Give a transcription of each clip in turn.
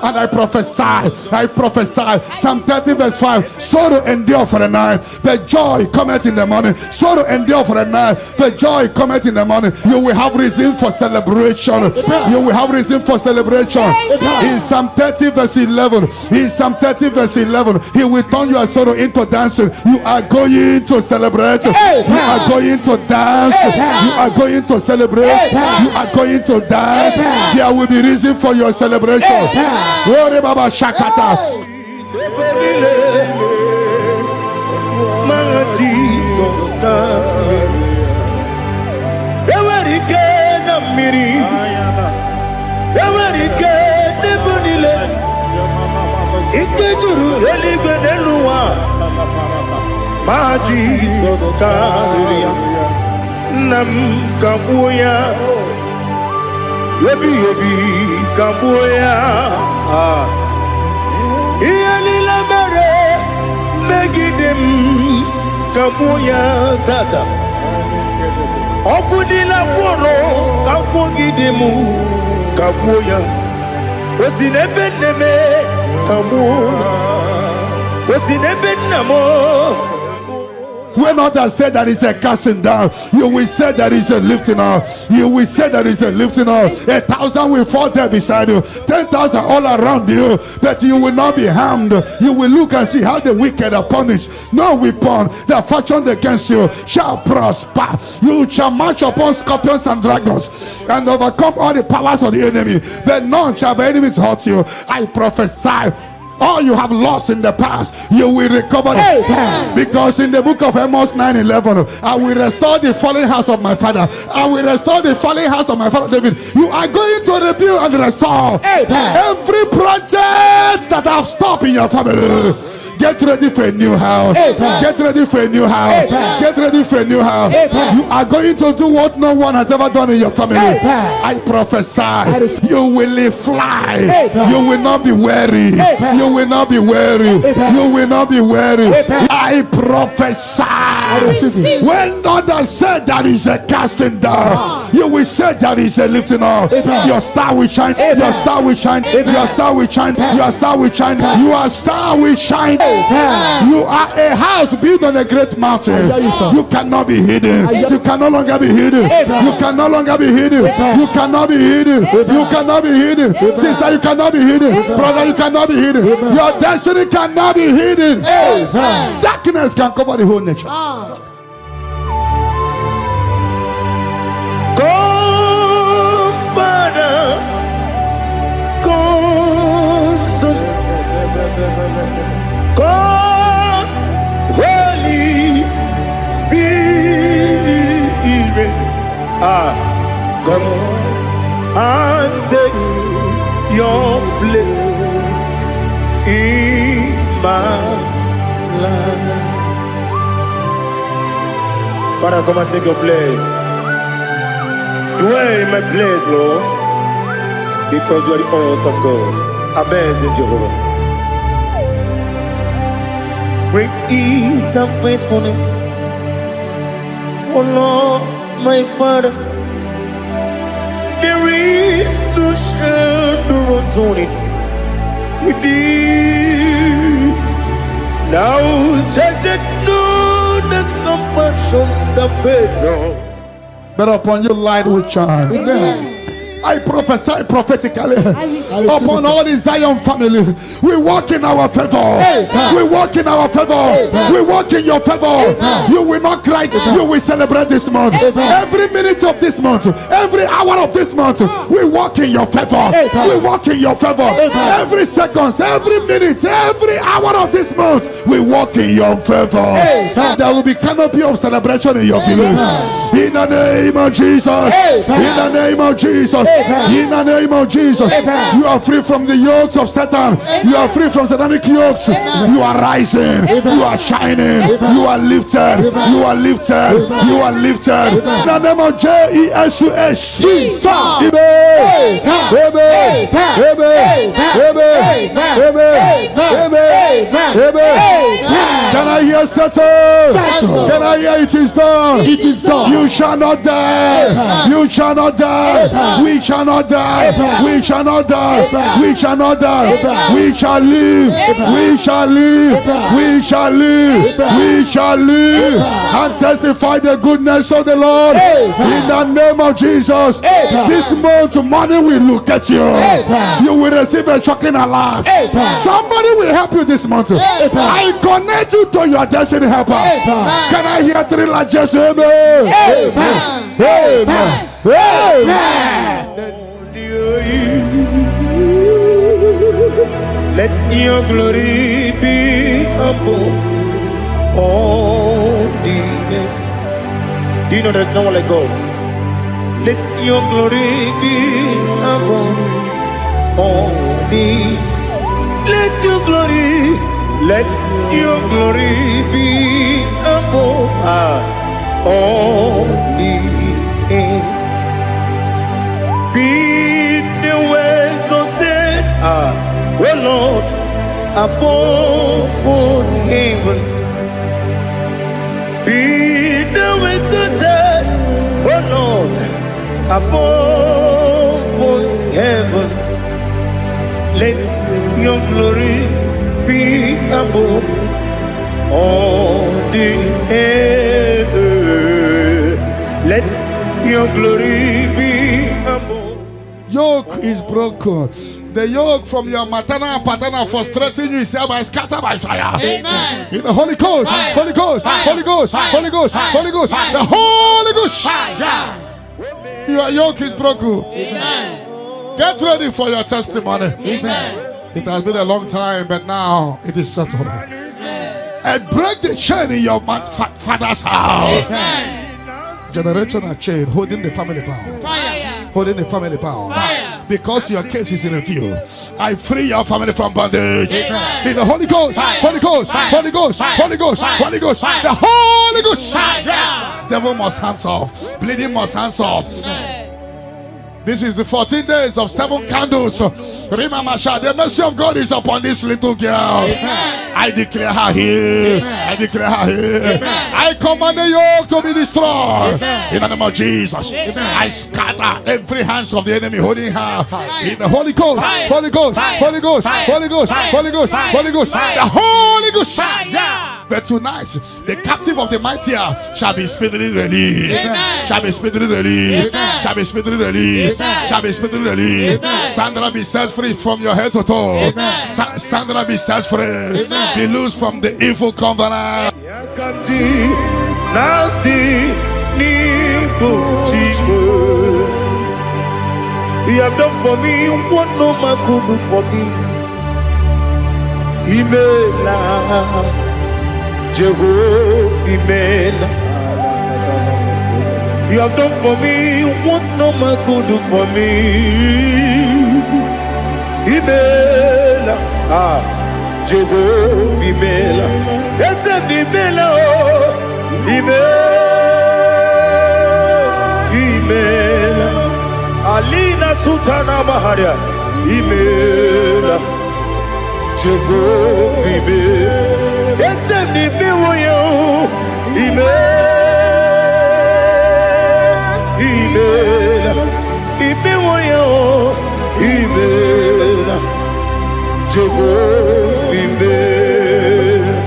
and I prophesy. Psalm 30 verse 5. Sorrow endure for a night, but joy cometh in the morning. Sorrow endure for a night, but joy cometh in the morning. You will have reason for celebration. You will have reason for celebration. In Psalm 30 verse 11. In Psalm 30 verse 11. He will turn your sorrow into dancing. You are going to celebrate. You are going to dance. You are going to celebrate. You are going to dance. There will be reason for your celebration. Ore Baba Shakata. Ma Jesus Karia Nam Kabuya Yebi Kabuya Iyalila Mere Megidem Kabuya Tata Okudila Kuro Kabugidemu Kabuya Osinebene Kabuya Osinebene When others say that is a casting down, you will say that is a lifting up. You will say that is a lifting up. 1,000 will fall there beside you, 10,000 all around you, but you will not be harmed. You will look and see how the wicked are punished. No weapon that fashioned against you shall prosper. You shall march upon scorpions and dragons and overcome all the powers of the enemy, but none shall by enemies hurt you. I prophesy. All you have lost in the past, you will recover. Because in the book of Amos 9:11, I will restore the fallen house of my father. I will restore the fallen house of my father David. You are going to rebuild and restore every project that have stopped in your family. Get ready for a new house. Get ready for a new house. Get ready for a new house. You are going to do what no one has ever done in your family. I prophesy. You will fly. You will not be weary. You will not be weary. You will not be weary. I prophesy. When others said that is a casting down, you will say that is a lifting up. Your star will shine. Your star will shine. Your star will shine. Your star will shine. Your star will shine. You are a house built on a great mountain. You cannot be hidden. You can no longer be hidden. You can no longer be hidden. You cannot be hidden. You cannot be hidden. Sister, you cannot be hidden. Brother, you cannot be hidden. Your destiny cannot be hidden. Darkness can cover the whole nature. Come, Father. Come, Son. Come, Holy Spirit. Come and take your place in my life. Father, come and take your place. Dwell in my place, Lord, because you are the awesome God. Amazing Jehovah. Great is thy faithfulness, oh Lord, my Father. There is no shadow of turning with thee. Now judged no that compassion that faith not. But upon your light will shine. Amen. I prophesy prophetically upon all the Zion family. We walk in our favor. We walk in our favor. We walk in your favor. You will not cry. You will celebrate this month. Every minute of this month, every hour of this month, we walk in your favor. We walk in your favor. Every second, every minute, every hour of this month, we walk in your favor. There will be canopy of celebration in your village. In the name of Jesus. In the name of Jesus. In the name of Jesus. You are free from the yokes of Satan. You are free from satanic yokes. You are rising. You are shining. You are lifted. You are lifted. You are lifted. In the name of Jesus. Jesus. Amen. Amen. Amen. Amen. Amen. Amen. I hear settle? Can I hear it is done? It is done. You shall not die. You shall not die. We shall not die. We shall not die. We shall not die. We shall live. We shall live. We shall live. We shall live and testify the goodness of the Lord in the name of Jesus. This month, money will look at you. You will receive a shocking alert. Somebody will help you this month. I connect you to your destiny helper. Can I hear three like just amen? Amen. Let your glory be above all the earth. Do you know there's no one like God? Let your glory be above all the. Let your glory be above all the earth. Be the exalted, oh Lord, above all heaven. Be the exalted, oh Lord, above all heaven. Let your glory be above all the earth. Let your glory be above. Yoke is broken. The yoke from your maternal and paternal frustrating you is hereby scattered by fire. Amen. In the Holy Ghost, Fire. Holy Ghost, Fire. Holy Ghost, Fire. Holy Ghost, Fire. Holy Ghost, Fire. the Holy Ghost. Fire. Your yoke is broken. Amen. Get ready for your testimony. Amen. It has been a long time, but now it is settled. And break the chain in your father's house. Amen. Generational chain holding the family bound. Fire. Holding the family bound. Fire. Because your case is in review, I free your family from bondage. Amen. In the Holy Ghost, Fire. Holy Ghost, Fire. Holy Ghost, Fire. Holy Ghost, Fire. Holy Ghost, Fire. the Holy Ghost. Fire. Devil must hands off. Bleeding must hands off. This is the 14 days of 7 candles. Remember, the mercy of God is upon this little girl. Amen. I declare her here. Amen. I declare her here. Amen. I command the yoke to be destroyed. Amen. In the name of Jesus. Amen. I scatter every hands of the enemy holding her. In the Holy Ghost, Fire. Holy Ghost, Fire. Holy Ghost, Fire. Holy Ghost, Fire. Holy Ghost, Fire. Holy Ghost, Fire. the Holy Ghost. Fire. But tonight, the captive of the mightier shall be speedily released. Amen. Shall be speedily released. Amen. Shall be speedily released. Amen. Shall be speedily released. Amen. Sandra be set free from your head to toe. Amen. Sandra be set free. Amen. Be loose from the evil covenant. Yakati nasi nipo chibo. You have done for me what no man could do for me. Imela, Jehovah Imela. You have done for me what no man could do for me. Imela, Jehovah Imela. Yes, Imela, Imela. Alina Sultana Maharia, Imela. Jehovah Imela. Yes, Imela, Imela. Imela, Imela. Jehovah Imela.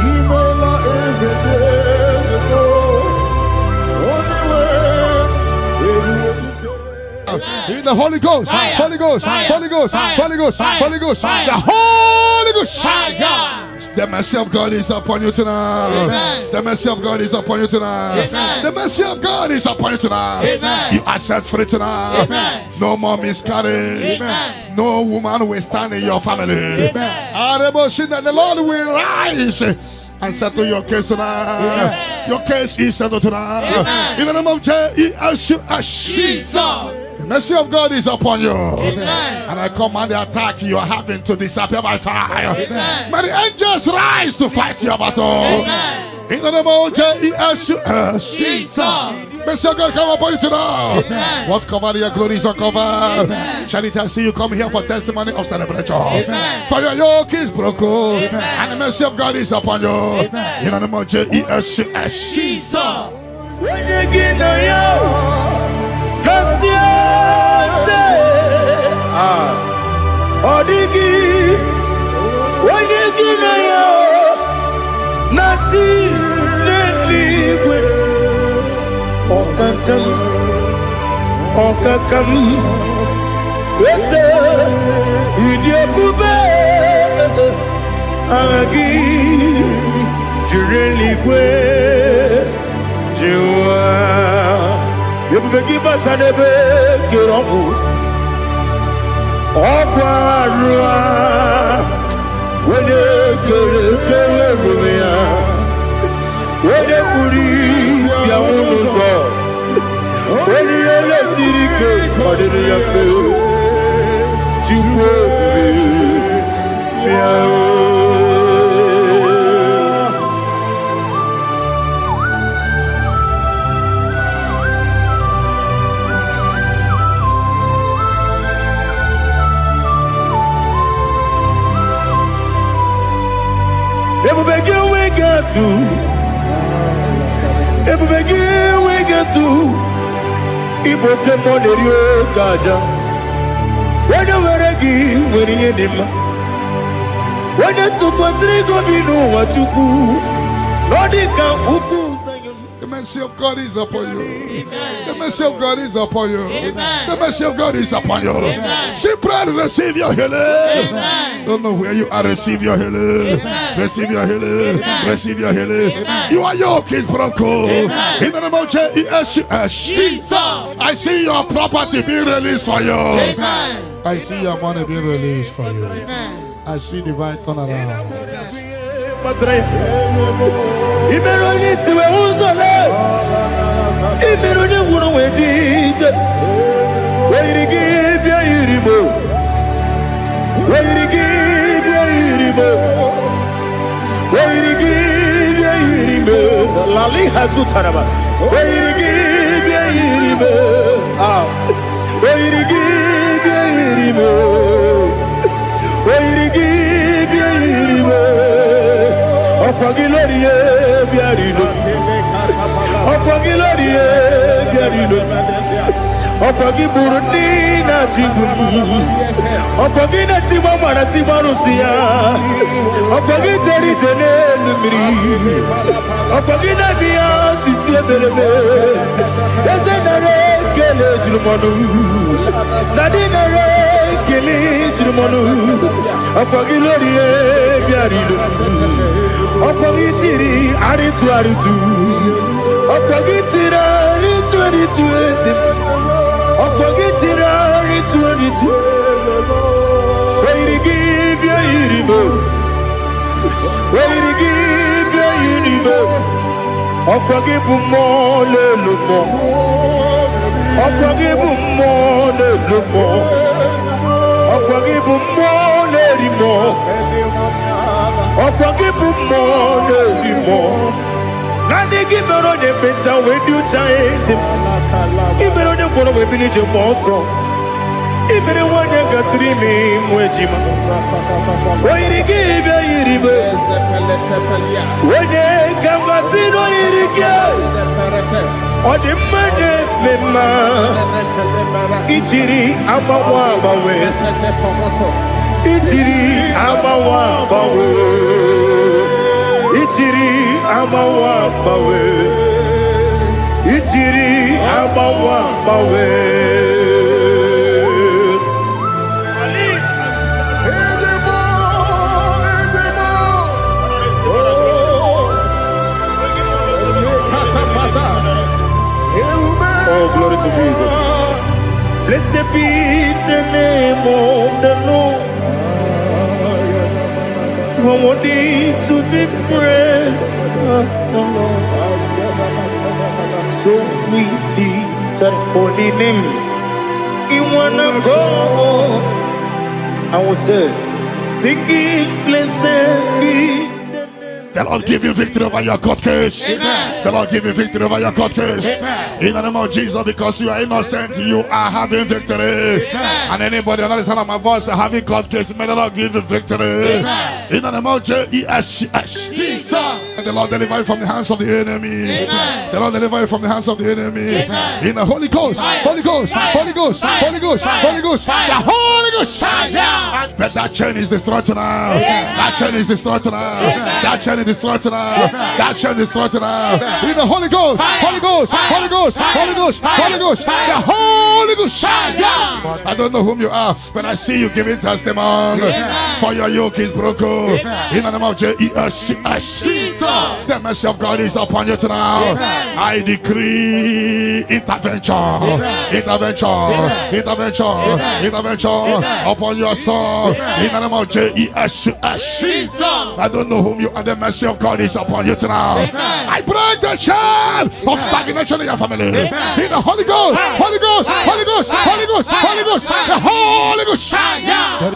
Imela is a devil. In the Holy Ghost, Fire. Holy Ghost, Fire. Holy Ghost, Fire. Holy Ghost, Fire. Holy Ghost, Fire. the Holy Ghost. Fire. The mercy of God is upon you tonight. Amen. The mercy of God is upon you tonight. Amen. The mercy of God is upon you tonight. Amen. You are set free tonight. Amen. No more miscarriage. Amen. No woman will stand in your family. Amen. The Lord will rise and settle your case tonight. Amen. Your case is settled tonight. Amen. In the name of Jesus. Jesus. The mercy of God is upon you. Amen. And I command the attack you are having to disappear by fire. Amen. May the angels rise to fight your battle. Amen. In the name of Jesus. Jesus. Mercy of God come upon you tonight. Amen. What cover your glory is uncovered. Charity, I see you come here for testimony of celebration. Amen. For your yoke is broken. Amen. And the mercy of God is upon you. Amen. In the name of Jesus. Jesus. When you get no yo, Odigi, when you get no yo, nothing liquid. Okakam, yes, idiot bube, agi, jurelique, jua, you begi batanebe, kiromu, okwarua, when you get when you police, ya unuzo. When you let Sirike, what did you feel? Ibo kemo nerio gaja. When you were a gay, when you did him. When you took us, go be no what you do. Nordica, Uku. The mercy of God is upon you. The mercy of God is upon you. The mercy of God is upon you. See, pray, receive your healing. Don't know where you are, receive your healing. Receive your healing. Receive your healing. Your yoke is broken. In the name of Jesus. I see your property being released for you. I see your money being released for you. I see divine turnaround. Imeroni siwe uzole. Imeroni wuno wejije. Weirigi bia iribo. Weirigi bia iribo. Weirigi bia iribo. Lali hazutaraba. Weirigi bia iribo. Weirigi bia iribo. Weirigi bia iribo. Okwagilorie biarino. Okwagilorie biarino. Okwagiburundi na jibu. Okwagina tiwa mara tiwa rusia. Okwagiteri jene numiri. Okwagina biya sisi ebelebe. Ezenere kele jirumonu. Nadinere kele jirumonu. Okwagilorie biarino. Okogitiri aritu Okogitira aritu esim. Okogitira aritu Weirigi bia iribo. Weirigi bia iribo. Okogibu mo lelumo. Okogibu mo lelumo. Okogibu mo lerimo. Okwagibu mo lerimo. Nani gibero de beta we do chaise. Ibero de boro we bilije moso. Ibere wanya gatrimi mwejima. Oirigi bia iribe. Wene kambasino irige. Odi mane mema. Ichiri amawa bawe. Ichiri amawa bawe. Ichiri amawa bawe. Ichiri amawa bawe. Oh, glory to Jesus. Blessed be the name of the Lord. Worthy to be praised, the Lord. So we lift our holy name. You wanna go? I will say, singing, blessed be the name. The Lord give you victory over your court case. The Lord give you victory over your court case. In the name of Jesus, because you are innocent, you are having victory. And anybody on the other side of my voice having court case, may the Lord give you victory. In the name of Jesus. And the Lord deliver you from the hands of the enemy. The Lord deliver you from the hands of the enemy. In the Holy Ghost, Holy Ghost, Holy Ghost, Holy Ghost, Holy Ghost, the Holy Ghost. But that chain is destroyed tonight. That chain is destroyed tonight. That chain is destroyed tonight. That chain is destroyed tonight. In the Holy Ghost, Holy Ghost, Holy Ghost, Holy Ghost, Holy Ghost, the Holy Ghost. I don't know whom you are, but I see you giving testimony. For your yoke is broken. In the name of Jesus. The mercy of God is upon you tonight. I decree intervention, intervention, intervention, intervention upon your soul. In the name of Jesus. I don't know whom you are. The mercy of God is upon you tonight. I break the chain of stagnation in your family. In the Holy Ghost, Holy Ghost, Holy Ghost, Holy Ghost, Holy Ghost, the Holy Ghost.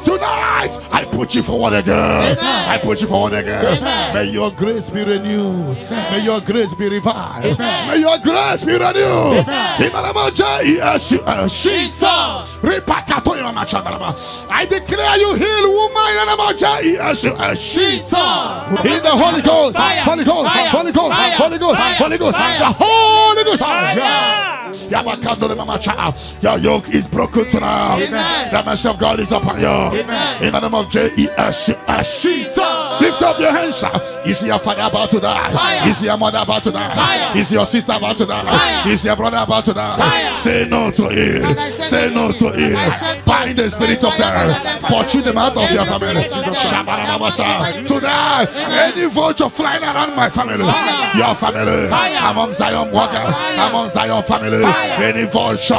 Tonight, I put you forward again. I put you forward again. May your grace be renewed. May your grace be revived. May your grace be renewed. In the name of Jesus. I declare you heal, woman. In the name of Jesus. In the Holy Ghost, Holy Ghost, Holy Ghost, Holy Ghost, Holy Ghost, the Holy Ghost. Your yoke is broken tonight. The mercy of God is upon you. In the name of Jesus. Lift up your hands. Is your father about to die? Is your mother about to die? Is your sister about to die? Is your brother about to die? Say no to it. Say no to it. Bind the spirit of death. Pursue them out of your family. Tonight, any vulture flying around my family, your family, among Zion workers, among Zion family, any vulture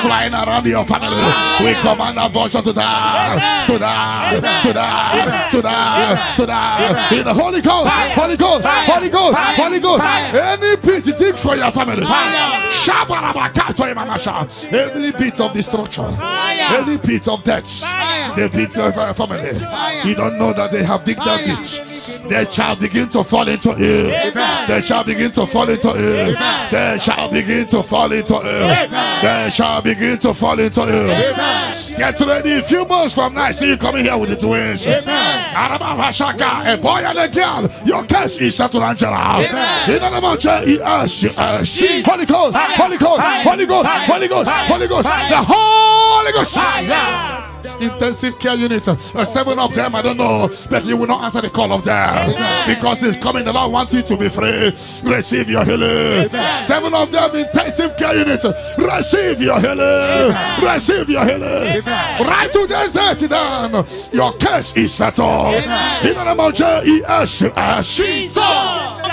flying around your family, we command a vulture to die, to die, to die, to die, to die. In the Holy Ghost, Holy Ghost, Holy Ghost, Holy Ghost. Any pit dig for your family. Every pit of destruction, any pit of death, the pit of your family. You don't know that they have digged that pit. They shall begin to fall into it. They shall begin to fall into it. They shall begin to fall into it. They shall begin to fall into it. Get ready. A few months from now, I see you coming here with the twins. A boy and a girl. Your case is settled, Angela. In the name of Jesus. Holy Ghost, Holy Ghost, Holy Ghost, Holy Ghost, Holy Ghost, the Holy Ghost. Intensive care unit, 7 of them, I don't know, but you will not answer the call of them because it's coming. The Lord wants you to be free. Receive your healing. 7 of them, intensive care unit, receive your healing. Receive your healing. Right to this day, down. Your case is settled. In the name of Jesus.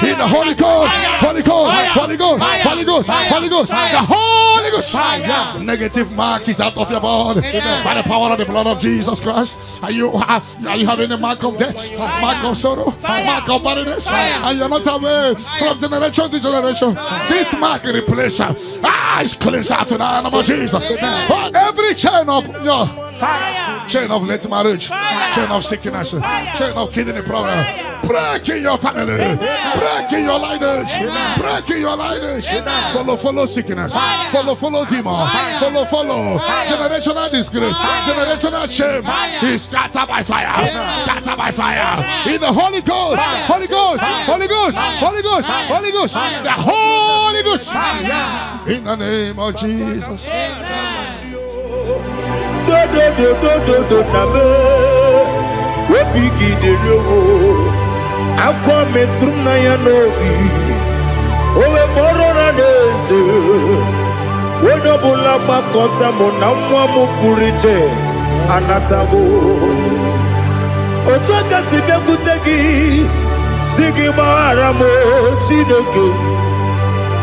In the Holy Ghost, Holy Ghost, Holy Ghost, Holy Ghost, Holy Ghost, the Holy Ghost. Negative mark is out of your body by the power of the blood of Jesus Christ. Are you having the mark of death, mark of sorrow, mark of barrenness, and you're not away from generation to generation? This mark replacer is cleansed out in the name of Jesus. But every chain of your chain of late marriage, chain of sickness, chain of kidney problem, break in your family, break in your lineage, break in your lineage. Follow sickness, follow demon, follow generational disgrace, generational shame. Is scattered by fire, scattered by fire. In the Holy Ghost, Holy Ghost, Holy Ghost, Holy Ghost, Holy Ghost, the Holy Ghost. In the name of Jesus. Otoka sibe kutegi sigi maramo chineke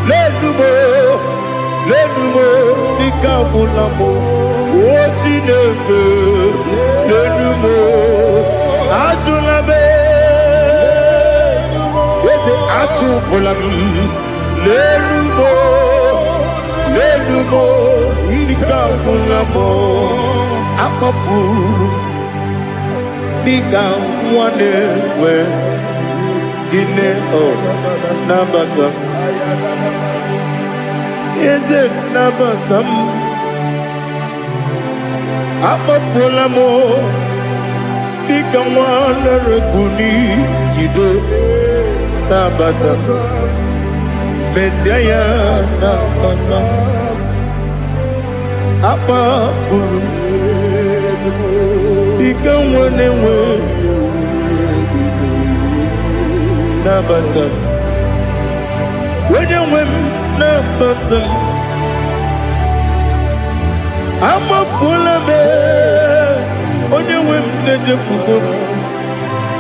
lenumo nikabulamo o chineke lenumo ajulabe yese atupulam lenumo nikabulamo amafu Bigam one where Guinea oh Nabata. Is it Nabata? I'm a full amor. Become one Rakuni, you do Nabata. Messiah Nabata. I'm a fool. Become one away. Nabata. When you win Nabata, I'm a fool of it. On your win the Jefugo.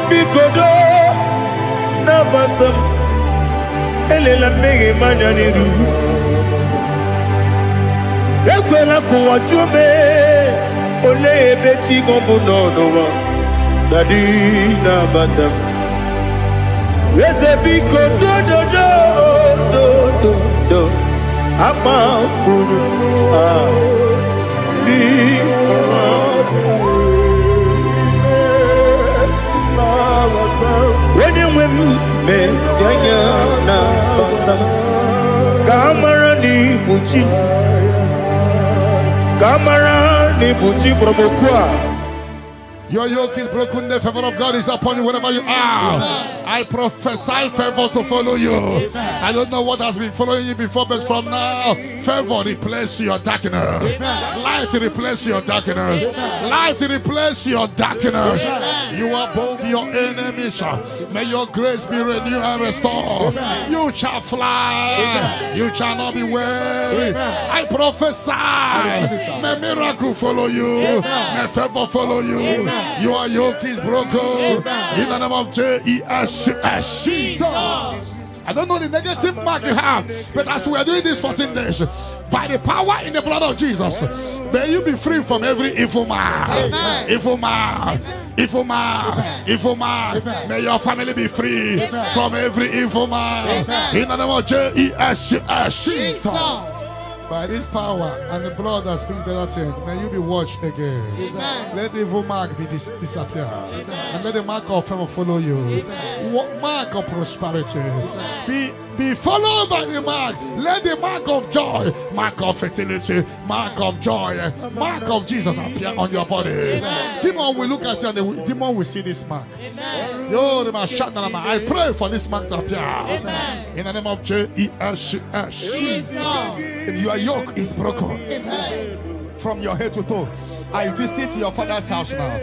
Because Nabata. Elela mege manyaniru. Ekwela kuwa jume. Ole beti gombo no no Dadi Nabata. Eze biko do Ama furu When you win me Sanya Nabata. Kamara ni buchi. Kamara ni buchi bromokwa. Your yoke is broken, the favor of God is upon you wherever you are. I prophesy favor to follow you. I don't know what has been following you before, but from now, favor replace your darkness. Light replace your darkness. Light replace your darkness. You are both your enemies. May your grace be renewed and restored. You shall fly. You shall not be weary. I prophesy. May miracle follow you. May favor follow you. Your yoke is broken in the name of Jesus. I don't know the negative mark you have, but as we are doing this 14 days, by the power in the blood of Jesus, may you be free from every evil man. Evil man. Evil man. Evil man. May your family be free from every evil man. In the name of Jesus. By this power and the blood that speaks better things, may you be washed again. Amen. Let the evil mark be disappear. And let the mark of favor follow you. Mark of prosperity. Be followed by the mark. Let the mark of joy, mark of fertility, mark of joy, mark of Jesus appear on your body. Demon will look at you and the demon will see this mark. I pray for this mark to appear. Amen. In the name of Jesus. Your yoke is broken. Amen. From your head to toe. I visit your father's house now,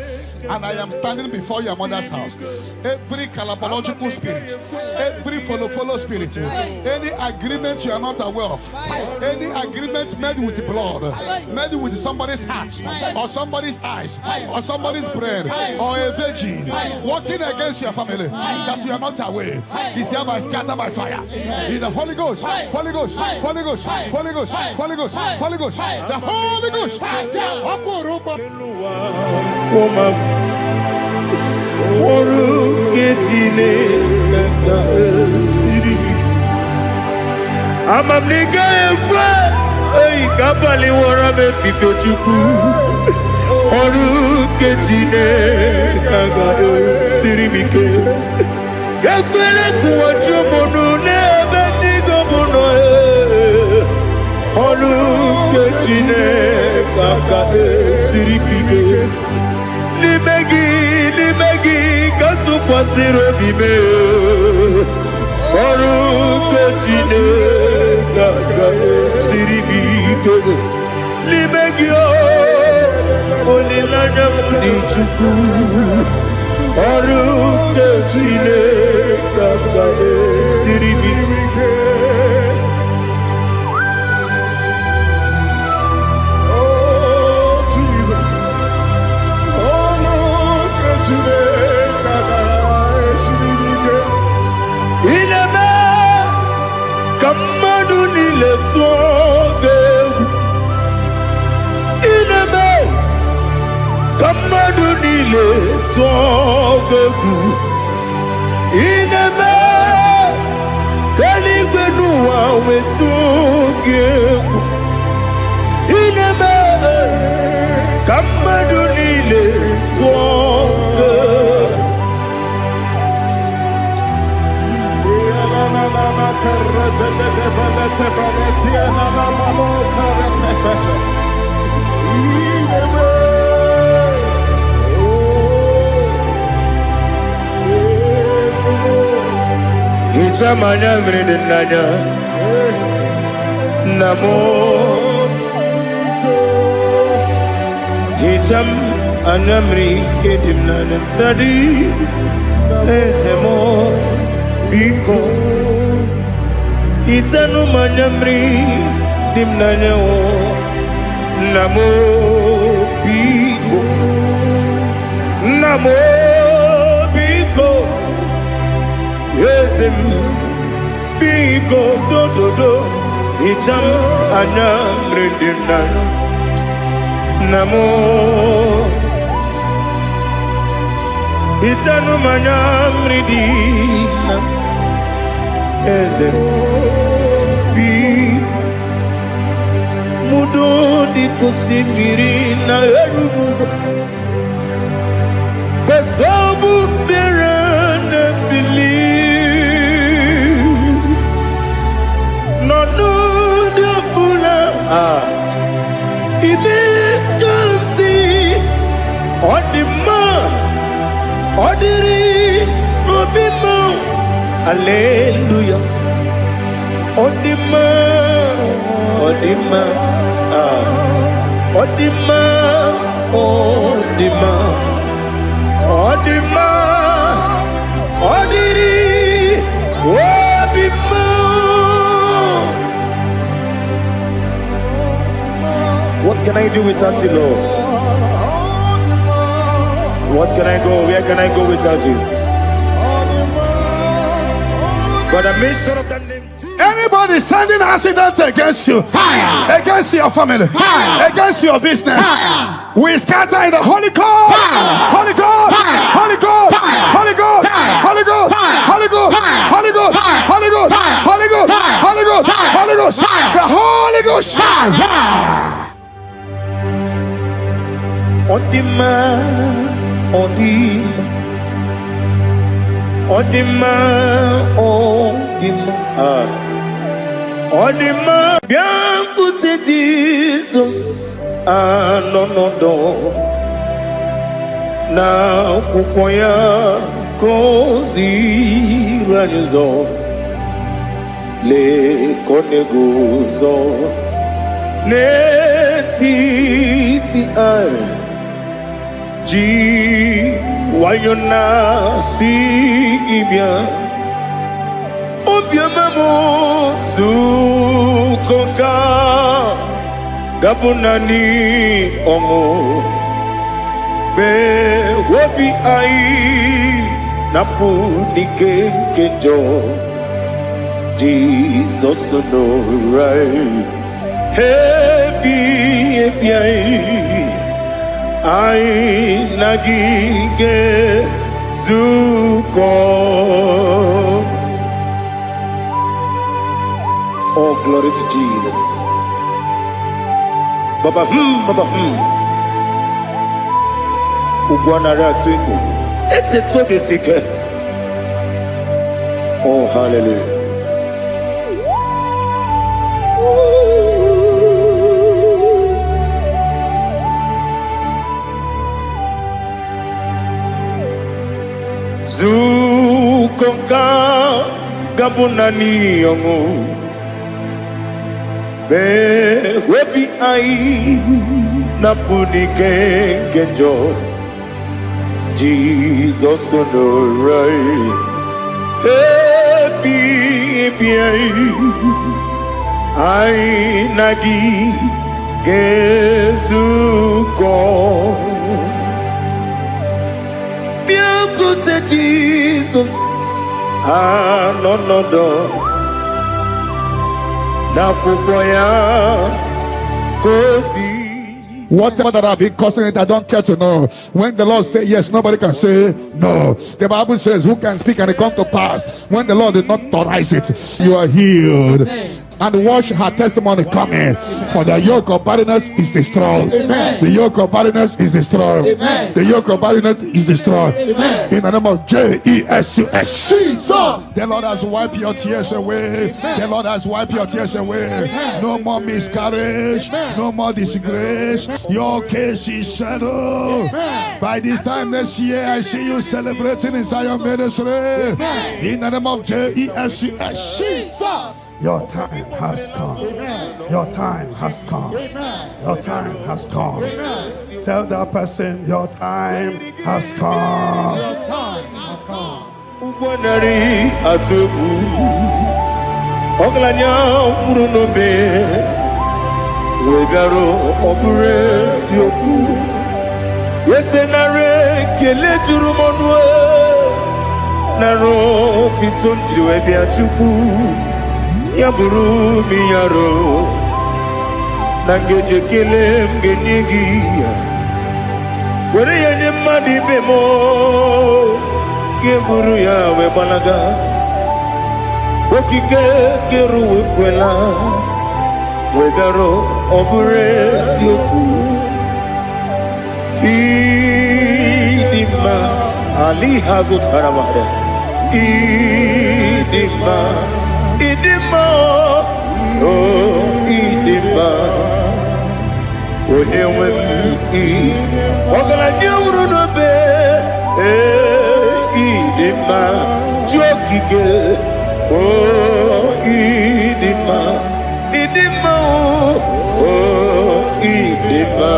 and I am standing before your mother's house. Every calabological spirit, every follow spirit, any agreement you are not aware of, any agreement made with blood, made with somebody's heart, or somebody's eyes, or somebody's brain, or a virgin, working against your family that you are not aware, is hereby scattered by fire. In the Holy Ghost, Holy Ghost, Holy Ghost, Holy Ghost, Holy Ghost, Holy Ghost, the Holy Ghost. Amamniga ekwe ei kabali wora me fifo chuku oru kejine kaga siribike ekwele kuwa chumunu ne beti gomuno oru kejine kaga siribike limegi katu pasiro bime oru kejine kaga siribike limegi olilanya mudichuku oru kejine kaga siribike. Kamadunile togeku ineme kaligwenu wawe togeku ineme kamadunile togeku Itamanya mridinanya Namo Itam anamri kedimnana Dadi Ezemo Biko Itanu manamri dimnanya Namo Biko Namo Biko Yesem Biko do do do Itam anamri dimnanya Namo Itanu manamri dimnanya Ezem Biko Mudo di kusimiri na erubuzo Besobu mirana believe No de bula Ine kamsi Odima Odiri Obima Hallelujah Odima Odima Odima Odima Odima Odiri Odima What can I do without you, Lord? What can I go? Where can I go without you? But I made sure of that name. Anybody sending accidents against you, Fire. against your family, Fire. against your business, Fire. we scatter in the Holy Ghost, Fire. Holy Ghost, Fire. Holy Ghost, Fire. Holy Ghost, Fire. Holy Ghost, Fire. Holy Ghost, Fire. Holy Ghost, Fire. Holy Ghost, Fire. Holy Ghost, Fire. Holy Ghost, Fire. Holy Ghost, Fire. the Holy Ghost. Odima Odima Odima Odima Odima Biankute Jesus Anonodo Na kukwaya Kozi Ranizo Le Koneguzo Netiti Ay Ji Wayona Si Ibia Obiamamo Zukoka Gabunani Omo Be Wobi Ai Napu Nike Kenjo Jesus no right Happy Ai Nagige Zuko. Oh, glory to Jesus. Baba Baba Ugwanara Twingo. Ete tobe sike. Oh, hallelujah. Zukonka Gabunani Yongo Be Webi Ai Napuni Kenjo Jesus no right Happy Ai Nagi Gezuko Jesus, no, whatever that I've been causing it, I don't care to know. When the Lord says yes, nobody can say no. The Bible says, who can speak and it come to pass? When the Lord did not authorize it, you are healed. and watch her testimony come in. For the yoke of barrenness is destroyed. Amen. The yoke of barrenness is destroyed. Amen. The yoke of barrenness is destroyed. Amen. In the name of Jesus. Jesus. The Lord has wiped your tears away. The Lord has wiped your tears away. No more miscarriage. No more disgrace. Your case is settled. By this time next year, I see you celebrating in Zion Ministry. In the name of Jesus. Your time has come. Your time has come. Your time has come. Tell that person your time has come. Ubonari atubu Oglanya murunobe Wegaro obure sioku Yesenare kele jurumonwe Naro titondiriwe biachuku Yaburu miyaro Nangeje kele mgenigia Were yenye madi bemo Geburu ya we balaga Okike keru kwela Wegaro obure sioku Idima Ali Hazut Haramada Idima Oh Idima Onewem Ogala nyuru no be Idima Jokike Oh Idima Oh Idima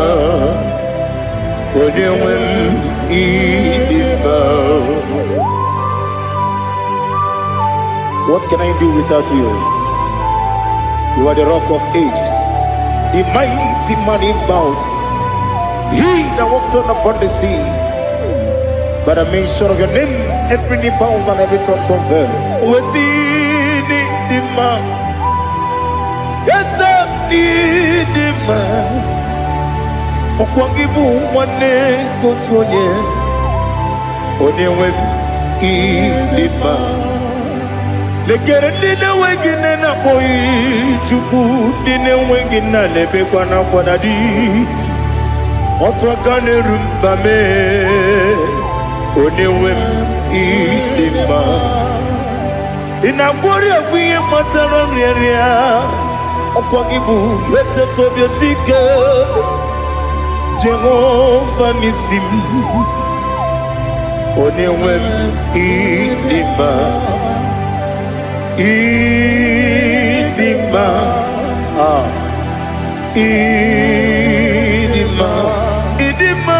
Onewem Idima. What can I do without you? You are the rock of ages, the mighty man in mountain, he that walked on upon the sea. By the mention of your name, every knee bows and every tongue confesses. We see the man. Yes, the man. Okwangibu wane kotuonye. Onewe idima. Lekere nina wengine na boy chuku nina wengine lebe kwa na kwa dadi. Otwakane rumbame. Onewem idima Inabori agwiye mataran ria Okwagibu yete tobye sike Jehova nisim Onewem idima Idima Idima Idima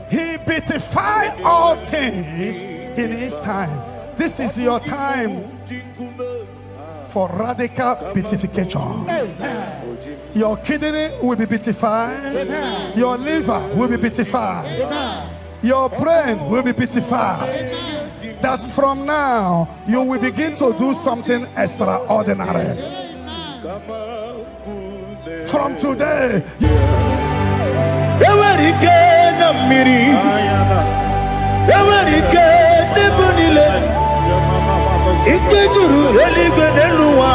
He beatified all things in his time. This is your time for radical beatification. Your kidney will be beatified. Your liver will be beatified. Your brain will be beatified. That from now you will begin to do something extraordinary. From today, Ewerike na miri, Ewerike nebunile, Ikejuru eligwe neluwa,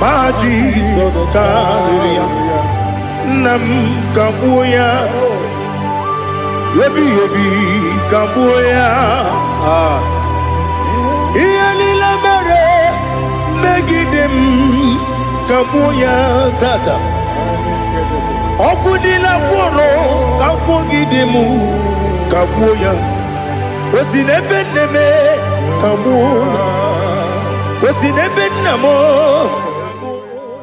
Ma Jesus kariya, Nam kabuya, Yebi kabuya, Iyalila mere, Megidem kabuya tata. Okudila kworo kakwogidemu kabuya Osinebenneme kabuya Osinebenamo.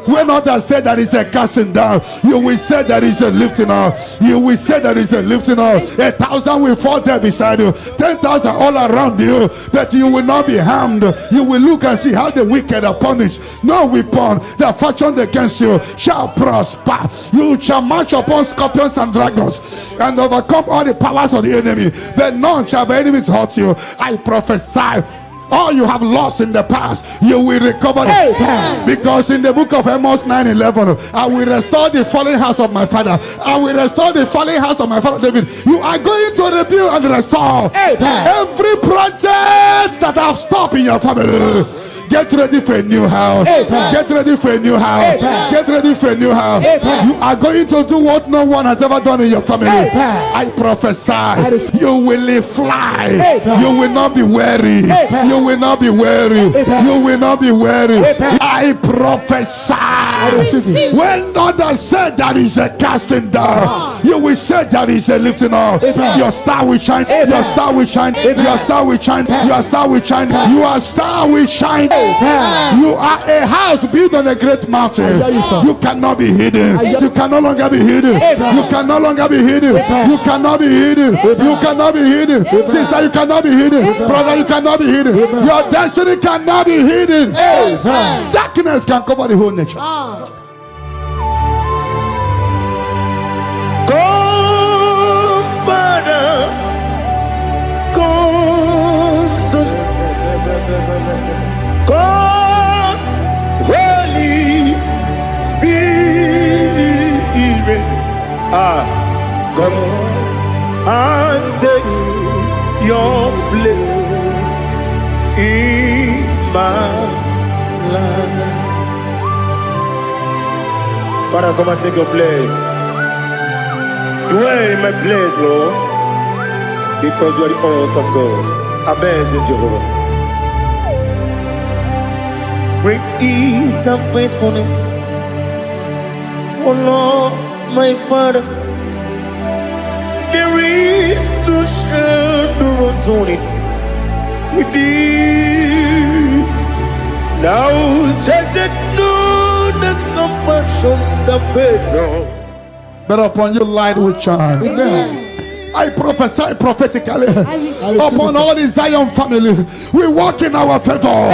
When others say there is a casting down, you will say there is a lifting up. You will say there is a lifting up. 1,000 will fall there beside you, 10,000 all around you, but you will not be harmed. You will look and see how the wicked are punished. No weapon that fashioned against you shall prosper. You shall march upon scorpions and dragons and overcome all the powers of the enemy, but none shall by enemies hurt you. I prophesy All you have lost in the past, you will recover it. Because in the book of Amos 9:11, I will restore the fallen house of my father. I will restore the fallen house of my father David. You are going to rebuild and restore every project that have stopped in your family. Get ready for a new house. Get ready for a new house. Get ready for a new house. You are going to do what no one has ever done in your family. I prophesy, you will fly. You will not be weary. You will not be weary. You will not be weary. I prophesy, when others said that is a casting down, you will say that is a lifting up. Your star will shine. Your star will shine. Your star will shine. Your star will shine. Your star will shine. You are a house built on a great mountain. You cannot be hidden. You can no longer be hidden. You can no longer be hidden. You cannot be hidden. You cannot be hidden. Sister, you cannot be hidden. Brother, you cannot be hidden. Your destiny cannot be hidden. Darkness can cover the whole nature. Come, Father. Come, Son. Come, Holy Spirit. Come and take your place in my life. Father, come and take your place. Dwell in my place, Lord, because you are the awesome God. Amazing Jehovah. Great is thy faithfulness, oh Lord, my Father. There is no shadow of turning with thee. Now judged no that compassion that faith not. But upon your light will shine. Amen. I prophesy prophetically upon all the Zion family. We walk in our favor.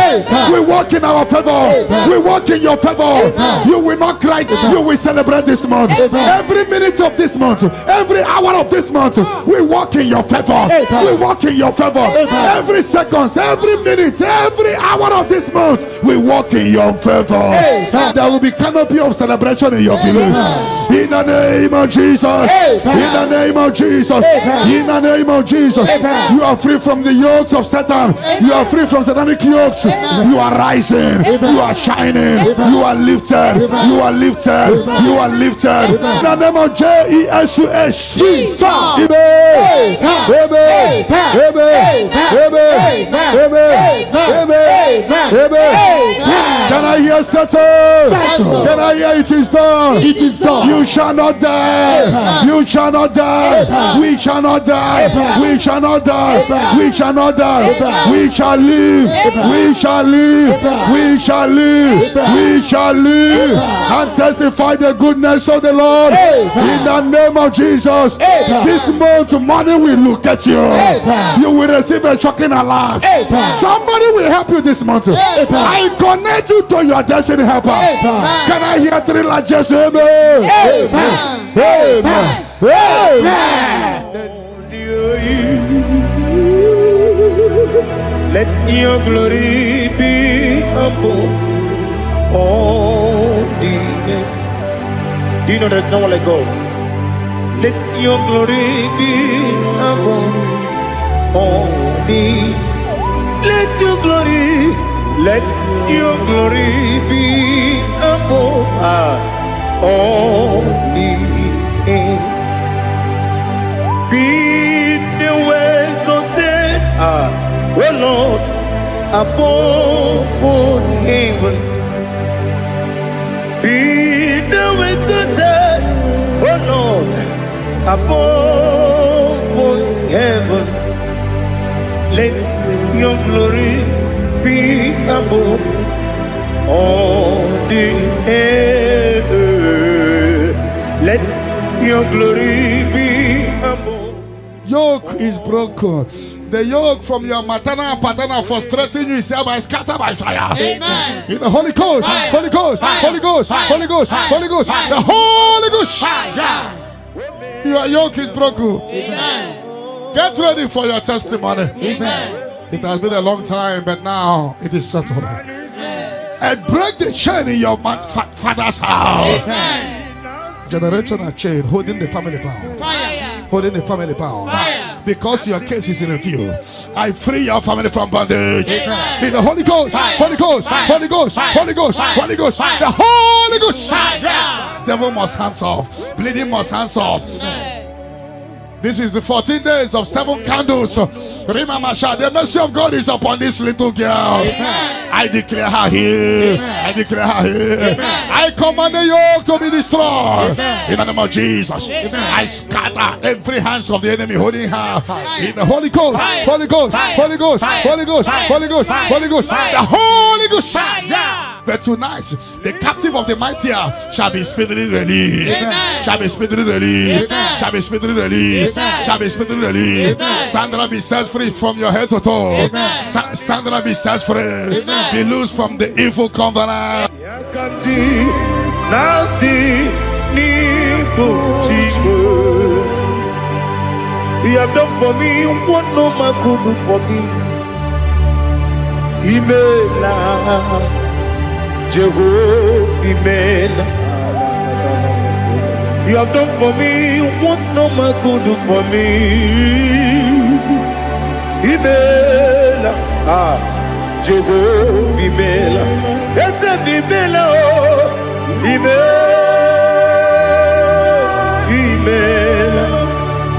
We walk in our favor. We walk in your favor. You will not cry. You will celebrate this month. Every minute of this month, every hour of this month, we walk in your favor. We walk in your favor. Every second, every minute, every hour of this month, we walk in your favor. There will be canopy of celebration in your village. In the name of Jesus. In the name of Jesus. In the name of Jesus, you are free from the yokes of Satan. You are free from satanic yokes. You are rising. You are shining. You are lifted. You are lifted. You are lifted. In the name of Jesus. Jesus. Amen. Amen. Amen. Amen. Amen. Can I hear settle? Can I hear it is done? It is done. You shall not die. You shall not die. We shall not die. We shall not die. We shall not die. We shall live. We shall live. We shall live. We shall live and testify the goodness of the Lord. In the name of Jesus. This month, money will look at you. You will receive a shocking alert. Somebody will help you this month. I connect you to your destiny helper. Can I hear three largest amen? Amen. Amen. Let your glory be above all the earth. Do you know there's no one like God? Let your glory be above all the. Let your glory be above all the earth. Be the ways of death, oh Lord, above all heaven. Be the ways of death, oh Lord, above all heaven. Let your glory be above all the earth. Let your glory be above. Yoke is broken. The yoke from your maternal and paternal frustrating you is scattered by fire. Amen. In the Holy Ghost, Fire. Holy Ghost, Fire. Holy Ghost, Fire. Holy Ghost, Fire. Holy Ghost, Fire. the Holy Ghost. Fire. Your yoke is broken. Amen. Get ready for your testimony. Amen. It has been a long time, but now it is settled. And break the chain in your father's house. Generational chain holding the family bound. Holding the family bound. Because your case is in review. I free your family from bondage. In the Holy Ghost, Holy Ghost, Holy Ghost, Holy Ghost, Holy Ghost, the Holy Ghost. Devil must hands off. Bleeding must hands off. This is the 14 days of 7 candles. Remember, the mercy of God is upon this little girl. I declare her here. I declare her here. I command the yoke to be destroyed. In the name of Jesus. I scatter every hands of the enemy holding her. In the Holy Ghost, Holy Ghost, Holy Ghost, Holy Ghost, Holy Ghost, Holy Ghost, the Holy Ghost. But tonight, the captive of the mightier shall be speedily released. Shall be speedily released. Shall be speedily released. Shall be speedily released. Sandra, be set free from your head to toe. Sandra, be set free. Be loose from the evil covenant. He have done for me what no man could do for me. Imela. Jehovah, Imela. You have done for me what no man could do for me. Imela, Jehovah, Imela. Yes, Imela, Imela,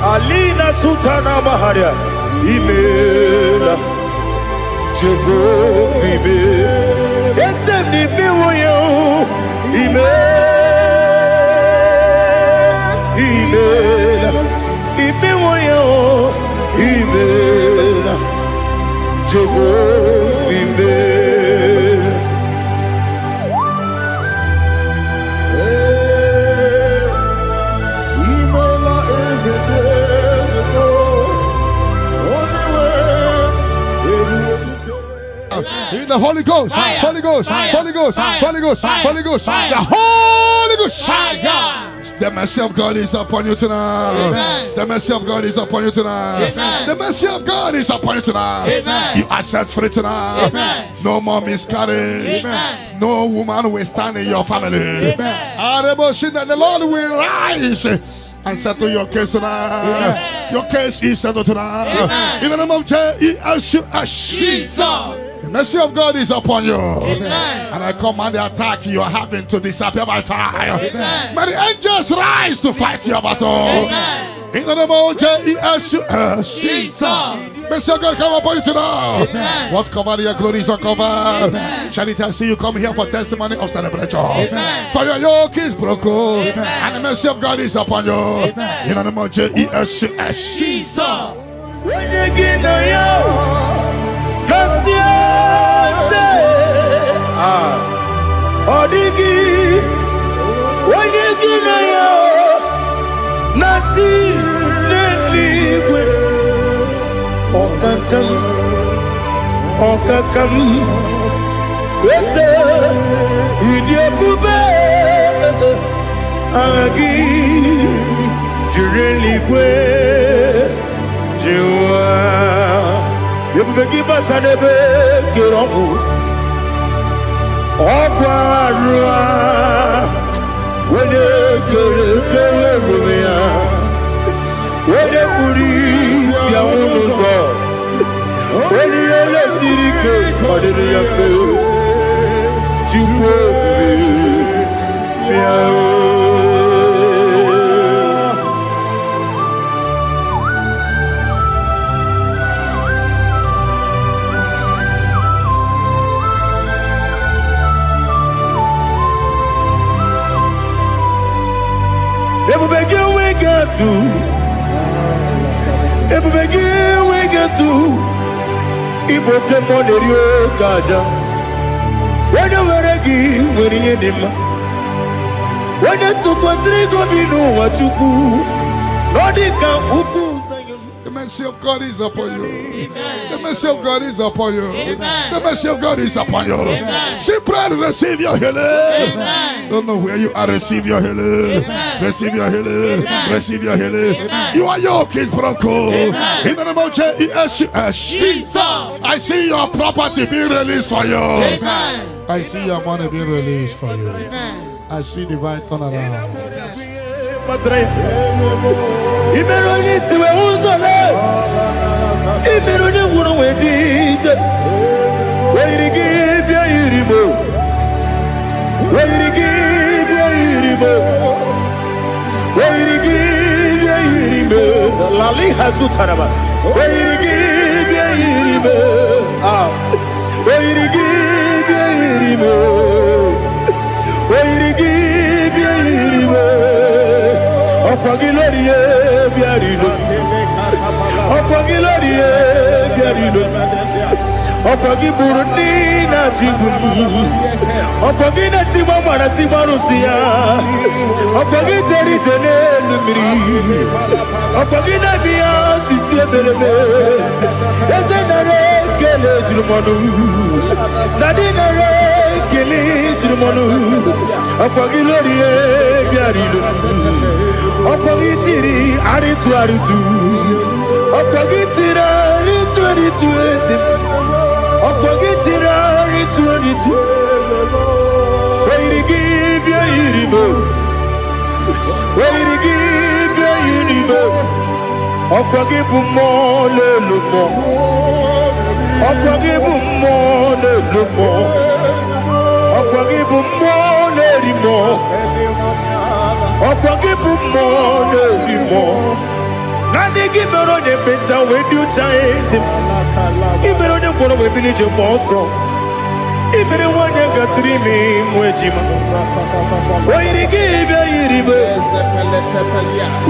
Alina Sultana Maharia, Imela, Jehovah, Imela. Yes, Imela, Imela, Imela, Jehovah, Imela. Imela is a In the Holy Ghost, Holy Ghost, Holy Ghost, Holy Ghost, Holy Ghost, the Holy Ghost. The mercy of God is upon you tonight. The mercy of God is upon you tonight. The mercy of God is upon you tonight. You are set free tonight. No more miscarriage. No woman will stand in your family. The Lord will rise and settle your case tonight. Your case is settled tonight. In the name of Jesus. The mercy of God is upon you. And I command the attack you are having to disappear by fire. May the angels rise to fight your battle. In the name of Jesus. Mercy of God come upon you tonight. What covered your glory is uncovered. Charity, I see you come here for testimony of celebration. For your yoke is broken. And the mercy of God is upon you. In the name of Jesus. When you get Odigi, when you get nothing liquid. Okakam, yes, idiot, Agi, Jurelique, Jua, you begin but I never get on. Okwarua, when you when you when you mercy of God is upon you. Amen. The mercy of God is upon you. Amen. The mercy of God is upon you. Amen. Simply receive your healing. Amen. Don't know where you are. Receive your healing. Amen. Receive your healing. Amen. Receive your healing. Amen. Your yoke is broken. Amen. In the name of Jesus. Jesus. I see your property being released for you. Amen. I see your money being released for you. Amen. I see divine turnaround. Imeroni siwe uzole. Imeroni wunu wejije. Weirigi bia iribo. Weirigi bia iribo. Weirigi bia iribo. Lali hazutaraba. Weirigi bia iribo. Weirigi bia iribo. Weirigi bia iribo. Okwagilorie biarino. Okwagilorie biarino. Okwagiburundi na jibumu. Okwagina timama na timarusia. Okwagiteri jene lumiri. Okwagina biya sisi eberebe. Ezenare kele jirumonu. Nadinare kele jirumonu. Okwagilorie biarino. Okogitiri aritu aritu. Okogitiri aritu aritu esim. Okogitiri aritu aritu. Weirigi bia iribo. Weirigi bia iribo. Okogibu mo lelumo. Okogibu mo lelumo. Okogibu mo lerimo. Okwagibu mo lerimo. Nani gimero de beta we do chaise. Ibero de boro we bilije moso. Ibere wanya gatrimi mwejima. Wairigi bia iribe.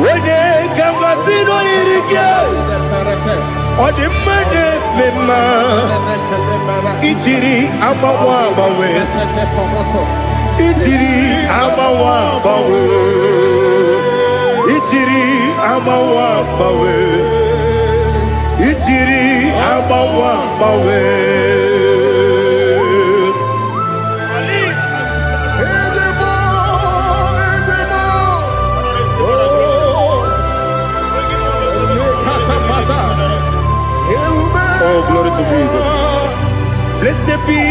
Wene kambasino irike. Odi mane mema. Ichiri amawa bawe. Ichiri amawa bawe. Ichiri amawa bawe. Ichiri amawa bawe. Oh, glory to Jesus. Blessed be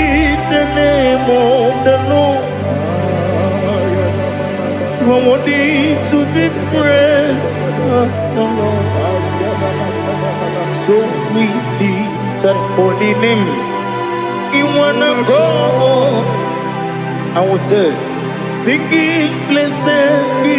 the name of the Lord. You are worthy to be praised, the Lord. So we lift that holy name. You wanna go? I will say, singing, blessed be.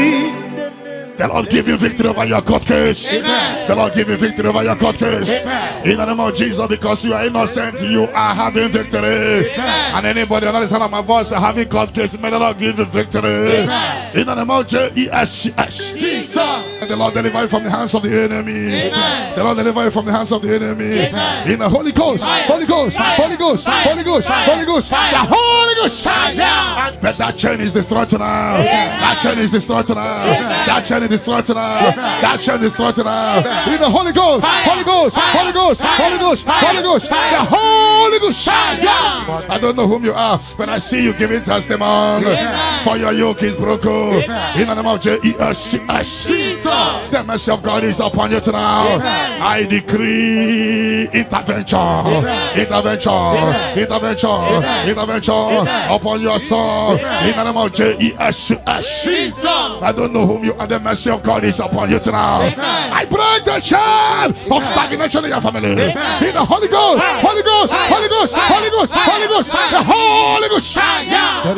The Lord give you victory over your court case. Amen. The Lord give you victory over your court case. Amen. In the name of Jesus, because you are innocent, you are having victory. Amen. And anybody under the sound of my voice having court case, may the Lord give you victory. Amen. In the name of Jesus. Jesus. And the Lord deliver you from the hands of the enemy. Amen. The Lord deliver you from the hands of the enemy. Amen. In the Holy Ghost, Fire. Holy Ghost, Fire. Holy Ghost, Fire. Holy Ghost, Fire. Holy Ghost, Fire. the Holy Ghost. Fire. But that chain is destroyed tonight. That chain is destroyed tonight. That chain is destroyed tonight. That chain is destroyed tonight. In the Holy Ghost, Holy Ghost, Holy Ghost, Holy Ghost, Holy Ghost, the Holy Ghost. I don't know whom you are, but I see you giving testimony. For your yoke is broken. In the name of Jesus. The mercy of God is upon you tonight. I decree intervention, intervention, intervention, intervention upon your soul. In the name of Jesus. I don't know whom you are. The mercy of God is upon you tonight. I break the chain of stagnation in your family. In the Holy Ghost, Holy Ghost, Holy Ghost, Holy Ghost, Holy Ghost, the Holy Ghost.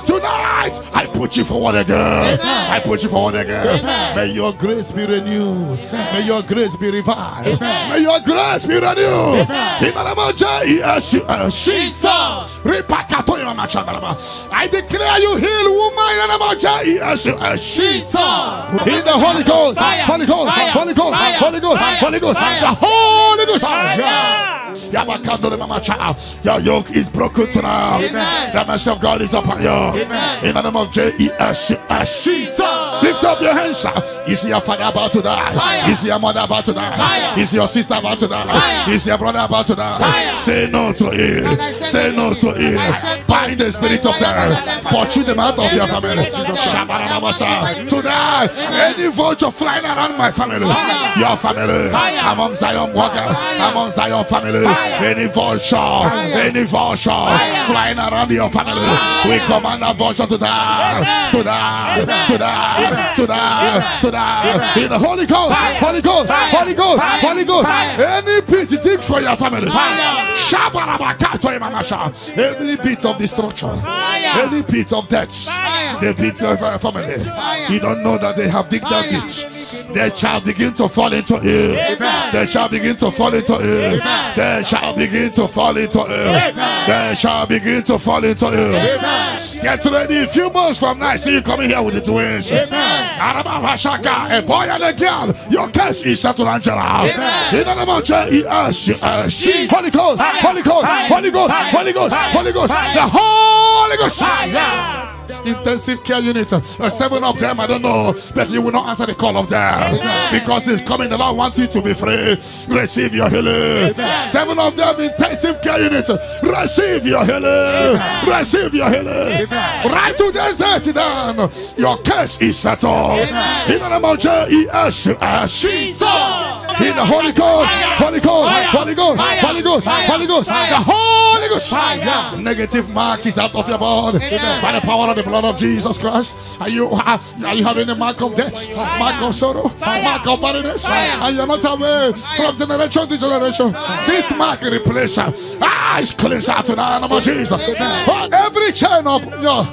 Tonight, I put you forward again. I put you forward again. May your grace be renewed. May your grace be revived. May your grace be renewed. In the name of Jesus. I declare you heal, woman. In the name of Jesus. In the Holy Ghost, Holy Ghost, Holy Ghost, Holy Ghost, Holy Ghost, the Holy Ghost. Your yoke is broken tonight. The mercy of God is upon you. In the name of Jesus. Lift Lift up your hands. Is your father about to die? Is your mother about to die? Is your sister about to die? Is your brother about to die? Say no to it. Say no to it. Bind the spirit of death. Pursue them out of your family. To die. Any vulture flying around my family, your family, among Zion workers, among Zion family, any vulture flying around your family, we command that vulture to die, to die, to die, to die, to die. In the Holy Ghost, Holy Ghost, Holy Ghost, Holy Ghost. Any pit dig for your family. Any pit of destruction, any pit of death, the pit of your family. You don't know that they have digged that pit. They shall begin to fall into it. They shall begin to fall into it. They shall begin to fall into it. They shall begin to fall into it. Get ready. A few months from now, see you coming here with the twins. A boy and a girl. Your case is settled, Angela. In the name of Jesus. Holy Ghost, Holy Ghost, Holy Ghost, Holy Ghost, Holy Ghost, the Holy Ghost. Intensive care unit, 7 of them, I don't know, but you will not answer the call of them because it's coming. The Lord wants you to be free. Receive your healing. 7 of them, intensive care unit, receive your healing. Receive your healing. Right to this day, down. Your case is settled. In the name of Jesus. In the Holy Ghost, Holy Ghost, Holy Ghost, Holy Ghost, Holy Ghost, the Holy Ghost. Negative mark is out of your body by the power of the blood of Jesus Christ. Are you having a mark of death, mark of sorrow, mark of barrenness, and you're not away from generation to generation? This mark replace is cleansed out in the name of Jesus. Every chain of your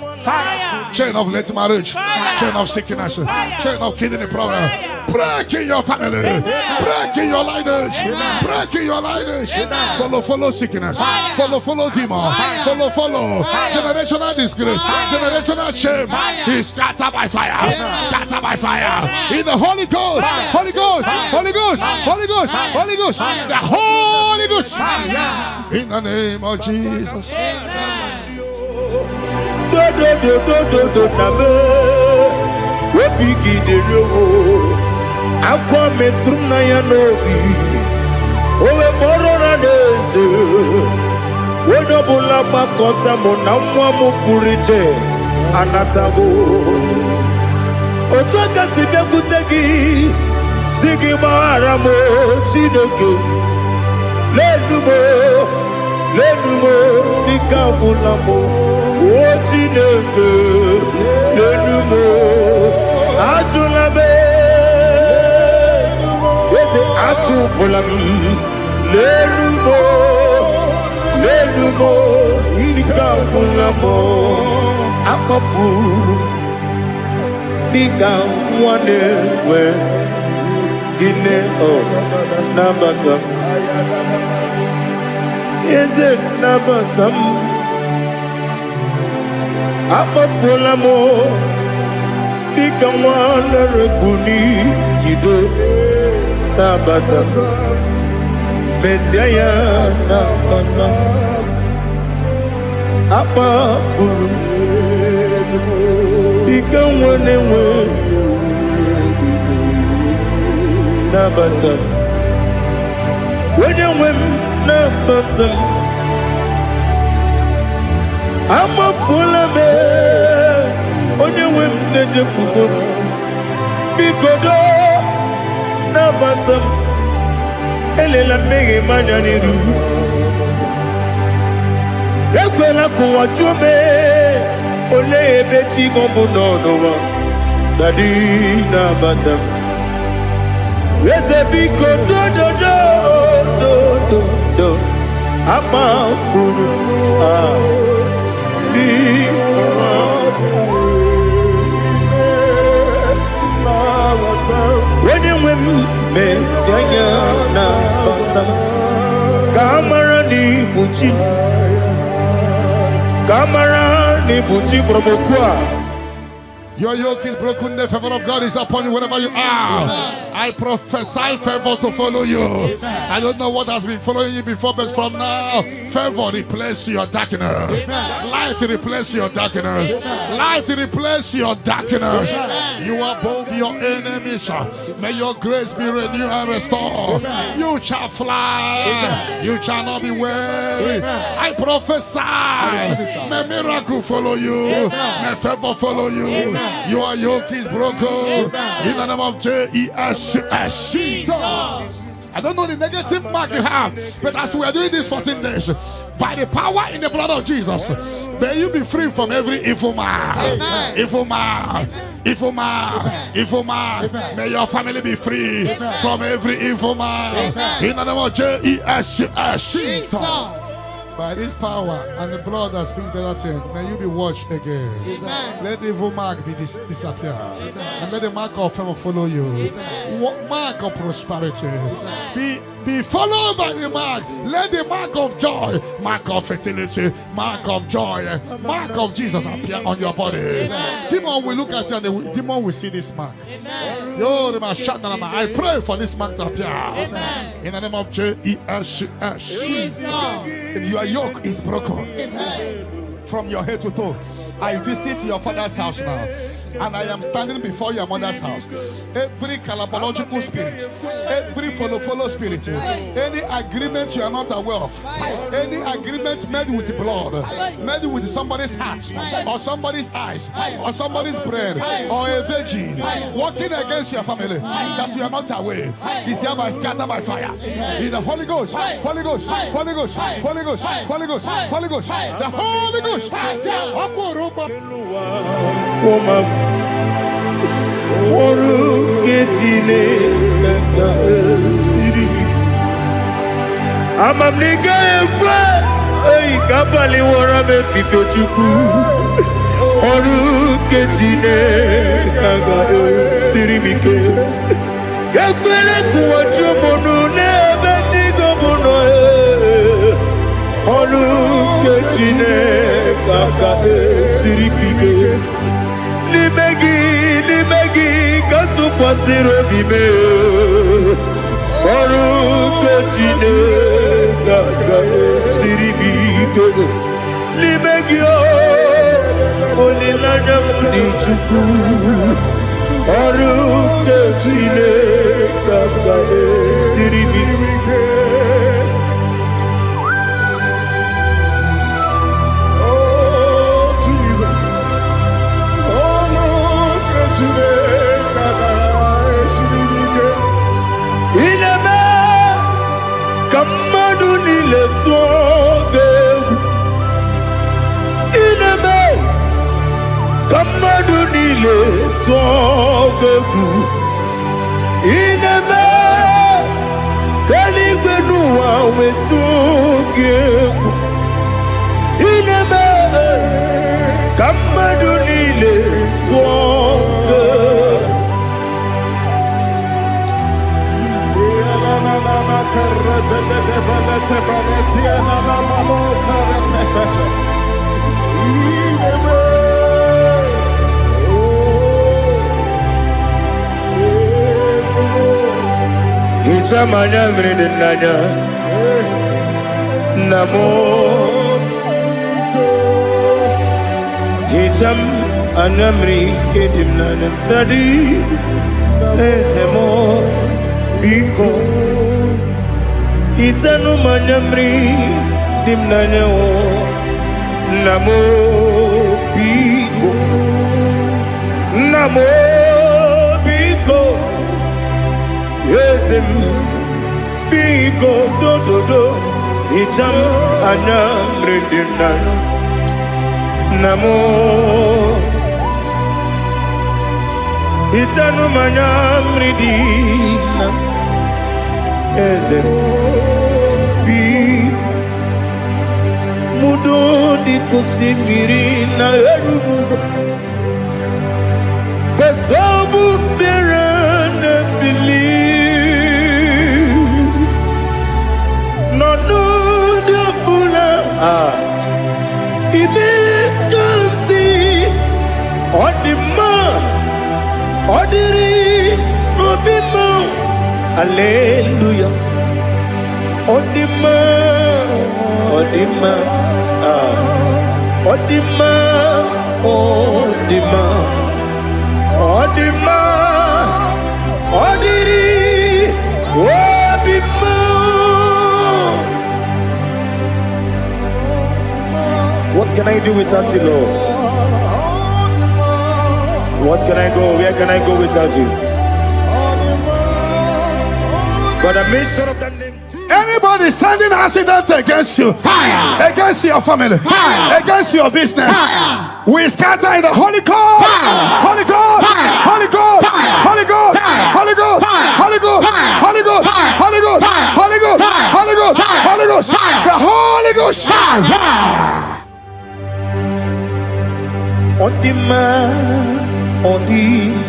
chain of late marriage, chain of sickness, chain of kidney problem, break in your family, break in your lineage, break in your lineage. Follow sickness, follow demon, follow generational disgrace, generational shame. He's scattered by fire, scattered by fire. In the Holy Ghost, Holy Ghost, Holy Ghost, Holy Ghost, Holy Ghost, the Holy Ghost. In the name of Jesus. Lenumo nikabulamo ochineke lenumo ajulabe ese ajupulam lenumo nikabulamo akafu nikamwanewe gine o nabata. Is it never some? I'm a full amor. Become one recuni. You do Nabata. Messiah Nabata. I'm a fool. Become one away. Nabata. When you win. I'm a fool of it. On your women, the Jefugo. Because Nabatam Elela Mege Mananiru. Equela Kuachume Ole Beti Gombuno. Daddy Nabatam. Yes, a big do. I'm a fool. When you win, Miss Yana Bata Camarani Bucci Camarani Bucci Probokwa. Your yoke is broken, the favor of God is upon you wherever you are. I prophesy favor to follow you. I don't know what has been following you before, but from now, favor replace your darkness. Light replace your darkness. Light replace your darkness. You are above your enemies. May your grace be renewed and restored. You shall fly. You shall not be weary. I prophesy. May miracle follow you. May favor follow you. Your yoke is broken. In the name of Jesus. I don't know the negative mark you have, but as we are doing this 14 days, by the power in the blood of Jesus, may you be free from every evil man. Evil man. Evil man. Evil man. May your family be free from every evil man. In the name of Jesus. By this power and the blood that speaks better things, may you be washed again. Amen. Let the evil mark be disappear. And let the mark of favor follow you. Mark of prosperity. Be followed by the mark. Let the mark of joy, mark of fertility, mark of joy, mark of Jesus appear on your body. Demon will look at you and the demon will see this mark. I pray for this mark to appear. In the name of Jesus. Your yoke is broken. From your head to toe. I visit your father's house now, and I am standing before your mother's house. Every calabological spirit, every follow spirit, any agreement you are not aware of, any agreement made with blood, made with somebody's heart, or somebody's eyes, or somebody's brain, or a virgin, working against your family that you are not aware, is hereby scattered by fire. In the Holy Ghost, Holy Ghost, Holy Ghost, Holy Ghost, Holy Ghost, Holy Ghost, the Holy Ghost. Amamnika ekwe kapali wora me fifo chuku oru ketine kaga sirimike ekwele kuwacho monu ne beti gomono oru ketine kaga siripike limegi katu pasiro bime oru ketine kaga siripike limegi olilana mudichuku oru ketine kaga siripike. Ineme kaligwenu wetugeku ineme kamadunile twoge Itamanya mridinanya Namo Itam anamri kedimnana Dadi Ezemo Biko Itanu manamri dimnanya Namo Biko Namo Biko Yesem Biko do Itam anamri dimnana Namo Itanu manamri dimnana Ezem Biko Mudo di kusimiri na erubuzo Besobu birane believe No de bula Ime kansi Odima Odiri Obima Alleluia Odima Odima Odima Odima Odima, Odi, Odima. What can I do without you, Lord? What can I go? Where can I go without you? But I made sure of that name. Anybody sending accidents against you, Fire. against your family, Fire. against your business, Fire. we scatter in the Holy Ghost, Holy Ghost, Holy Ghost, Holy Ghost, Holy Ghost, Holy Ghost, Holy Ghost, Holy Ghost, Holy Ghost, Holy Ghost, Holy Ghost, the Holy Ghost. Odima, Odima,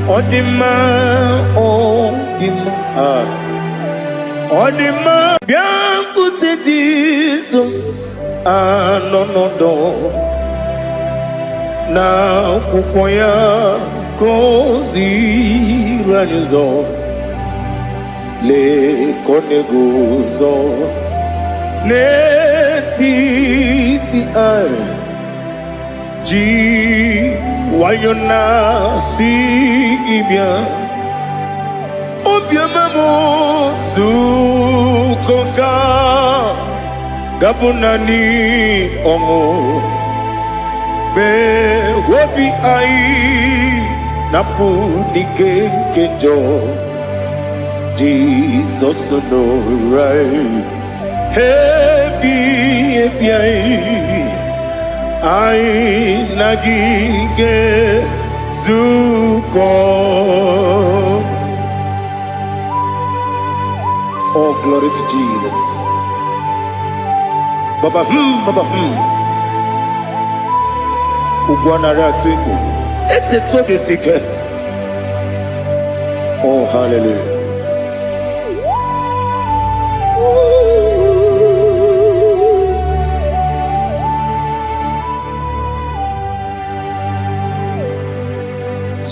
Odima, Odima, Odima. Bien écoutez Jesus, no. Na kukwaya kozi ranizo, le koneguzo, ne titi ai. Ji wayona si ibia obia mamo su konka gabunani omo be hobi ai napu dike kejo Jesus no right happy I nagige zuko. Oh, glory to Jesus. Baba Baba Ugwanara twingu. Ete tobe sike. Oh, hallelujah.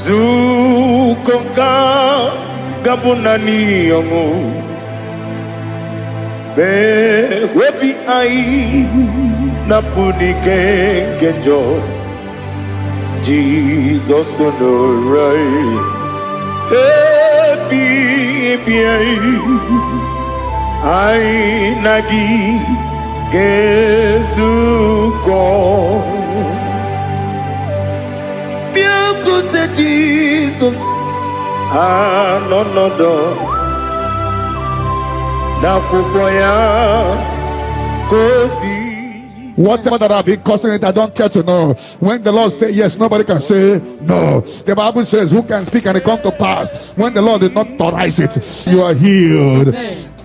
Zukonka gabunani yongu be webi ai napuni kenjo Jesus no right happy ai nagi gezuko. Jesus, no. Whatever that I've been causing it, I don't care to know. When the Lord says yes, nobody can say no. The Bible says, who can speak and it come to pass? When the Lord did not authorize it, you are healed.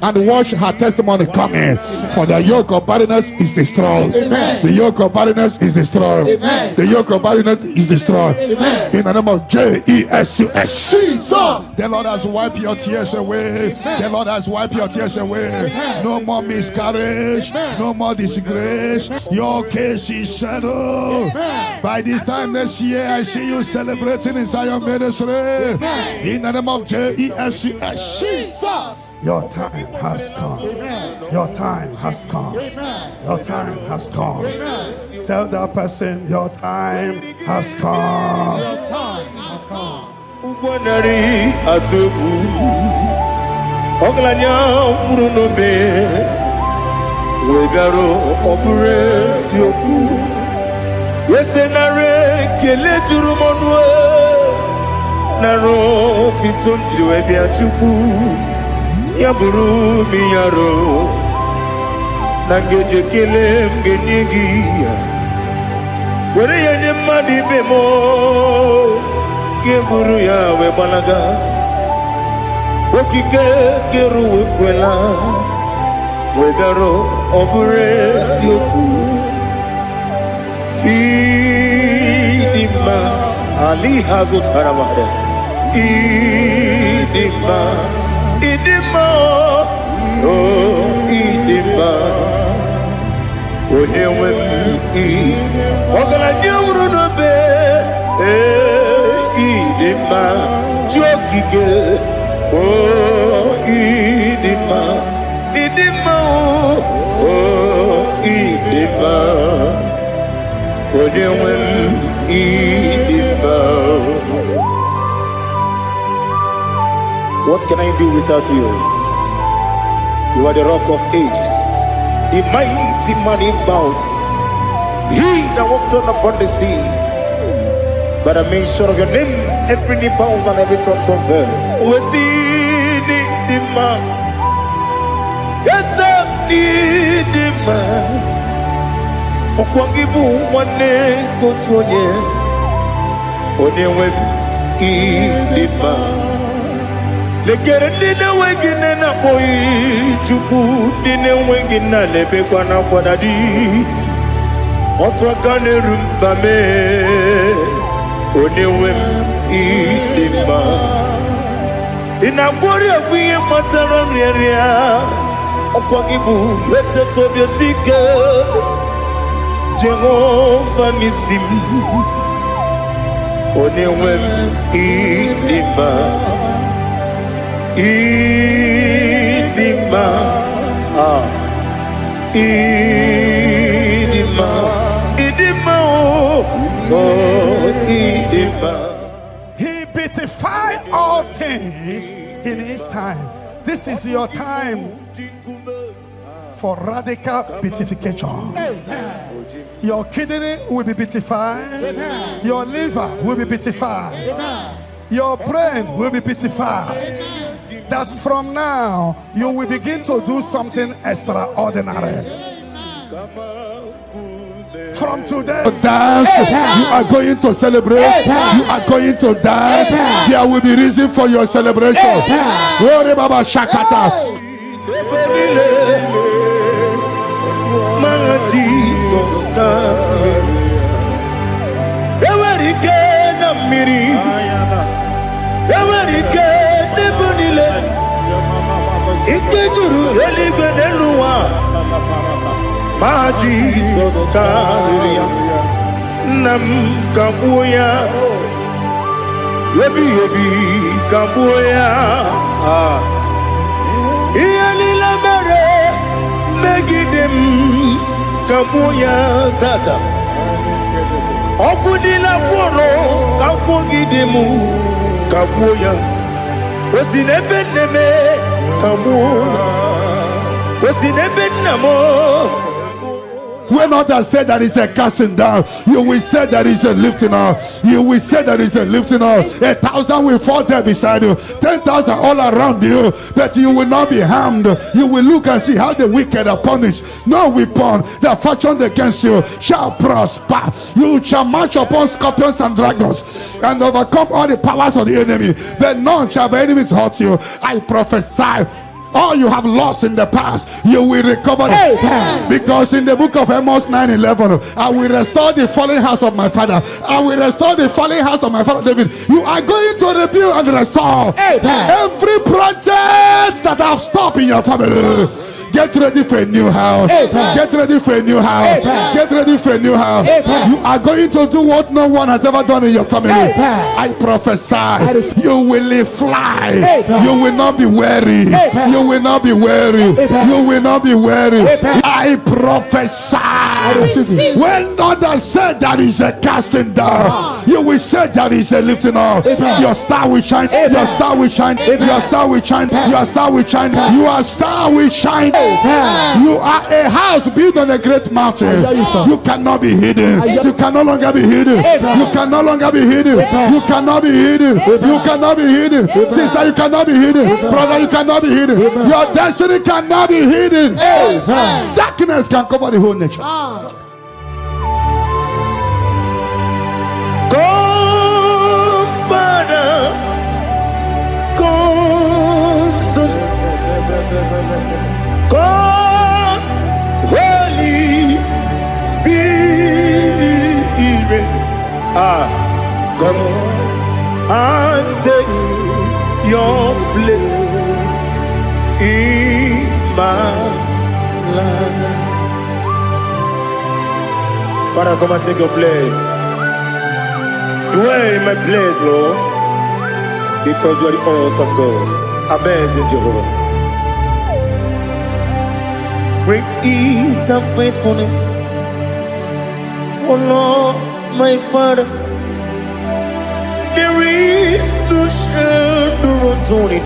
And watch her testimony coming. For the yoke of barrenness is destroyed. Amen. The yoke of barrenness is destroyed. Amen. The yoke of barrenness is destroyed. Amen. In the name of Jesus. Jesus. The Lord has wiped your tears away. Amen. The Lord has wiped your tears away. Amen. No more miscarriage. Amen. No more disgrace. Your case is settled. Amen. By this time next year, I see you celebrating in Zion Ministry. Amen. In the name of Jesus. Jesus. Your time has come. Amen. Your time has come. Amen. Your time has come. Amen. Tell that person, your time has come. Your time has come. Ugwanari atubu Oglanya murunobe Wegaro obure sioku Yesenare kele turumonwe Naro titonjiriwe biachuku Yaburu miyaro Nangeje kele mgenyigia Were yenye madi bemo Geburu ya we balaga Okike keru kwela Wegaro obure sioku Idima Ali Hazut Haramada Idima Oh Idima Onewem Ogala nyumru no be Idima Jokike Oh Idima Oh Idima Onewem Idima What can I do without you? You are the rock of ages, the mighty man in battle. He that walked on upon the sea. By the mention of your name, every knee bows and every tongue confess. We see the man. Yes, sir, the man. Okwangibu wane kotonye. Onewe the man. Lekere nina wengine na boy chupu nina wengine lebe kwa na kwa dadi. Otwa kane rumba me. Onewem idima inabori agwiye matara nriaria okwagibu yete tobia sike Jehova nisim onewem idima idima He beautified all things in his time. This is your time for radical beatification. Your kidney will be beatified. Your liver will be beatified. Your brain will be beatified. That from now you will begin to do something extraordinary. From today, dance. You are going to celebrate. You are going to dance. There will be reason for your celebration. Worry Baba Shakata. Ma Jesus Karia Nam Kabuya Yebi Kabuya Iyalila Mere Megidem Kabuya Tata Okudila Koro Kabugidemu Kabuya Osinebeneme Kabuya Osinebenamo. When others say that is a casting down, you will say that is a lifting up. You will say that is a lifting up. 1,000 will fall there beside you, 10,000 all around you, but you will not be harmed. You will look and see how the wicked are punished. No weapon that fashioned against you shall prosper. You shall march upon scorpions and dragons and overcome all the powers of the enemy, but none shall by enemies hurt you. I prophesy. All you have lost in the past, you will recover it. Because in the book of Amos 9:11, I will restore the fallen house of my father. I will restore the fallen house of my father David. You are going to rebuild and restore every project that have stopped in your family. Get ready for a new house. Get ready for a new house. Get ready for a new house. You are going to do what no one has ever done in your family. I prophesy. You will fly. You will not be weary. You will not be weary. You will not be weary. I prophesy. When others said that is a casting down, you will say that is a lifting up. Your star will shine. Your star will shine. Your star will shine. Your star will shine. Your star will shine. You are a house built on a great mountain. You cannot be hidden. You can no longer be hidden. You can no longer be hidden. You cannot be hidden. You cannot be hidden. Sister, you cannot be hidden. Brother, you cannot be hidden. Your destiny cannot be hidden. Darkness can cover the whole nature. Come, Father. Come, Son. Come, Holy Spirit. Come and take your place in my life. Father, come and take your place. Dwell in my place, Lord, because you are the awesome God. Amazing Jehovah. Great is thy faithfulness, oh Lord, my Father. There is no shadow unto it.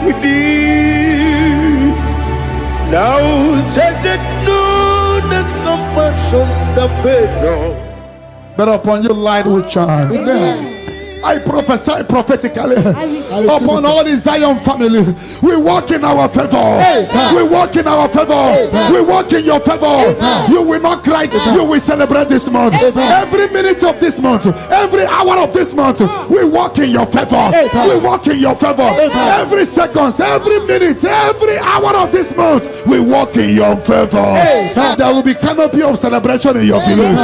with thee. Now judged no that compassion the faith not. But upon you light will shine. Amen. I prophesy prophetically receive upon it. all the Zion family. We walk in our favor. We walk in our favor. We walk in your favor. You will not cry. You will celebrate this month. Every minute of this month, every hour of this month, we walk in your favor. We walk in your favor. Every second, every minute, every hour of this month, we walk in your favor. There will be canopy of celebration in your village.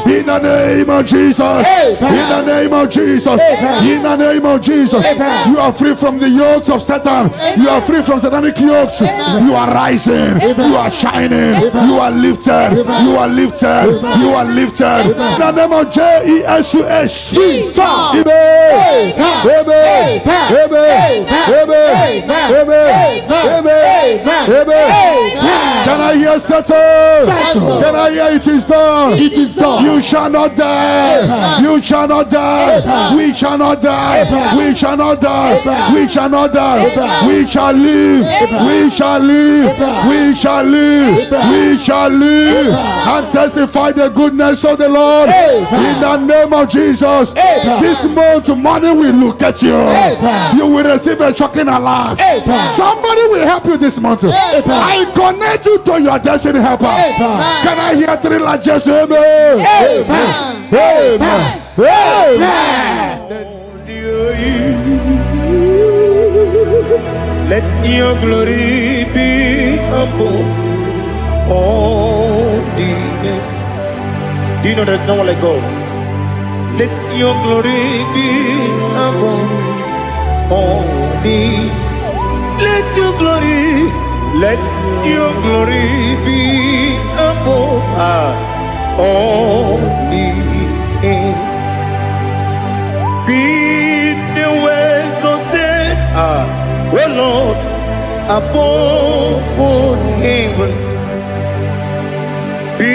In the name of Jesus. In the name of Jesus. In the name of Jesus. You are free from the yokes of Satan. You are free from satanic yokes. You are rising. You are shining. You are lifted. You are lifted. You are lifted. In the name of Jesus. Jesus. Amen. Amen. Amen. Amen. Amen. Amen. Can I hear settle? Can I hear it is done? It is done. You shall not die. You shall not die. We shall not die. We shall not die. We shall not die. We shall live. We shall live. We shall live. We shall live and testify the goodness of the Lord. In the name of Jesus. This month, money will look at you. You will receive a shocking alert. Somebody will help you this month. I connect you to your destiny helper. Can I hear three largest amen? Amen. Amen. Amen. Let your glory be above all the earth. Do you know there's no one like God? Let your glory be above all the. Let your glory be above all the earth. Be the exalted, oh Lord, above all heaven. Be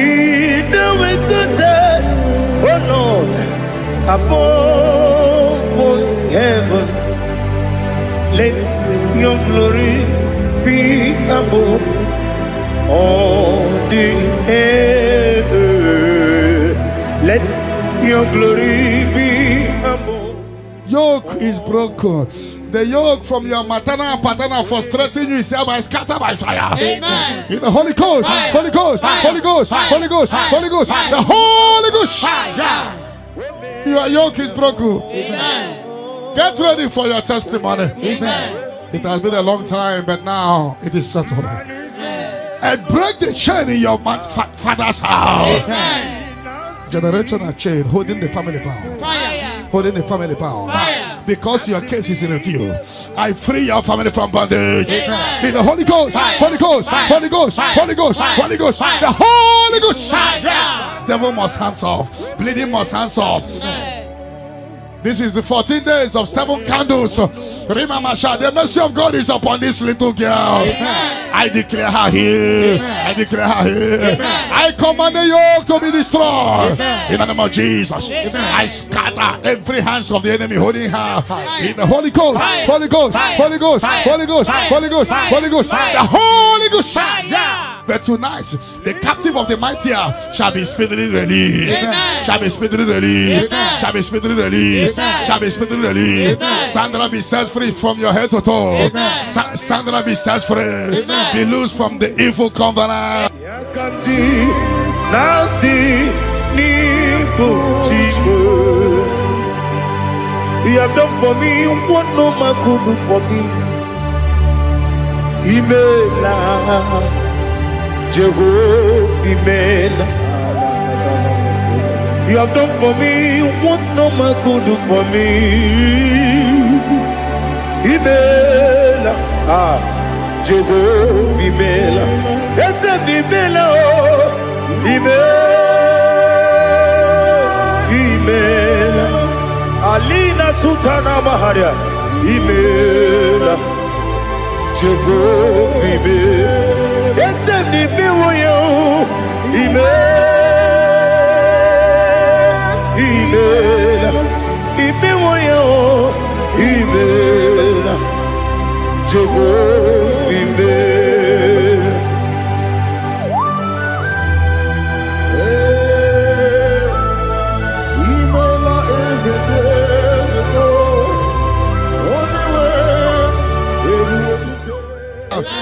the exalted, oh Lord, above all heaven. Let your glory be above all the earth. Let your glory be above. Yoke is broken. The yoke from your maternal and paternal frustrating you is hereby scattered by fire. Amen. In the Holy Ghost, Fire. Holy Ghost, Fire. Holy Ghost, Fire. Holy Ghost, Fire. Holy Ghost, Fire. the Holy Ghost. Fire. Your yoke is broken. Amen. Get ready for your testimony. Amen. It has been a long time, but now it is settled. And break the chain in your father's house. Amen. Generational chain holding the family bound. Fire. Holding the family bound. Fire. Because your case is in review, I free your family from bondage. Amen. In the Holy Ghost, Fire. Holy Ghost, Fire. Holy Ghost, Fire. Holy Ghost, Fire. Holy Ghost, Fire. the Holy Ghost. Fire. Devil must hands off. Bleeding must hands off. This is the 14 days of 7 candles. Remember, the mercy of God is upon this little girl. Amen. I declare her here. Amen. I declare her here. Amen. I command the yoke to be destroyed. Amen. In the name of Jesus. Amen. I scatter every hands of the enemy holding her. In the Holy Ghost, Fire. Holy Ghost, Fire. Holy Ghost, Fire. Holy Ghost, Fire. Holy Ghost, Fire. Holy Ghost, Fire. the Holy Ghost. Fire. But tonight, the captive of the mighty shall be speedily released. Amen. Shall be speedily released. Amen. Shall be speedily released. Amen. Shall be speedily released. Amen. Sandra be set free from your head to toe. Amen. Sandra be set free. Amen. Be loose from the evil covenant. Yakati nasi nipo chibo. You have done for me what no man could do for me. Imela, Jehovah Imela. You have done for me what no man could do for me. Imela, Jehovah Imela. Ese Imela, Imela, Alina Sultana Maharia, Imela. Jehovah, ese ni miwoyo, imiwoyo,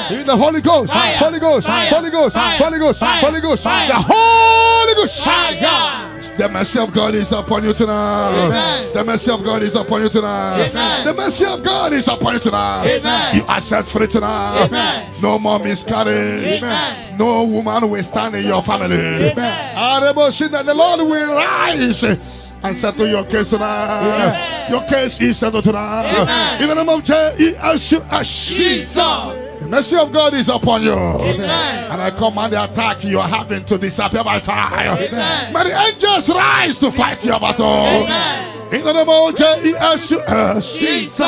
In the Holy Ghost, Fire. Holy Ghost, Fire. Holy Ghost, Fire. Holy Ghost, Fire. Holy Ghost, Fire. the Holy Ghost. Fire. The mercy of God is upon you tonight. Amen. The mercy of God is upon you tonight. Amen. The mercy of God is upon you tonight. Amen. You are set free tonight. Amen. No more miscarriage. Amen. No woman will stand in your family. The Lord will rise and settle your case tonight. Your case is settled tonight. Amen. In the name of Jesus. Jesus. The mercy of God is upon you. Amen. And I command the attack you are having to disappear by fire. Amen. May the angels rise to fight your battle. Amen. In the name of Jesus. Jesus.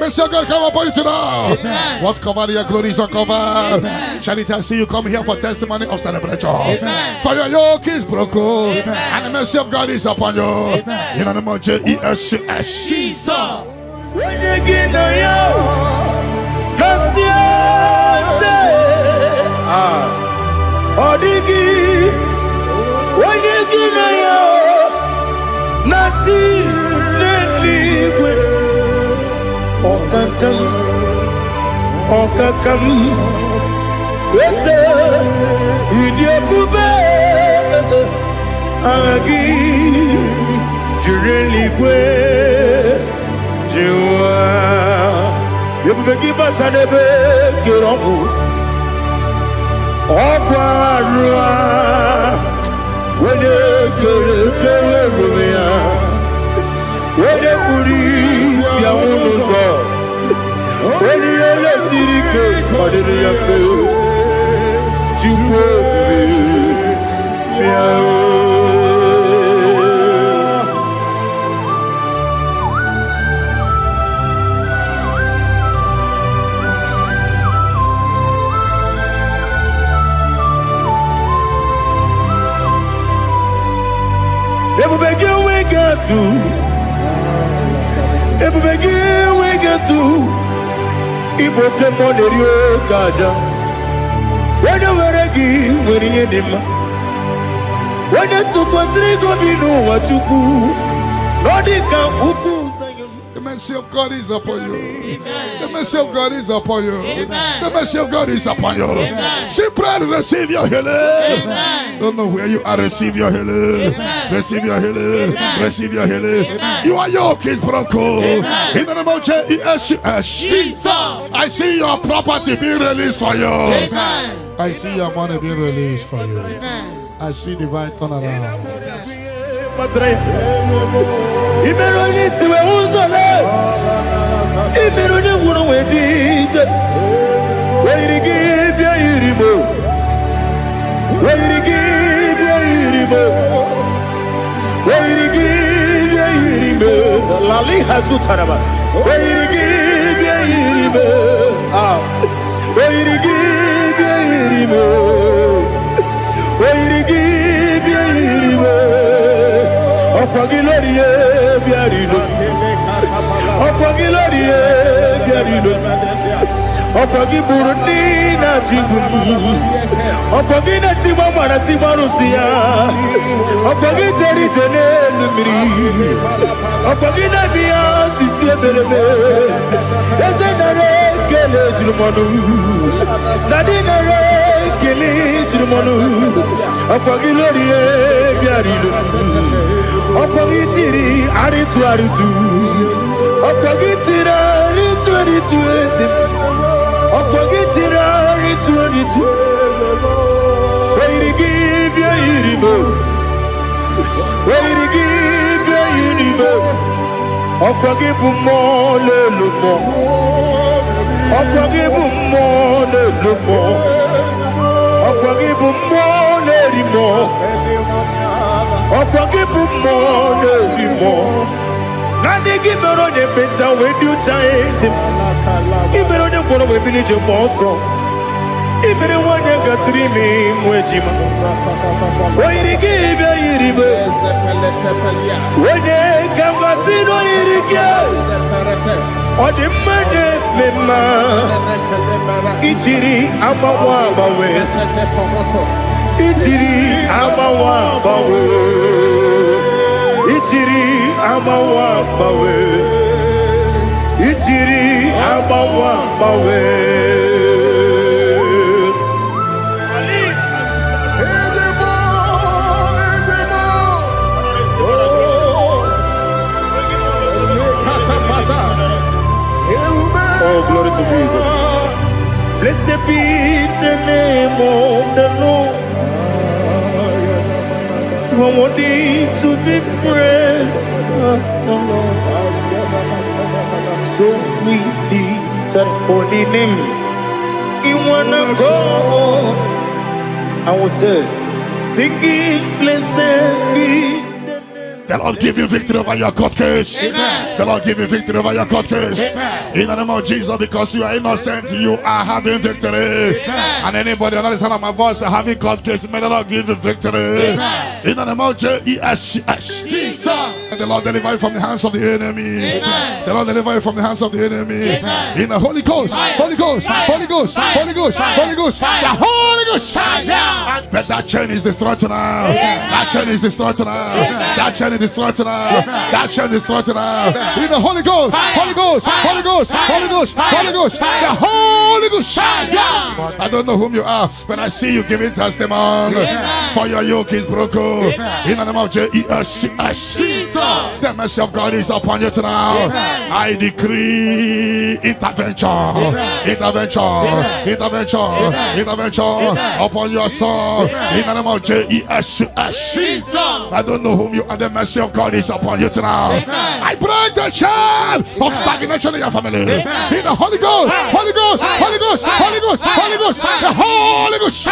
Mercy of God come upon you tonight. Amen. What covered your glory is uncovered. Charity, I see you come here for testimony of celebration. Amen. For your yoke is broken. And the mercy of God is upon you. Amen. In the name of Jesus. Jesus. When you get no yo, Odigi, when you get no yo, nothing liquid. Okakam, yes, sir, idiot, Agi, Jurelique, Jua, you begin but I never get on. Okwarua, when you get when you police, Yamuno, when you let Sirike, what did you feel? Ibo kemonerio gaja. When you were a gay, when you did him. When you took was Rico, you know what you do. Nodika Uku. The mercy of God is upon you. The mercy of God is upon you. The mercy of God is upon you. See, pray to receive your healing. Don't know where you are. Receive your healing. Receive your healing. Receive your healing. You are yoke is broken. In the name of Jesus. I see your property being released for you. I see your money being released for you. I see divine turnaround. Imeroni siwe uzole. Imeroni wuno wejije. Weirigi bia irimo. Weirigi bia irimo. Weirigi bia irimo. Lali hasutaraba. Weirigi bia irimo. Weirigi bia irimo. Weirigi bia irimo. Okwagilorie biarino. Okwagilorie biarino. Okwagiburundi na jibu. Okwagina timama na timarusia. Okwagiteri jenelu miri. Okwagina biya sisie belebe. Ezenare kele jirumonu. Nadinare kele jirumonu. Okwagilorie biarino. Opogitiri aritu aritu. Opogitira aritu aritu esim. Opogitira aritu aritu. Weirigi bia irimo. Weirigi bia irimo. Opogibu mo lelumo. Opogibu mo lelumo. Opogibu mo lerimo. Opogibu mo lerimo. Nani gibero de beta we do chase. Gibero de boro we bilije moso. Ibere wanya gatrimi mwejima. Oirige ibya iribe. Wene kambasino irige. Odimane mema. Ichiri amawa bawe. Ichiri amawa bawe. Ichiri amawa bawe. Ichiri amawa bawe. Oh, glory to Jesus. Blessed be the name of the Lord. You are worthy to be praised, the Lord. So we lift that holy name. You wanna go? I will say, singing, blessed be. The Lord give you victory over your court case. Amen. The Lord give you victory over your court case. Amen. In the name of Jesus, because you are innocent, you are having victory. Amen. And anybody under the sound of my voice having court case, may the Lord give you victory. Amen. In the name of Jesus. Jesus. And the Lord deliver you from the hands of the enemy. Amen. The Lord deliver you from the hands of the enemy. Amen. In the Holy Ghost, Fire. Holy Ghost, Fire. Holy Ghost, Fire. Holy Ghost, Fire. Holy Ghost, Fire. the Holy Ghost. Fire. But that chain is destroyed tonight. That chain is destroyed tonight. That chain is destroyed tonight. That chain is destroyed tonight. In the Holy Ghost, Holy Ghost, Holy Ghost, Holy Ghost, Holy Ghost, the Holy Ghost. I don't know whom you are, but I see you giving testimony. For your yoke is broken. In the name of Jesus. The mercy of God is upon you tonight. I decree intervention, intervention upon your soul. In the name of Jesus. I don't know whom you are. The mercy of God is upon you tonight. I break the chain of stagnation in your family. In the Holy Ghost, Holy Ghost, Holy Ghost, Holy Ghost, Holy Ghost, the Holy Ghost.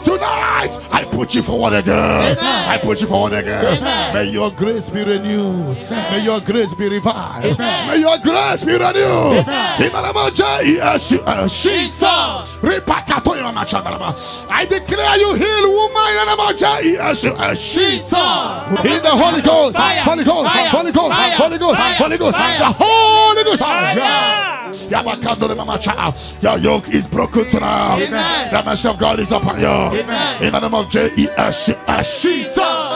Tonight, I put you forward again. I put you forward again. May your grace be renewed. May your grace be revived. May your grace be renewed. In the name of Jesus. I declare you heal, woman. In the name of Jesus. In the Holy Ghost, Holy Ghost, Holy Ghost, Holy Ghost, Holy Ghost, the Holy Ghost. Your yoke is broken tonight. The mercy of God is upon you. In the name of Jesus.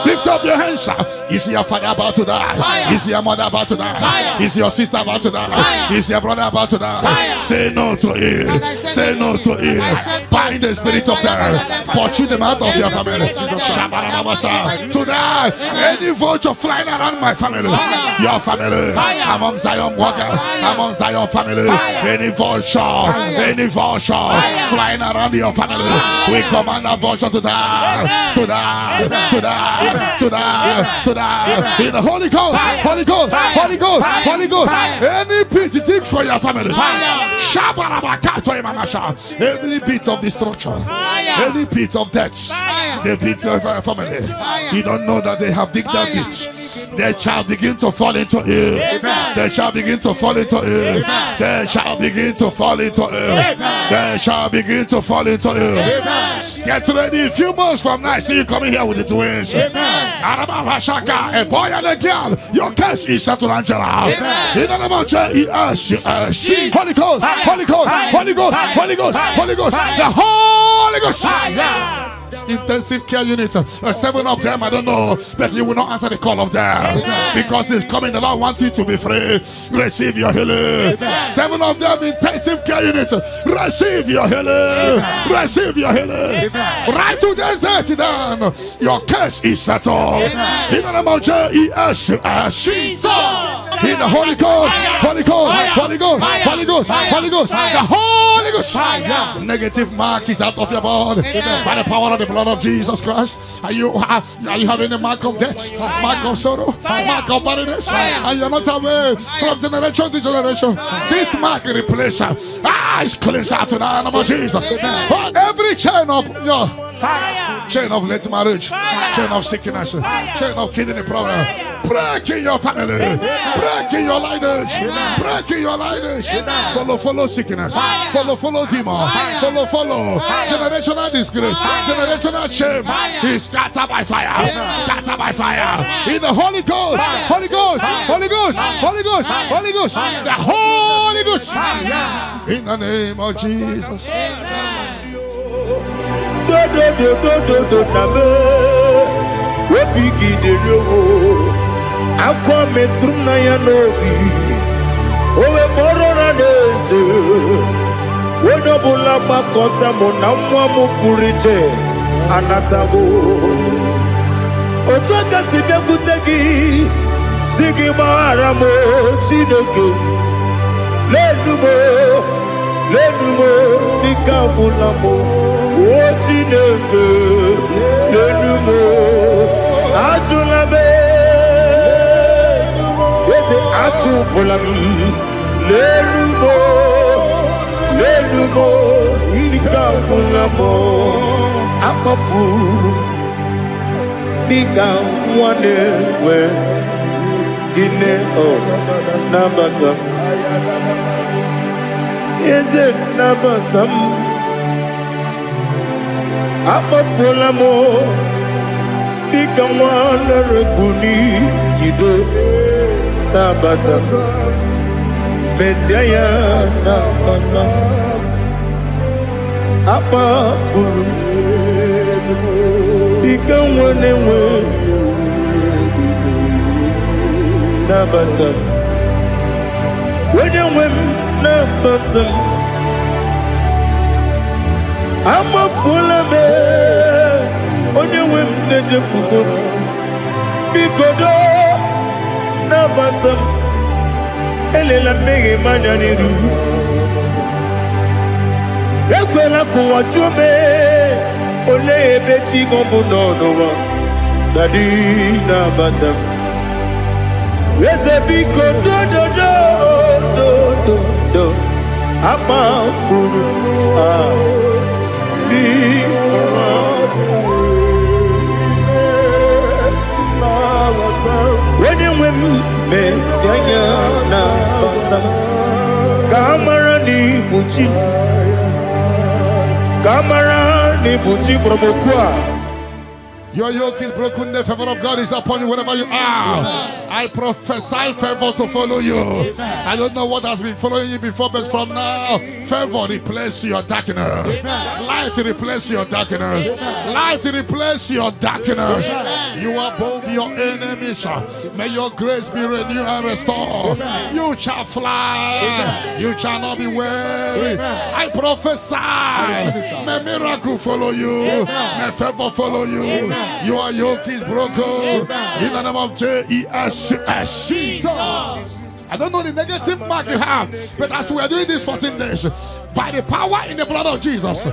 Lift up your hands. Is your father about to die? Is your mother about to die? Is your sister about to die? Is your brother about to die? Say no to it. Say no to it. Bind the spirit of death. Pursue them out of your family. Today, any vulture flying around my family, your family, among Zion workers, among Zion family, any vulture flying around your family, we command a vulture to die, to die, to die, to die, to die. In the Holy Ghost, Holy Ghost, Holy Ghost, Holy Ghost. Any pit dig for your family. Any pit of destruction, any pit of death, the pit of your family. You don't know that they have digged that pit. They shall begin to fall into it. They shall begin to fall into it. They shall begin to fall into it. They shall begin to fall into it. Get ready. A few months from now, I see you coming here with the twins. A boy and a girl. Your case is settled, Angela. In the name of Jesus. Holy Ghost, Holy Ghost, Holy Ghost, Holy Ghost, Holy Ghost, the Holy Ghost. Intensive care unit, 7 of them, I don't know, but you will not answer the call of them because it's coming. The Lord wants you to be free. Receive your healing. 7 of them, intensive care unit, receive your healing. Receive your healing. Right to this day down, your case is settled. In the name of Jesus. In the Holy Ghost, Holy Ghost, Holy Ghost, Holy Ghost, Holy Ghost, the Holy Ghost. Negative mark is out of your body by the power of the blood of Jesus Christ. Are you having the mark of death, mark of sorrow, mark of barrenness, and you're not away from generation to generation? This mark replace is cleansed out to the name of Jesus. But every chain of your chain of late marriage, chain of sickness, chain of kidney problem, Break in your family. Break in your lineage. Break in your lineage. Follow sickness. Follow demon. Follow generational disgrace. Generational shame. He scattered by fire. Scattered by fire. In the Holy Ghost. Holy Ghost. Holy Ghost. Holy Ghost. Holy Ghost. The Holy Ghost. In the name of Jesus. Otoka sibe kutegi sigi maramo chineke lenumo nikabulamo o chineke lenumo ajulame yese ajubulam lenumo nikabulamo amafuru Diga one we dine o nabatam. Is it nabatam? Apa fulamo diga one rekuni yido nabatam. Messiah nabatam. Apa fulu. Become one and one. Nabatam. When you win, Nabatam. I'm a fool of it. On your win, the Jefuko. Because Nabatam. Elela Megi Mananiru. Equela Kuachume. Ole beti gombo no Dadi Nabatam. Weze biko do Apa furu Di When you win me Sianya Nabatam. Kamara ni buchi Kamara Your yoke is broken, the favor of God is upon you wherever you are. I prophesy favor to follow you. I don't know what has been following you before, but from now, favor replace your darkness. Light replace your darkness. Light replace your darkness. You are both your enemies. May your grace be renewed and restored. You shall fly. You shall not be weary. I prophesy. May miracle follow you. May favor follow you. Your yoke is broken. In the name of Jesus. I don't know the negative mark you have, but as we are doing this 14 days, by the power in the blood of Jesus,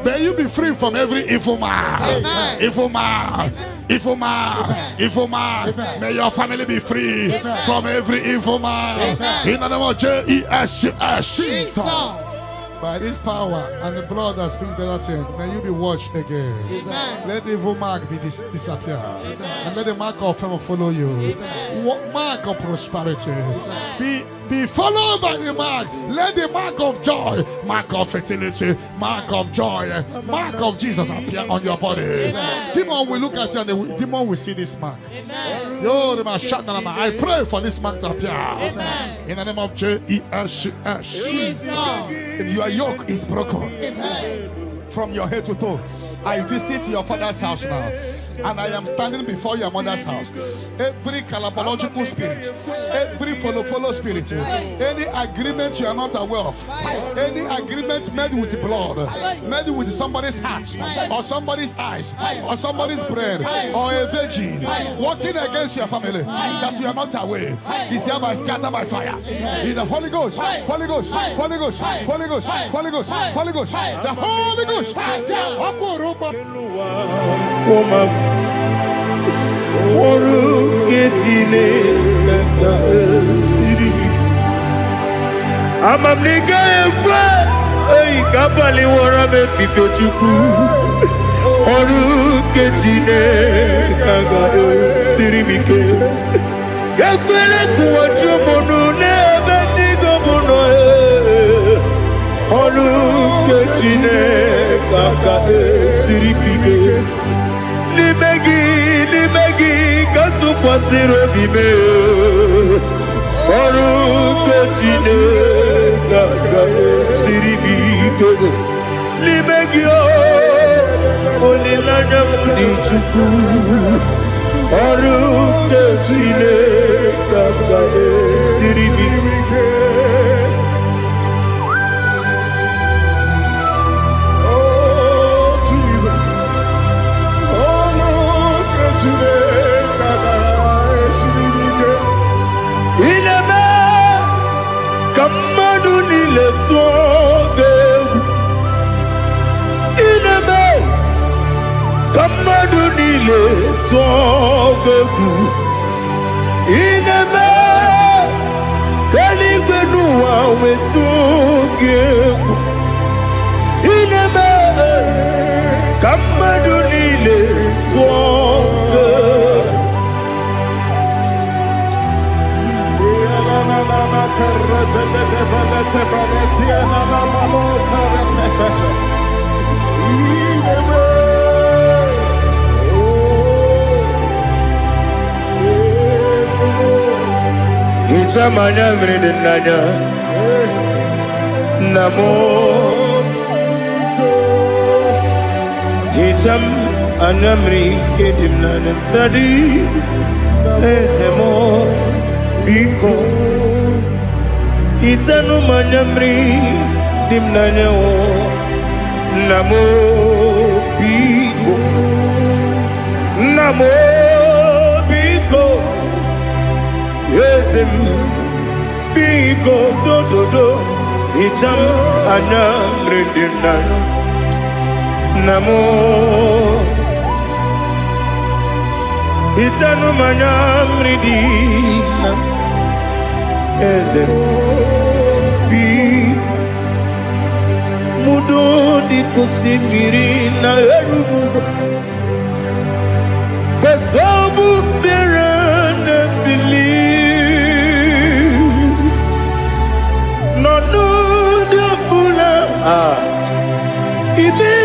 may you be free from every evil man. Evil man. Evil man. Evil man. May your family be free from every evil man. In the name of Jesus. By this power and the blood that speaks better things, may you be washed again. Amen. Let the evil mark be disappear. And let the mark of favor follow you. Mark of prosperity. Be followed by the mark. Let the mark of joy, mark of fertility, mark of joy, mark of Jesus appear on your body. Demon will look at you and the demon will see this mark. I pray for this mark to appear. Amen. In the name of Jesus. Your yoke is broken. Amen. From your head to toe. I visit your father's house now, and I am standing before your mother's house. Every calabological spirit, every follow spirit, any agreement you are not aware of, any agreement made with blood, made with somebody's heart, or somebody's eyes, or somebody's brain, or a virgin, working against your family that you are not aware, is hereby scattered by fire. In the Holy Ghost, Holy Ghost, Holy Ghost, Holy Ghost, Holy Ghost, Holy Ghost, the Holy Ghost. Ekwele kuwajumono nebeti gomuno Olu ketine kaka siripige Limegi katu pasiro bime Olu ketine kaka siripige Limegi olilanya mudichuku Olu ketine kaka siripige Kamadunile togeku ineme kaligwenu wawe togeku ineme kamadunile togeku Itamanya mridinanya Namo Itam anamri kedimnana Dadi Ezemo Biko Itanu manyamri dimnanya Namo Biko Namo Biko Yesem Biko do Itam anamri dimnanya Namo Itanu manyamri dimnanya Yesem Biko Mudo di kusimiri na erubuzo Besobu mirane believe No de bula Ibe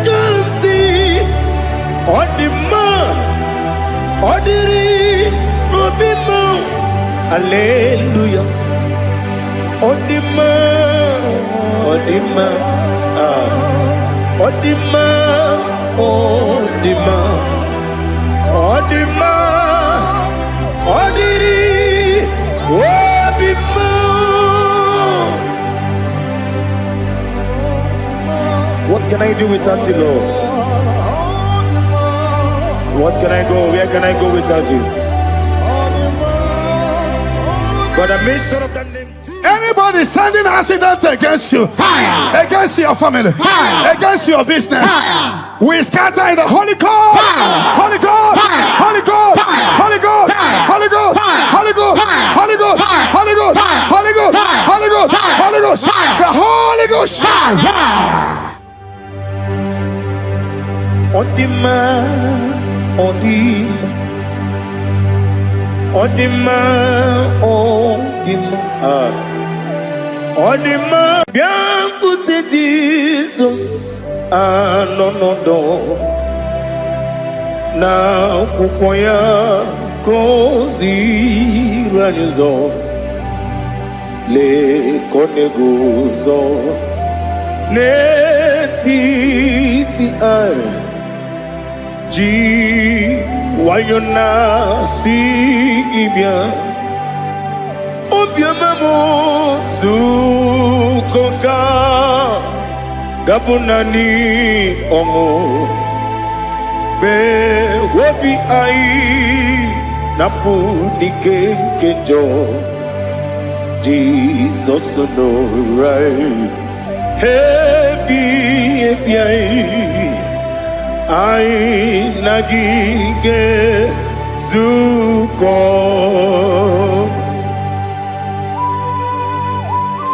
kamsi Odima Odiri Obima Hallelujah Odima Odima Odima Odima Odima Odiri Obima What can I do without you, Lord? What can I go? Where can I go without you? But I made sure of that name. Anybody sending accidents against you, fire. Against your family, fire. Against your business, fire. We scatter in the Holy Ghost, Holy Ghost, Holy Ghost, Holy Ghost, Holy Ghost, Holy Ghost, Holy Ghost, Holy Ghost, Holy Ghost, Holy Ghost, Holy Ghost, the Holy Ghost. Odima, Odima, Odima, Odima, Odima, Bianco de Jesus, no, na kukoya kozi ranizo, le koneguzo, ne titi ai. Ji wayona si ibia obia mamo zukoka gabunani omo be wobi ai napu dikejo Jesus no right happy I nagige zuko.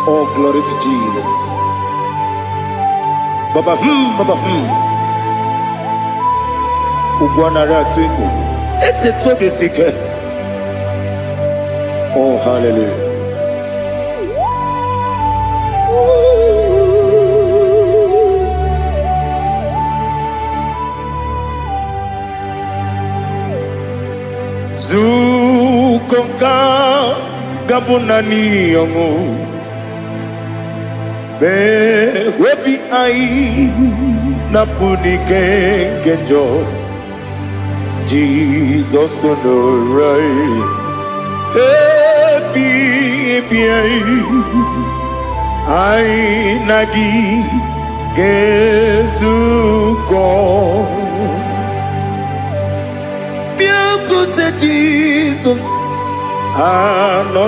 Oh, glory to Jesus. Baba Ugwana ratu ete tobe sike. Oh, hallelujah. Zukonga gabunani yongo be webi ai napuni kenjo Jesus onorai happy ai nagi gezuko Jesus, no.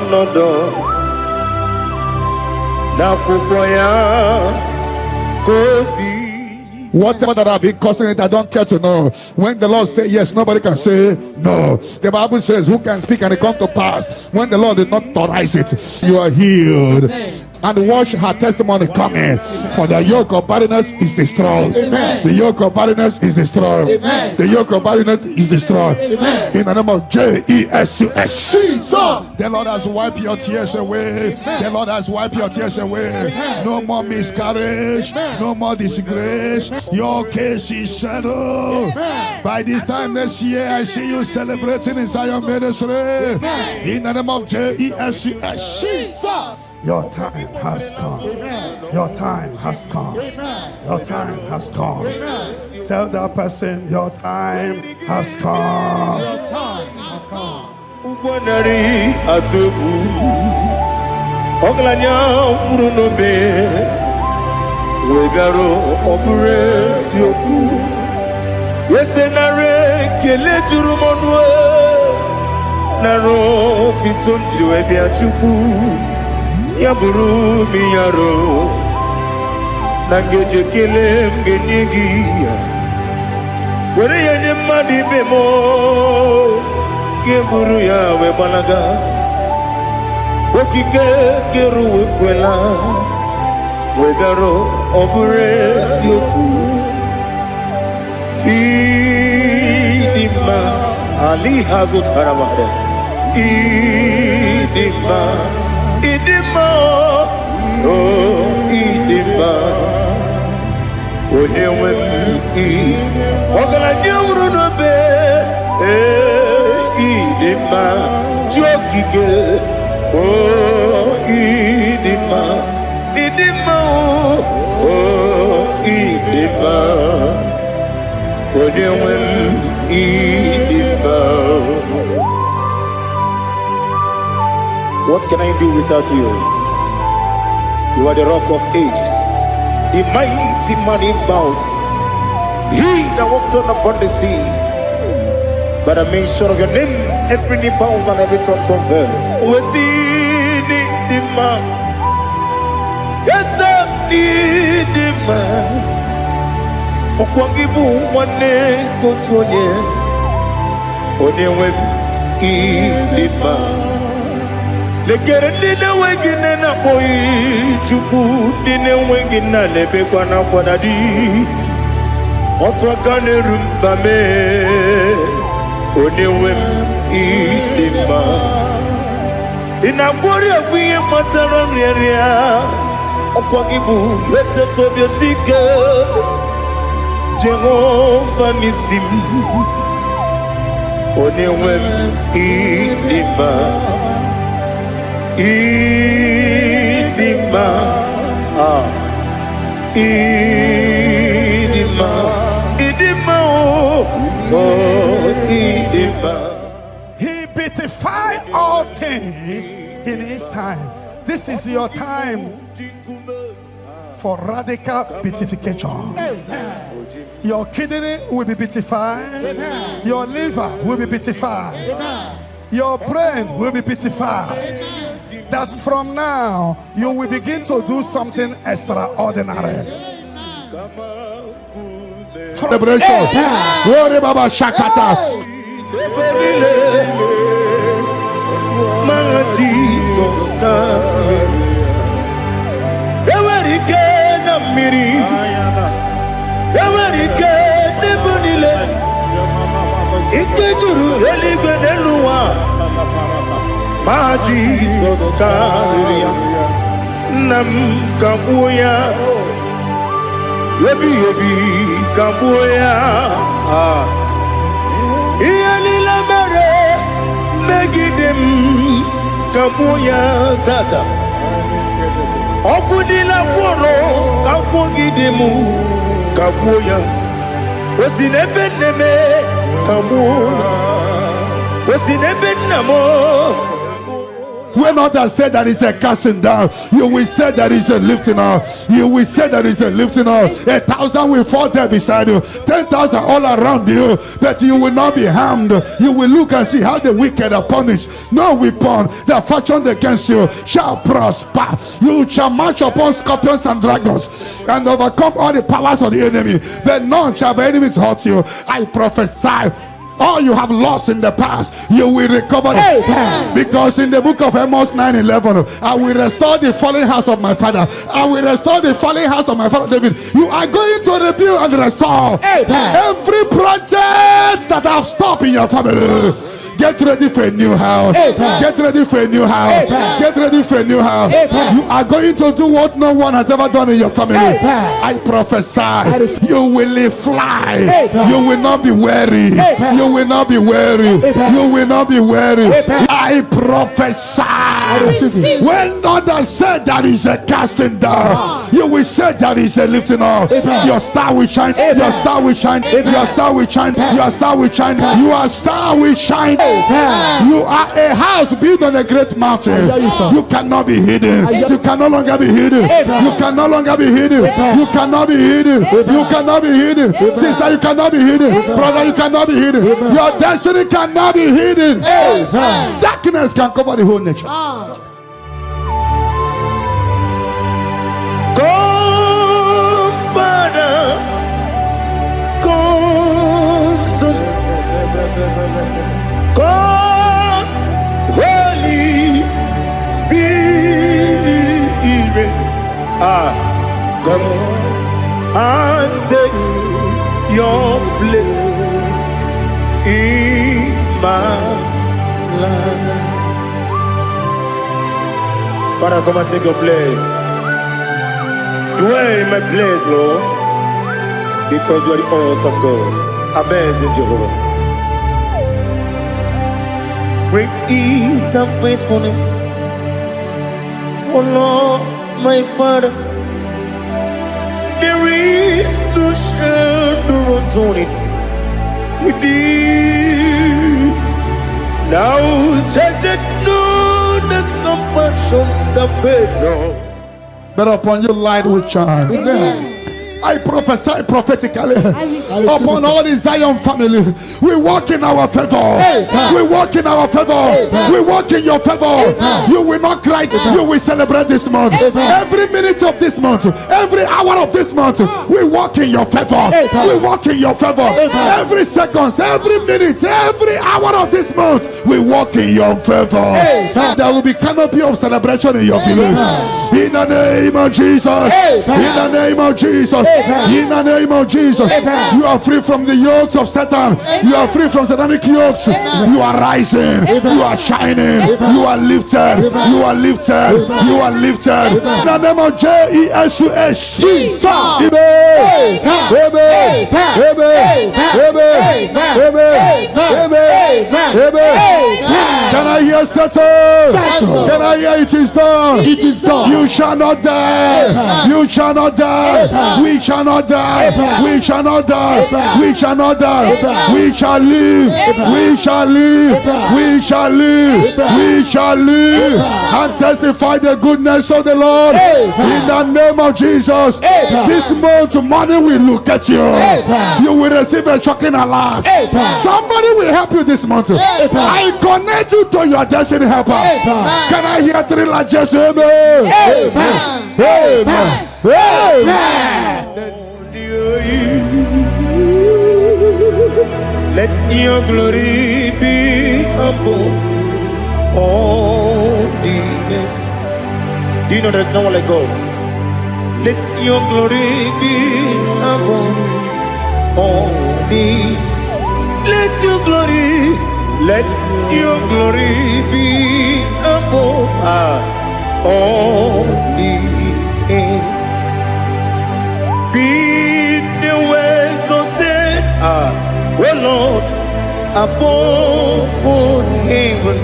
Whatever that I've been causing it, I don't care to know. When the Lord says yes, nobody can say no. The Bible says, who can speak and it come to pass? When the Lord did not authorize it, you are healed. And watch her testimony coming. For the yoke of barrenness is destroyed. Amen. The yoke of barrenness is destroyed. Amen. The yoke of barrenness is destroyed. Amen. In the name of Jesus. The Lord has wiped your tears away. Amen. The Lord has wiped your tears away. Amen. No more miscarriage. Amen. No more disgrace. Your case is settled. Amen. By this time next year, I see you celebrating in Zion Ministry. Amen. In the name of Jesus. Your time has come. Amen. Your time has come. Amen. Your time has come. Amen. Tell that person your time has come. Your time has come. Ubanari atubu oglanya murunobe wegaro obure sioku yesenare kele turumonwe naro titondiwe biachuku Yaburu miyaro nangeje kele mgenigia were yene madi bemo geburu ya we banaga okike keru kwela wegaro obure sioku idima ali hazut haramade idima oh idima onewe ogala nyuru no be idima jokike oh idima oh idima onewe idima. What can I do without you? You are the rock of ages, the mighty man in battle. He that walked on upon the sea. By the mention of your name, every knee bows and every tongue confesses. We see the man. Yes, sir, the man. Okwangibu wane kotuonye. Onewe the man. Lekere nile wengine na boy chuku nile wengine lebe kwa na kwa dadi otwa kane rumba me onewe idima inabori agwiye matara nyeria okwagibu yete tobyo sike Jehova nisim onewe idima Idima, Idima, oh, Idima. He beautified all things in his time. This is your time for radical beatification. Your kidney will be beatified. Your liver will be beatified. Your brain will be beatified. That from now you will begin to do something extraordinary. Celebration. Worry Baba Shakata. My Jesus, Ma Jesus Karia Nam Kabuya Yebi Kabuya Iyani Lamere Megidem Kabuya Tata Okudila Koro Kabugidemu Kabuya Osinebeneme Kabuya Osinebenamo. When others say that is a casting down, you will say that is a lifting up. You will say that is a lifting up. 1,000 will fall there beside you, 10,000 all around you, but you will not be harmed. You will look and see how the wicked are punished. No weapon that fashioned against you shall prosper. You shall march upon scorpions and dragons and overcome all the powers of the enemy, but none shall by enemies hurt you. I prophesy. All you have lost in the past, you will recover it. Because in the book of Amos 9:11, I will restore the fallen house of my father. I will restore the fallen house of my father David. You are going to rebuild and restore every project that have stopped in your family. Get ready for a new house. Get ready for a new house. Get ready for a new house. You are going to do what no one has ever done in your family. I prophesy. You will fly. You will not be weary. You will not be weary. You will not be weary. I prophesy. When others said that is a casting down, you will say that is a lifting up. Your star will shine. Your star will shine. Your star will shine. Your star will shine. Your star will shine. You are a house built on a great mountain. You cannot be hidden. You can no longer be hidden. You can no longer be hidden. You cannot be hidden. You cannot be hidden. Sister, you cannot be hidden. Brother, you cannot be hidden. Your destiny cannot be hidden. Darkness can cover the whole nature. Come, Father. Come, Son. Come, Holy Spirit. Come and take your place in my life. Father, come and take your place. Dwell in my place, Lord, because you are the awesome God. Amazing Jehovah. Great is thy faithfulness, oh Lord, my Father. There is no shadow of turning with thee. Now judged no that compassion that faith not. But upon your light will shine. Amen. I prophesy prophetically upon all the Zion family. We walk in our favor. We walk in our favor. We walk in your favor. You will not cry. You will celebrate this month. Every minute of this month, every hour of this month, we walk in your favor. We walk in your favor. Every second, every minute, every hour of this month, we walk in your favor. There will be canopy of celebration in your village. In the name of Jesus. In the name of Jesus. In the name of Jesus, you are free from the yokes of Satan. You are free from satanic yokes. You are rising. You are shining. You are lifted. You are lifted. You are lifted. In the name of Jesus, Jesus. Amen. Amen. Amen. Amen. Can I hear settle? Can I hear it is done? It is done. You shall not die. You shall not die. We shall not die. We shall not die. We shall not die. We shall live. We shall live. We shall live. We shall live and testify the goodness of the Lord. In the name of Jesus. This month, money will look at you. You will receive a shocking alert. Somebody will help you this month. I connect you to your destiny helper. Can I hear three largest amen? Amen. Amen. Let your glory be above all the earth. Do you know there's no one like God? Let your glory be above all the. Let your glory be all the earth. Be the exalted, O Lord, above all heaven.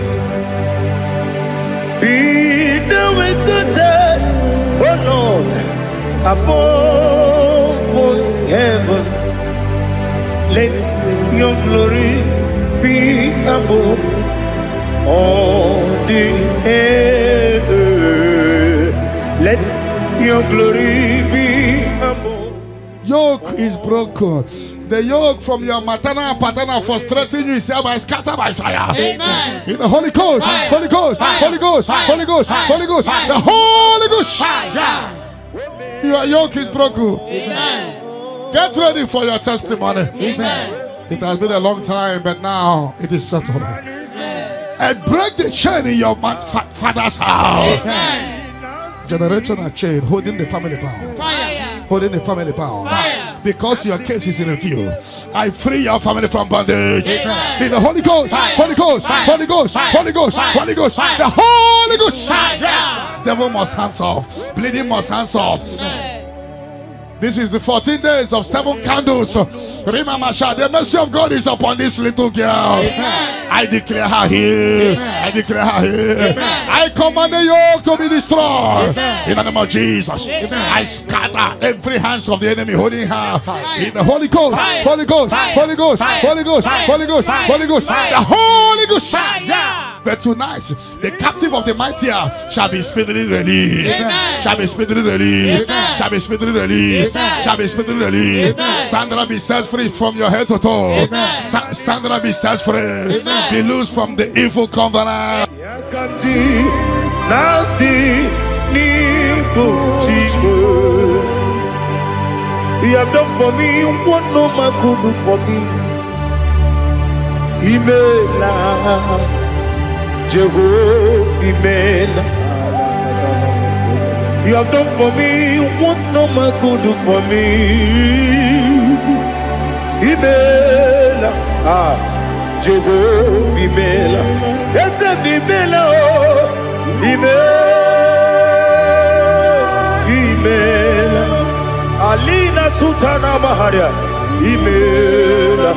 Be the exalted, O Lord, above all heaven. Let your glory be above all the earth. Let your glory be above. Yoke is broken. The yoke from your maternal and paternal frustrating you is hereby scattered by fire. Amen. In the Holy Ghost, Fire. Holy Ghost, Fire. Holy Ghost, Fire. Holy Ghost, Fire. Holy Ghost, Fire. the Holy Ghost. Fire. Your yoke is broken. Amen. Get ready for your testimony. Amen. It has been a long time, but now it is settled. And break the chain in your father's house. Amen. Generational chain holding the family bound. Fire. Holding the family bound. Fire. Because your case is in review, I free your family from bondage. Amen. In the Holy Ghost, Fire. Holy Ghost, Fire. Holy Ghost, Fire. Holy Ghost, Fire. Holy Ghost, Fire. the Holy Ghost. Fire. Devil must hands off. Bleeding must hands off. This is the 14 days of 7 candles. Remember, the mercy of God is upon this little girl. Amen. I declare her here. I declare her here. I command the yoke to be destroyed. In the name of Jesus. I scatter every hands of the enemy holding her. In the Holy Ghost, Holy Ghost, Holy Ghost, Holy Ghost, Holy Ghost, Holy Ghost, the Holy Ghost. Fire. But tonight, the captive of the mightier shall be speedily released. Amen. Shall be speedily released. Amen. Shall be speedily released. Amen. Shall be speedily released. Amen. Sandra be set free from your head to toe. Amen. Sandra be set free. Amen. Be loose from the evil covenant. Yakati nasi nipo chigo. You have done for me what no man could do for me. Imela, Jehovah Imela. You have done for me what no man could do for me. Imela, Jehovah Imela. Yes, Imela, Imela. Alina Sultana Maharia, Imela,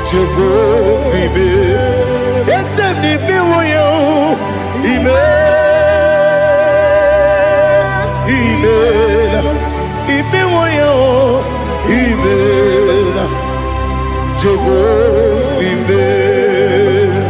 Jehovah Imela. Yes, Imela, Imela, Imela, Jehovah Imela.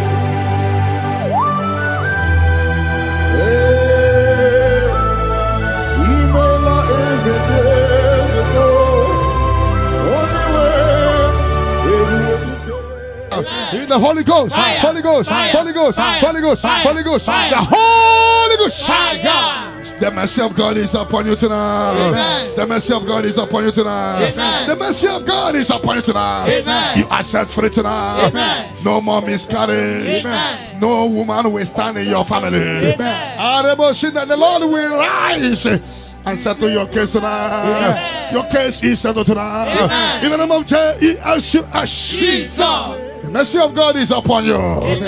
In the Holy Ghost, Fire. Holy Ghost, Fire. Holy Ghost, Fire. Holy Ghost, Fire. Holy Ghost, Fire. the Holy Ghost. Fire. The mercy of God is upon you tonight. Amen. The mercy of God is upon you tonight. Amen. The mercy of God is upon you tonight. Amen. You are set free tonight. Amen. No more miscarriage. Amen. No woman will stand in your family. Amen. The Lord will rise and settle your case tonight. Your case is settled tonight. Amen. In the name of Jesus. Jesus. The mercy of God is upon you. Amen.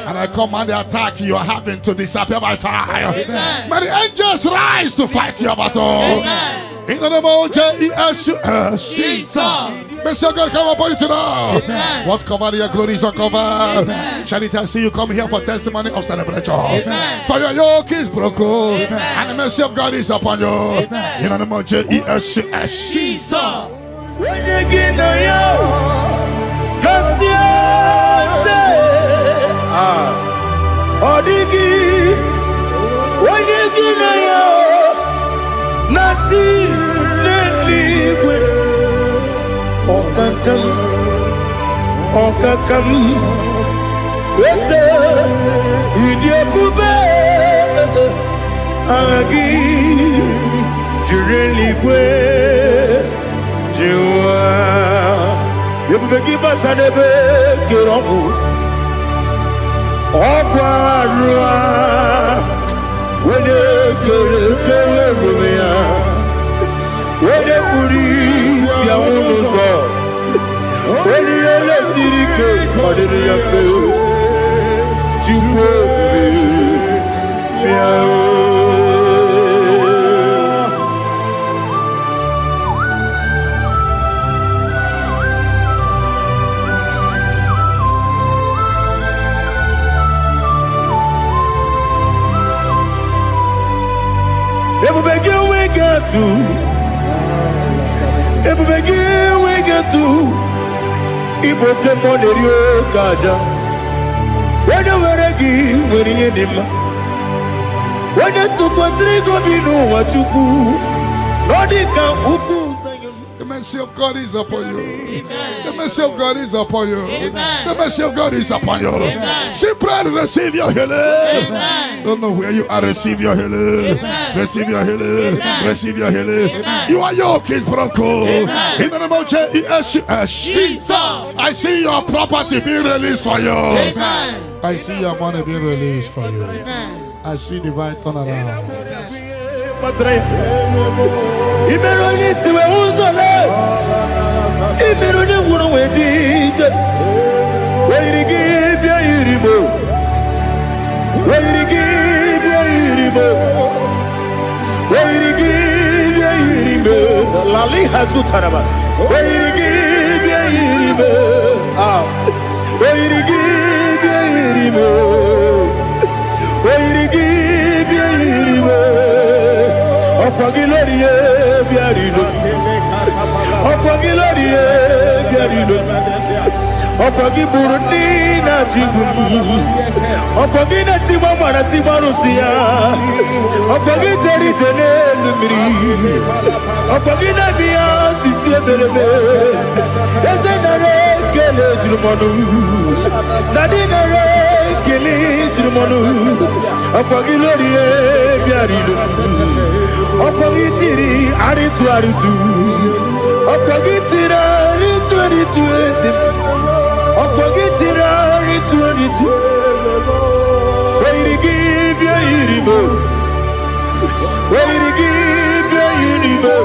And I command the attack you are having to disappear by fire. Amen. May the angels rise to fight your battle. Amen. In the name of Jesus. Jesus. Mercy of God come upon you tonight. Amen. What covered your glory is uncovered. Amen. Charity, I see you come here for testimony of celebration. Amen. For your yoke is broken. Amen. And the mercy of God is upon you. Amen. In the name of Jesus. Jesus. When you get no yo, Odigi, when you get no yo, nothing liquid. Okakam, yes, idiot, Agi, Jurelique, Jua, you begin but a debe, Okwarua, when you get when you police, Yamuno, when you let Sirike, what did you feel? Ibo kemo nerio kaja. Wena weregi weri edema. Wena tukwasiri gobinu watuku. Lodika uku sayon. The mercy of God is upon you. The mercy of God is upon you. The mercy of God is upon you. See, pray to receive your healing. Don't know where you are. Receive your healing. Receive your healing. Receive your healing. You are yoke is broken. In the name of Jesus. I see your property being released for you. I see your money being released for you. I see divine turnaround. Imeroni siwe uzole. Imeroni wuno wejije. Weirigi bia iribo. Weirigi bia iribo. Weirigi bia iribo. Lali hasutaraba. Weirigi bia iribo. Weirigi bia iribo. Weirigi bia iribo. Okwagiloriye biarino. Okwagiloriye biarino. Okwagiburundi na jibumu. Okwagina timama na timarusia. Okwagiteri tenelu miri. Okwagina biya sisiye belebe. Ezenare kele jirumonu. Nadinare kele jirumonu. Okwagiloriye biarino. Opogitiri aritu aritu. Opogitiri aritu aritu esim. Opogitiri aritu aritu. Weirigi bia iribo. Weirigi bia iribo.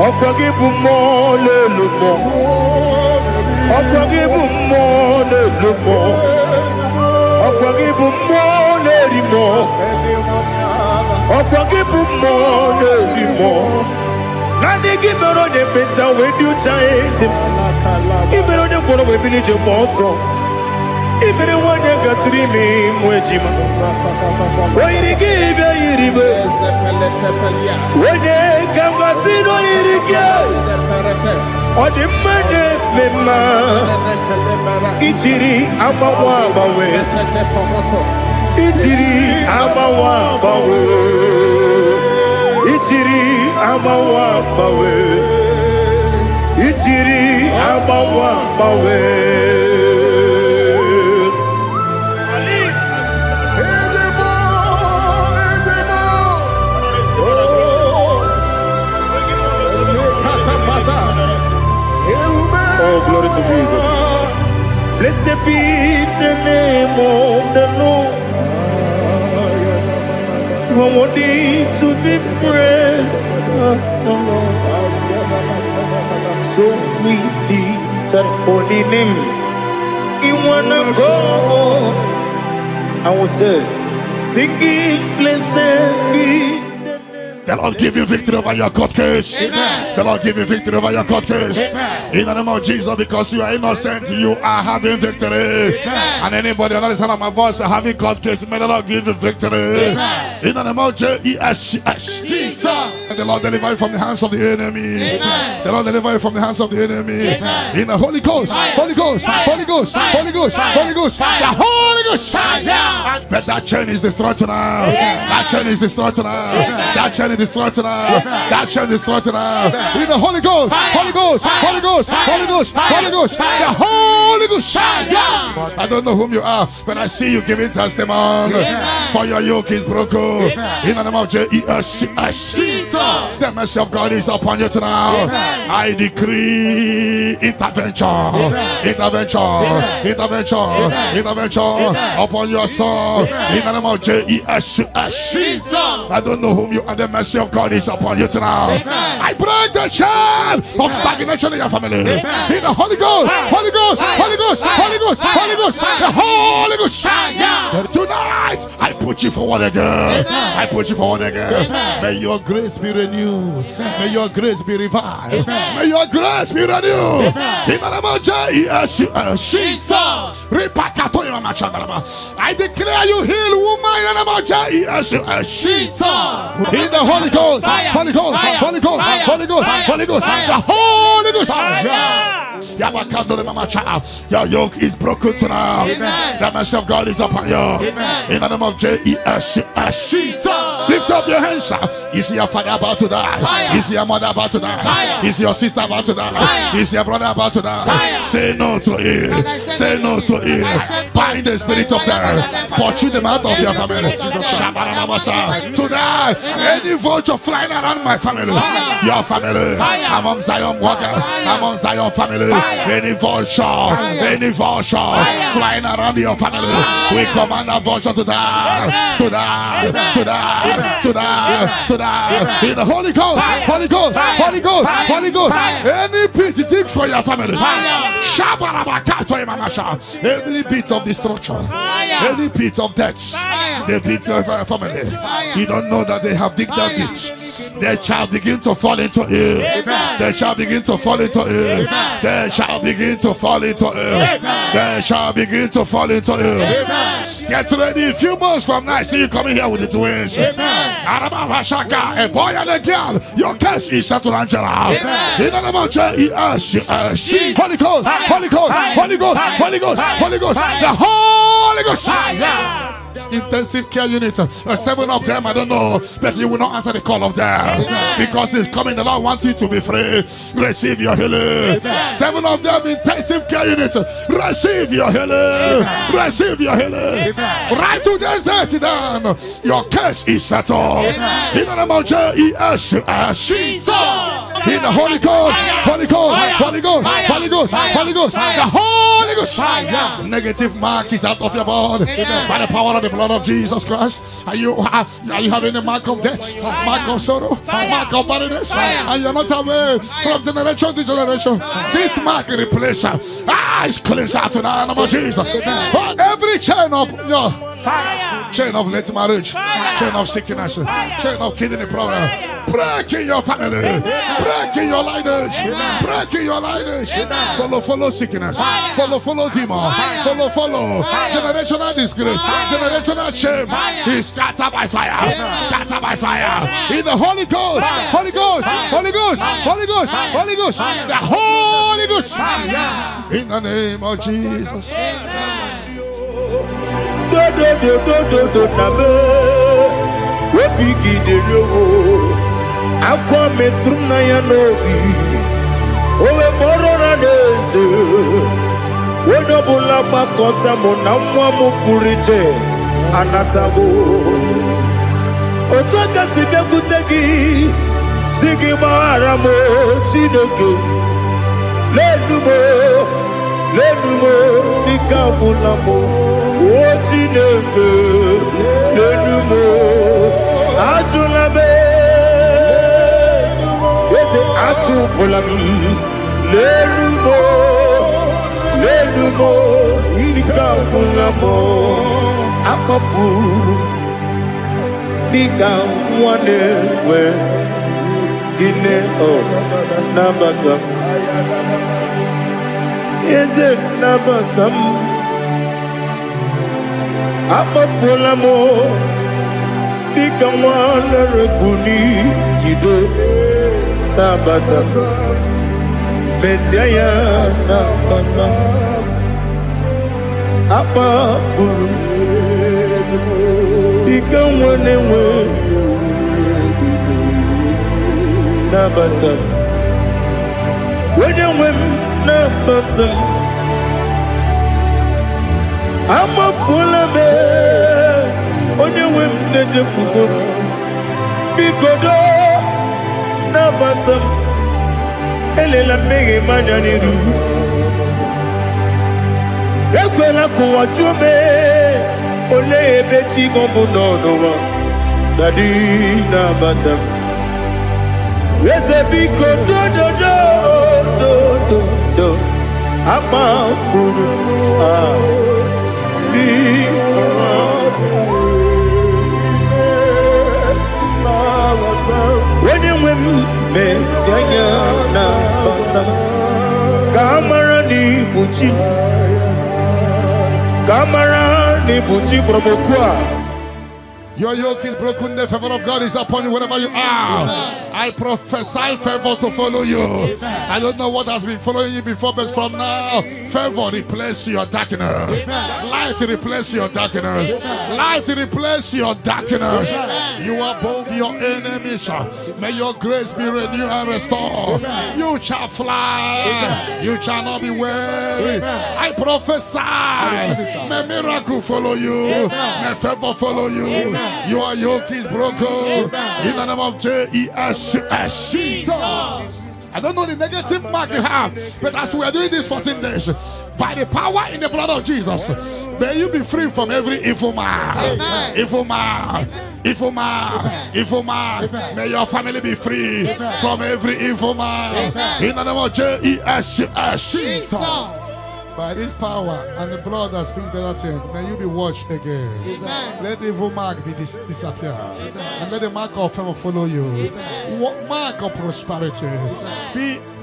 Opogibu mo lelumo. Opogibu mo lelumo. Opogibu mo lerimo. Opogibu mo lerimo. Nani gibero de beta we do chaise. Ibero de boro we binije moso. Ibere wanya gatrimi mwejima. Oirigi bia iribe. Wene kambasino irige. Odimane mema. Ichiri amawa bawe. Ichiri amawa bawe. Ichiri amawa bawe. Ichiri amawa bawe. Oh, glory to Jesus. Blessed be the name of the Lord. You are worthy to be praised, oh Lord. So we lift that holy name. You wanna go? I will say, singing, blessed be. The Lord give you victory over your court case. Amen. The Lord give you victory over your court case. Amen. In the name of Jesus, because you are innocent, you are having victory. Amen. And anybody under the sound of my voice having court case, may the Lord give you victory. Amen. In the name of Jesus. And the Lord deliver you from the hands of the enemy. Amen. The Lord deliver you from the hands of the enemy. Amen. In the Holy Ghost, Fire. Holy Ghost, Fire. Holy Ghost, Fire. Holy Ghost, Fire. Holy Ghost, Fire. the Holy Ghost. Fire. But that chain is destroyed tonight. That chain is destroyed tonight. That chain is destroyed tonight. That chain is destroyed tonight. In the Holy Ghost, Holy Ghost, Holy Ghost, Holy Ghost, Holy Ghost, the Holy Ghost. I don't know whom you are, but I see you giving testimony. For your yoke is broken. In the name of Jesus. The mercy of God is upon you tonight. I decree intervention, intervention, intervention, intervention upon your soul. In the name of Jesus. I don't know whom you are. The mercy of God is upon you tonight. I break the chain of stagnation in your family. In the Holy Ghost, Holy Ghost, Holy Ghost, Holy Ghost, Holy Ghost, the Holy Ghost. Tonight, I put you forward again. I put you forward again. May your grace be renewed. May your grace be revived. May your grace be renewed. In the name of Jesus. I declare you heal, woman. In the name of Jesus. In the Holy Ghost. Holy Ghost. Holy Ghost. Holy Ghost. Holy Ghost. The Holy Ghost. Your yoke is broken tonight. The mercy of God is upon you. In the name of Jesus. Lift up your hands. Is your father about to die? Is your mother about to die? Is your sister about to die? Is your brother about to die? Say no to it. Say no to it. Bind the spirit of death. Pursue them out of your family. Today, any vulture flying around my family, your family, among Zion workers, among Zion family, any vulture flying around your family, we command a vulture to die, to die, to die, to die, to die. In the Holy Ghost, Holy Ghost, Holy Ghost, Holy Ghost. Any pit dig for your family. Every pit of destruction, any pit of death, the pit of your family. You don't know that they have digged that pit. They shall begin to fall into it. They shall begin to fall into it. They shall begin to fall into it. They shall begin to fall into it. Get ready. A few months from now, I see you coming here with the twins. A boy and a girl. Your case is settled, Angela. In the name of Jesus. Holy Ghost, Holy Ghost, Holy Ghost, Holy Ghost, Holy Ghost, the Holy Ghost. Intensive care unit, 7 of them, I don't know, but you will not answer the call of them because it's coming. The Lord wants you to be free. Receive your healing. 7 of them, intensive care unit, receive your healing. Receive your healing. Right to this day, down. Your case is settled. In the name of Jesus. In the Holy Ghost, Holy Ghost, Holy Ghost, Holy Ghost, Holy Ghost, the Holy Ghost. Negative mark is out of your body by the power of the blood of Jesus Christ. Are you having a mark of death, mark of sorrow, mark of barrenness, and you're not away from generation to generation? This mark replacer is cleansed out to the name of Jesus. But every chain of your chain of late marriage, chain of sickness, chain of kidney problem, break in your family, break in your lineage, break in your lineage. Follow sickness, follow demon, follow generational disgrace, generational shame. Is scattered by fire, scattered by fire. In the Holy Ghost, Holy Ghost, Holy Ghost, Holy Ghost, Holy Ghost, the Holy Ghost. In the name of Jesus. Otoka sibekuteki sigi maramo chineke lenumo nikabulamo o chineke lenumo ajulabe yese atupulam lenumo nikabulamo apafuru Dika wane we dine o nabatam eze nabatam amafulamo dika wane rekuni yido nabatam mesiaya nabatam amafuru Dika wane we nabatam Wene we nabatam Ama fulame One we nejefugo Bikodo nabatam Elela mege manyaniru Ekwela kuwa jume Ole beti gombo no Dadi nabatam Eze biko do Ama furu sianya na batam kamara ni buchi bromokwa. Your yoke is broken, the favor of God is upon you wherever you are. I prophesy favor to follow you. I don't know what has been following you before, but from now, favor replace your darkness. Light replace your darkness. Light replace your darkness. You are above your enemies. May your grace be renewed and restored. You shall fly. You shall not be weary. I prophesy. May miracle follow you. May favor follow you. Your yoke is broken in the name of Jesus. I don't know the negative mark you have, but as we are doing this 14 days, by the power in the blood of Jesus, may you be free from every evil man. Evil man. Evil man. Evil man. May your family be free from every evil man. In the name of Jesus. By this power and the blood that speaks better things, may you be washed again. Amen. Let evil mark be disappear. And let the mark of favor follow you. Mark of prosperity.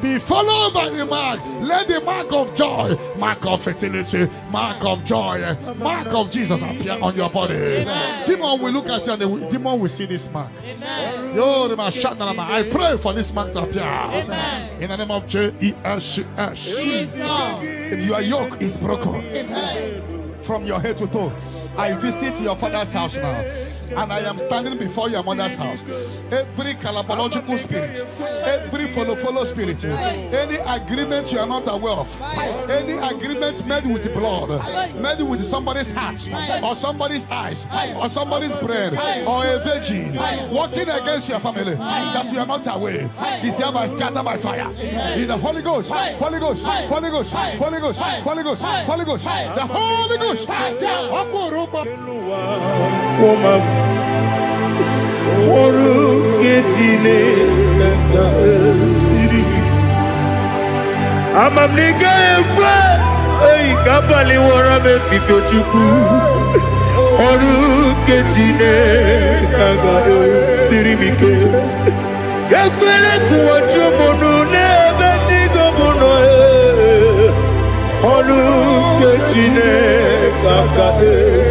Be followed by the mark. Let the mark of joy, mark of fertility, mark of joy, mark of Jesus appear on your body. Demon will look at you and the demon will see this mark. I pray for this mark to appear. Amen. In the name of Jesus. Your yoke is broken. Amen. From your head to toe. I visit your father's house now, and I am standing before your mother's house. Every calabological spirit, every follow spirit, any agreement you are not aware of, any agreement made with blood, made with somebody's heart, or somebody's eyes, or somebody's brain, or a virgin working against your family that you are not aware, is hereby scattered by fire. In the Holy Ghost, Holy Ghost, Holy Ghost, Holy Ghost, Holy Ghost, Holy Ghost, the Holy Ghost. Kapali warame fifo chuku oru kejine kaga siribike yakwele kuwacho bono nebe tigo bono oru kejine kaga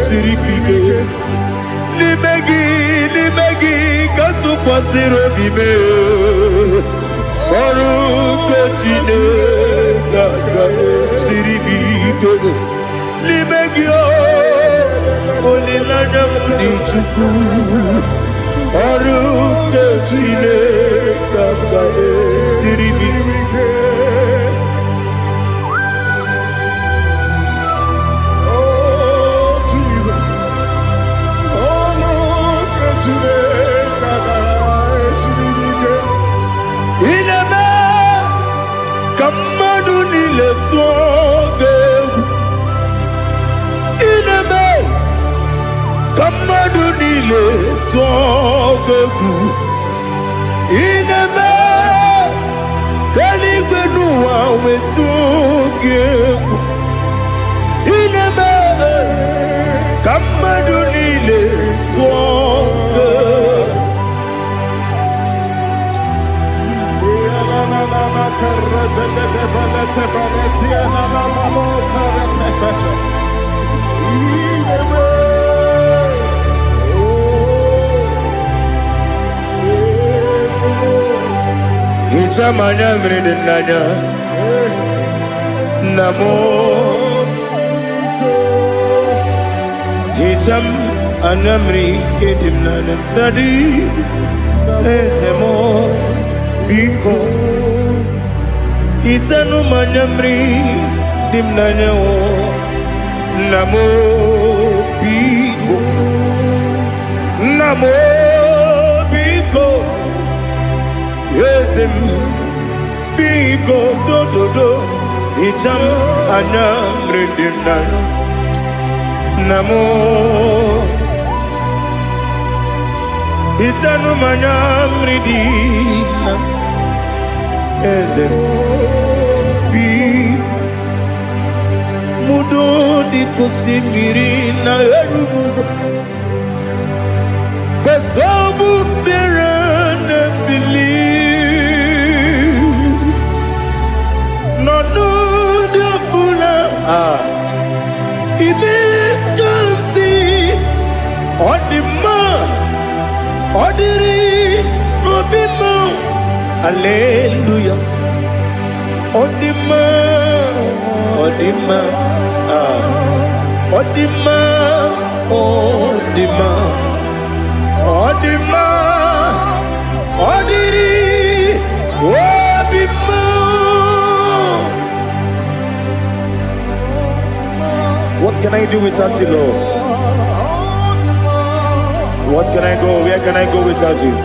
siribike limegi katu pasiro bime oru kejine kaga siribike limegio olilana mudichuku oru kejine kaga siribike. Kamadunile togeku ineme kaligwenu wawe togeku ineme kamadunile togeku Itamanya mridinanya Namo Itam anamri kedimnana Dadi Ezemo Biko Itanu manyamri dimnanya Namo Biko Namo Biko Yesem Biko do Itam anamri dimnanya Namo Itanu manyamri dimnanya Ezem Biko Mudo di kusimiri na erumuzo Besobu birane bili Odima, Odiri, Obima, Hallelujah. Odima, Odima, Odima, Odima, Odima, Odiri, Obima. What can I do without you, Lord? What can I go? Where can I go without you?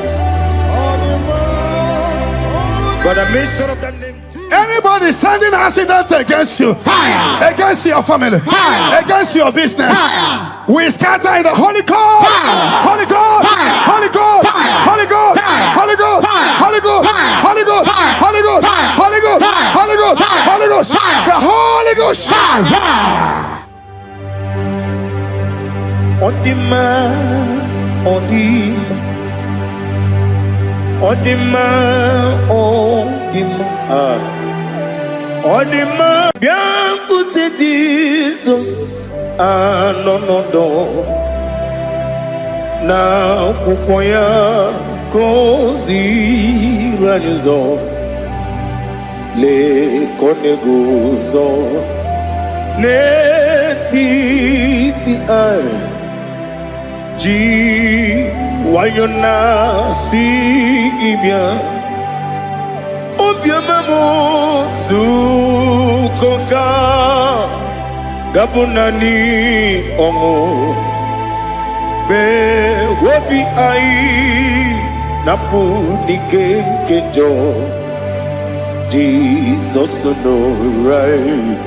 But I made sure of that name. Anybody sending accidents against you, fire. Against your family, fire. Against your business, fire. We scatter in the Holy Ghost, fire. Holy Ghost, fire. Holy Ghost, fire. Holy Ghost, fire. Holy Ghost, fire. Holy Ghost, fire. Holy Ghost, fire. Holy Ghost, fire. Holy Ghost, fire. Holy Ghost, fire. Holy Ghost, fire. The Holy Ghost, fire. Odima, Odima, Odima, Odima, Odima. Bianco te Jesus, no na kukoya kozi ranizo le koneguzo ne titi ai. Ji wayona si ibia obia mamo zukoka gabunani omo be wobi ai napu dike kejo Jesus no right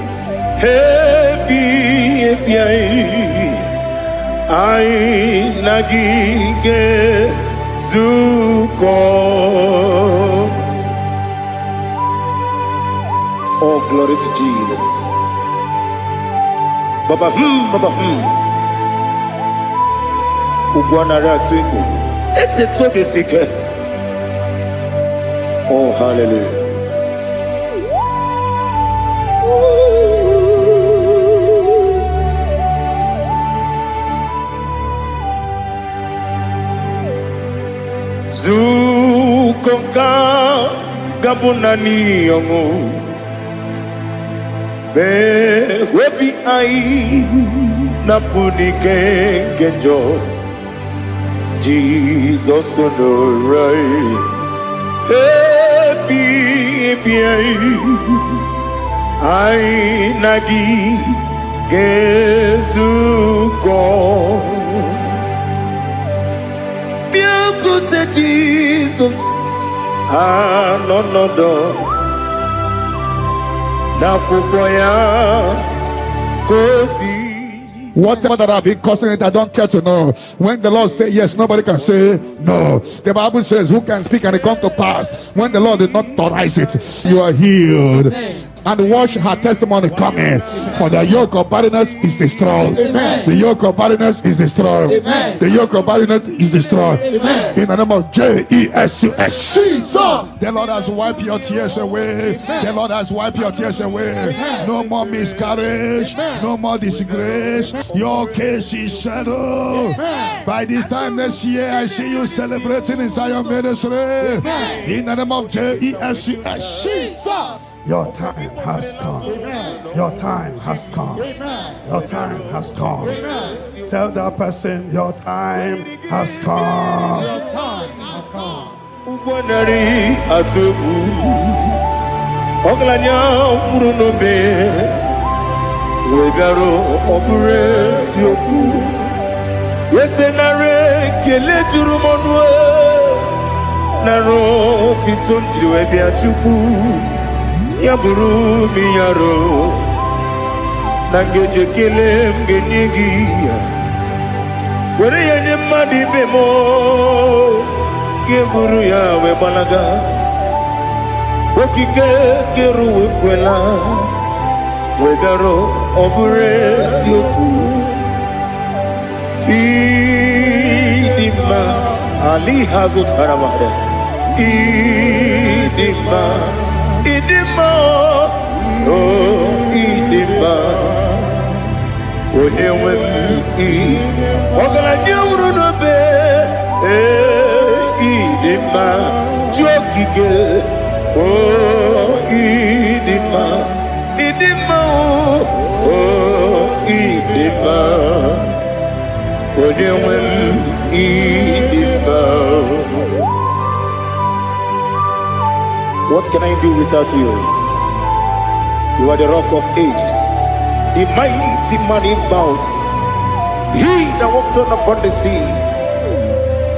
happy ai I nagige zuko. Oh, glory to Jesus. Baba Baba Ugwanara twingu. Ete tobe sike. Oh, hallelujah. Zukonka gabunani yongo be webi ai napunike genjo Jesus no right happy ai nagi gezuko Jesus, no do. Na kukoya kosi. Whatever that I've been causing it, I don't care to know. When the Lord says yes, nobody can say no. The Bible says, who can speak and it come to pass? When the Lord did not authorize it, you are healed. Amen. And watch her testimony coming. For the yoke of barrenness is destroyed. Amen. The yoke of barrenness is destroyed. Amen. The yoke of barrenness is destroyed. Amen. In the name of Jesus. Jesus. The Lord has wiped your tears away. Amen. The Lord has wiped your tears away. Amen. No more miscarriage. Amen. No more disgrace. Your case is settled. Amen. By this time next year, I see you celebrating in Zion Ministry. Amen. In the name of Jesus. Your time has come. Amen. Your time has come. Amen. Your time has come. Amen. Tell that person your time has come. Your time has come. Ubonari atubu oglanya murunobe wegaro obure sioku yesenare kele turumonwe naro titondriwe biachuku Yaburu miyaro nangeje kele mgenigia were yene madi bemo geburu ya we balaga okike keru kwela wedaro obure sioku idima ali hazut haramade idima oh idima Onewem I Ogala nyamru no be Idima Jokike Idima Idima Idima Onewem Idima. What can I do without you? You are the rock of ages, the mighty man in mountain, he that walked on upon the sea.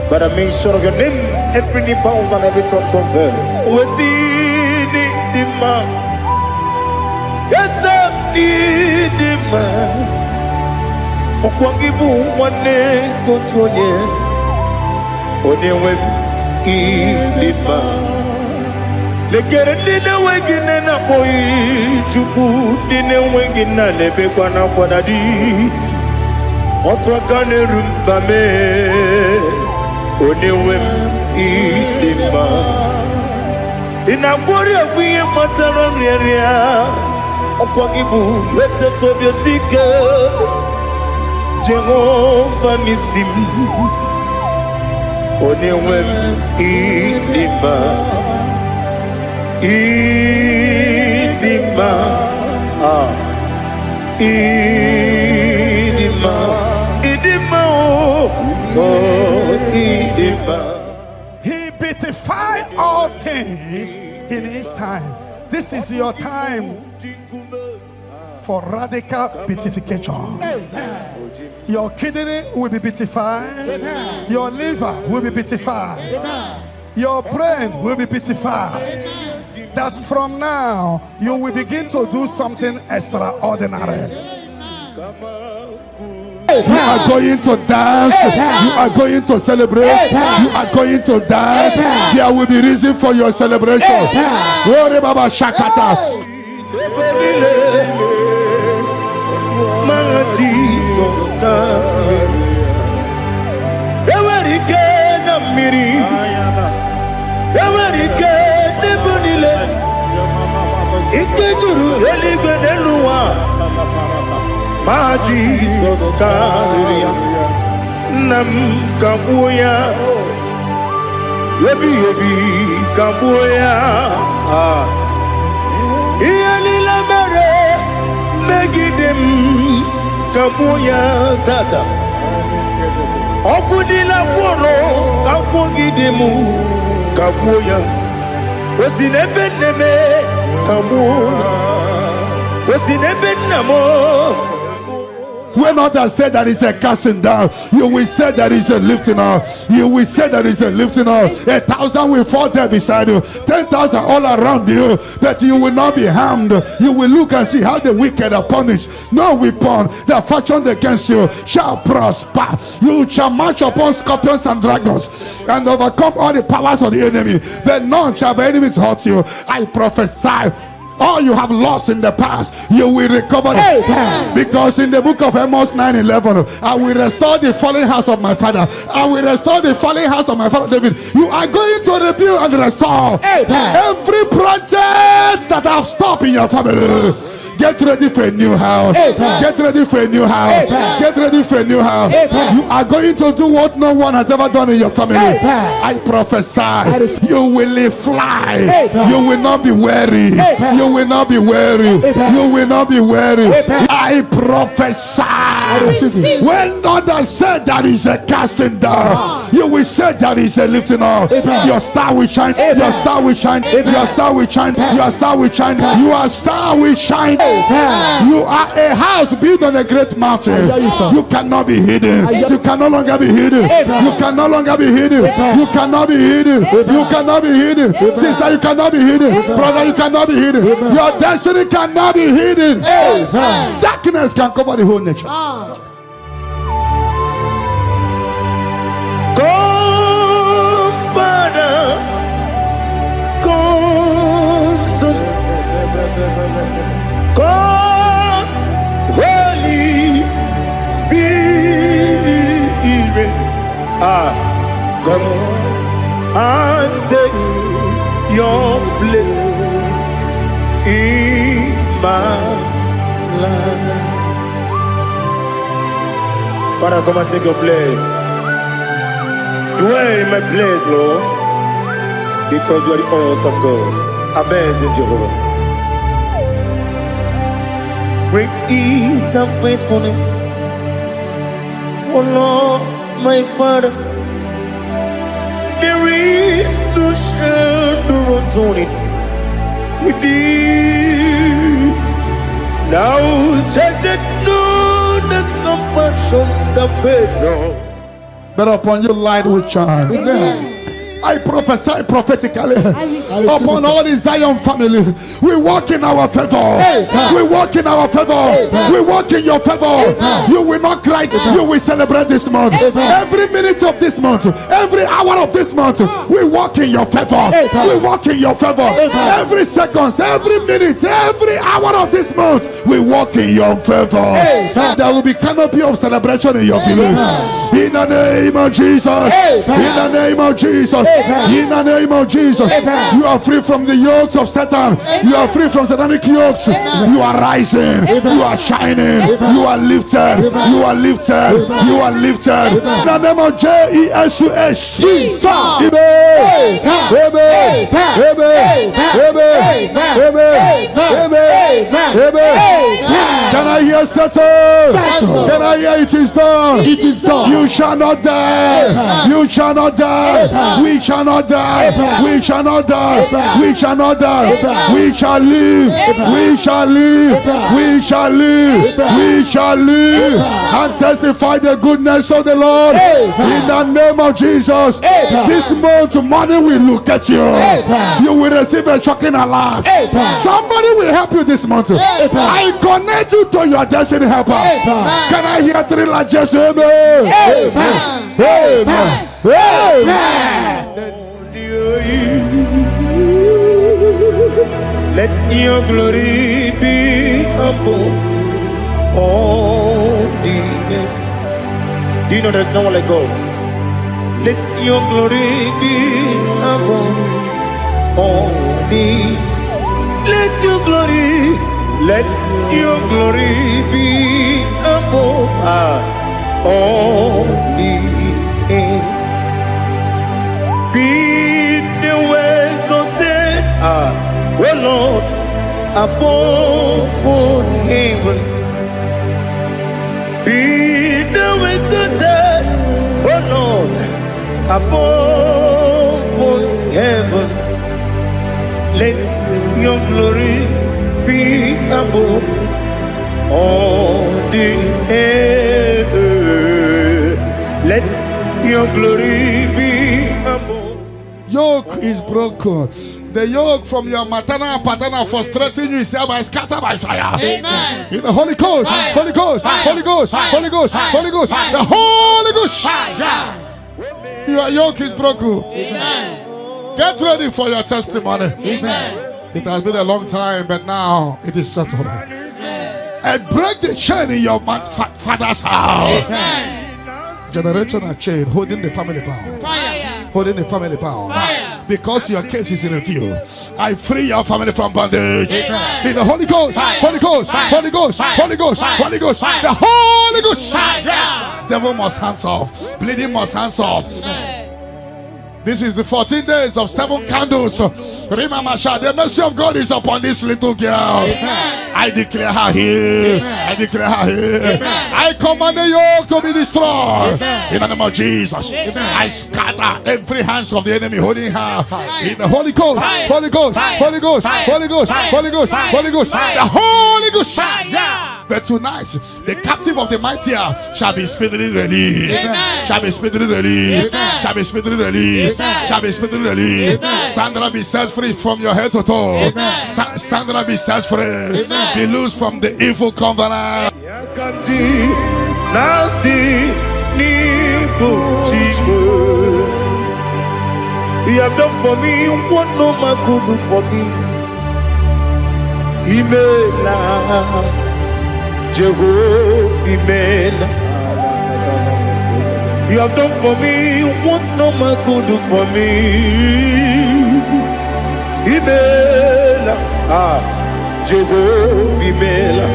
By the mention of your name, every knee bows and every tongue confesses. We see the man. Yes, the man. Okwangibu wane kotonye. Onewem the man. Lekere nina wengine na boy chuku nina wengine lebe kwa na kwadadi otwakane rumbame onewem idima inabori agwiye matara nriaria okwagibu yete tobia sike Jehova nisim onewem idima Idima, Idima, Idima, oh, Idima. He beautified all things in his time. This is your time for radical beatification. Your kidney will be beatified. Your liver will be beatified. Your brain will be beatified. That from now you will begin to do something extraordinary. You are going to dance. You are going to celebrate. You are going to dance. There will be reason for your celebration. Ore Baba Shakata. Ikejuru eligbeneluwa ma Jesus kariya nam kabuya yebi kabuya iyalila mere megidem kabuya tata okudila kworo kabugidemu kabuya Osinebe When others say that is a casting down, you will say that is a lifting up. You will say that is a lifting up. 1,000 will fall there beside you, 10,000 all around you, but you will not be harmed. You will look and see how the wicked are punished. No weapon that fashioned against you shall prosper. You shall march upon scorpions and dragons and overcome all the powers of the enemy, but none shall by enemies hurt you. I prophesy. All you have lost in the past, you will recover. Because in the book of Amos 9:11, I will restore the fallen house of my father. I will restore the fallen house of my father David. You are going to rebuild and restore every project that have stopped in your family. Get ready for a new house. Get ready for a new house. Get ready for a new house. You are going to do what no one has ever done in your family. I prophesy you will fly. You will not be weary. You will not be weary. You will not be weary. I prophesy. When others said that is a casting down, you will say that is a lifting up. Your star will shine. Your star will shine. Your star will shine. Your star will shine. Your star will shine. You are a house built on a great mountain. You cannot be hidden. You can no longer be hidden. You can no longer be hidden. You cannot be hidden. You cannot be hidden. Sister, you cannot be hidden. Brother, you cannot be hidden. Your destiny cannot be hidden. Darkness can cover the whole nature. Come, Father. Come, Son. Come, Holy Spirit. Come and take your place in my life. Father, come and take your place. Dwell in my place, Lord, because you are the awesome God. Amazing Jehovah. Great is thy faithfulness, oh Lord, my Father. There is no shadow of turning with thee. Now judged no that compassion the faith not. But upon your light will shine. Amen. I prophesy prophetically upon all the Zion family. We walk in our favor. We walk in our favor. We walk in your favor. You will not cry. You will celebrate this month. Every minute of this month, every hour of this month, we walk in your favor. We walk in your favor. Every second, every minute, every hour of this month, we walk in your favor. There will be canopy of celebration in your village. In the name of Jesus. In the name of Jesus. In the name of Jesus, you are free from the yokes of Satan. You are free from satanic yokes. You are rising. You are shining. You are lifted. You are lifted. You are lifted. In the name of Jesus. Jesus. Amen. Amen. Can I hear settle? Can I hear it is done? It is done. You shall not die. You shall not die. We shall not die. We shall not die. We shall not die. We shall live. We shall live. We shall live. We shall live and testify the goodness of the Lord in the name of Jesus. This month, money will look at you. You will receive a shocking alert. Somebody will help you this month. I connect you to your destiny helper. Can I hear three largest amen? Amen. Let your glory be above all the earth. Do you know there's no one like God? Let your glory be above all the. Let your glory be above all the earth. Be the ways of death, oh Lord, above all heaven. Be the ways of death, oh Lord, above all heaven. Let your glory be above all the earth. Let your glory be above. Yoke is broken. The yoke from your maternal and paternal frustrating you is hereby scattered by fire. Amen. In the Holy Ghost, Fire. Holy Ghost, Fire. Holy Ghost, Fire. Holy Ghost, Fire. Holy Ghost, Fire. the Holy Ghost. Fire. Your yoke is broken. Amen. Get ready for your testimony. Amen. It has been a long time, but now it is settled. And break the chain in your father's house. Amen. Generational chain holding the family bound. Fire. Holding the family bound. Fire. Because your case is in review, I free your family from bondage. Amen. In the Holy Ghost, Fire. Holy Ghost, Fire. Holy Ghost, Fire. Holy Ghost, Fire. Holy Ghost, Fire. the Holy Ghost. Fire. Devil must hands off. Bleeding must hands off. This is the 14 days of 7 candles. Remember, the mercy of God is upon this little girl. Amen. I declare her here. Amen. I declare her here. Amen. I command the yoke to be destroyed. Amen. In the name of Jesus. Amen. I scatter every hands of the enemy holding her. In the Holy Ghost, Fire. Holy Ghost, Fire. Holy Ghost, Fire. Holy Ghost, Fire. Holy Ghost, Fire. Holy Ghost, Fire. the Holy Ghost. Fire. But tonight, the captive of the mightier shall be speedily released. Amen. Shall be speedily released. Amen. Shall be speedily released. Amen. Shall be speedily released. Amen. Sandra be set free from your head to toe. Amen. Sandra be set free. Amen. Be loose from the evil covenant. Yakati nasi nipo chigo. He have done for me what no man could do for me. Imela, Jehovah, Imela. You have done for me what no man could do for me. Imela, Jehovah, Imela.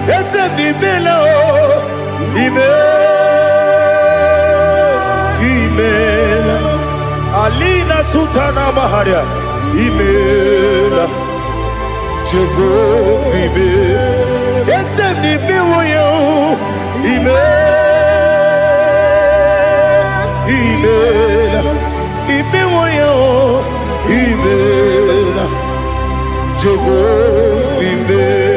Yes, Imela, oh, Imela. Sutana Maharia Imela Jehovah Imela Esem ni miwoyo Imela Imiwoyo Imela Jehovah Imela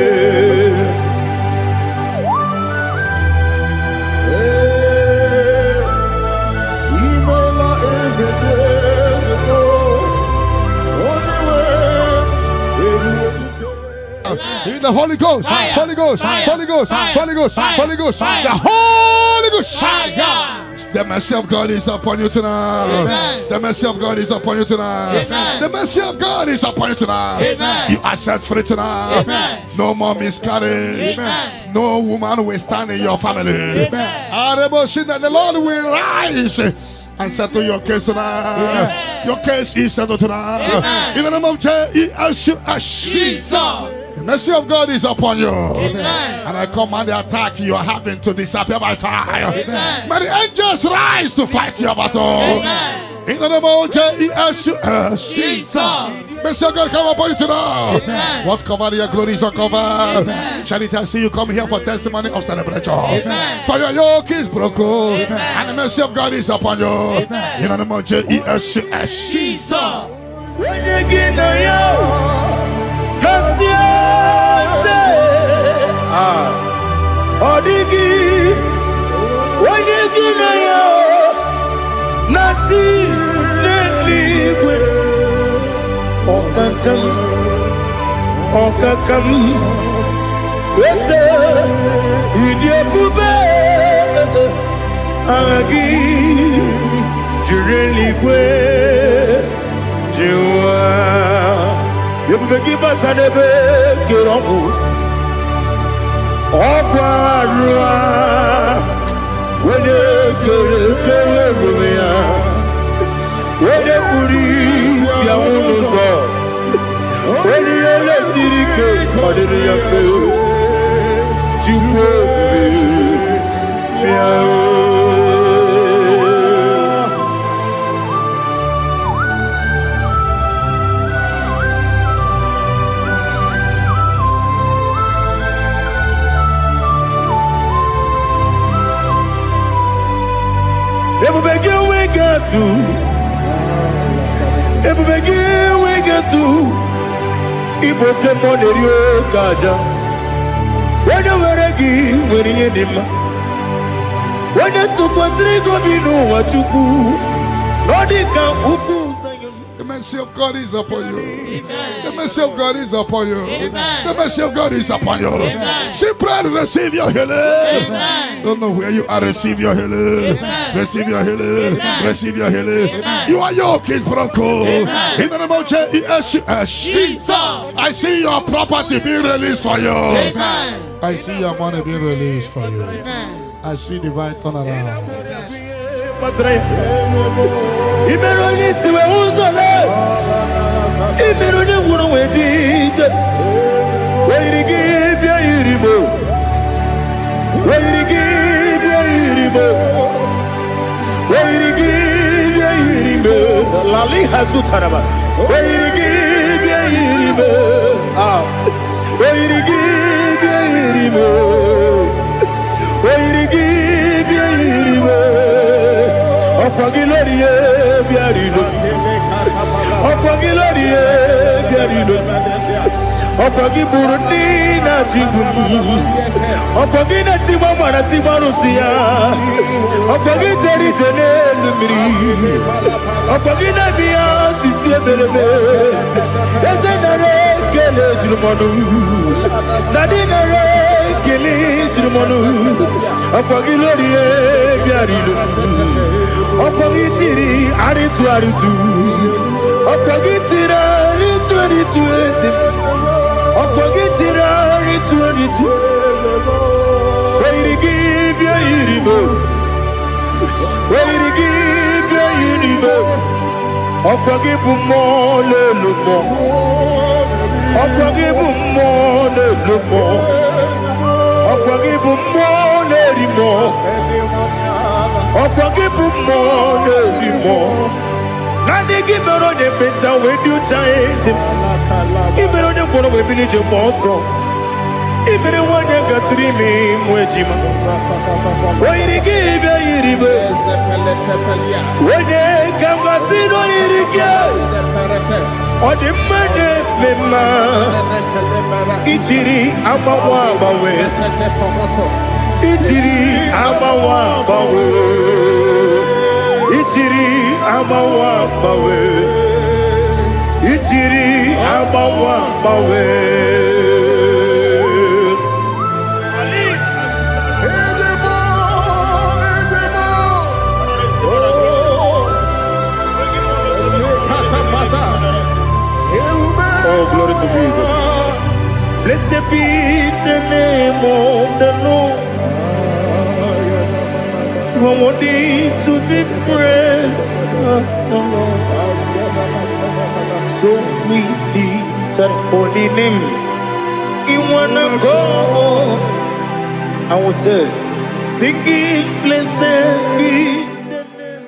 In the Holy Ghost, Fire. Holy Ghost, Fire. Holy Ghost, Fire. Holy Ghost, Fire. Holy Ghost, Fire. the Holy Ghost. Fire. The mercy of God is upon you tonight. Amen. The mercy of God is upon you tonight. Amen. The mercy of God is upon you tonight. Amen. You are set free tonight. Amen. No more miscarriage. Amen. No woman will stand in your family. That the Lord will rise and settle your case tonight. Your case is settled tonight. Amen. In the name of Jesus. Jesus. The mercy of God is upon you. Amen. And I command the attack you are having to disappear by fire. Amen. May the angels rise to fight your battle. Amen. In the name of Jesus. Jesus. Mercy of God come upon you tonight. Amen. What covered your glory is uncovered. Charity, I see you come here for testimony of celebration. Amen. For your yoke is broken. And the mercy of God is upon you. Amen. In the name of Jesus. Jesus. When you get no yo, Odigi, when you get no yo, nothing liquid. Okakam, yes, idiot, Agi, Jurelique, Jua, you begin but I never get on. Okwarua, when you get when you police, Yamuno, when you let Sirike, or did you feel? If we begin, we get to Ibo Kemonerio Gaja. When you were a give, when you did, when you took us, they go be no what you do. Nodika Uku. The mercy of God is upon you. Amen. The mercy of God is upon you. Amen. The mercy of God is upon you. Amen. Simply receive your healing. Amen. Don't know where you are. Receive your healing. Amen. Receive your healing. Amen. Receive your healing. Amen. You are yoke is broken. Amen. In the name of Jesus. Jesus. I see your property being released for you. Amen. I see your money being released for you. Amen. I see divine turnaround. Imeroni siwe uzole Imeroni wunu wetije Weirigi bia iribo Weirigi bia iribo Weirigi bia iribo Lali hasu taraba Weirigi bia iribo Weirigi bia iribo Weirigi bia iribo Okwagilorie biarino Okwagilorie biarino Okwagiburundi na jibun Okwagina timama na timarusia Okwagiteri jene lumiri Okwagina biya sisi ebelebe Ezenare kele jirumonu Nadinare kele jirumonu Okwagilorie biarino Okogitiri aritu aritu Okogitira aritu aritu esim Okogitira aritu aritu Weirigi bia iribo Weirigi bia iribo Okogibu mo lelumo Okogibu mo lelumo Okogibu mo lerimo Okwagibu mo lerimo Rani Gibero de Penta with you Chinese. Ibero de Polo with Village Bosso. Ibero one that got 3 me, Mojima. Why did you give a river? When they come to see no Irikia or the money, Itiri Amawa Bawe. Itiri Amawa Bawe. Itiri Amawa Bawe. Itiri Amawa Bawe. Oh, glory to Jesus. Blessed be the name of the Lord. You are worthy to be praised. So we lift our holy name. You wanna go? I will say, singing, blessed be.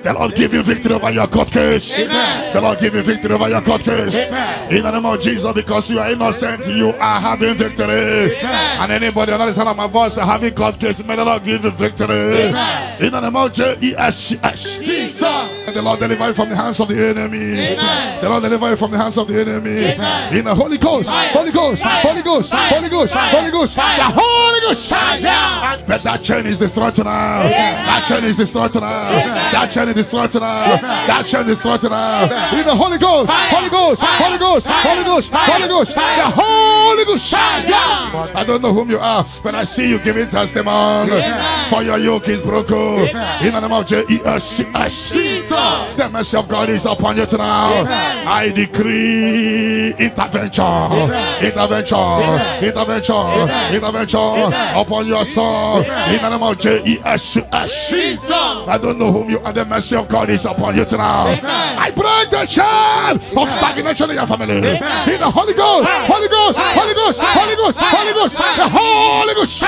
The Lord give you victory over your court case. Amen. The Lord give you victory over your court case. Amen. In the name of Jesus, because you are innocent, you are having victory. Amen. And anybody under the sound of my voice having court case, may the Lord give you victory. Amen. In the name of Jesus. Jesus. And the Lord deliver you from the hands of the enemy. Amen. The Lord deliver you from the hands of the enemy. Amen. In the Holy Ghost, Fire. Holy Ghost, Fire. Holy Ghost, Fire. Holy Ghost, Fire. Holy Ghost, Fire. the Holy Ghost. Fire. But that chain is destroyed tonight. That chain is destroyed tonight. That chain is destroyed tonight. That chain is destroyed tonight. In the Holy Ghost, Holy Ghost, Holy Ghost, Holy Ghost, Holy Ghost, the Holy Ghost. I don't know whom you are, but I see you giving testimony. For your yoke is broken. In the name of Jesus. The mercy of God is upon you tonight. I decree intervention, intervention upon your soul. In the name of Jesus. I don't know whom you are. The mercy of God is upon you tonight. I break the chain of stagnation in your family. In the Holy Ghost, Holy Ghost, Holy Ghost, Holy Ghost, Holy Ghost, the Holy Ghost.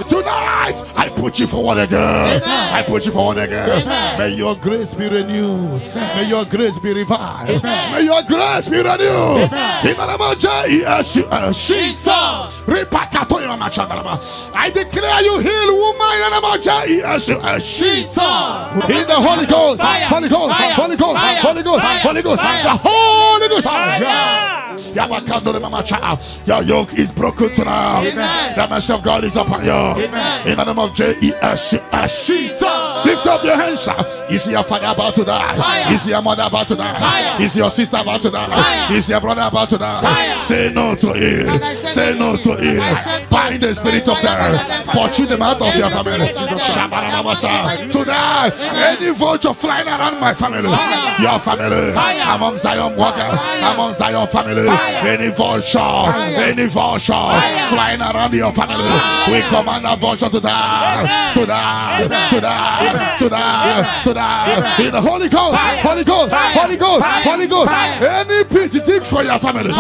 Tonight, I put you forward again. I put you forward again. May your grace be renewed. May your grace be revived. May your grace be renewed. In the name of Jesus. I declare you heal, woman. In the name of Jesus. In the Holy Ghost, Holy Ghost, Holy Ghost, Holy Ghost, Holy Ghost, the Holy Ghost. Your yoke is broken tonight. The mercy of God is upon you. In the name of Jesus. Lift up your hands. Is your father about to die? Is your mother about to die? Is your sister about to die? Is your brother about to die? Say no to it. Say no to it. Bind the spirit of death. Pursue them out of your family. Today, any vulture flying around my family, your family, among Zion walkers, among Zion family, any vulture flying around your family, we command a vulture to die, to die, to die, to die, to die. In the Holy Ghost, Holy Ghost, Holy Ghost, Holy Ghost. Any pit dig for your family.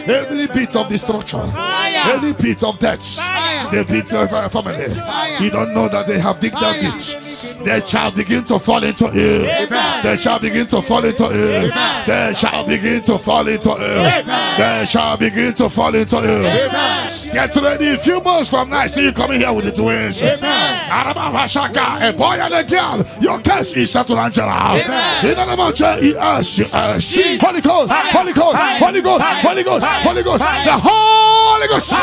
Any pit of destruction, any pit of death, the pit of your family. You don't know that they have digged that pit. They shall begin to fall into it. They shall begin to fall into it. They shall begin to fall into it. They shall begin to fall into it. Get ready. A few months from now, I see you coming here with the twins. A boy and a girl. Your case is settled, Angela. In the name of Jesus. Holy Ghost, Holy Ghost, Holy Ghost, Holy Ghost, Holy Ghost, the Holy Ghost.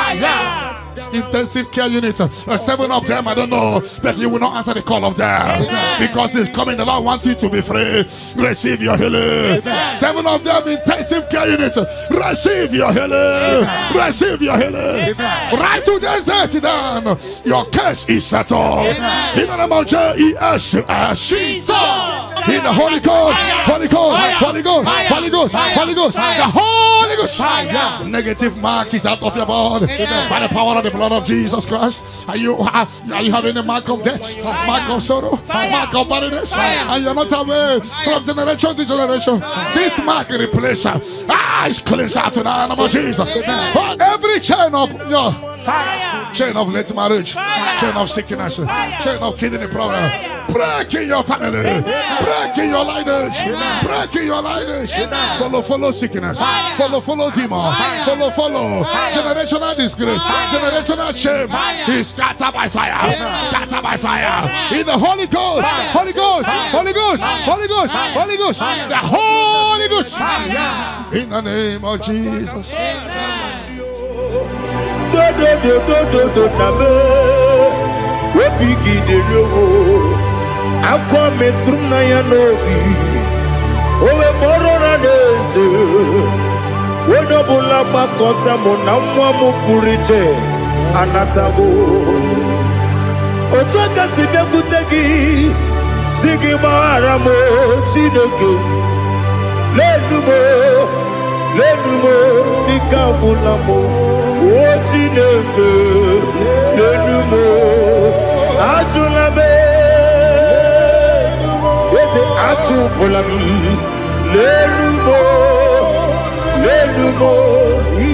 Intensive care unit, 7 of them, I don't know, but you will not answer the call of them because it's coming. The Lord wants you to be free. Receive your healing. 7 of them, intensive care unit, receive your healing. Receive your healing. Right to this day down, your case is settled. In the name of Jesus. In the Holy Ghost, Holy Ghost, Holy Ghost, Holy Ghost, Holy Ghost, the Holy Ghost. Negative mark is out of your body by the power of the blood of Jesus Christ. Are you having a mark of death, mark of sorrow, mark of barrenness, and you're not away from generation to generation? This mark replace is cleansed out in the name of Jesus. Every chain of your chain of late marriage, chain of sickness, chain of kidney problem. Break in your family, break in your lineage, break in your lineage. Follow sickness, follow demon, follow generational disgrace, generational shame. He scattered by fire, scattered by fire. In the Holy Ghost, Holy Ghost, Holy Ghost, Holy Ghost, Holy Ghost, the Holy Ghost. In the name of Jesus. Otoka sibekutegi sigi maramo chineke lenumo nikabulamo o chineke lenumo ajulame yese ajupulam lenumo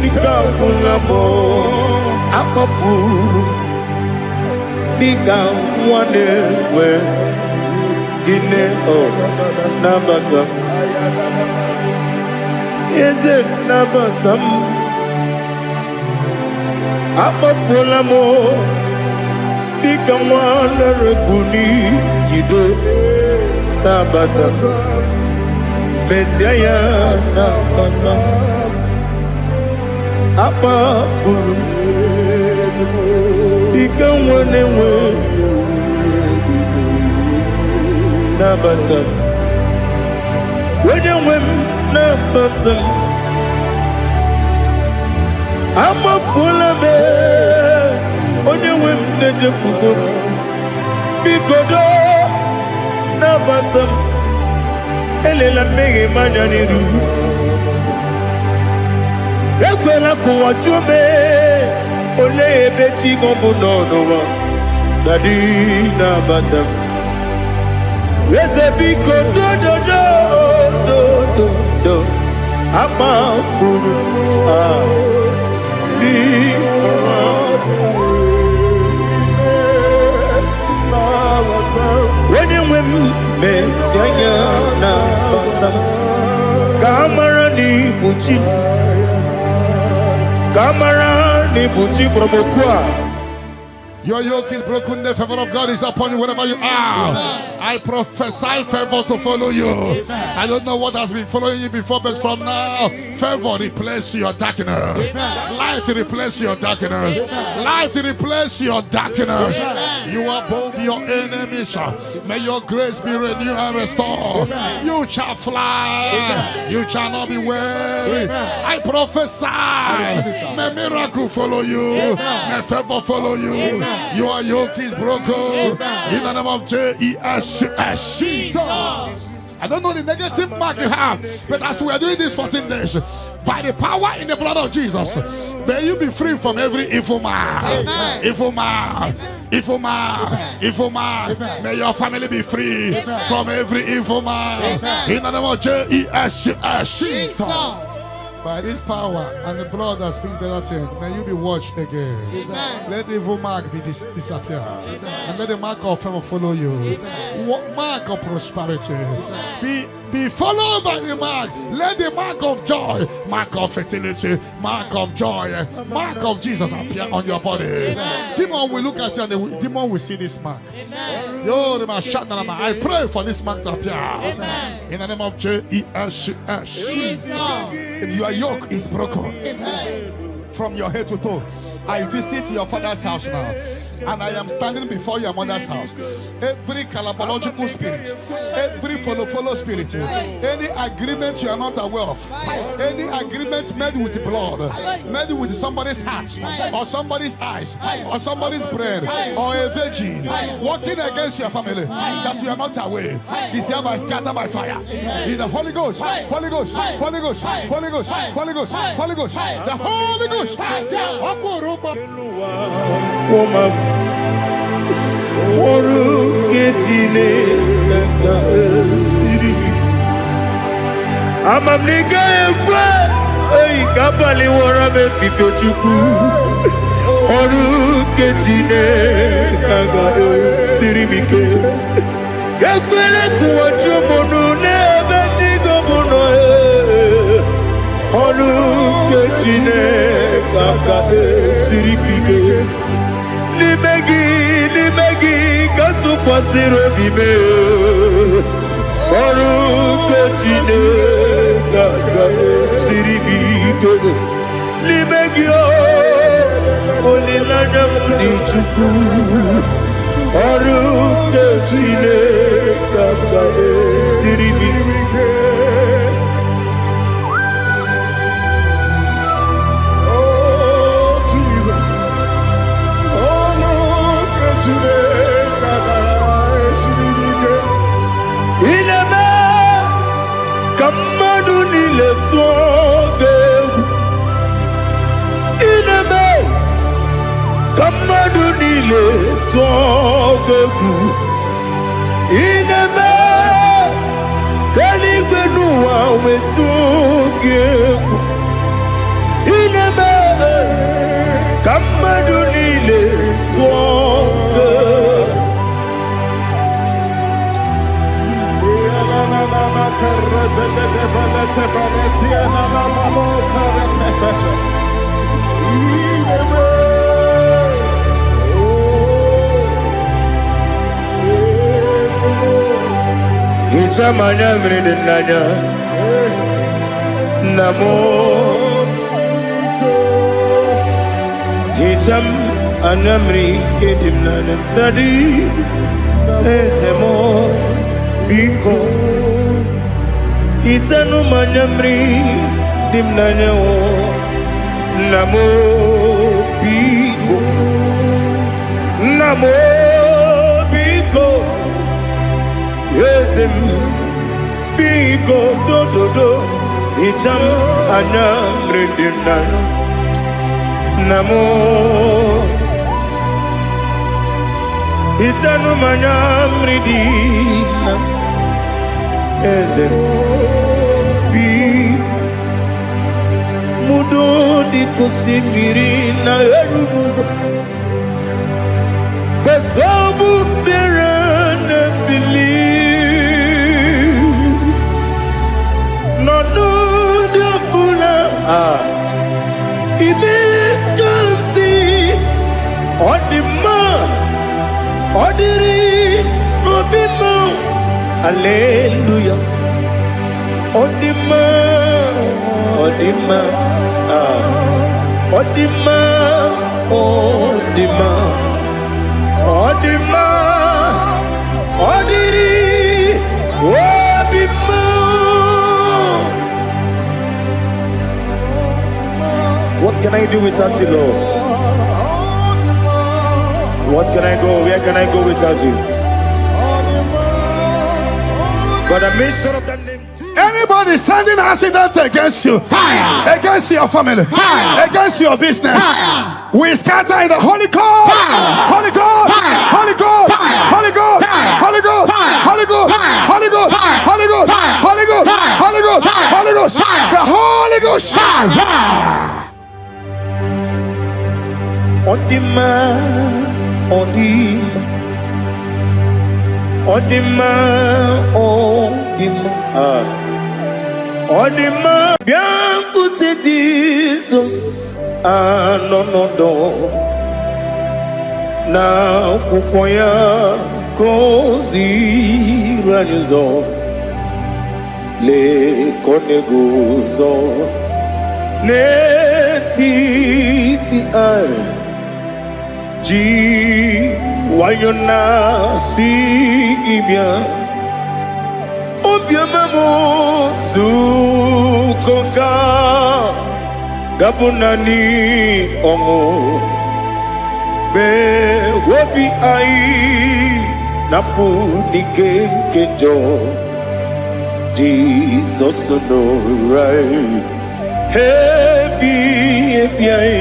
nikabulamo akafuru Diga one we dine o nabata is it nabata Apafulamo Diga one rekuni yido nabata Messiah nabata Apafuru Diga one we nabata when you win nabata I'm a full of it when you win the jefugo bikodo nabata elela mege mananiru ekwela kuwa jume ole bechi gombo no dadi nabata Yes, a big do I'm a fool. When you win, Messiah, Kamara ni buchi promokwa. Your yoke is broken, the favor of God is upon you wherever you are. I prophesy favor to follow you. I don't know what has been following you before, but from now, favor replace your darkness. Light replace your darkness. Light replace your darkness. You are above your enemies. May your grace be renewed and restored. You shall fly. You shall not be weary. I prophesy. May miracle follow you. May favor follow you. Your yoke is broken in the name of Jesus. I don't know the negative mark you have, but as we are doing this 14 days, by the power in the blood of Jesus, may you be free from every evil man. Evil man. Evil man. Evil man. May your family be free from every evil man. In the name of Jesus. By this power and the blood that speaks better things, may you be washed again. Amen. Let the evil mark be disappear. And let the mark of favor follow you. Mark of prosperity. Be followed by the mark. Let the mark of joy, mark of fertility, mark of joy, mark of Jesus appear on your body. Demon will look at you and the demon will see this mark. I pray for this mark to appear. In the name of Jesus. Your yoke is broken from your head to toe. I visit your father's house now, and I am standing before your mother's house. Every calabological spirit, every follow spirit, any agreement you are not aware of, any agreement made with blood, made with somebody's heart, or somebody's eyes, or somebody's brain, or a virgin, working against your family that you are not aware, is hereby scattered by fire. In the Holy Ghost, Holy Ghost, Holy Ghost, Holy Ghost, Holy Ghost, Holy Ghost, the Holy Ghost. Oruke Chineke ga-esiri m ike. Ekwere kụwachi ụmụnụ n'ebe Chigo bụ nọ. Oruke Chineke ga-esiri m ike. N'ime gị ka tụkwasịrị obi m. Oruke Chineke ga-esiri m ike. N'ime gị olileanya m dị Chukwu. Oruke Chineke ga-esiri m ike. Oh Jesus, Oruke Chineke ga-esiri m ike. Ileme ka mmadụ niile tụọ gị egwu. Ileme ka mmadụ niile tụọ gị egwu. Ileme ka eluigwe n'ụwa wee tụọ gị egwu. Ileme ka mmadụ niile tụọ gị egwu. Hicham anya mmiri dị n'anya nna m. Hicham anya mmiri nke dị m n'anya Daddy, eze m biko. Hitanụ m anya mmiri dị m n'anya nna m biko. Nna m biko. Eze m biko dododo. Hicham anya mmiri dị m n'anya nna m. Hitanụ m anya mmiri dị na eze m biko. Mudo dị ka osimiri na-eru n'ụzọ. Besobu mere na-ebili. N'ọnọdụ ọbụla ime ka si ọ dị mma, ọ dịrị n'obi m. Hallelujah. Ọ dị mma, ọ dị mma, ọ dị mma, ọ dị mma, ọ dị mma, ọ dịrị obi m. What can I do without you, Lord? What can I go? Where can I go without you? But I made sure of that name. Anybody sending accidents against you, Fire. against your family, Fire. against your business, Fire. we scatter in the Holy Ghost, Fire. Holy Ghost, Fire. Holy Ghost, Fire. Holy Ghost, Fire. Holy Ghost, Fire. Holy Ghost, Fire. Holy Ghost, Fire. Holy Ghost, Fire. Holy Ghost, Fire. Holy Ghost, Fire. Holy Ghost, Fire. the Holy Ghost. Odima, Odima, Odima, Odima, Odima. Bianco te Jesus, no. Na kukwaya kozi ranizo, le koneguzo, netiti ay. Ji wayona sigibia obiamamo zukoka gabunani ongo be wobi ai napunike kejo Jesus no right hebi ai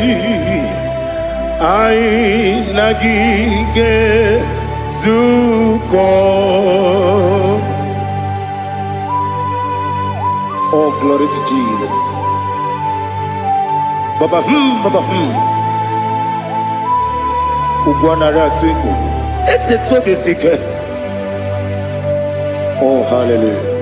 ai nagige zuko. Oh, glory to Jesus. Baba, Baba, Ugwanara twingo. Ete toge sike. Oh, hallelujah.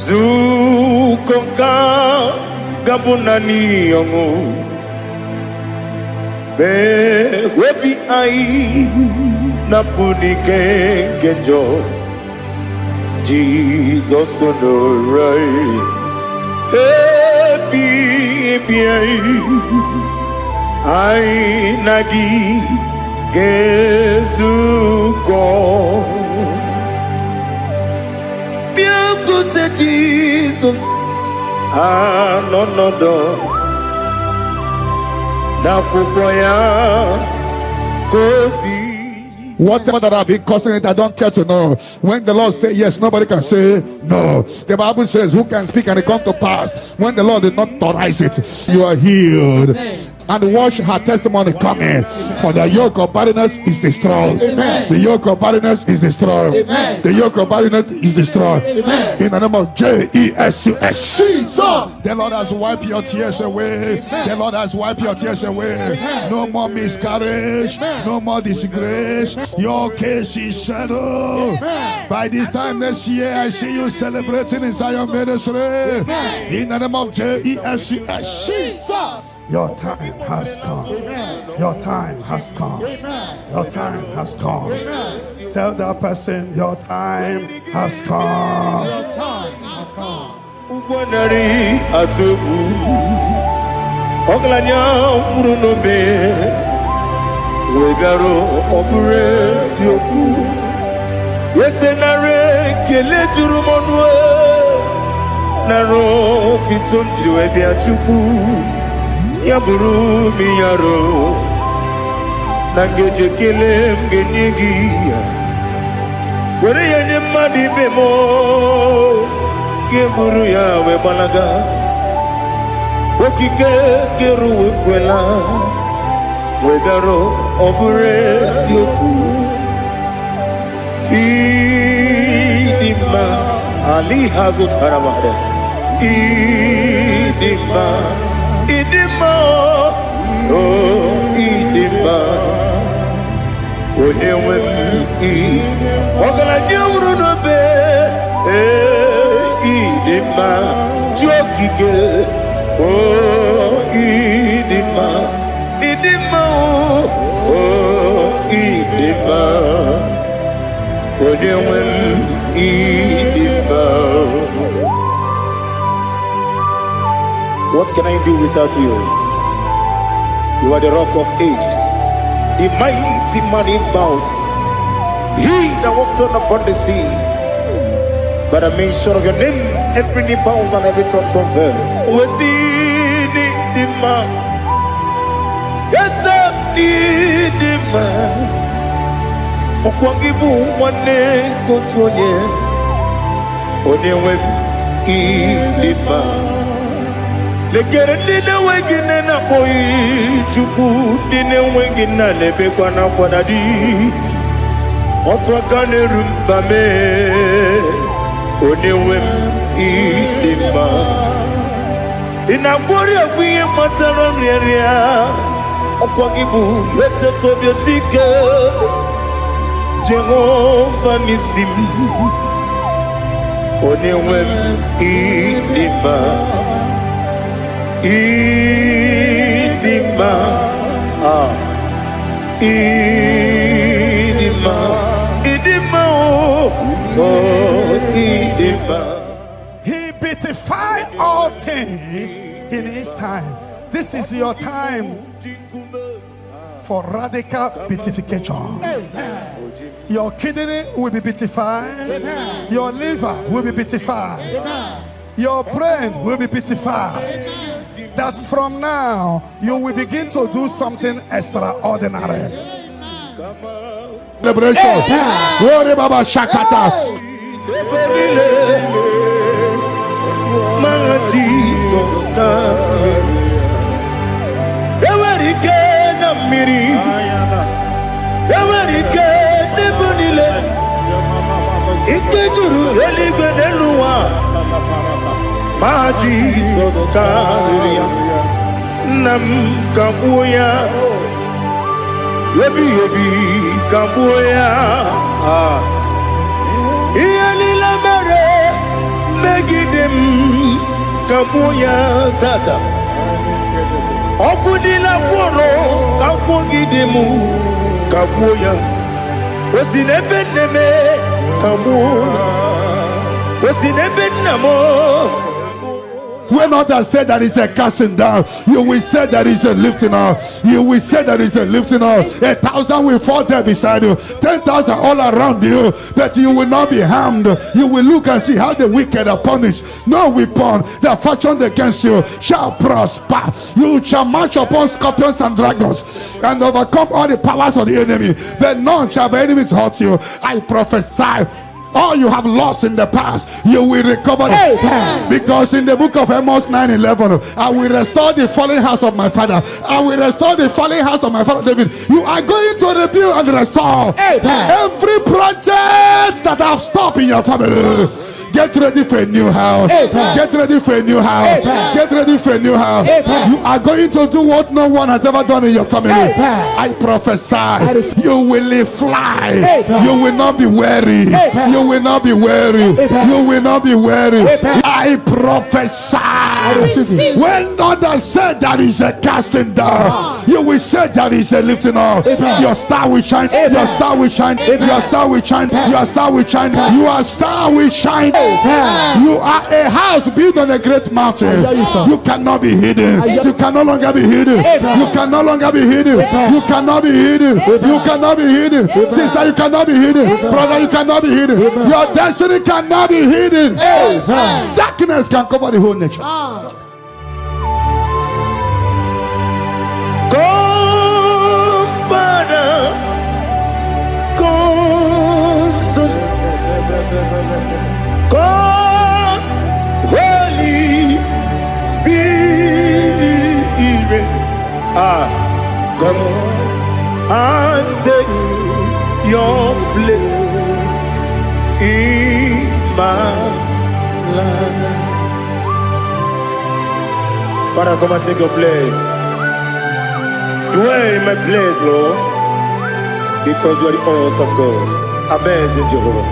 Zukonka gabunani yongu be webi ai napunike genjo Jesus onorai happy ai nagi gezuko Jesus, no. Whatever that I've been causing it, I don't care to know. When the Lord says yes, nobody can say no. The Bible says, who can speak and it come to pass? When the Lord did not authorize it, you are healed. And watch her testimony coming. For the yoke of barrenness is destroyed. Amen. The yoke of barrenness is destroyed. Amen. The yoke of barrenness is destroyed. Amen. In the name of Jesus. Jesus. The Lord has wiped your tears away. Amen. The Lord has wiped your tears away. Amen. No more miscarriage. Amen. No more disgrace. Your case is settled. Amen. By this time next year, I see you celebrating in Zion Ministry. Amen. In the name of Jesus. Jesus. Your time has come. Amen. Your time has come. Amen. Your time has come. Amen. Tell that person your time has come. Your time has come. Ugwanari atubu Oglanya murunobe Wegaro obure sioku Yesenare kele turumonwe Naro titondriwe biachuku Yaburu miyaro Nangeje kele mgenyigia Were yanye madi bemo Geburu ya we balaga Okike keru we kwela Wegaro obure sioku Idima Ali hazut haramade Idima oh idima Onewem I Ogala nyumru no be idima Jokike oh idima oh idima Onewem idima. What can I do without you? You are the rock of ages, the mighty man in battle. He that walked on upon the sea. By the mention of your name, every knee bows and every tongue confesses. We see the man. Yes, I need the man. Okwangibu wane kotonye. Onewem the man. Lekere ndine wengine na boyi chuku ndine wengine lebe kwa na kwa dadi Otwa kane rumba me Onewem idima Inabori agwiye matara mreria Okwangibu yete tobye sike Jehova nisim Onewem idima Idima, oh, Idima. He beautified all things in his time. This is your time for radical beatification. Your kidney will be beatified. Your liver will be beatified. Your brain will be beatified. That from now you will begin to do something extraordinary. Liberation. Glory Baba Shakata. Jesus. miri. Ewerike nebunile. Ike juru eluigwe n'elu ụwa ma Jizọs karịrị ya nna m kagbuo ya ebighị ebi kagbuo ya ihe niile mere megide m kagbuo ya tata ọkụ niile gwọrọ kagbuogide m kagbuo ya o si n'ebe nne m kagbuo o si n'ebe nna m. When others say there is a casting down, you will say there is a lifting up. You will say there is a lifting up. 1,000 will fall there beside you, 10,000 all around you, but you will not be harmed. You will look and see how the wicked are punished. No weapon that fashioned against you shall prosper. You shall march upon scorpions and dragons and overcome all the powers of the enemy, but none shall by enemies hurt you. I prophesy. All you have lost in the past, you will recover. Because in the book of Amos 9:11, I will restore the fallen house of my father. I will restore the fallen house of my father David. You are going to rebuild and restore every project that have stopped in your family. Get ready for a new house. Get ready for a new house. Get ready for a new house. You are going to do what no one has ever done in your family. I prophesy. You will fly. You will not be weary. You will not be weary. You will not be weary. I prophesy. When others say there is a casting down, you will say there is a lifting up. Your star will shine. Your star will shine. Your star will shine. Your star will shine. Your star will shine. You are a house built on a great mountain. You cannot be hidden. You can no longer be hidden. You can no longer be hidden. You cannot be hidden. You cannot be hidden. Sister, you cannot be hidden. Brother, you cannot be hidden. Your destiny cannot be hidden. Darkness can cover the whole nation. Come, Father. Come, Son. Come, Holy Spirit. Come and take your place in my life. Father, come and take your place. Dwell in my place, Lord, because you are the awesome God. Amazing Jehovah.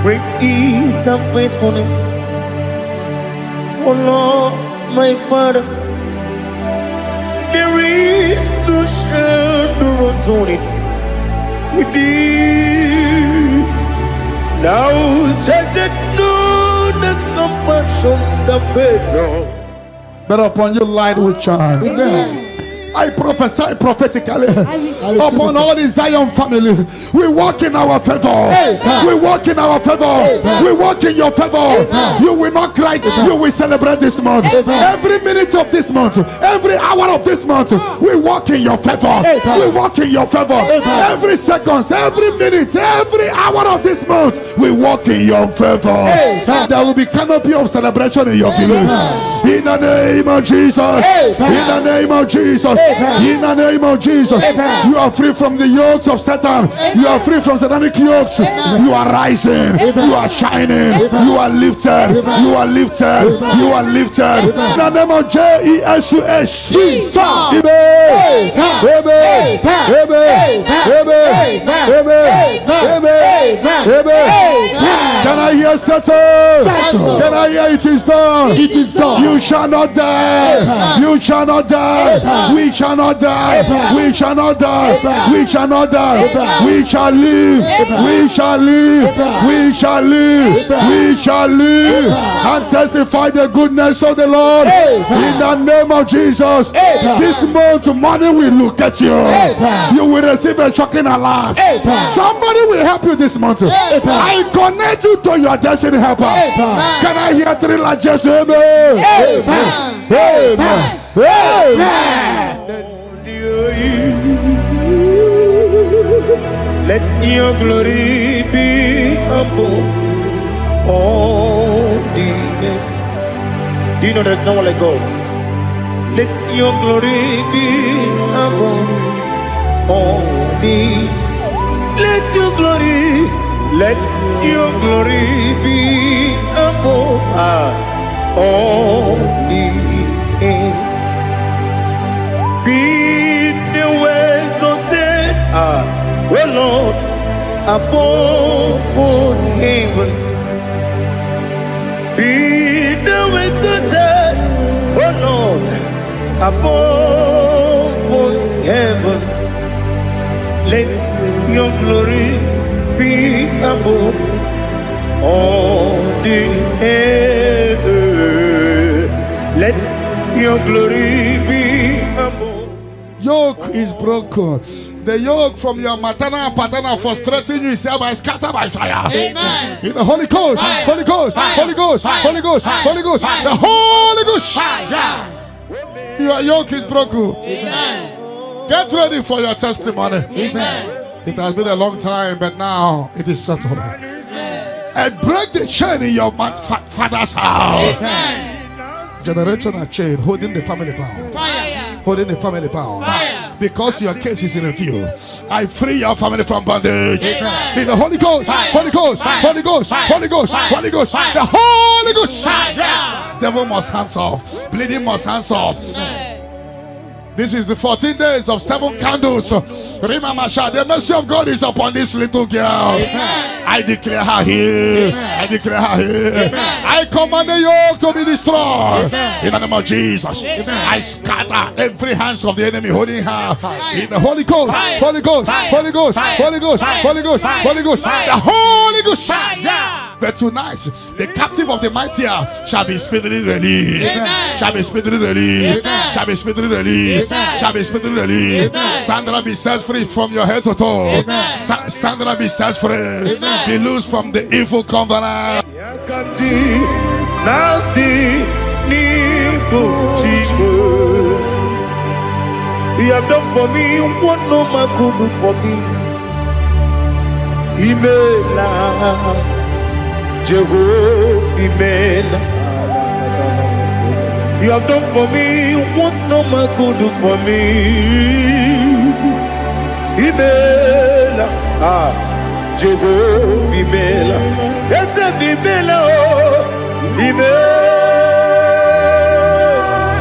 Great is thy faithfulness, oh Lord, my Father. There is no shadow of turning with thee. Now check that no, that's compassion, the faith, no. But upon your light will shine. Amen. I prophesy prophetically upon all the Zion family. We walk in our favor. We walk in our favor. We walk in your favor. You will not cry. You will celebrate this month. Every minute of this month, every hour of this month, we walk in your favor. We walk in your favor. Every second, every minute, every hour of this month, we walk in your favor. There will be canopy of celebration in your village. In the name of Jesus. In the name of Jesus. In the name of Jesus. You are free from the yokes of Satan. You are free from satanic yokes. You are rising. You are shining. You are lifted. You are lifted. You are lifted. In the name of Jesus. Jesus. Amen. Amen. Can I hear settle? Can I hear it is done? It is done. You shall not die. You shall not die. We shall not die. We shall not die. We shall not die. We shall live. We shall live. We shall live. We shall live and testify the goodness of the Lord. In the name of Jesus. This month money will look at you. You will receive a shocking alert. Somebody will help you this month. I connect you to your destiny helper. Can I hear three largest amen? Amen. Let your glory be above all the earth. Do you know there's no one like God? Let your glory be above all the let your glory be above all the earth. Be the ways of death, oh Lord, above all heaven. Be the ways of death, oh Lord, above all heaven. Let your glory be above all the earth. Let your glory be above. Yoke is broken. The yoke from your maternal and paternal frustrating you is scattered by fire. Amen. In the Holy Ghost, Fire. Holy Ghost, Fire. Holy Ghost, Fire. Holy Ghost, Fire. Holy Ghost, Fire. the Holy Ghost. Fire. Your yoke is broken. Amen. Get ready for your testimony. Amen. It has been a long time, but now it is settled. And break the chain in your father's house. Amen. Generational chain holding the family bound. Fire. Holding the family bound. Fire. Because your case is in review, I free your family from bondage. Amen. In the Holy Ghost, Fire. Holy Ghost, Fire. Holy Ghost, Fire. Holy Ghost, Fire. Holy Ghost, Fire. the Holy Ghost. Fire. Devil must hands off. Bleeding must hands off. This is the 14 days of 7 candles. Remember, the mercy of God is upon this little girl. Amen. I declare her here. Amen. I declare her here. Amen. I command the yoke to be destroyed. Amen. In the name of Jesus. Amen. I scatter every hands of the enemy holding her. In the Holy Ghost, Fire. Holy Ghost, Fire. Holy Ghost, Fire. Holy Ghost, Fire. Holy Ghost, Fire. Holy Ghost, Fire. the Holy Ghost. Fire. But tonight, the captive of the mightier shall be speedily released. Amen. Shall be speedily released. Amen. Shall be speedily released. Amen. Shall be speedily released. Amen. Sandra, be set free from your head to toe. Amen. Sandra, be set free. Amen. Be loose from the evil covenant. Yakati nasi nipo chigo. He have done for me what no man could do for me. Imela, Jehovah, Imela. You have done for me what no man could do for me. Imela, Jehovah, Imela. Yes, Imela,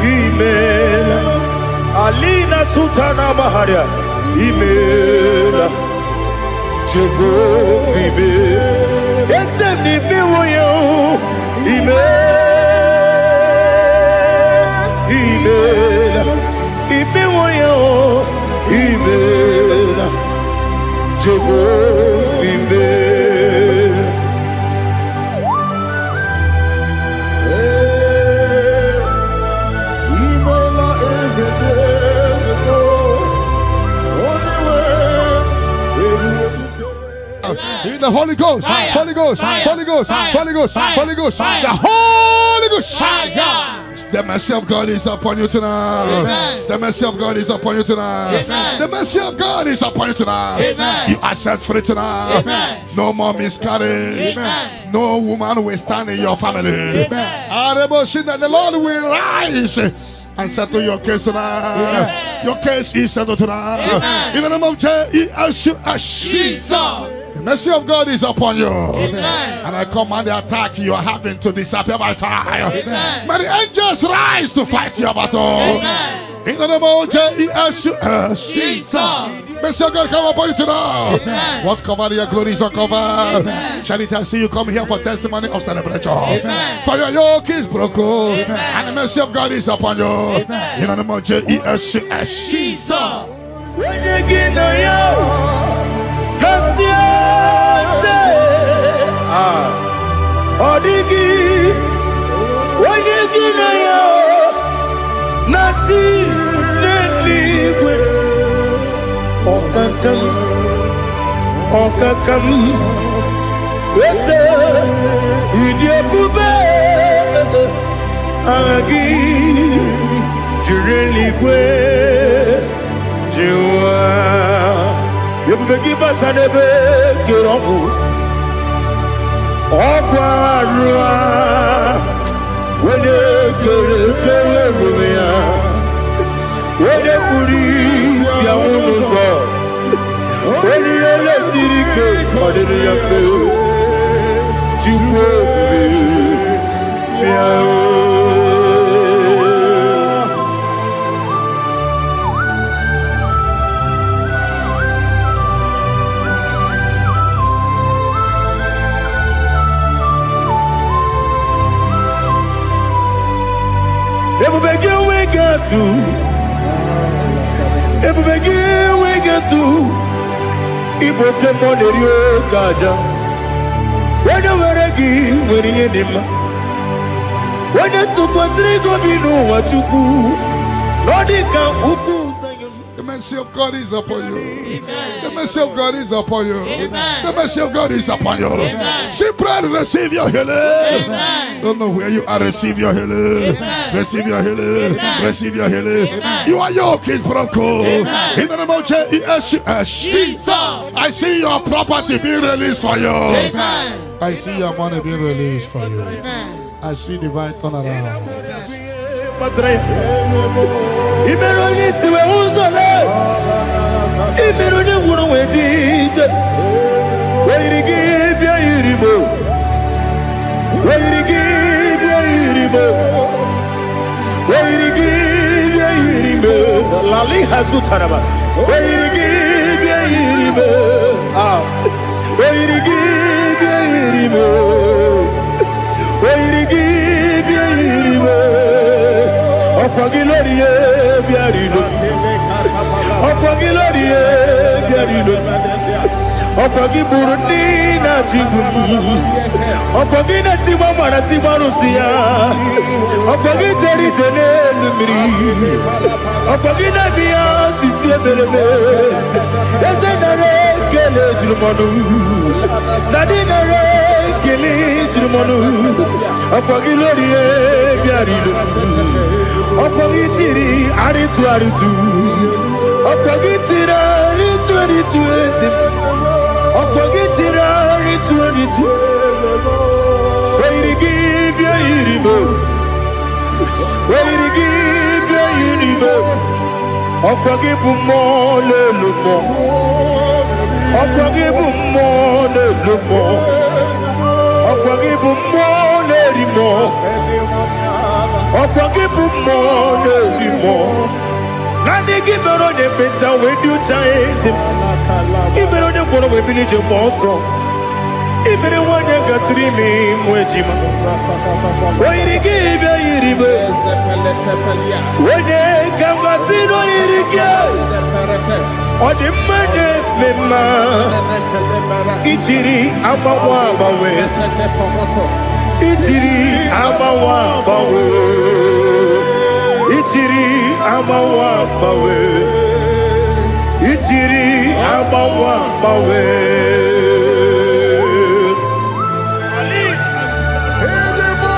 Imela. Alina Sultana Maharia, Imela. Jehovah, Imela. Yes, Imela, Imela. Imela, Jehovah, Imela. Imela is a In the Holy Ghost, Fire. Holy Ghost, Fire. Holy Ghost, Fire. Holy Ghost, Fire. Holy Ghost, Fire. the Holy Ghost. Fire. The mercy of God is upon you tonight. Amen. The mercy of God is upon you tonight. Amen. The mercy of God is upon you tonight. Amen. You are set free tonight. Amen. No more miscarriage. Amen. No woman will stand in your family. Amen. The Lord will rise and settle your case tonight. Your case is settled tonight. Amen. In the name of Jesus. Jesus. The mercy of God is upon you. Amen. And I command the attack you are having to disappear by fire. Amen. May the angels rise to fight your battle. Amen. In the name of Jesus. Jesus. Mercy of God come upon you tonight. Amen. What covered your glory is uncovered. Charity, I see you come here for testimony of celebration. Amen. For your yoke is broken. Amen. And the mercy of God is upon you. Amen. In the name of Jesus. Jesus. When you get no yo, Odigi, when you get no yo, nothing liquid. Okakam, yes, idiot, Agi, Jurelique, Jua, you begin but I never get on. Okwarua, when you get when you police, ya uno so, when you let it Ebubegi we get to. Ebubegi we get to. Ibo kemo nerio kaja. Wena weregi weri enima. Wena tukwasiri gobinu wachuku. Nodika uku. The mercy of God is upon you. Amen. The mercy of God is upon you. Amen. The mercy of God is upon you. Amen. Simply receive your healing. Amen. Don't know where you are. Receive your healing. Amen. Receive your healing. Amen. Receive your healing. Amen. Your yoke is broken. Amen. In the name of Jesus. I see your property being released for you. Amen. I see your money being released for you. Amen. I see divine turnaround. Imeroni siwe uzole. Imeroni wunu wejije. Weirigi bia iribo. Weirigi bia iribo. Weirigi bia iribo. Lali hasutaraba. Weirigi bia iribo. Weirigi bia iribo. Weirigi bia iribo. Opogilorie biarilo. Opogilorie biarilo. Opogi Burundi na Jibuti. Opogi na Timama na Timarusia. Opogi Teri Tenelmiri. Opogi na Bia Sisi Belebe. Desenare Kele Jumanu. Nadinare Kele Jumanu. Opogilorie biarilo. Opogitiri aritu aritu. Opogitiri aritu aritu esim. Opogitiri aritu aritu. Weirigi bia iribo. Weirigi bia iribo. Opogibu mo lelumo. Opogibu mo lelumo. Opogibu mo lerimo. Opogibu mo lerimo. Nani gibero de beta we do chaism. Ibero de boro we bilije boso. Ibere wanya gatrimi mwejima. Weirigi bia iribe. Wene kambasino irike. Odi mene mema. Ichiri amawa bawe. Ichiri amawa bawe. Ichiri amawa bawe. Ichiri amawa bawe. Ali Edemo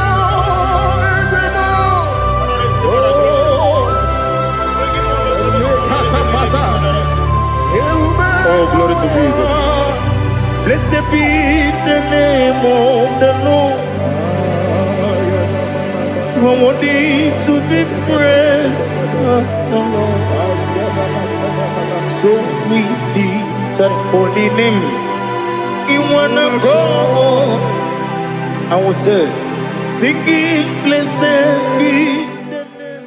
Oh, glory to Jesus. Blessed be the name of the Lord. You are worthy to be praised. So we lift our holy name. You wanna go? I will say, singing, blessed be.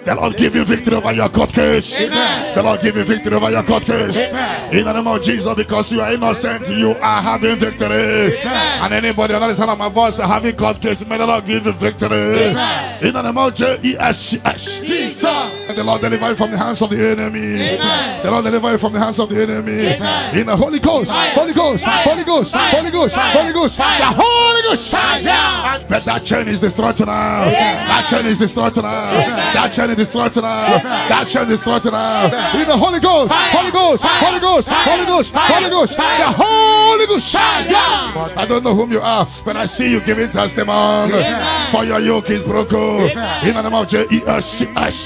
The Lord give you victory over your court case. Amen. The Lord give you victory over your court case. Amen. In the name of Jesus, because you are innocent, you are having victory. Amen. And anybody under the sound of my voice having court case, may the Lord give you victory. Amen. In the name of Jesus. Jesus. And the Lord deliver you from the hands of the enemy. Amen. The Lord deliver you from the hands of the enemy. Amen. In the Holy Ghost, Fire. Holy Ghost, Fire. Holy Ghost, Fire. Holy Ghost, Fire. Holy Ghost, Fire. the Holy Ghost. Fire. But that chain is destroyed tonight. Amen. That chain is destroyed tonight. Amen. That chain is destroyed tonight. Amen. That chain is destroyed tonight. Amen. In the Holy Ghost, Fire. Holy Ghost, Fire. Holy Ghost, Fire. Holy Ghost, Fire. Holy Ghost, Fire. the Holy Ghost. Fire. I don't know whom you are, but I see you giving testimony. Amen. For your yoke is broken. Amen. In the name of Jesus.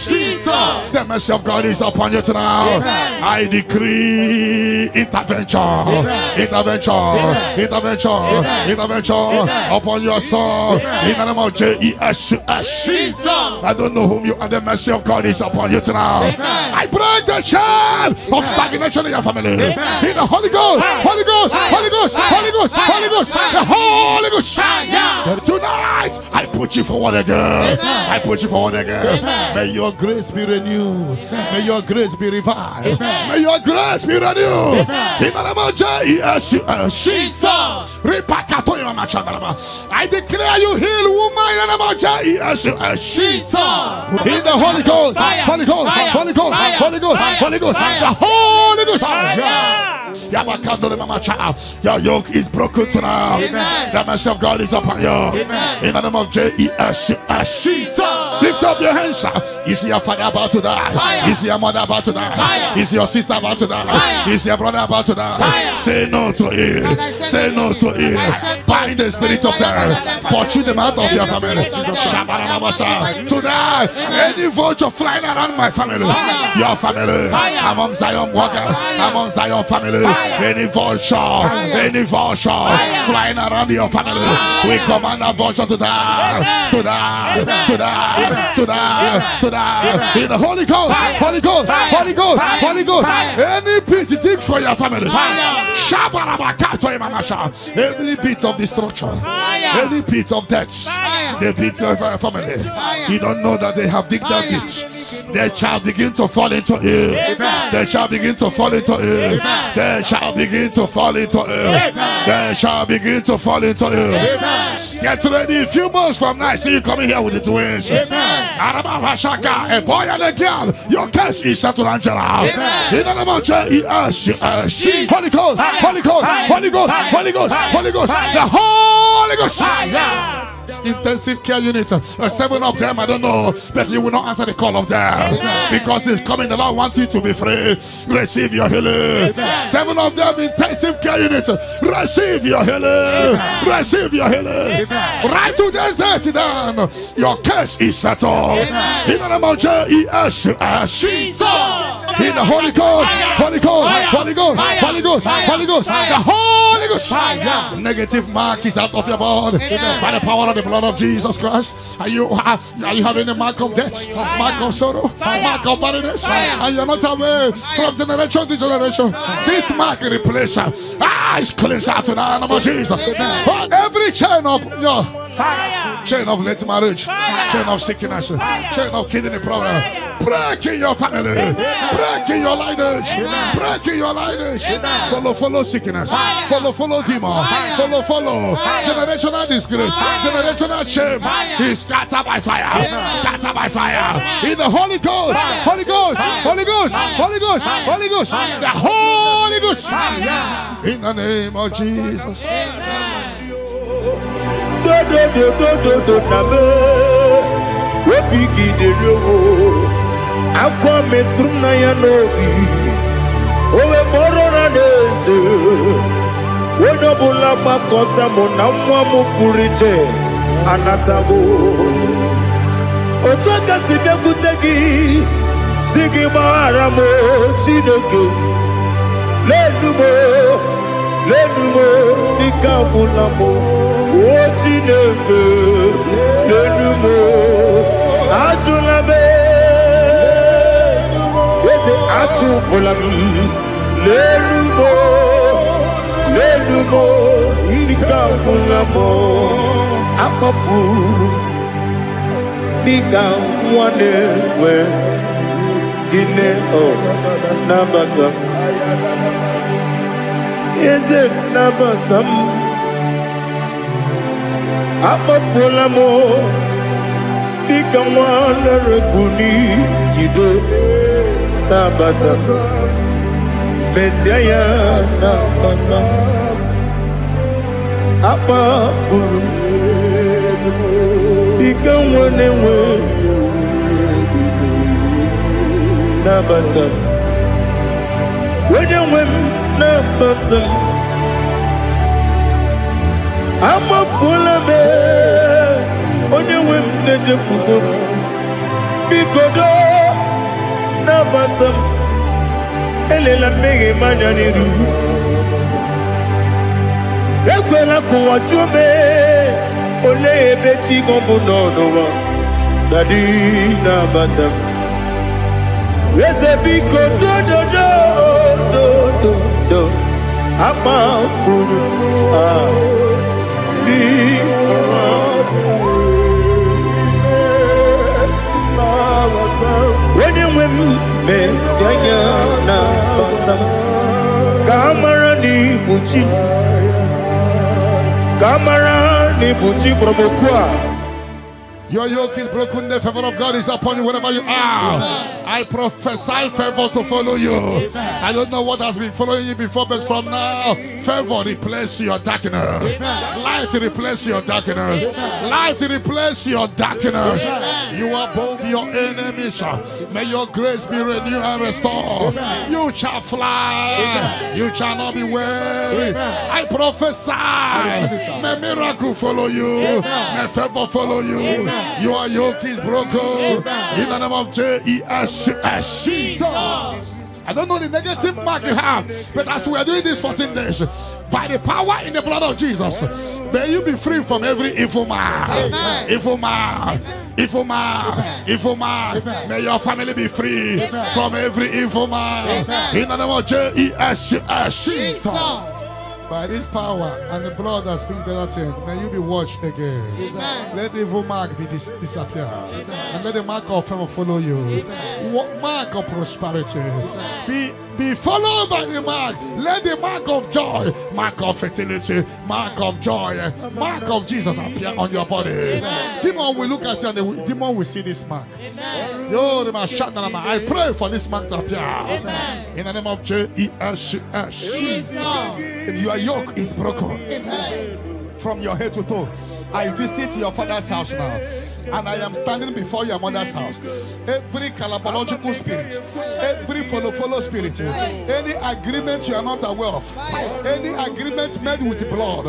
Jesus. The mercy of God is upon you tonight. Amen. I decree intervention. Amen. Intervention. Amen. Intervention. Amen. Intervention Amen. upon your son. Amen. In the name of Jesus. Jesus. I don't know whom you are. The mercy of God is upon you tonight. Amen. I break the chain of stagnation in your family. Amen. In the Holy Ghost. Holy Ghost. Holy Holy Ghost, Holy Ghost, Holy Ghost, the Holy Ghost. Tonight, I put you forward again. I put you forward again. May your grace be renewed. May your grace be revived. May your grace be renewed. In the name of Jesus. I declare you heal, woman. In the name of Jesus. In the Holy Ghost, Holy Ghost, Holy Ghost, Holy Ghost, Holy Ghost, the Holy Ghost. Your yoke is broken tonight. The mercy of God is upon you. In the name of Jesus. Lift up your hands. Is your father about to die? Is your mother about to die? Is your sister about to die? Is your brother about to die? Say no to it. Say no to it. Bind the spirit of death. Pursue them out of your family. Tonight, any vulture flying around my family, your family, among Zion walkers, among Zion family, any vulture flying around your family, we command a vulture to die, to die, to die, to die, to die. In the Holy Ghost, Holy Ghost, Holy Ghost, Holy Ghost. Any pit dig for your family. Every pit of destruction, any pit of death, the pit of your family. You don't know that they have digged that pit. They shall begin to fall into it. They shall begin to fall into it. They shall begin to fall into it. They shall begin to fall into it. Get ready. A few months from now, see you coming here with the twins. A boy and a girl. Your case is settled, Angela. In the name of Jesus. Holy Ghost, Holy Ghost, Holy Ghost, Holy Ghost, Holy Ghost, the Holy Ghost. Intensive care unit, 7 of them, I don't know, but you will not answer the call of them because it's coming. The Lord wants you to be free. Receive your healing. 7 of them, intensive care unit, receive your healing. Receive your healing. Right to this day down, your case is settled. In the name of Jesus. In the Holy Ghost, Holy Ghost, Holy Ghost, Holy Ghost, Holy Ghost, the Holy Ghost. Negative mark is out of your body by the power of the blood of Jesus Christ. Are you having a mark of death, mark of sorrow, mark of barrenness, and you're not away from generation to generation? This mark replace is cleansed out to the name of Jesus. Every chain of your chain of late marriage, chain of sickness, chain of kidney problem, break in your family, break in your lineage, break in your lineage. Follow sickness, follow demon, follow generational disgrace, generational shame. He scattered by fire, scattered by fire. In the Holy Ghost, Holy Ghost, Holy Ghost, Holy Ghost, Holy Ghost, the Holy Ghost. In the name of Jesus. Otoka sibekutegi sigi maramo chineke lenumo nikabulamo o chineke lenumo atulabe yese atupulam lenumo nikabulamo amafu Diga one we gine o nabata is it nabata Apa fulamo Diga one rekuni yido nabata Messiah nabata Apa fulu Become one and one. Nabata. When you win, Nabata. I'm a fool of it. When you win, the Jefugo. Because Nabata. Elela Megi Mananiru. Equela Kuachume. Ole beti gombo no Dadi na bata Weze biko do amafuru when you win Messiah na bata kamara ni buchi promokwa. Your yoke is broken, the favor of God is upon you wherever you are. I prophesy favor to follow you. I don't know what has been following you before, but from now, favor replace your darkness. Light replace your darkness. Light replace your darkness. You are above your enemies. May your grace be renewed and restored. You shall fly. You shall not be weary. I prophesy. May miracle follow you. May favor follow you. Your yoke is broken in the name of Jesus. I don't know the negative mark you have, but as we are doing this 14 days, by the power in the blood of Jesus, may you be free from every evil man. Evil man. Evil man, evil man, may your family be free from every evil man. In the name of Jesus. By this power and the blood that speaks better things, may you be washed again. Amen. Let the evil mark be disappear. And let the mark of favor follow you. Mark of prosperity. Be followed by the mark. Let the mark of joy, mark of fertility, mark of joy, mark of Jesus appear on your body. Demon will look at you and the demon will see this mark. I pray for this mark to appear. In the name of Jesus. Your yoke is broken from your head to toe. I visit your father's house now, and I am standing before your mother's house. Every calabological spirit, every follow spirit, any agreement you are not aware of, any agreement made with blood,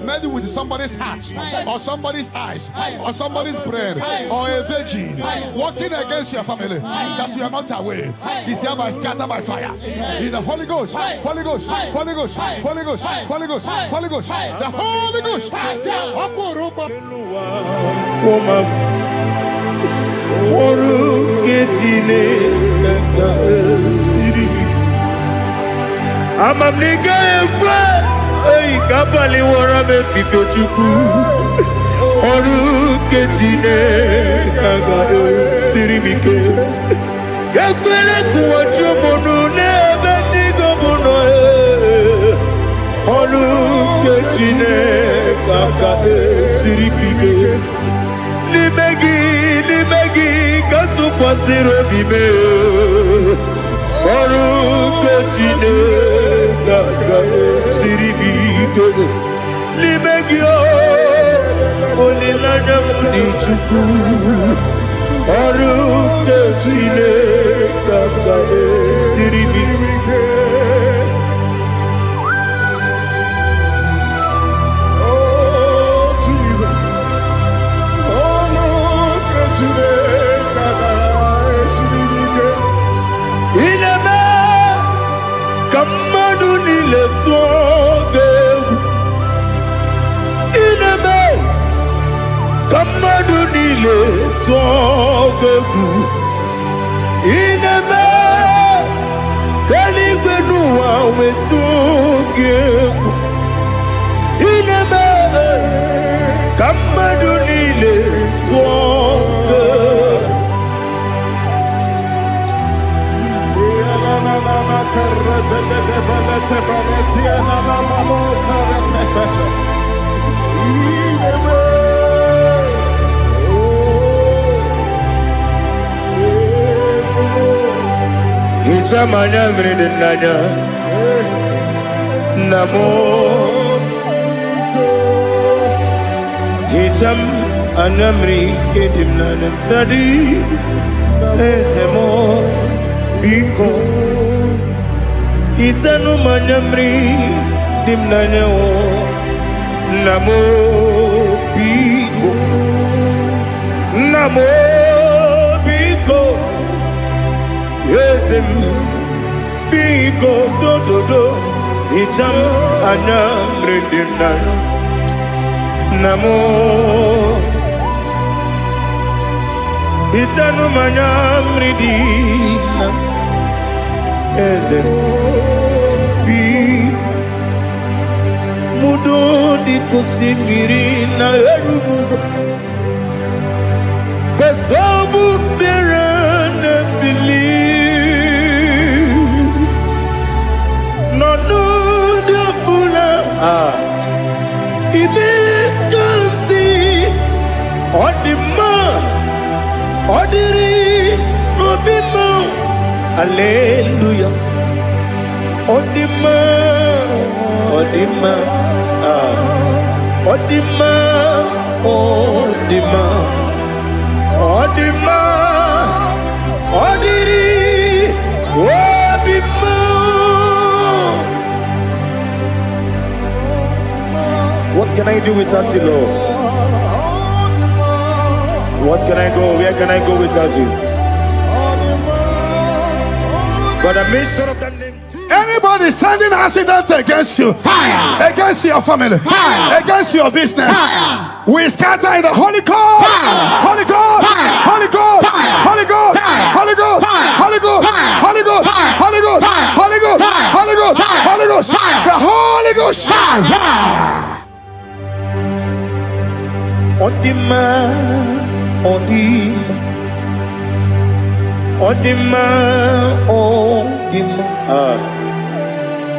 made with somebody's heart, or somebody's eyes, or somebody's brain, or a virgin, working against your family that you are not aware, is hereby scattered by fire. In the Holy Ghost, Holy Ghost, Holy Ghost, Holy Ghost, Holy Ghost, Holy Ghost, the Holy Ghost. Amamnika ekwe ei kapali wora me fifo chuku oru ketine kaga sirimike yakwele kuwacho monu ne betigo mono oru ketine kaga siripike limegi katu pasiro bime oru ketine kaga siripike limegi olilanya mudi chuku oru ketine kaga siripike. Inebe kaligwenua wetugeku inebe kamadunile twoge Itamanya mridinanya Namo Itam anamri kedimnana Dadi Ezemo Biko Itanu manyamri dimnanya Namo Biko Namo Biko Yesem Biko do Itam anamri dimnanya Namo Itanu manyamri dimnanya Ezem Biko mudo di kusimiri na erumuzo Besobu mirane believe No de bula Ibi kansi Odima Odiri Obima Hallelujah Odima Odima Odima Odima Odima Odiri Obima What can I do without you, Lord? What can I go? Where can I go without you? But I made sure of that name. Anybody sending accidents against you, fire. Against your family, fire. Against your business, fire. We scatter in the Holy Ghost, Holy Ghost, Holy Ghost, Holy Ghost, Holy Ghost, Holy Ghost, Holy Ghost, Holy Ghost, Holy Ghost, Holy Ghost, Holy Ghost, the Holy Ghost. Odima, Odima, Odima, Odima,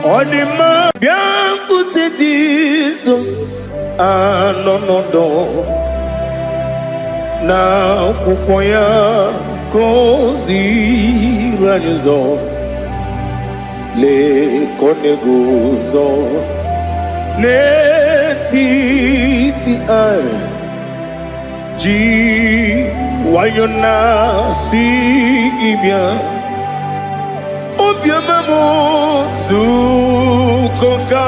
Odima, Bianco te Jesus, no, na kukoya kozi ranizo, le koneguzo, ne titi ai. Ji wayona sigibia obiamamo zukoka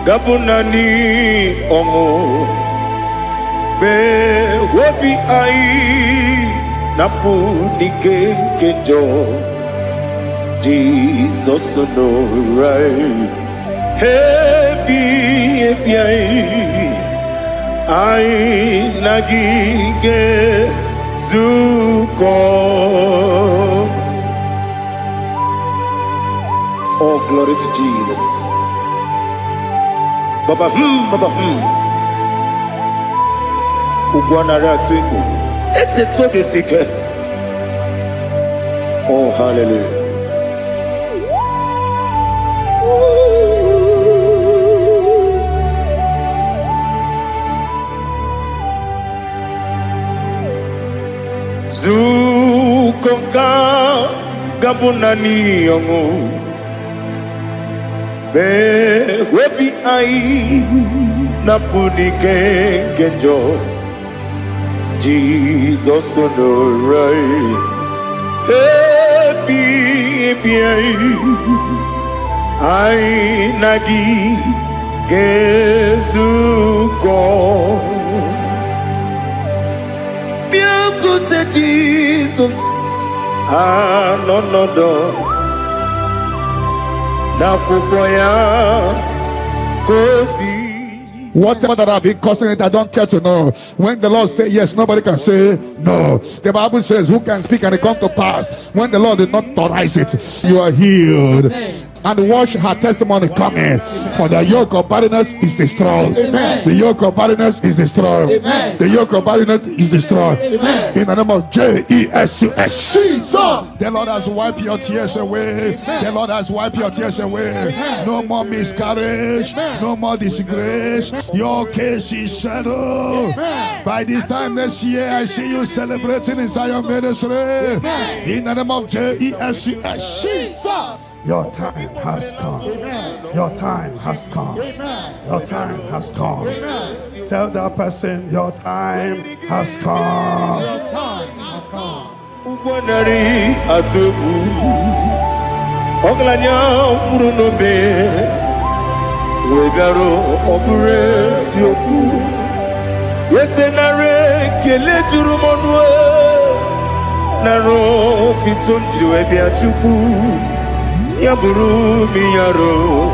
gabunani omo be wobi ai napuni kenjo Jesus no right happy ai I nagige zuko. Oh, glory to Jesus. Baba Baba Ubwana ratwingu. Ete tobe sike. Oh, hallelujah. Zukonka gabunani yongo be webi ai napunike genjo Jesus no right happy ai nagi gezuko Jesus, no, na kukoya kozi. Whatever that I've been causing it, I don't care to know. When the Lord says yes, nobody can say no. The Bible says, who can speak and it come to pass? When the Lord did not authorize it, you are healed. And watch her testimony coming. For the yoke of barrenness is destroyed. Amen. The yoke of barrenness is destroyed. Amen. The yoke of barrenness is destroyed. Amen. In the name of Jesus. Jesus. The Lord has wiped your tears away. Amen. The Lord has wiped your tears away. Amen. No more miscarriage. Amen. No more disgrace. Your case is settled. Amen. By this time next year, I see you celebrating in Zion Ministry. Amen. In the name of Jesus. Jesus. Your time has come. Amen. Your time has come. Amen. Your time has come. Amen. Tell that person your time has come. Your time has come. Ugonari atubu Oglanya murunobe Wegaro obure sioku Yesenare kele turumonwe Naro titondiwe biachupu Yaburu miyaro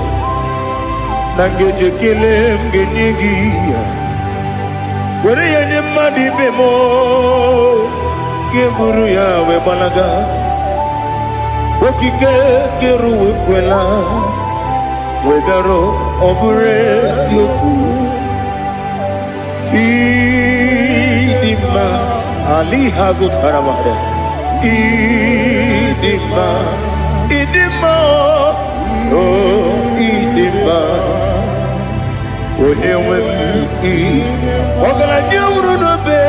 Nangeje kele mgenyigia Were yane madi bemo Geburu ya we balaga Okike keru we kwela Wegaro Obres yoku Idima Ali Hazut Haramade Idima Idima Oh Idima Onewem I Ogala nyumru no be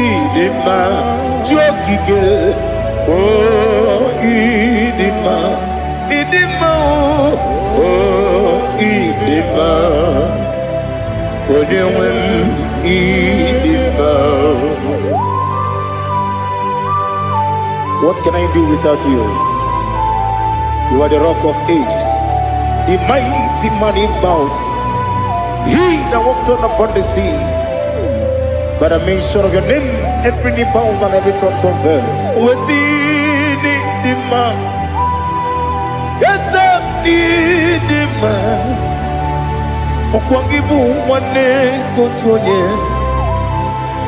Idima Jokike Oh Idima Idima Oh Idima Onewem Idima. What can I do without you? You are the rock of ages, the mighty man in battle. He that walked on upon the sea. By the mention of your name, every knee bows and every tongue confess. We see the man. Yes, I need the man. Okwangibu wane kotonye.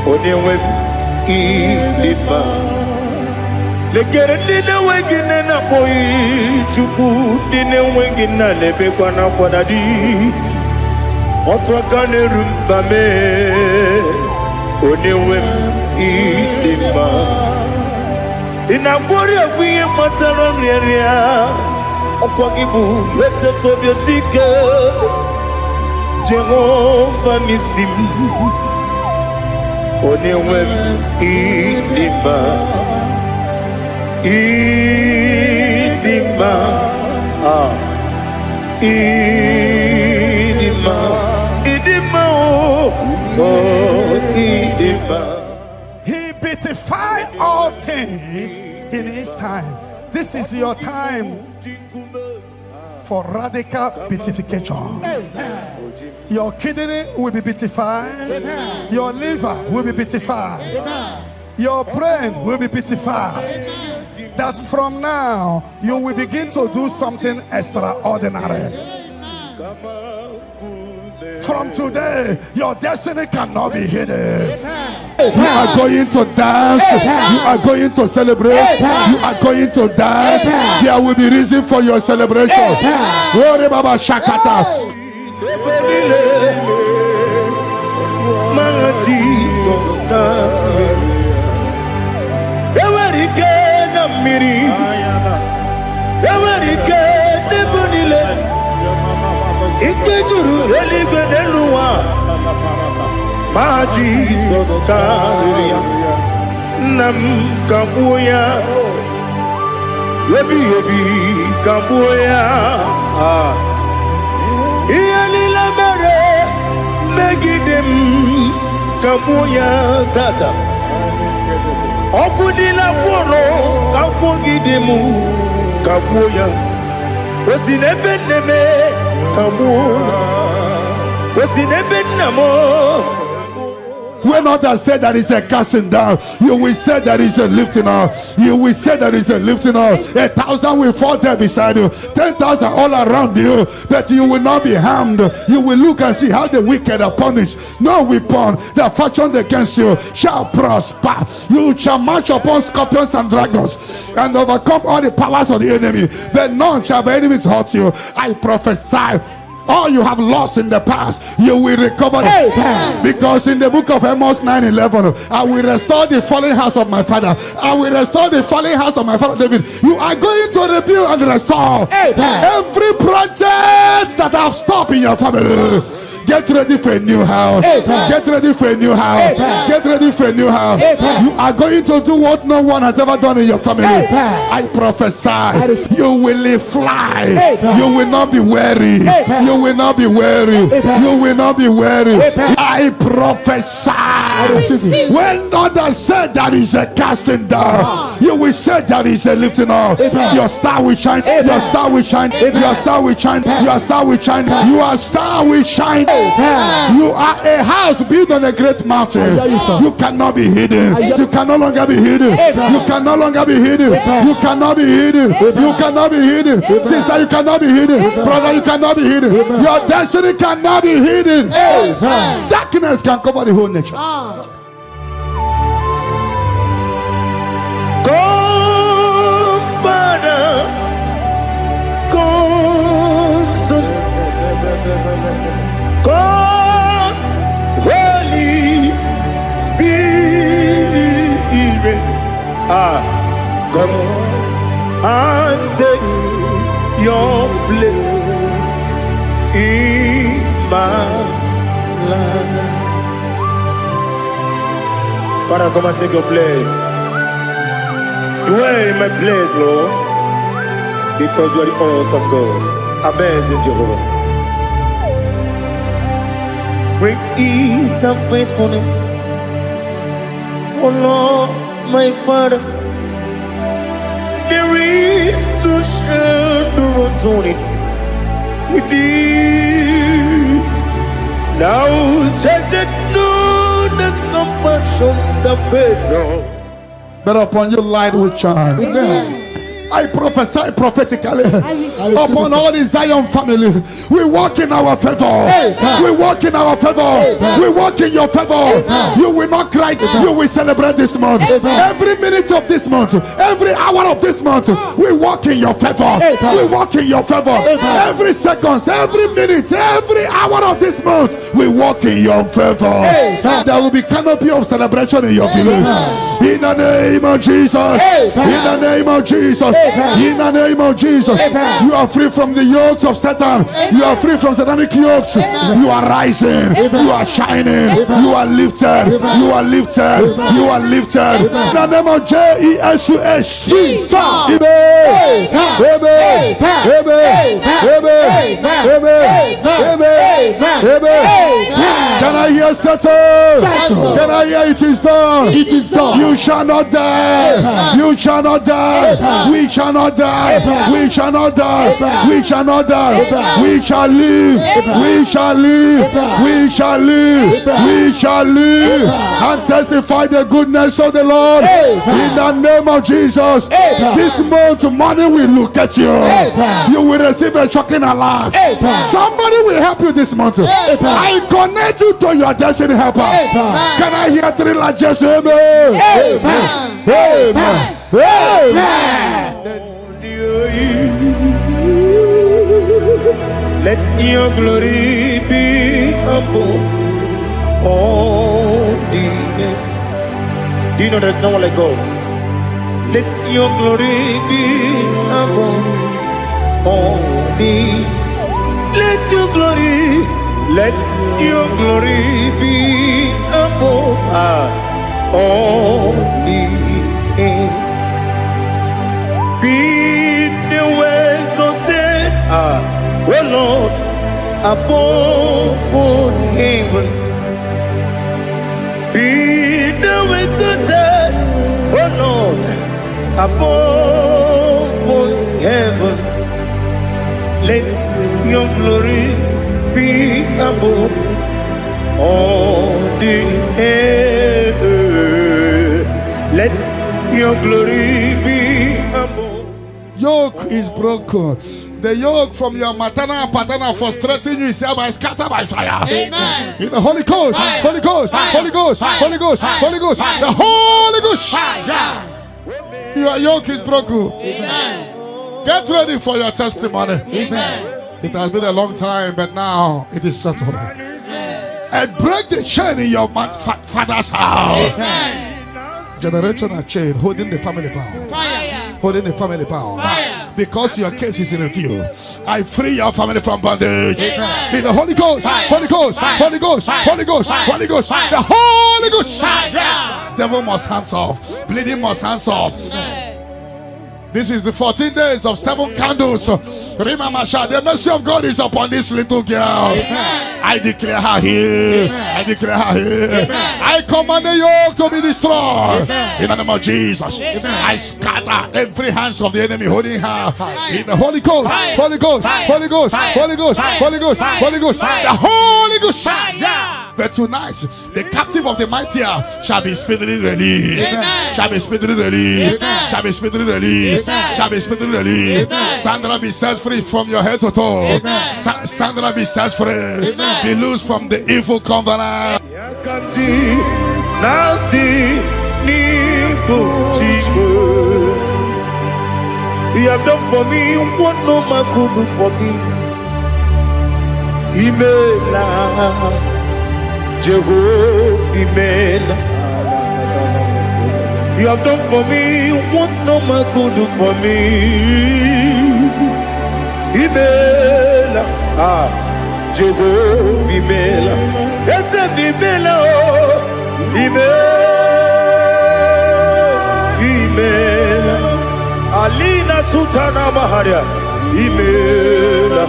Onewem idima. Lekere nine wengine na boy chuku nine wengine lebe kwa na kwa dadi. Otwa kane rumba me. Onewem idima. Inabori agwiye matara mreria. Okwangibu yete tobye sike. Jehovah Nisim. Onewem idima. Idima. Idima. Idima. Oh, Idima. He beautified all things in his time. This is your time for radical beatification. Your kidney will be beatified. Your liver will be beatified. Your brain will be beatified. That from now you will begin to do something extraordinary. From today, your destiny cannot be hidden. You are going to dance. You are going to celebrate. You are going to dance. There will be reason for your celebration. Baba Shakata. My Jesus, Ma Jesus Karia Nam Kabuya Yebi Kabuya Iyalila Mere Megidem Kabuya Tata Okudila Koro Kabugidemu KabuyaOsinebeneme Kabuya Osinebenamo. When others say there is a casting down, you will say there is a lifting up. You will say there is a lifting up. 1,000 will fall there beside you, 10,000 all around you, but you will not be harmed. You will look and see how the wicked are punished. No weapon that fashioned against you shall prosper. You shall march upon scorpions and dragons and overcome all the powers of the enemy, but none shall by enemies hurt you. I prophesy. All you have lost in the past, you will recover it. Because in the book of Amos 9:11, I will restore the fallen house of my father. I will restore the fallen house of my father David. You are going to rebuild and restore every project that have stopped in your family. Get ready for a new house. Get ready for a new house. Get ready for a new house. You are going to do what no one has ever done in your family. I prophesy. You will fly. You will not be weary. You will not be weary. You will not be weary. I prophesy. When others said there is a casting down, you will say there is a lifting up. Your star will shine. Your star will shine. Your star will shine. Your star will shine. Your star will shine. You are a house built on a great mountain. You cannot be hidden. You can no longer be hidden. You can no longer be hidden. You cannot be hidden. You cannot be hidden. Sister, you cannot be hidden. Brother, you cannot be hidden. Your destiny cannot be hidden. Darkness can cover the whole nation. Come, Father, come, Son. Come and take your place in my life. Father, come and take your place. Dwell in my place, Lord, because you are the awesome God. Amazing Jehovah. Great is thy faithfulness, oh Lord, my Father. There is no shadow of turning with thee. Now judged no that compassion the faith not. But upon you light will shine. Amen. I prophesy prophetically receive upon it. all the Zion family. We walk in our favor. Amen. We walk in our favor. Amen. We walk in your favor. Amen. You will not cry. You will celebrate this month. Amen. Every minute of this month, every hour of this month, we walk in your favor. Amen. We walk in your favor. Amen. Every second, every minute, every hour of this month, we walk in your favor. Amen. There will be canopy of celebration in your village. In the name of Jesus. Amen. In the name of Jesus. Amen. In the name of Jesus. Amen. You are free from the yokes of Satan. You are free from satanic yokes. You are rising. You are shining. You are lifted. You are lifted. You are lifted. In the name of Jesus. Jesus. Amen. Amen. Amen. Amen. Amen. Amen. Amen. Can I hear settle? Settle. Can I hear it is done? It is done. You shall not die. You shall not die. We shall not die. We shall not die. We shall not die. We shall live. We shall live. We shall live. We shall live and testify the goodness of the Lord. In the name of Jesus. This month, money will look at you. You will receive a shocking alert. Somebody will help you this month. I connect you to your destiny helper. Can I hear three largest amen? Amen. Amen. Amen. Let your glory be above all the earth. Do you know there's no one like God? Let your glory be above all the. Let your glory be above all the earth. Be the ways of oh Lord, above all heaven. Be the ways of oh Lord, above all heaven. Let your glory be above all the earth. Let your glory be above. Yoke is broken. The yoke from your maternal and paternal frustrating you is hereby scattered by fire. Amen. In the Holy Ghost, Fire. Holy Ghost, Fire. Holy Ghost, Fire. Holy Ghost, Fire. Holy Ghost, Fire. the Holy Ghost. Fire. Your yoke is broken. Amen. Get ready for your testimony. Amen. It has been a long time, but now it is settled. And break the chain in your father's house. Amen. Generational chain holding the family bound. Fire. Holding the family bound. Fire. Because your case is in review, I free your family from bondage. Amen. In the Holy Ghost, Fire. Holy Ghost, Fire. Holy Ghost, Fire. Holy Ghost, Fire. Holy Ghost, Fire. the Holy Ghost. Fire. Devil must hands off. Bleeding must hands off. This is the 14 days of 7 candles. Remember, the mercy of God is upon this little girl. Amen. I declare her here. Amen. I declare her here. Amen. I command the yoke to be destroyed. Amen. In the name of Jesus. Amen. I scatter every hands of the enemy holding her. In the Holy Ghost, Fire. Holy Ghost, Fire. Holy Ghost, Fire. Holy Ghost, Fire. Holy Ghost, Fire. Holy Ghost, Fire. the Holy Ghost. Fire. But tonight, the captive of the mighty shall be speedily released. Amen. Shall be speedily released. Amen. Shall be speedily released. Amen. Shall be speedily released. Amen. Sandra be set free from your head to toe. Amen. Sandra be set free. Amen. Be loose from the evil covenant. Yakati nasi ni bujibu. You have done for me what no man could do for me. Imela Jehovah Imela. You have done for me what no man could do for me. Imela, Jehovah Imela, Esem Imela, Imela, Alina Sultana Maharia, Imela,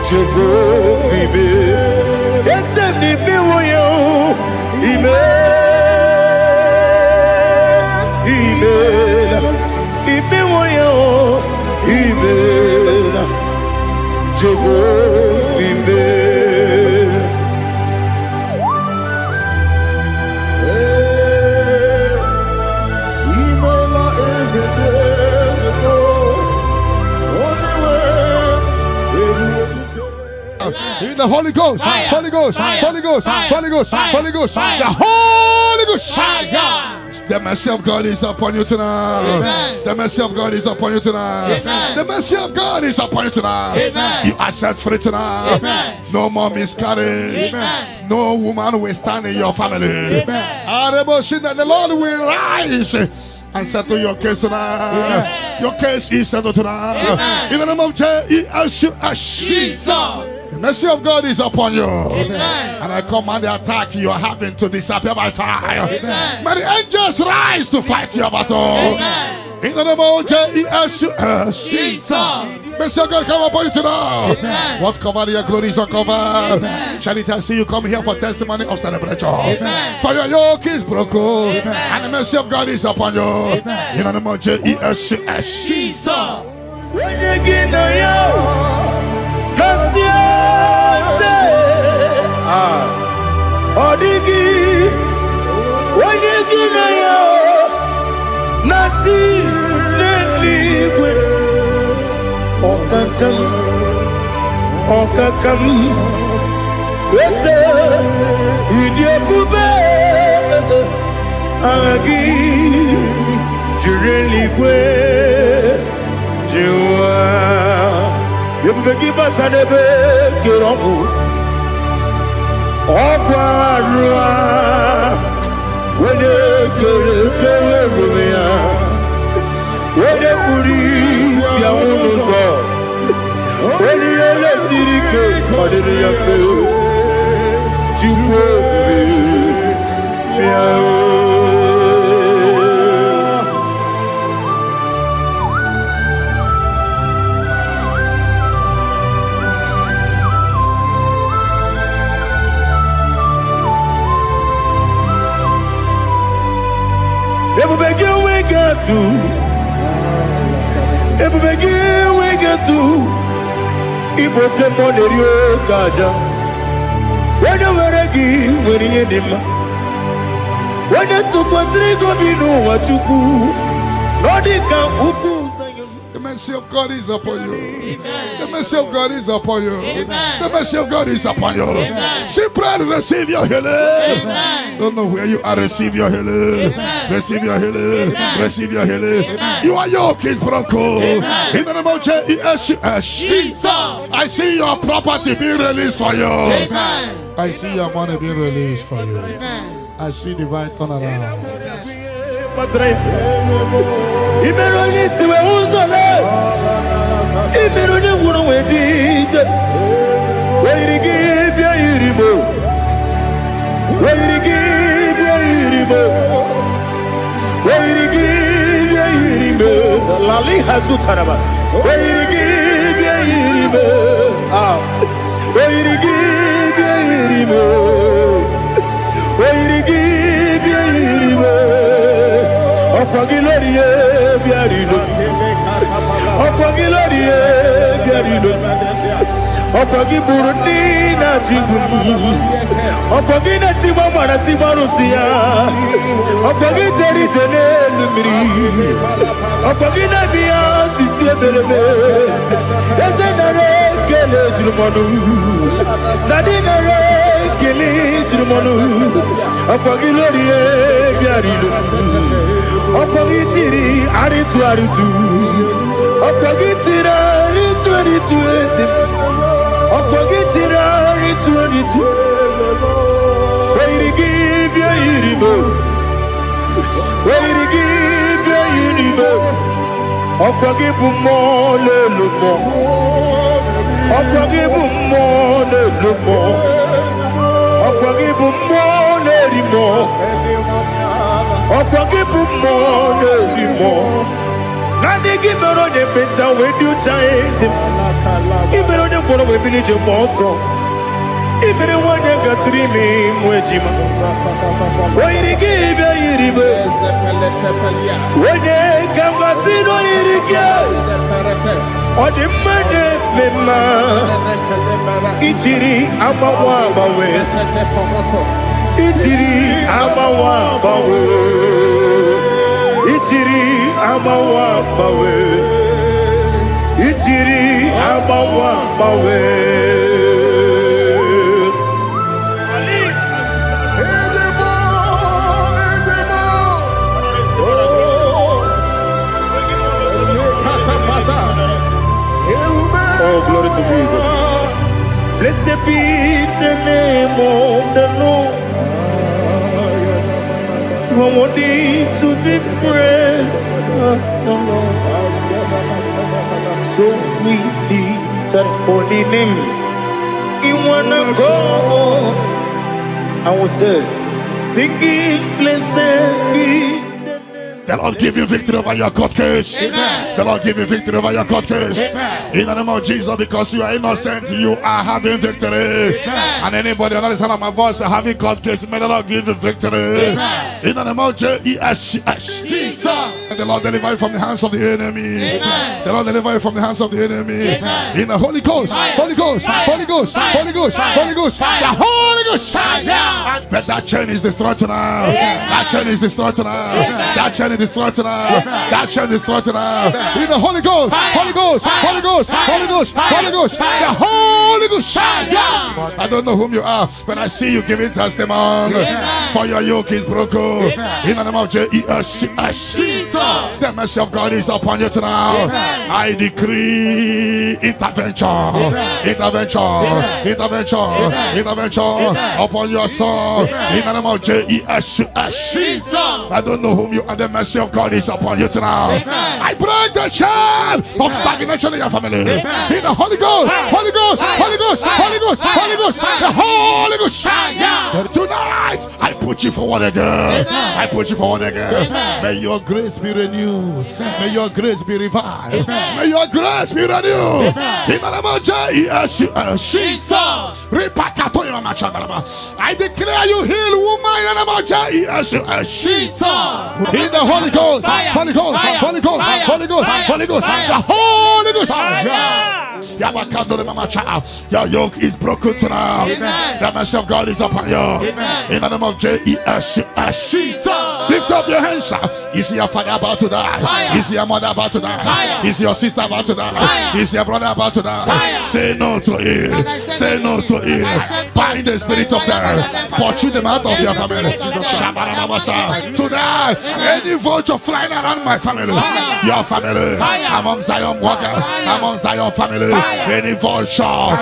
Jehovah Imela, Esem Imela, Imela, Jehovah Imela. Imela is a in the Holy Ghost, Fire. Holy Ghost, Fire. Holy Ghost, Fire. Holy Ghost, Fire. Holy Ghost, Fire. the Holy Ghost. Fire. The mercy of God is upon you tonight. Amen. The mercy of God is upon you tonight. Amen. The mercy of God is upon you tonight. Amen. You are set free tonight. Amen. No more miscarriage. Amen. No woman will stand in your family. The Lord will rise and settle your case tonight. Amen. Your case is settled tonight. Amen. In the name of Jesus. Jesus. The mercy of God is upon you. Amen. And I command the attack you are having to disappear by fire. Amen. May the angels rise to fight your battle. Amen. In the name of Jesus. Jesus. Mercy of God come upon you tonight. Amen. What covered your glory is uncovered. Charity, I see you come here for testimony of celebration. Amen. For your yoke is broken. Amen. And the mercy of God is upon you. Amen. In the name of Jesus. Jesus. When you get no yo, Odigi, when you get no yo, nothing liquid. Okakam, yes, idiot bube, agi, jurelique, jua. You begin but I never get on. Okwarua, when you get when you police, ya unuso, when you let Sirike, what did you feel? we get to Ibo Kemonerio Gaja. When you were a gay, when you did when you took was Rico Bino, what you do, Nordica Uku. The mercy of God is upon you. Amen. The mercy of God is upon you. Amen. The mercy of God is upon you. Amen. See, pray, receive your healing. Amen. Don't know where you are. Receive your healing. Amen. Receive your healing. Amen. Receive your healing. Amen. You are yoke is broken. Amen. In the name of Jesus. Jesus. I see your property being released for you. Amen. I see your money being released for you. Amen. I see divine turnaround. Imeroni siwe uzole, Imeroni wuno wejije, Weirigi bia iribo, Weirigi bia iribo, Weirigi bia iribo, Lali Hasutaraba, Weirigi bia iribo, Weirigi bia iribo, Weirigi bia iribo. Okwagilorie biarino, Okwagilorie biarino, Okwagiburundi na jibu, Okwagina timama na timarusia, Okwagiteri jene lumiri, Okwagina biya sisi eberebe, Ezenare kele jurumonu, Nadinare kele jurumonu, Okwagilorie biarino. Okogitiri aritu Okogitira aritu esim Okogitira aritu Weirigi bia iribo Okwagibu mo lelumo. Okwagibu mo lelumo. Okwagibu mo lerimo. Okwagibu mo lerimo. Nani gibero de beta we do chaise. Ibero de boro we bilije moso. Ibere wone gatrimi mwejima. Oirige ibe iribe. Wone kambasino irige. Odimane mema. Itiri amawa bawe. Itiri amawa bawe. Itiri amawa bawe. Itiri amawa bawe. Oh, glory to Jesus. Blessed be the name of the Lord. You are worthy to be praised, the Lord. So we lift our holy name. You wanna go? I will say, singing, blessed be. The Lord give you victory over your court case. Amen. The Lord give you victory over your court case. Amen. In the name of Jesus, because you are innocent, you are having victory. Amen. And anybody under the sound of my voice having court case, may the Lord give you victory. Amen. In the name of Jesus. Jesus. And the Lord deliver you from the hands of the enemy. Amen. The Lord deliver you from the hands of the enemy. Amen. In the Holy Ghost, Fire. Holy Ghost, Fire. Holy Ghost, Fire. Holy Ghost, Fire. Holy Ghost, Fire. the Holy Ghost. Fire. But that chain is destroyed tonight. That chain is destroyed tonight. That chain is destroyed tonight. That chain is destroyed tonight. In the Holy Ghost, Holy Ghost, Holy Ghost, Holy Ghost, Holy Ghost, the Holy Ghost. I don't know whom you are, but I see you giving testimony. For your yoke is broken. In the name of Jesus. The mercy of God is upon you tonight. I decree intervention, intervention upon your soul. In the name of Jesus. I don't know whom you are. The mercy of God is upon you tonight. I break the chain of stagnation in your family. In the Holy Ghost, Holy Ghost, Holy Ghost, Holy Ghost, Holy Ghost, the Holy Ghost. Tonight, I put you forward again. I put you forward again. May your grace be renewed. May your grace be revived. May your grace be renewed. In the name of Jesus. I declare you heal, woman. In the name of Jesus. In the Holy Ghost, Holy Ghost, Holy Ghost, Holy Ghost, Holy Ghost, the Holy Ghost. Your yoke is broken tonight. The mercy of God is upon you. In the name of Jesus. Lift up your hands. Is your father about to die? Is your mother about to die? Is your sister about to die? Is your brother about to die? Say no to it. Say no to it. Bind the spirit of death. Pursue them out of your family. Today, any vulture flying around my family, your family, among Zion walkers, among Zion family, any vulture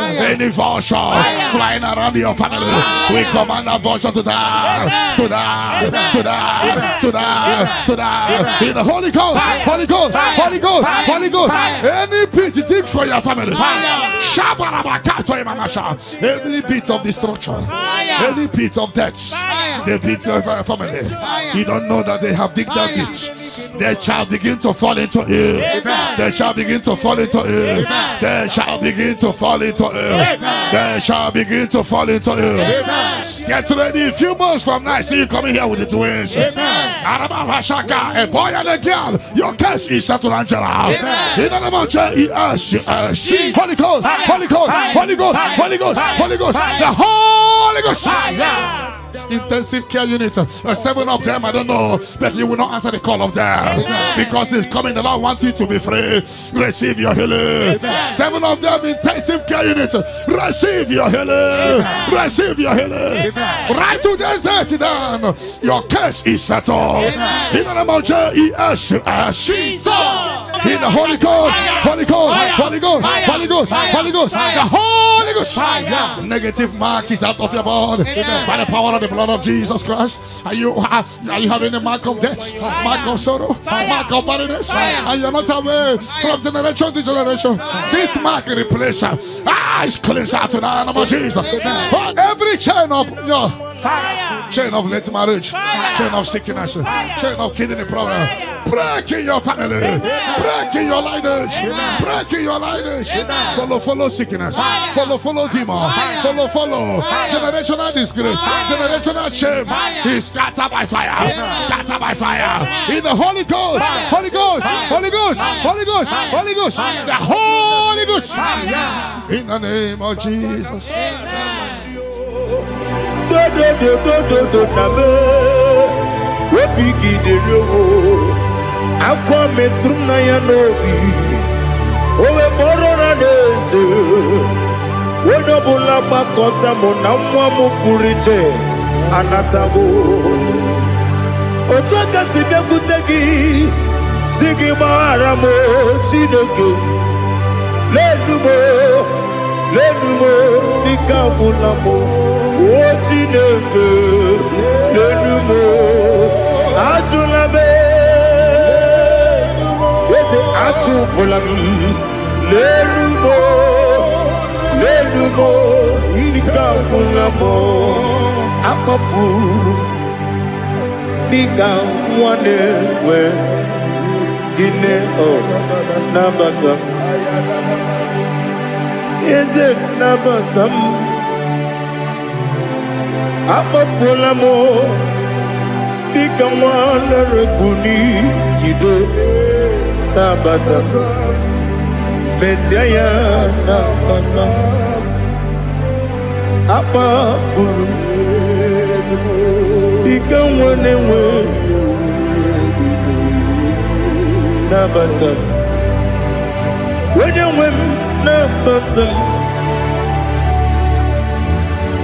flying around your family, we command a vulture to die, to die, to die, to die, to die. In the Holy Ghost, Holy Ghost, Holy Ghost, Holy Ghost. Any pit dig for your family. Any pit of destruction, any pit of death, the pit of your family. You don't know that they have digged that pit. They shall begin to fall into it. They shall begin to fall into it. They shall begin to fall into it. They shall begin to fall into it. Get ready. A few months from now, I see you coming here with the twins. A boy and a girl. Your case is settled, Angela. In the name of Jesus. Holy Ghost, Holy Ghost, Holy Ghost, Holy Ghost, Holy Ghost, the Holy Ghost. Intensive care unit, 7 of them, I don't know, but you will not answer the call of them because it's coming. The Lord wants you to be free. Receive your healing. 7 of them, intensive care unit, receive your healing. Receive your healing. Right to this day, down. Your case is settled. In the name of Jesus. In the Holy Ghost, Holy Ghost, Holy Ghost, Holy Ghost, Holy Ghost, the Holy Ghost. Fire. Negative mark is out of your body. By the power of the blood of Jesus Christ. Are you having a mark of death? Mark of sorrow? Mark of barrenness? And you're not away from generation to generation. This mark replace it's cleansed out to the name of Jesus. But every chain of chain of late marriage, chain of sickness, chain of kidney problem, break in your family, break in your lineage, break in your lineage. Follow sickness, follow demon, follow generational disgrace, generational shame. He scattered by fire, scattered by fire. In the Holy Ghost, Holy Ghost, Holy Ghost, Holy Ghost, Holy Ghost, the Holy Ghost. In the name of Jesus. Lenumo nikabulamo Ochineke Lenumo Ajulabe Yese Ajupulam Lenumo nikabulamo Amafu Nikamwane we Gine o Nabata Is it Nabatam? I'm a full amor. Become one Rekuni, you do Nabatam. Messiah Nabatam. I'm a fool. Become one away. Nabatam. When you win.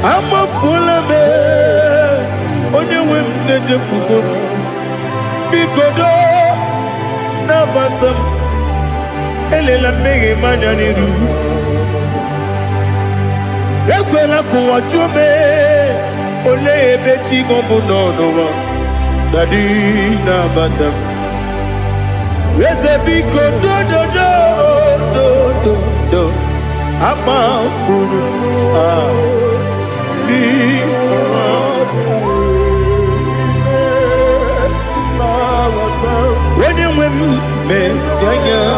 I'm a fool of it. On your women, the Jefuko. Because Nabatam. Elela Megi Mananiru. Equela Kuachume. Ole Beti Gombuno. Daddy Nabatam. Yes, a big do. I'm a fool. When you win, Messiah,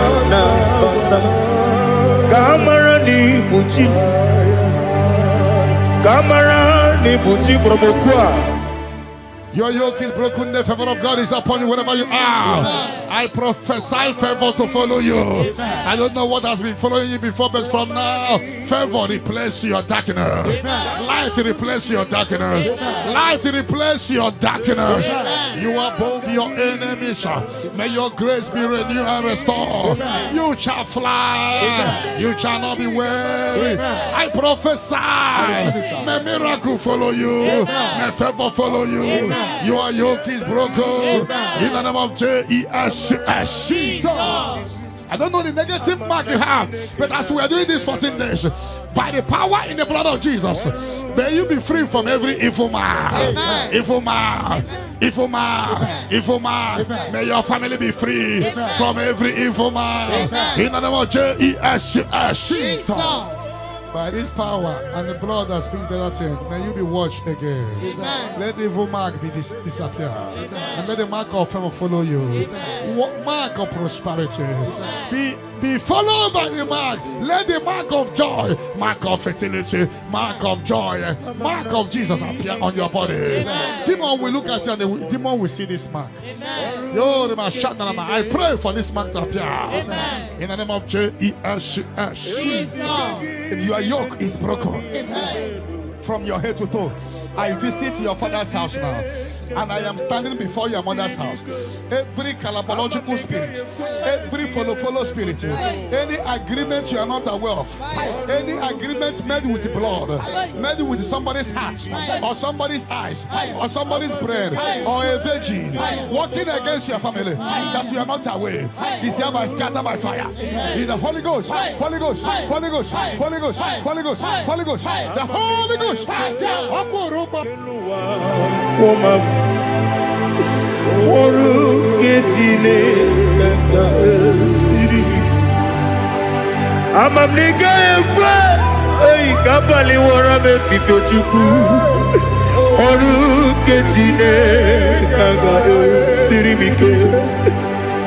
Kamara ni Buchi Bromokwa. Your yoke is broken, the favor of God is upon you wherever you are. I prophesy favor to follow you. I don't know what has been following you before, but from now, favor replace your darkness. Light replace your darkness. Light replace your darkness. You are both your enemies. May your grace be renewed and restored. You shall fly. You shall not be weary. I prophesy. May miracle follow you. May favor follow you. Your yoke is broken in the name of Jesus. I don't know the negative mark you have, but as we are doing this 14 days, by the power in the blood of Jesus, may you be free from every evil man. Evil man. Evil man. Evil man. May your family be free from every evil man. In the name of Jesus. By this power and the blood that speaks better things, may you be washed again. Amen. Let the evil mark be disappear. And let the mark of favor follow you. Mark of prosperity. Be followed by the mark. Let the mark of joy, mark of fertility, mark of joy, mark of Jesus appear on your body. Demon will look at you and the demon will see this mark. I pray for this mark to appear. In the name of Jesus. Your yoke is broken. From your head to toe. I visit your father's house now. And I am standing before your mother's house. Every calabological spirit, every follow spirit, any agreement you are not aware of, any agreement made with blood, made with somebody's heart, or somebody's eyes, or somebody's brain, or a virgin, working against your family, that you are not aware, is hereby scattered by fire. In the Holy Ghost, Holy Ghost, Holy Ghost, Holy Ghost, Holy Ghost, Holy Ghost, the Holy Ghost. Kapali wara me fifo chuku oru kejine kaga sirimike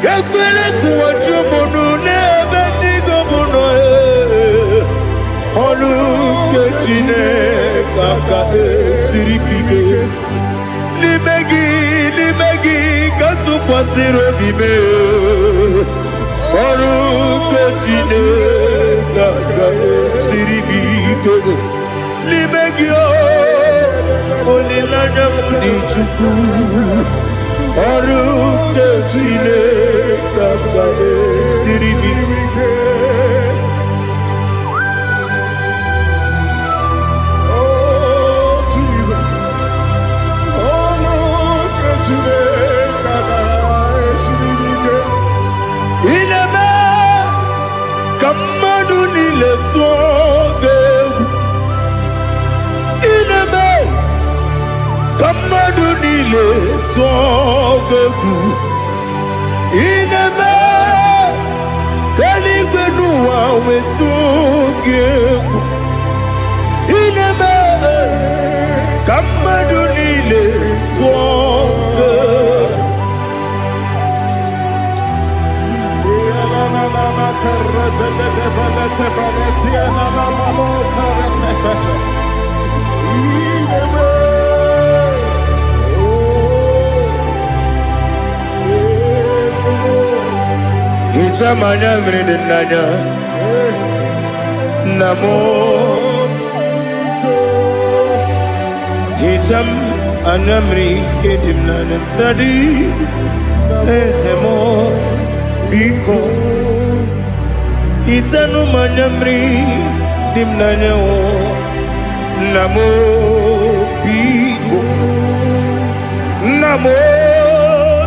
yakwele kuwa chumunu nebeti gomuno oru kejine kaga sirikike limegi katu pasiro bime oru kejine kaga sirikike limegio olilana mudi chuku oru kesine kaka siribike oh Jesus oru kesine kaka siribike ileme kamadu nile toge Kamadu nile togeku ineme kaligwenu wawe togeku ineme Kamadu nile togeku Itamanya mridinanya Namo Itam anamri kedimnana Dadi Ezemo Biko Itanu manamri dimnanya Namo Biko Namo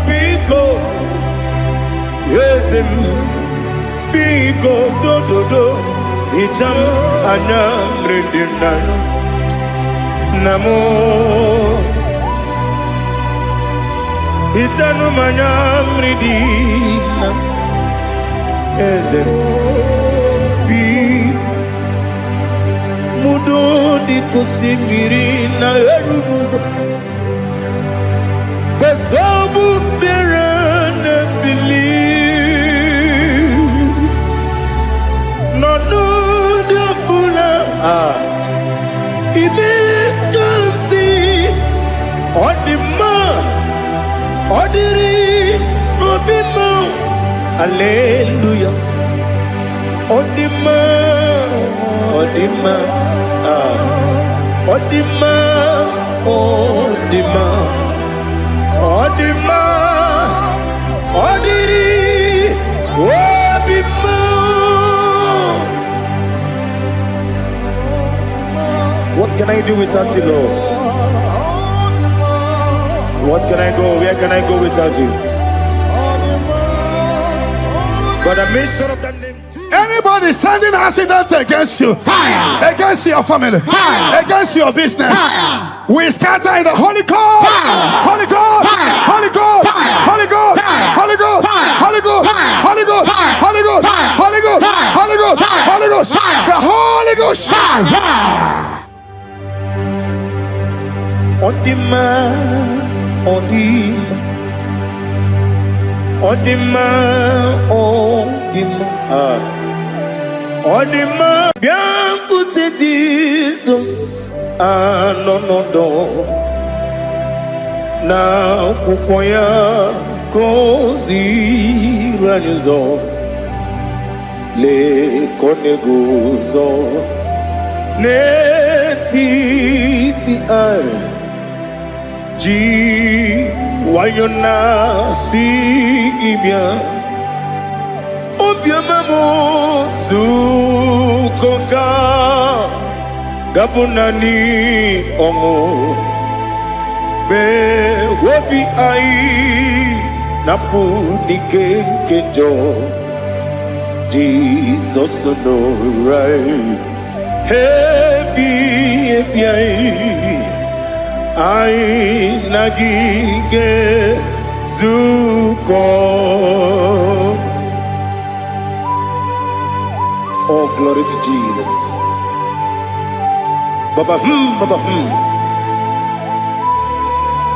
Biko Yesem Biko do Itam anamri dimnanya Namo Itanu manamri dimnanya Yesem Biko Mudo di kusimiri na erumuzo Besobu mirane believe No de bula Ibe kansi Odima Odiri Obima Hallelujah Odima Odima Odima Odima Odima Odiri Obima What can I do without you, Lord? What can I go? Where can I go without you? But I made sure of that name. Anybody sending accidents against you, fire. Against your family, fire. Against your business, fire. We scatter in the Holy Ghost, Holy Ghost, Holy Ghost, Holy Ghost, Holy Ghost, Holy Ghost, Holy Ghost, Holy Ghost, Holy Ghost, Holy Ghost, Holy Ghost, the Holy Ghost. Odima, Odima, Odima, Odima, Odima, Bianco Jesus, no, na kukoya kozi ranizo, le koneguzo, ne titi ay. ji wayona si ibia obiamamo zukoka gabunani ongo be wobi ai napu nike kenjo Jesus no right happy ai nagige zuko. Oh, glory to Jesus. Baba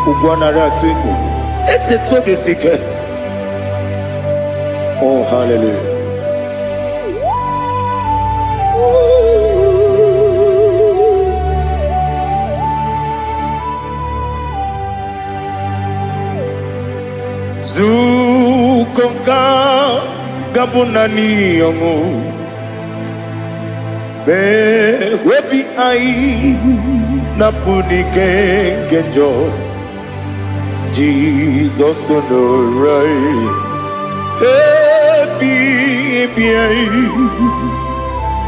Ugwana ratwingu ete tobe sike. Oh, hallelujah. Zukonga gabunani yongo be webi ai napunike kenjo Jesus no right happy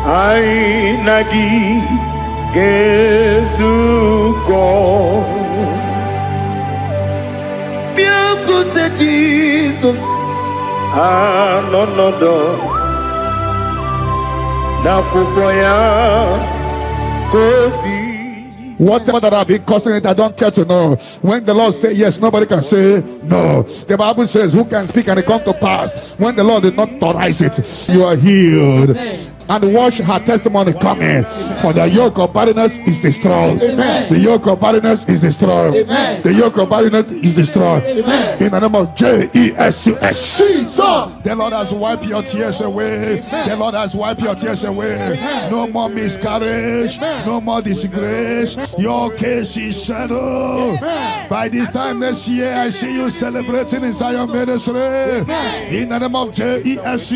ai nagi gezuko. Jesus, no, whatever that I've been causing it, I don't care to know. When the Lord say yes, nobody can say no. The Bible says, who can speak and it come to pass? When the Lord did not authorize it, you are healed. And watch her testimony coming. For the yoke of barrenness is destroyed. Amen. The yoke of barrenness is destroyed. Amen. The yoke of barrenness is destroyed. Amen. In the name of Jesus. The Lord has wiped your tears away. Amen. The Lord has wiped your tears away. Amen. No more miscarriage. Amen. No more disgrace. Your case is settled. Amen. By this time next year, I see you celebrating in Zion ministry. Amen. In the name of Jesus.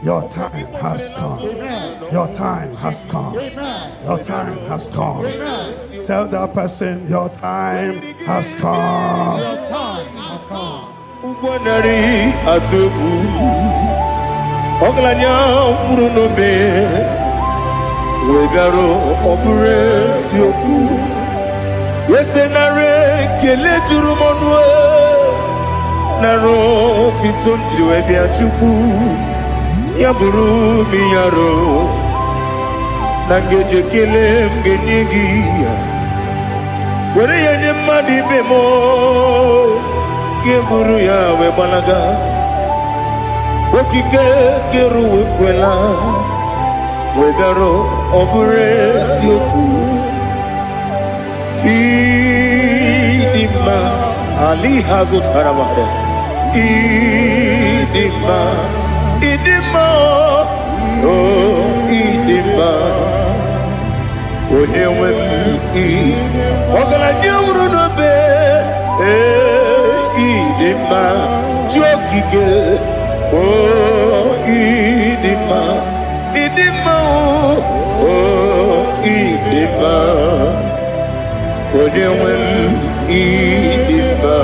Your time has come. Amen. Your time has come. Amen. Your time has come. Amen. Tell that person your time has come. Your time has come. Ubanari atubu oglanya murunobe wegaro obure sioku yesenare kele turumonwe naro titondriwe biachuku yaburu miyaro nangeje kele mgenigia were yene madi bemo geburu ya we balaga okike keru kwela wegaro obure sioku idima ali hazut haramade idima oh idima onewe ogala nyumru no be idima jokike oh idima oh idima onewe idima.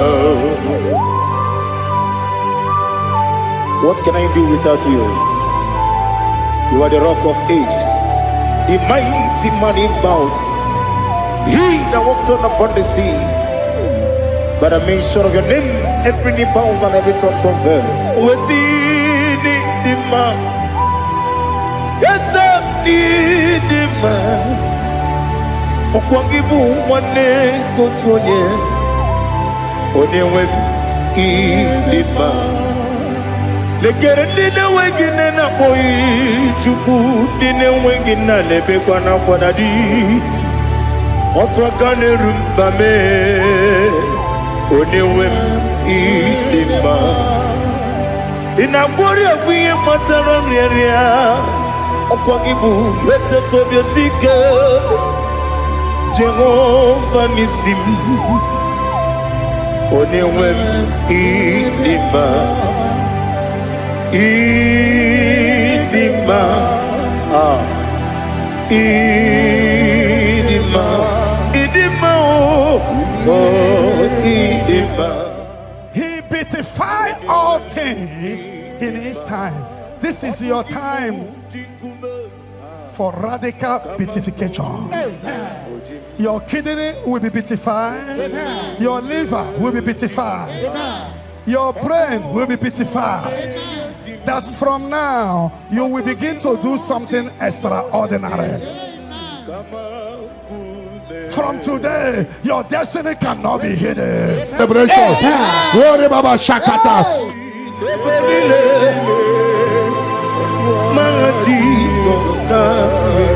What can I do without you? You are the rock of ages, the mighty man in battle. He that walked on upon the sea. By the mention of your name, every knee bows and every tongue confess. We see the man. Yes, I need the man. Okwangibu wane kotuonye. Onewe the man. Lekere dine wengine na boyi chuku dine wengine lebe kwa na kwadadi otwa kane rumba me onewe idima inabori ogwiye matara nriya okwangibu yete tobye sike Jehova nisim onewe idima idima idima idima He beautified all things in his time. This is your time for radical beatification. Your kidney will be beatified. Your liver will be beatified. Your brain will be beatified. That from now you will begin to do something extraordinary. From today, your destiny cannot be hidden. Liberation. Worry Baba Shakata. My Jesus God.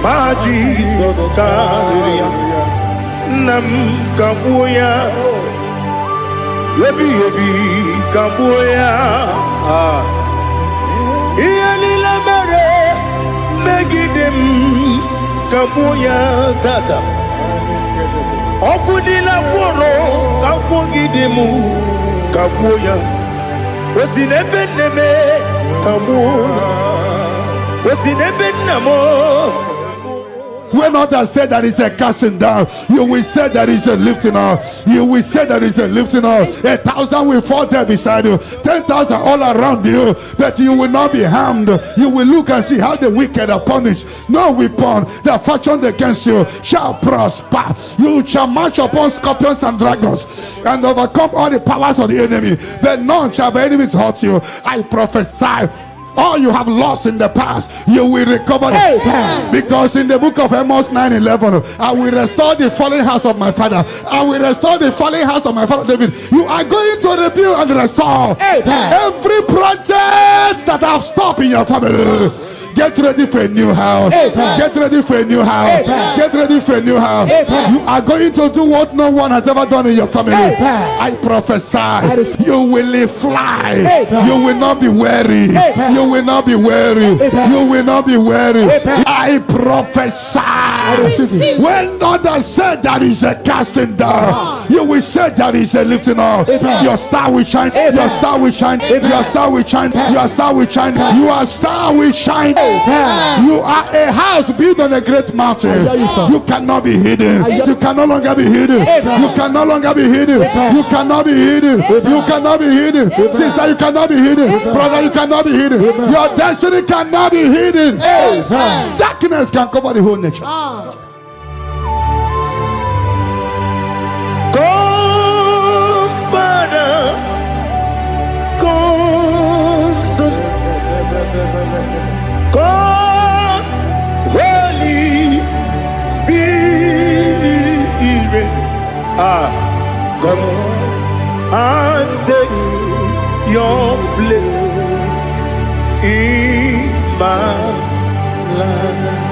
My Jesus God. Nam Kabuya. Yebi Kabuya. Iyalila mere megidem Kabuya tata. Okudila kworo Kabugidemu Kabuya. Osinebeneme Kabuya. Osinebenamo. When others say that is a casting down, you will say that is a lifting up. You will say that is a lifting up. 1,000 will fall there beside you, 10,000 all around you, but you will not be harmed. You will look and see how the wicked are punished. No weapon that fashioned against you shall prosper. You shall march upon scorpions and dragons and overcome all the powers of the enemy, but none shall by enemies hurt you. I prophesy. All you have lost in the past, you will recover it. Because in the book of Amos 9:11, I will restore the fallen house of my father. I will restore the fallen house of my father David. You are going to rebuild and restore every project that have stopped in your family. Get ready for a new house. Get ready for a new house. Get ready for a new house. You are going to do what no one has ever done in your family. I prophesy. You will fly. You will not be weary. You will not be weary. You will not be weary. I prophesy. When others said that is a casting down, you will say that is a lifting up. Your star will shine. Your star will shine. Your star will shine. Your star will shine. Your star will shine. You are a house built on a great mountain. You cannot be hidden. You can no longer be hidden. You can no longer be hidden. You cannot be hidden. You cannot be hidden. Sister, you cannot be hidden. Brother, you cannot be hidden. Your destiny cannot be hidden. Darkness can cover the whole nature. Come, Father. Come, Son. God, Holy Spirit, come and take your place in my life.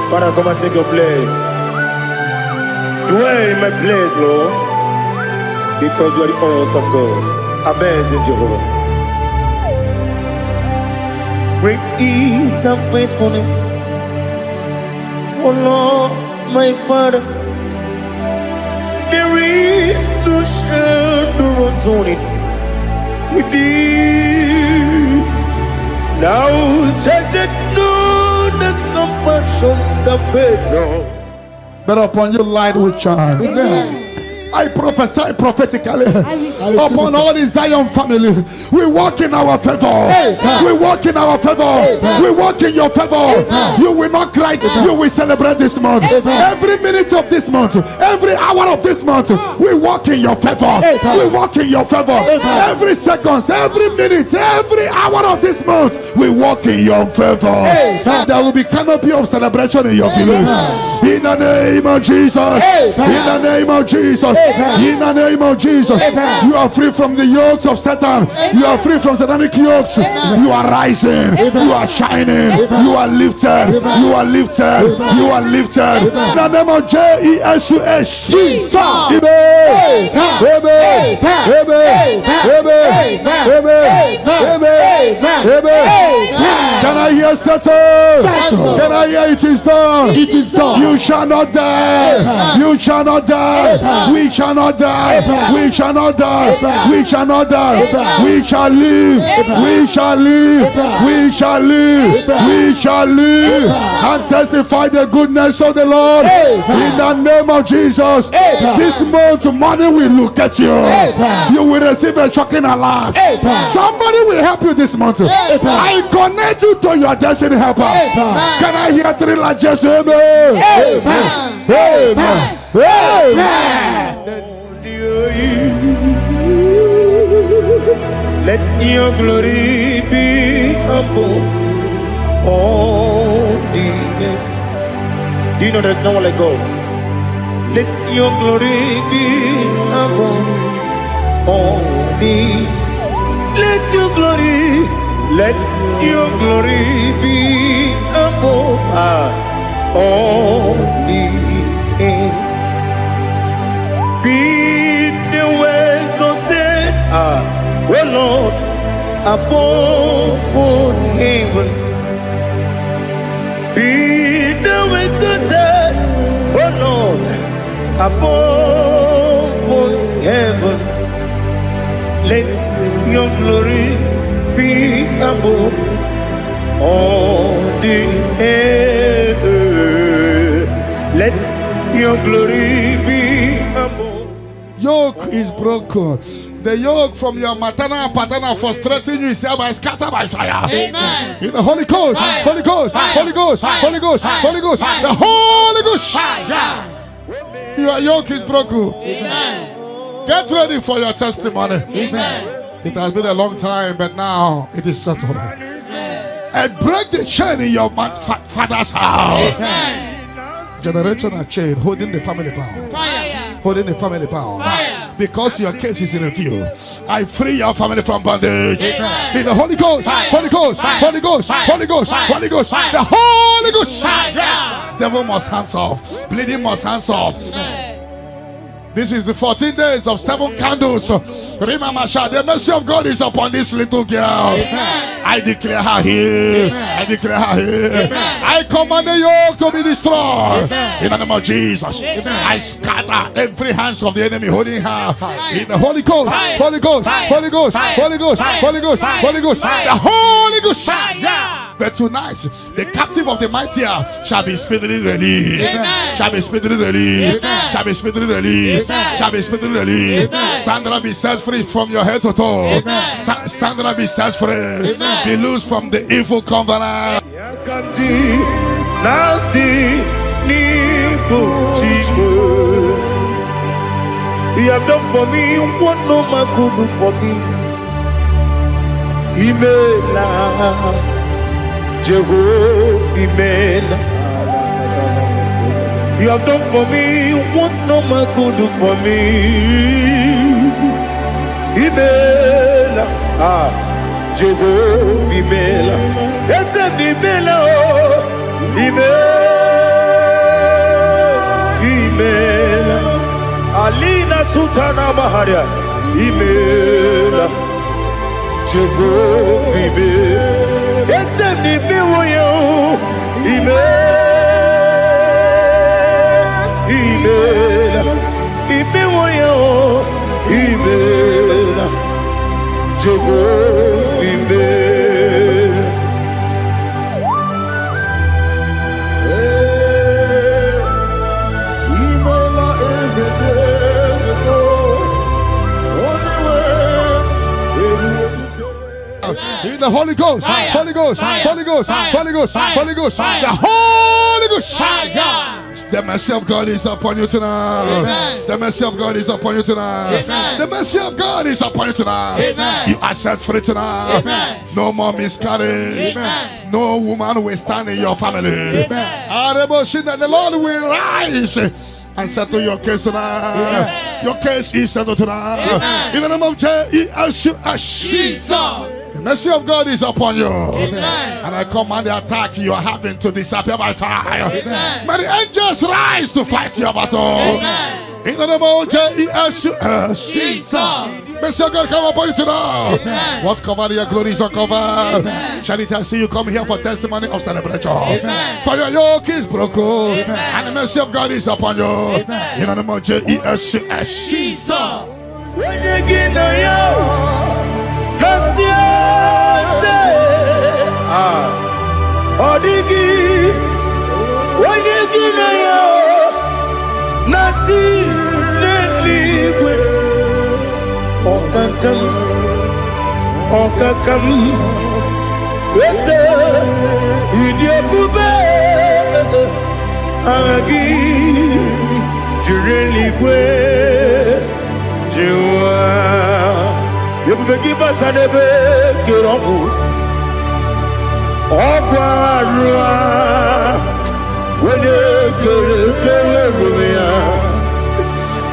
Father, come and take your place. Dwell in my place, Lord, because you are the awesome God. Amazing Jehovah. Great is thy faithfulness, oh Lord, my Father. There is no shadow of turning with thee. Now judged no that compassion that faith not. But upon your light will shine. Amen. I prophesy prophetically upon all the Zion family. We walk in our favor. We walk in our favor. We walk in your favor. You will not cry. You will celebrate this month. Every minute of this month, every hour of this month, we walk in your favor. We walk in your favor. Every second, every minute, every hour of this month, we walk in your favor. There will be canopy of celebration in your village. In the name of Jesus. In the name of Jesus. In the name of Jesus, you are free from the yokes of Satan. You are free from satanic yokes. You are rising. You are shining. You are lifted. You are lifted. You are lifted. In the name of Jesus, Jesus. Amen. Amen. Amen. Amen. Amen. Amen. Can I hear settle? Settle. Can I hear it is done? It is done. You shall not die. You shall not die. We shall not die. We shall not die. We shall not die. We shall live. We shall live. We shall live. We shall live and testify the goodness of the Lord. In the name of Jesus. This month money will look at you. You will receive a shocking alert. Somebody will help you this month. I connect you to your destiny helper. Can I hear three like just amen? Amen. Amen. Let your glory be above all the earth. Do you know there's no one like God? Let your glory be above all the. Let your glory be above all the earth. Be the exalted, oh Lord, above all heaven. Be the exalted, oh Lord, above all heaven. Let your glory be above all the earth. Let your glory be above. Yoke is broken. The yoke from your maternal and paternal frustrating you is hereby scattered by fire. Amen. In the Holy Ghost, Fire. Holy Ghost, Fire. Holy Ghost, Fire. Holy Ghost, Fire. Holy Ghost, Fire. the Holy Ghost. Fire. Your yoke is broken. Amen. Get ready for your testimony. Amen. It has been a long time, but now it is settled. And break the chain in your father's house. Amen. Generational chain holding the family bound. Fire. Holding the family bound. Fire. Because your case is in review, I free your family from bondage. Amen. In the Holy Ghost, Fire. Holy Ghost, Fire. Holy Ghost, Fire. Holy Ghost, Fire. Holy Ghost, Fire. the Holy Ghost. Fire. Devil must hands off. Bleeding must hands off. This is the 14 days of 7 candles. Remember, the mercy of God is upon this little girl. Amen. I declare her healed. I declare her healed. I command the yoke to be destroyed. In the name of Jesus. I scatter every hands of the enemy holding her. In the Holy Ghost, Holy Ghost, Holy Ghost, Holy Ghost, Holy Ghost, Holy Ghost, the Holy Ghost. But tonight, the captive of the mightier shall be speedily released. Shall be speedily released. Shall be speedily released. Shall be speedily released. Sandra, be set free from your head to toe. Sandra, be set free. Be loose from the evil covenant. Yakati nasi nipo chigo. You have done for me what no man could do for me. Imela Jehovah Imela. You have done for me what no man could do for me. Imela Jehovah Imela. Ese Imela Imela Alina Sultana Maharia Imela Jehovah Imela. Ese Imela Imela Imela Jehovah Imela. In the Holy Ghost, Holy Ghost, Holy Ghost, Holy Ghost, Holy Ghost, the Holy Ghost. The mercy of God is upon you tonight. Amen. The mercy of God is upon you tonight. Amen. The mercy of God is upon you tonight. Amen. You are set free tonight. Amen. No more miscarriage. Amen. No woman will stand in your family. Amen. The Lord will rise and settle your case tonight. Amen. Your case is settled tonight. Amen. In the name of Jesus. Jesus. The mercy of God is upon you. Amen. And I command the attack you are having to disappear by fire. Amen. May the angels rise to fight your battle. Amen. In the name of Jesus. Jesus. Mercy of God come upon you tonight. Amen. What cover your glory is uncovered. Charity, I see you come here for testimony of celebration. Amen. For your yoke is broken. Amen. And the mercy of God is upon you. Amen. In the name of Jesus. Jesus. When you get no yo, Odigi, when you get no yo, nothing liquid. Okakam, yes, idiot, Agi, Jurelique. You begin but a bit of Oquarua when you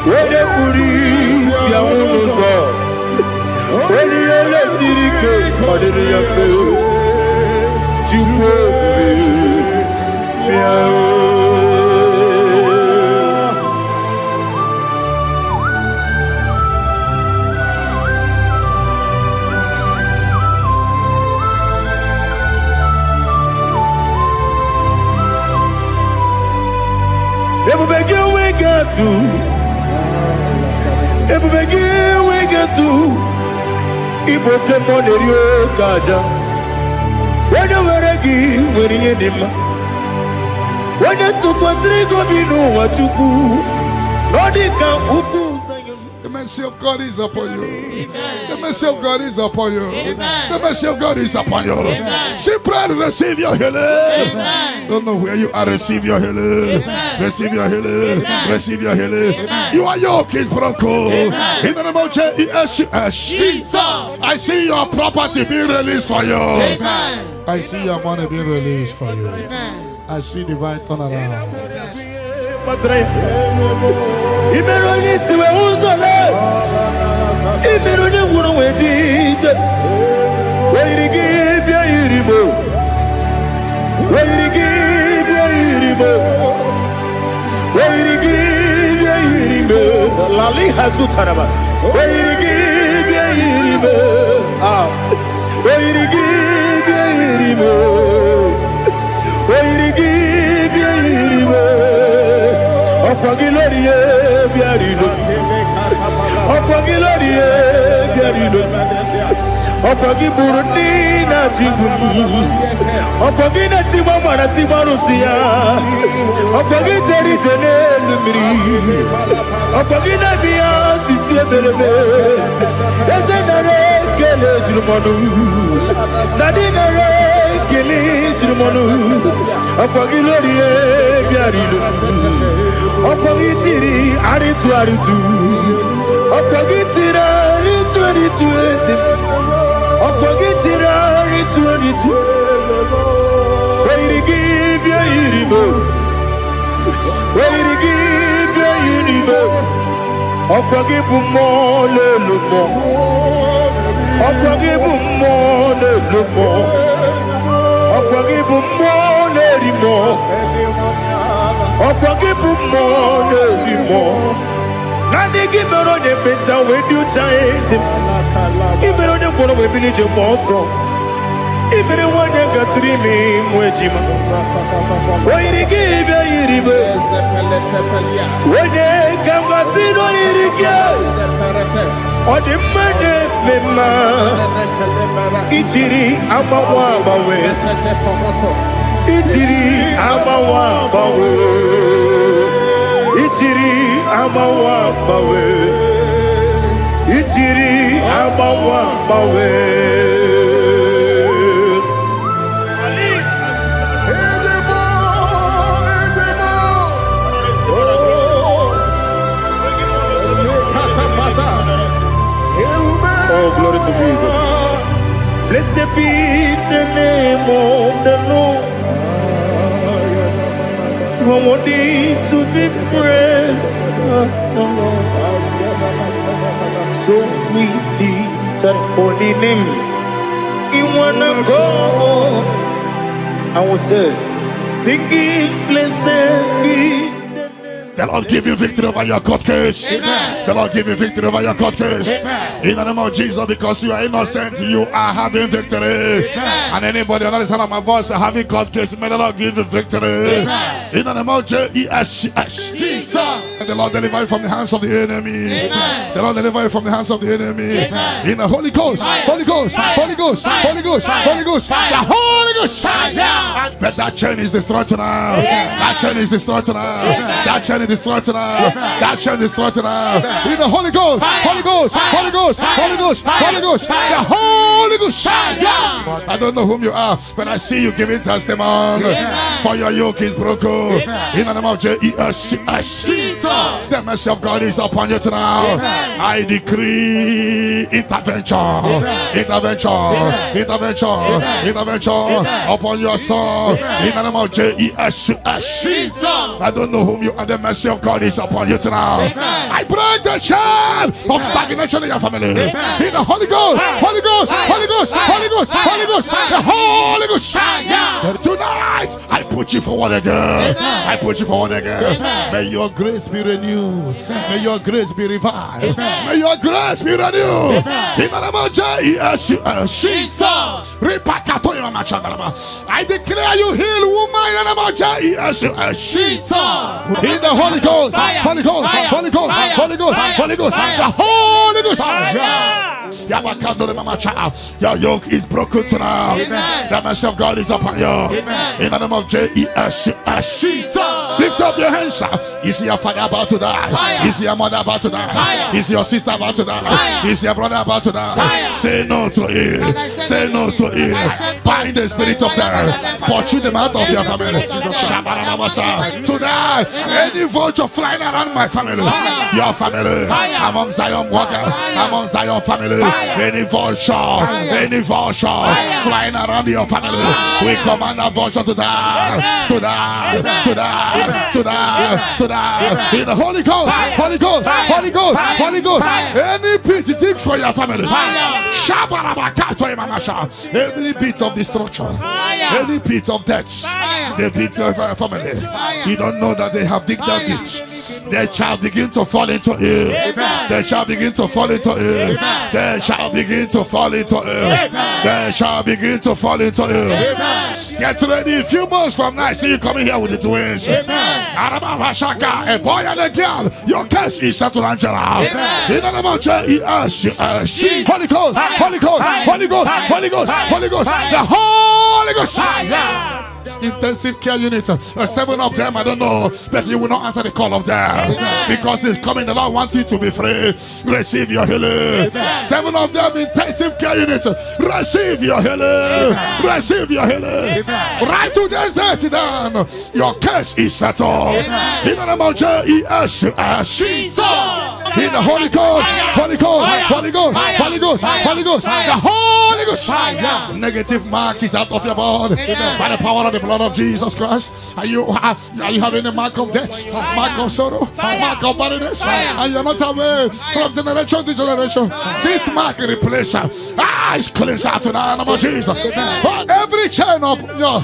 when you could eat Yamuzo when you let City Cake or did you feel If we get to Iboke Monerio Gaja, when you were a gay, when you did him, when you took us, go be no what you do, Nodica Uku. The mercy of God is upon you. Amen. The mercy of God is upon you. Amen. The mercy of God is upon you. Amen. See, pray to receive your healing. Amen. Don't know where you are. Receive your healing. Amen. Receive your healing. Amen. Receive your healing. Amen. You are yoke is broken. Amen. In the name of Jesus. Jesus. I see your property being released for you. Amen. I see your money being released for you. Amen. I see divine turnaround. Imeroni siwe uzole Imeroni wunu wejije Wairigi bia iribo Wairigi bia iribo Wairigi bia iribo Lali hasutaraba Wairigi bia iribo Wairigi bia iribo Wairigi bia iribo Okwagilorie biarino Okwagilorie biarino Okwagiburundi na jibumu Okwagina timama na timarusia Okwagiteri jene lumiri Okwagina biya sisi eberebe Ezenare kele jirumonu Nadinare kele jirumonu Okwagilorie biarino Okogitiri aritu Okogitiri aritu esim Okogitiri aritu Wairigi bia iribo Wairigi bia iribo Okogibu mo lelumo Okogibu mo lelumo Okogibu mo lerimo Okwagibu mo lerimo Nani gibero ne beta we do chaise Ibero ne boro we bilije moso Ibere wane gatrimi mwejima Wairigi bia iribe Wene kambasino irige Odimane mema Ichiri amawa bawe Ichiri amawa bawe Ichiri amawa bawe Ichiri amawa bawe Oh, glory to Jesus. Blessed be the name of the Lord. Worthy to be praised, so we lift that holy name. You wanna go? I will say, singing, blessed be the name. The Lord give you victory over your court case. Amen. The Lord give you victory over your court case. Amen. In the name of Jesus, because you are innocent, you are having victory. Amen. And anybody under the sound of my voice having court case, may the Lord give you victory. Amen. In the name of Jesus. Jesus. And the Lord deliver you from the hands of the enemy. Amen. The Lord deliver you from the hands of the enemy. Amen. In the Holy Ghost, Fire. Holy Ghost, Fire. Holy Ghost, Fire. Holy Ghost, Fire. Holy Ghost, Fire. the Holy Ghost. Fire. But that chain is destroyed tonight. That chain is destroyed tonight. That chain is destroyed tonight. That chain is destroyed tonight. In the Holy Ghost, Holy Ghost, Holy Ghost, Holy Ghost, Holy Ghost, the Holy Ghost. I don't know whom you are, but I see you giving testimony. For your yoke is broken. In the name of Jesus. The mercy of God is upon you tonight. I decree intervention, intervention upon your soul. In the name of Jesus. I don't know whom you are. The mercy of God is upon you tonight. I break the chain of stagnation in your family. In the Holy Ghost, Holy Ghost, Holy Ghost, Holy Ghost, Holy Ghost, the Holy Ghost. Tonight, I put you forward again. I put you forward again. May your grace be renewed. May your grace be revived. May your grace be renewed. In the name of Jesus. I declare you heal, woman. In the name of Jesus. In the Holy Ghost, Holy Ghost, Holy Ghost, Holy Ghost, Holy Ghost, the Holy Ghost. Your yoke is broken tonight. The mercy of God is upon you. In the name of Jesus. Lift up your hands. Is your father about to die? Is your mother about to die? Is your sister about to die? Is your brother about to die? Say no to it. Say no to it. Bind the spirit of death. Pursue them out of your family. Tonight, any vulture flying around my family, your family, among Zion workers, among Zion family, any vulture flying around your family, we command a vulture to die, to die, to die, to die, to die. In the Holy Ghost, Holy Ghost, Holy Ghost, Holy Ghost. Any pit dig for your family. Any pit of destruction, any pit of death, the pit of your family. You don't know that they have digged that pit. They shall begin to fall into it. They shall begin to fall into it. They shall begin to fall into it. They shall begin to fall into it. Get ready. A few months from now, I see you coming here with the twins. A boy and a girl. Your case is settled, Angela. In the name of Jesus. Holy Ghost, Holy Ghost, Holy Ghost, Holy Ghost, Holy Ghost, the Holy Ghost. Intensive care unit, 7 of them, I don't know, but you will not answer the call of them because it's coming. The Lord wants you to be free. Receive your healing. 7 of them, intensive care unit, receive your healing. Receive your healing. Right to this day down, your case is settled. In the name of Jesus. In the Holy Ghost, Holy Ghost, Holy Ghost, Holy Ghost, Holy Ghost, the Holy Ghost. Negative mark is out of your body by the power of the blood of Jesus Christ. Are you having a mark of death, mark of sorrow, mark of barrenness, and you're not away from generation to generation? This mark replace is cleansed out in the name of Jesus. Every chain of your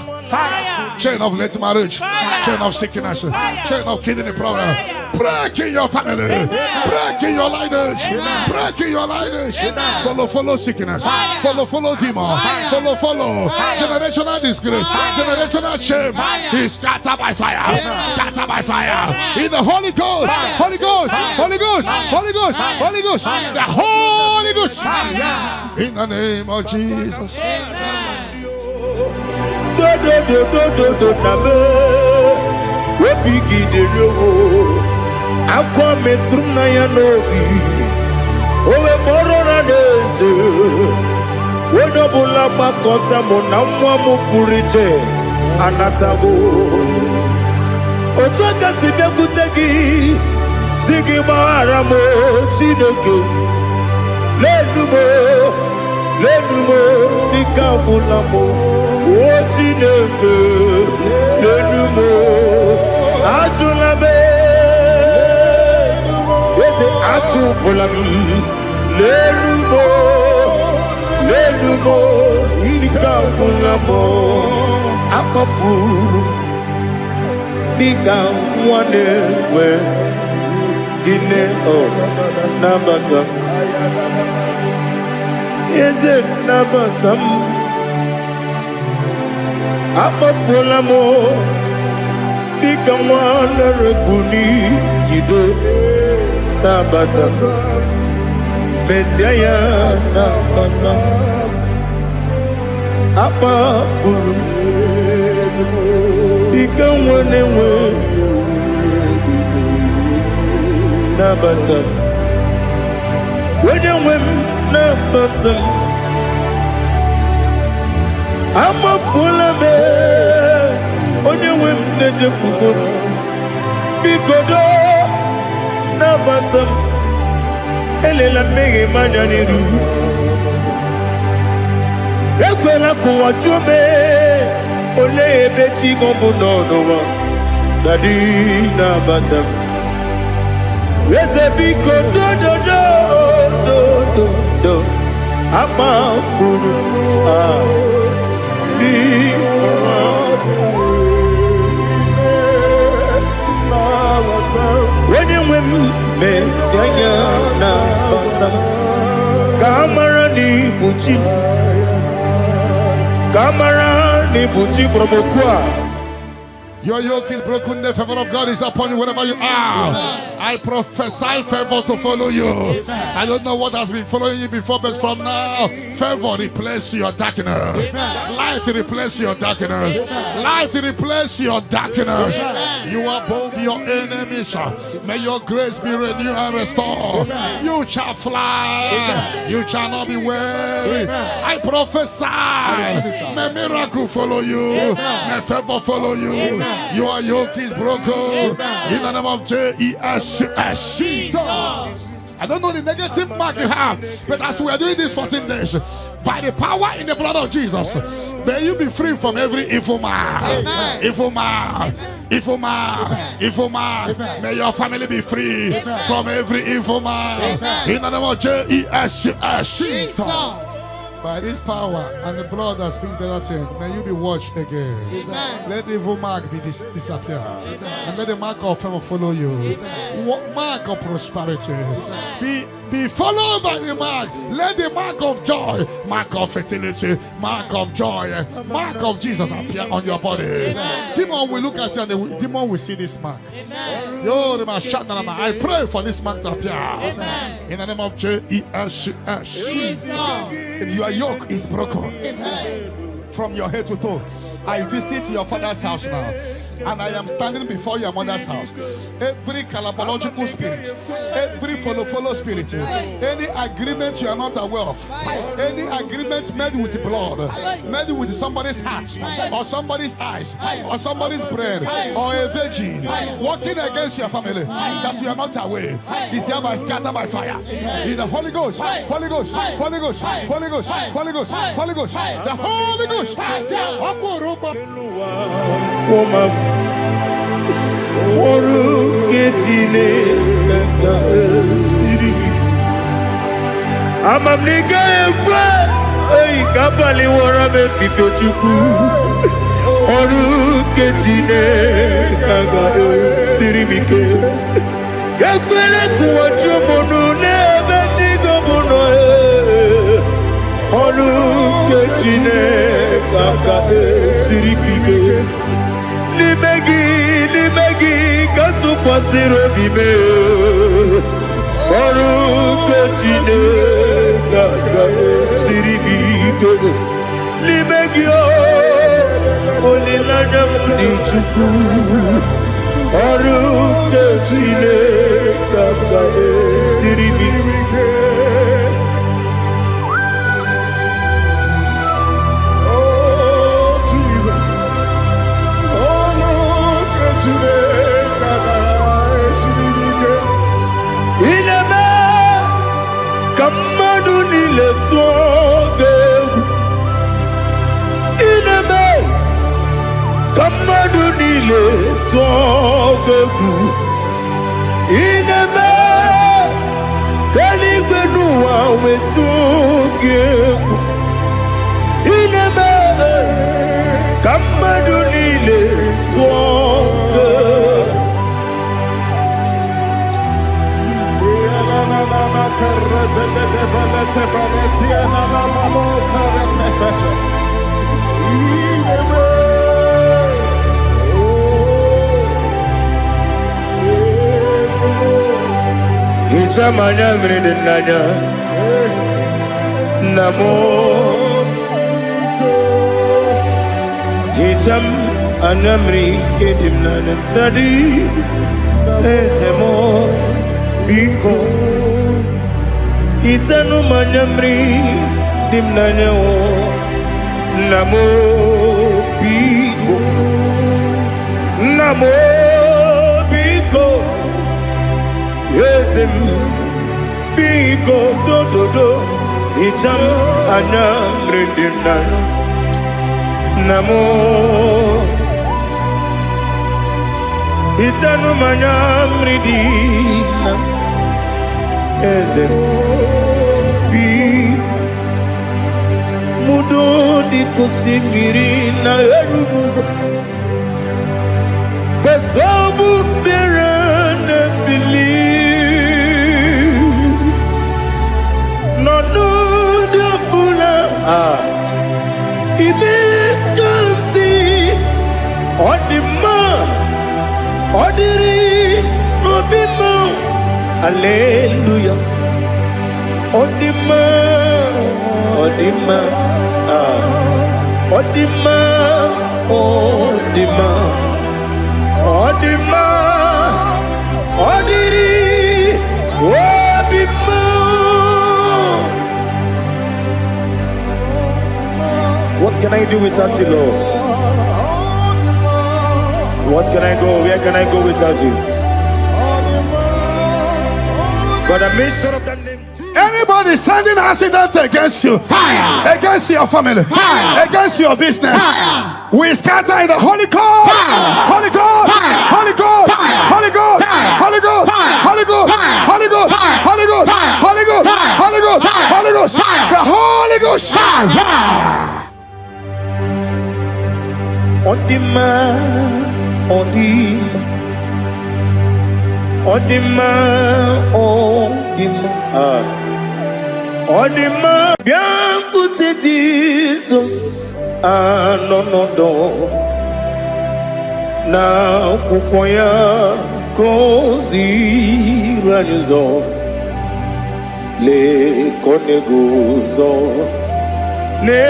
chain of late marriage, chain of sickness, chain of kidney problem, break in your family, break in your lineage, break in your lineage. Follow sickness, follow demon, follow generational disgrace, generational shame. Is scattered by fire, scattered by fire. In the Holy Ghost, Holy Ghost, Holy Ghost, Holy Ghost, Holy Ghost, the Holy Ghost. In the name of Jesus. Akwa metrum na ya n'obi owe moro na n'eze onye ọbụla gbakọta mụ na nwa m pụrụ iche anatago otu aka si bịakwute gị si gị gbaghara m Chineke lenu m dịka agwụla m o Chineke lenu m ajụla m Atupulam lelumo inikapulamo akafu dịka nwanne wee gịnị nabata eze nabata m akpafuola m dịka nwanne rekuni yido nabata mesia ya nabata akpafuru dịka nwanne wee nabata onye nwe m nabata amafuola m onye nwe m na-ejefugo biko do nabata elela mmehie m anya n'iru ekwela ka ụwa jụọ m olee ebe chi gọ bụ n'ụwa dadi nabata eze biko do amafuru onye nwe m mesi anya nabata ka amara n'ibu chi ka amara n'ibu chi kpọrọmokwu a. Your yoke is broken, the favor of God is upon you wherever you are. I prophesy favor to follow you. I don't know what has been following you before, but from now, favor replace your darkness. Light replace your darkness. Light replace your darkness. You are above your enemies. May your grace be renewed and restored. You shall fly. You shall not be weary. I prophesy. May miracle follow you. May favor follow you. Your yoke is broken in the name of Jesus. I don't know the negative mark you have, but as we are doing this 14 days, by the power in the blood of Jesus, may you be free from every evil man. Evil man. Evil man. Evil man. May your family be free from every evil man. In the name of Jesus. By this power and the blood that speaks better things, may you be washed again. Amen. Let the evil mark be disappear. And let the mark of favor follow you. Mark of prosperity. Be followed by the mark. Let the mark of joy, mark of fertility, mark of joy, mark of Jesus appear on your body. Demon will look at you and the demon will see this mark. I pray for this mark to appear. In the name of Jesus. Your yoke is broken. From your head to toe. I visit your father's house now. And I am standing before your mother's house. Every calabological spirit, every follow spirit, any agreement you are not aware of, any agreement made with blood, made with somebody's heart, or somebody's eyes, or somebody's brain, or a virgin, working against your family, that you are not aware, is hereby scattered by fire. In the Holy Ghost, Holy Ghost, Holy Ghost, Holy Ghost, Holy Ghost, Holy Ghost, the Holy Ghost. Amamniga ekwe ei kapali wora me fifo chuku oru ketine kaga sirimike ekwele kuwacho monu ne betigo mono oru ketine kaga sirikike limegi katu pasiro bime oru ketine kaga sirikike limegi olilana mudichuku oru ketine kaga sirikike. Itamanya mridinanya Namo Itam anamri kedimnana Dadi Ezemo Biko Itanu manyamri dimnanya Namo Biko Namo Biko Yesem Biko do do do Itam anamri dimnanya Namo Itanu manyamri dimnanya Ezem Biko Mudo di kusingiri na erumuzo Besobu birane believe No de bula Ime kamsi Odima Odiri Obima Alleluia Odima Odima Odima Odima Odima Odiri Obima. What can I do without you, Lord? What can I go? Where can I go without you? But I made sure of that name. Anybody sending accidents against you, Fire. against your family, Fire. against your business, Fire. we scatter in the Holy Ghost, Fire. Holy Ghost, Fire. Holy Ghost, Fire. Holy Ghost, Fire. Holy Ghost, Fire. Holy Ghost, Fire. Holy Ghost, Fire. Holy Ghost, Fire. Holy Ghost, Fire. Holy Ghost, Fire. Holy Ghost, Fire. the Holy Ghost. Odima, Odima, Odima, Odima, Odima, Bianco te Jesus, no, na kukoya kozi ranizo, le koneguzo, ne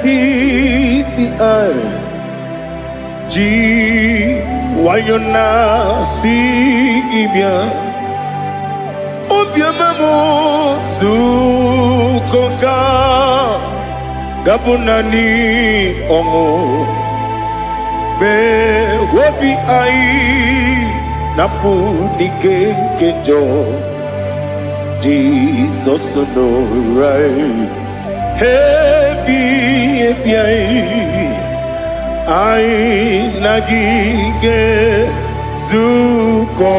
titi ai. Ji wayona si ibia Obia mamo Sukoka Gabunani Omo Be wopi ai Napu dike kenjo Jesus no rai Happy Ai nagige zuko.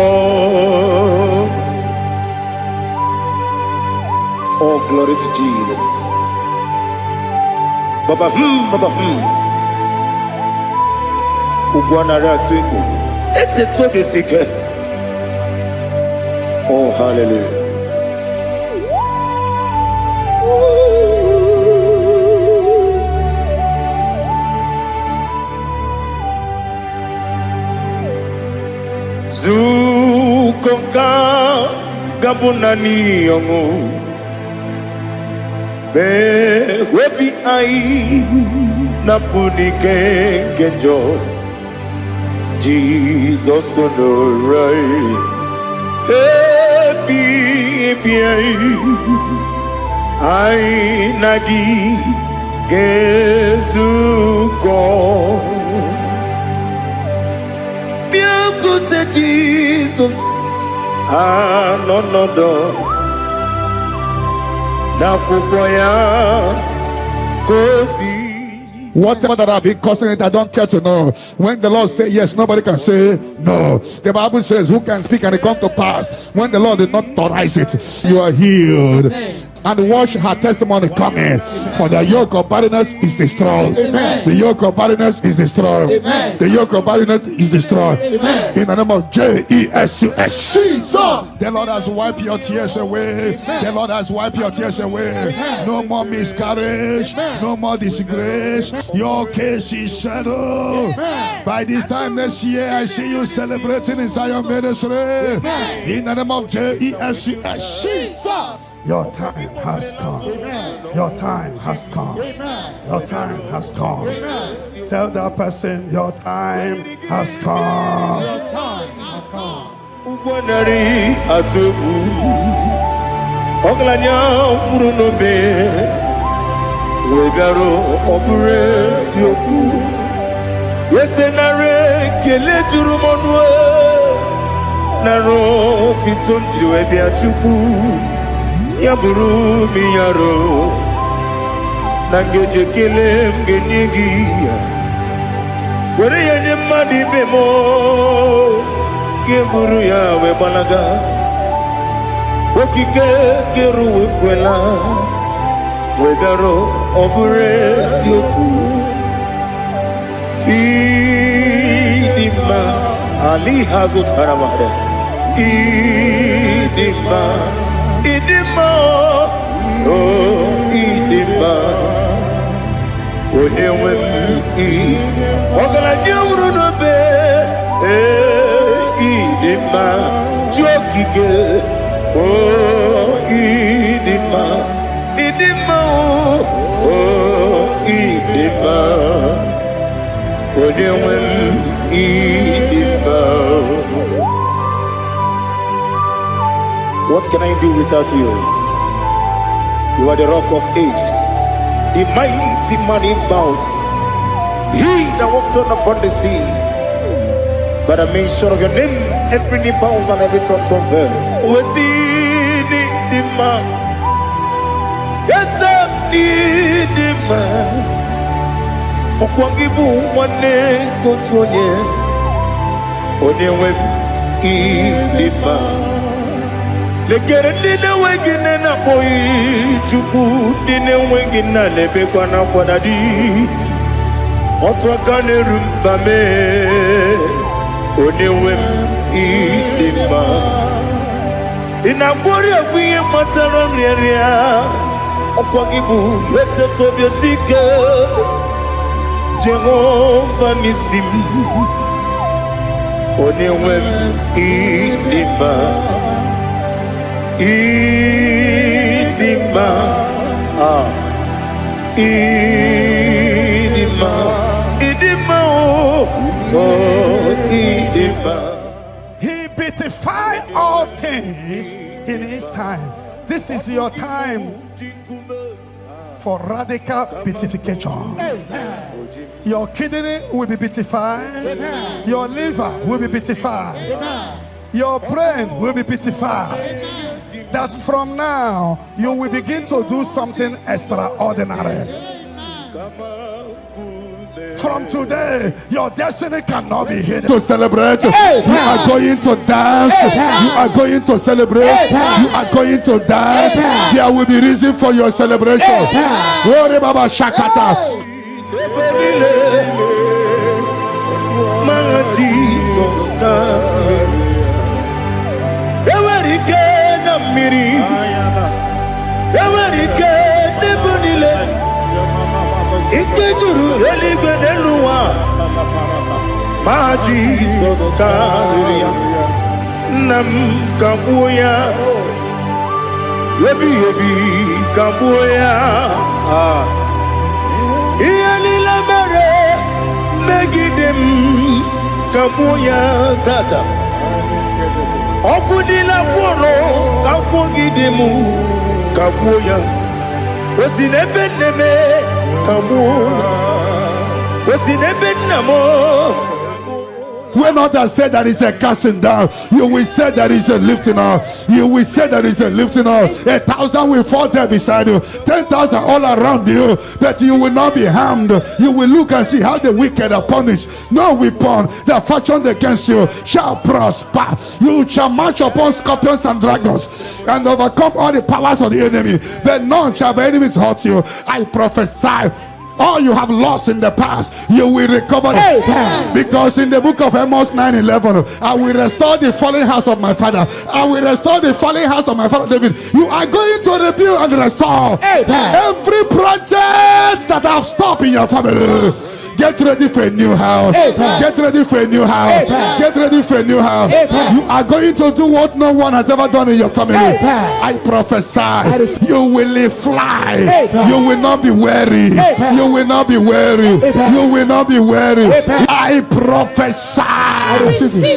Oh, glory to Jesus. Baba Baba Ugwanara twingu. Ete toge sike. Oh, hallelujah. Zukonka gabunani yongu Be wepi ai Napunike genjo Jesus no rai Happy ai nagi gezuko Jesus, no, whatever that I've been causing it, I don't care to know. When the Lord say yes, nobody can say no. The Bible says, who can speak and it come to pass? When the Lord did not authorize it, you are healed. and watch her testimony coming. For the yoke of barrenness is destroyed. The yoke of barrenness is destroyed. The yoke of barrenness is destroyed. In the name of Jesus. The Lord has wiped your tears away. The Lord has wiped your tears away. No more miscarriage. No more disgrace. Your case is settled. By this time next year, I see you celebrating in Zion Ministry. In the name of Jesus. Your time has come. Your time has come. Your time has come. Tell that person your time has come. Your time has come. Ugwanari atubu Oglanya murunobe Wegaro obure sioku Yesenare kele jurumonwe Naro titondiriwe biachuku Yaburu miyaro Nangeje kele mgenyigia Were yenye madi bemo Guru yawe balaga Okike keru kwela Wedaro obure sioku Idima Ali hazut haramade Idima Oh idima Onewem Ogala nyuru no be Idima, Jokike, oh Idima, Idima, oh Idima, Odewem Idima. What can I do without you? You are the rock of ages, the mighty man in bound, he that walked on upon the sea. By the mention of your name, every knee bows and every tongue confess. We see the man. Yes, sir, the man. Okwangibu wane kotonye. Onewe the man. Lekere dine wegine na boy chuku dine wegina lebe kwa na kwanadi. Otwa kane rumbame. Onewem idima Inabori aguye mataran riaria Okwagibu yete tobia sike Jehova nisim Onewem idima Idima Idima Idima Oh He beautified all things in his time. This is your time for radical beatification. Your kidney will be beatified. Your liver will be beatified. Your brain will be beatified. That from now you will begin to do something extraordinary. From today, your destiny cannot be hidden. To celebrate, you are going to dance. You are going to celebrate. You are going to dance. There will be reason for your celebration. Worry Baba Shakata. Ikejuru eligbeneluwa Ma Jesus kariya Nam kabuya Yebi kabuya Iyalila mere Megidem kabuya tata Okudila kworo kabugidemu kabuya Osinebeneme kabuya Osinebe namo When others say that is a casting down, you will say that is a lifting up. You will say that is a lifting up. 1,000 will fall there beside you, 10,000 all around you, but you will not be harmed. You will look and see how the wicked are punished. No weapon that fashioned against you shall prosper. You shall march upon scorpions and dragons and overcome all the powers of the enemy, but none shall by enemies hurt you. I prophesy, all you have lost in the past, you will recover. Because in the book of Amos 9:11, I will restore the fallen house of my father. I will restore the fallen house of my father David. You are going to rebuild and restore every project that have stopped in your family. Get ready for a new house. Get ready for a new house. Get ready for a new house. You are going to do what no one has ever done in your family. I prophesy, you will fly. You will not be weary. You will not be weary. You will not be weary. I prophesy,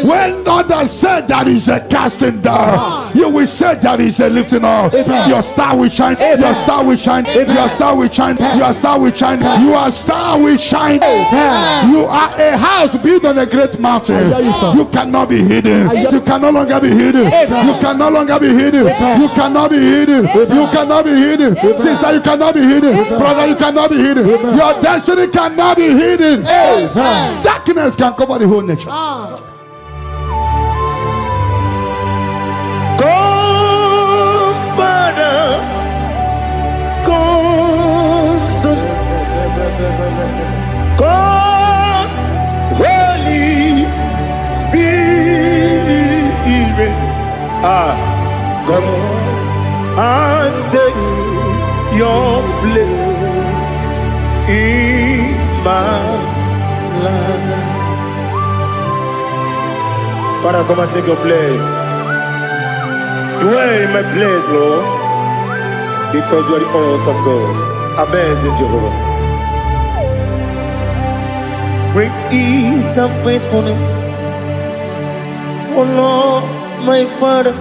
when others said that is a casting down, you will say that is a lifting up. Your star will shine. Your star will shine. Your star will shine. Your star will shine. Your star will shine. You are a house built on a great mountain. You cannot be hidden. You can no longer be hidden. You can no longer be hidden. You cannot be hidden. You cannot be hidden. Sister, you cannot be hidden. Brother, you cannot be hidden. Your destiny cannot be hidden. Darkness can cover the whole nature. Come, Father. Come, Son. Come, Holy Spirit. Come and take your place in my life. Father, come and take your place. Dwell in my place, Lord, because you are the awesome God. Amazing Jehovah. Great is thy faithfulness, oh Lord, my Father.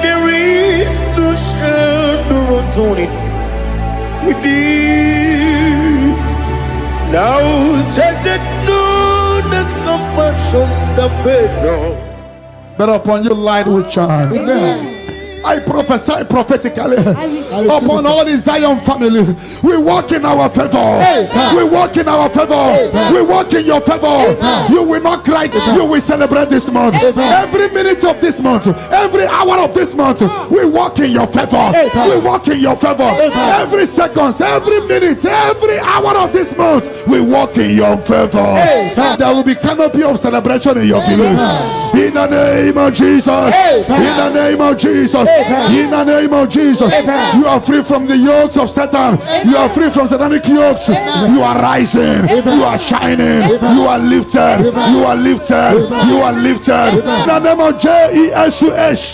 There is no shadow of turning with thee. Now judged no that compassion that faith not. But upon your light will shine. Amen. I prophesy prophetically upon all the Zion family. We walk in our favor. We walk in our favor. We walk in your favor. You will not cry. You will celebrate this month. Every minute of this month, every hour of this month, we walk in your favor. We walk in your favor. Every second, every minute, every hour of this month, we walk in your favor. There will be canopy of celebration in your village. In the name of Jesus. In the name of Jesus. In the name of Jesus. You are free from the yokes of Satan. You are free from satanic yokes. You are rising. You are shining. You are lifted. You are lifted. You are lifted. In the name of Jesus.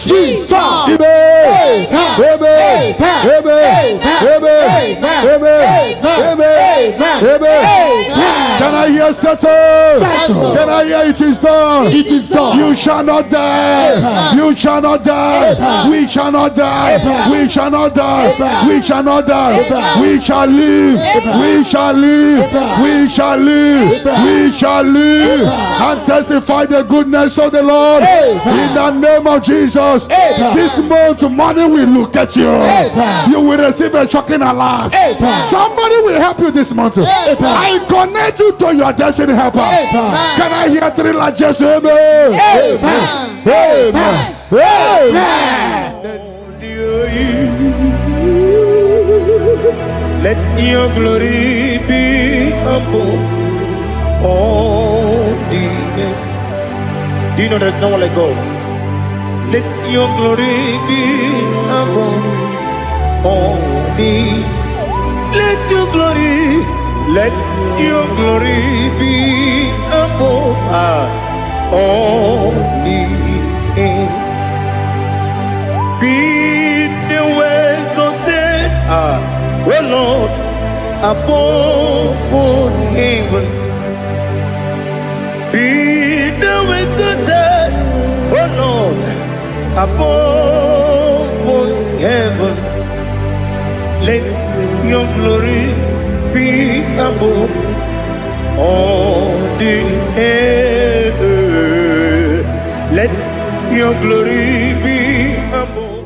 Jesus. Amen. Amen. Amen. Amen. Amen. Can I hear settle? Can I hear it is done? It is done. You shall not die. You shall not die. We shall not die. We shall not die. We shall not die. We shall live. We shall live. We shall live. We shall live and testify the goodness of the Lord. In the name of Jesus. This month, money will look at you. You will receive a shocking alert. Somebody will help you this month. I connect you to your destiny helper. Can I hear three largest amen? Amen. Amen. Let your glory be above all the earth. Do you know there's no one like God? Let your glory be above all the. Let your glory be above all the earth. Be the ways of death, oh Lord, above all heaven. Be the ways of death, oh Lord, above all heaven. Let your glory be above all the earth. Let your glory be above.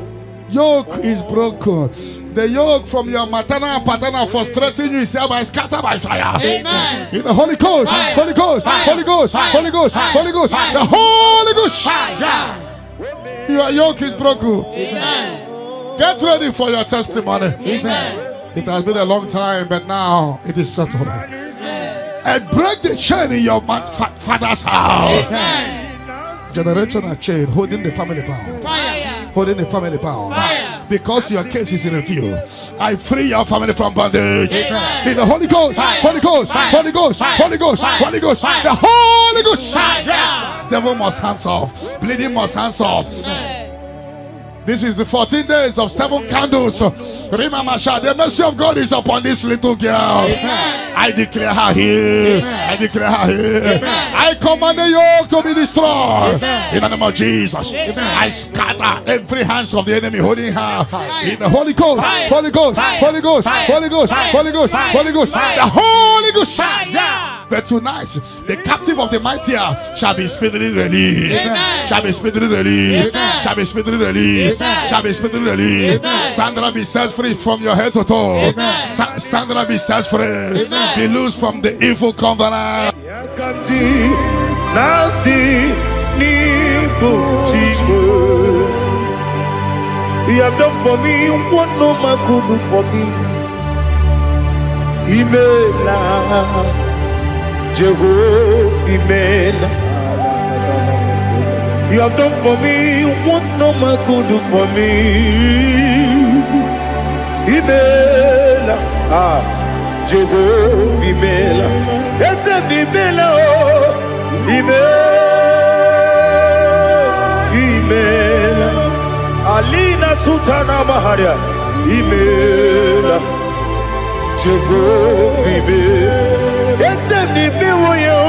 Yoke is broken. The yoke from your maternal and paternal frustrating you is hereby scattered by fire. Amen. In the Holy Ghost, Fire. Holy Ghost, Fire. Holy Ghost, Fire. Holy Ghost, Fire. Holy Ghost, Fire. the Holy Ghost. Fire. Your yoke is broken. Amen. Get ready for your testimony. Amen. It has been a long time, but now it is settled. And break the chain in your father's house. Amen. Generational chain holding the family bound. Fire. Holding the family bound. Fire. Because your case is in review, I free your family from bondage. Amen. In the Holy Ghost, Fire. Holy Ghost, Fire. Holy Ghost, Fire. Holy Ghost, Fire. Holy Ghost, Fire. the Holy Ghost. Fire. Devil must hands off. Bleeding must hands off. This is the 14 days of 7 candles. Remember, the mercy of God is upon this little girl. Amen. I declare her here. I declare her here. I command the yoke to be destroyed. In the name of Jesus. I scatter every hands of the enemy holding her. In the Holy Ghost, Holy Ghost, Holy Ghost, Holy Ghost, Holy Ghost, Holy Ghost, the Holy Ghost. But tonight, the captive of the mightier shall be speedily released. Amen. Shall be speedily released. Amen. Shall be speedily released. Amen. Shall be speedily released. Amen. Sandra be set free from your head to toe. Amen. Sandra be set free. Amen. Be loose from the evil covenant. Yakati nasi nipo chimo. You have done for me what no man could do for me. Imela, Jehovah, Imela. You have done for me what no man could do for me. Imela, Jehovah, Imela. Ese Imela, Imela. Alina Sutana Maharia, Imela, Jehovah, Imela. Ese Imela,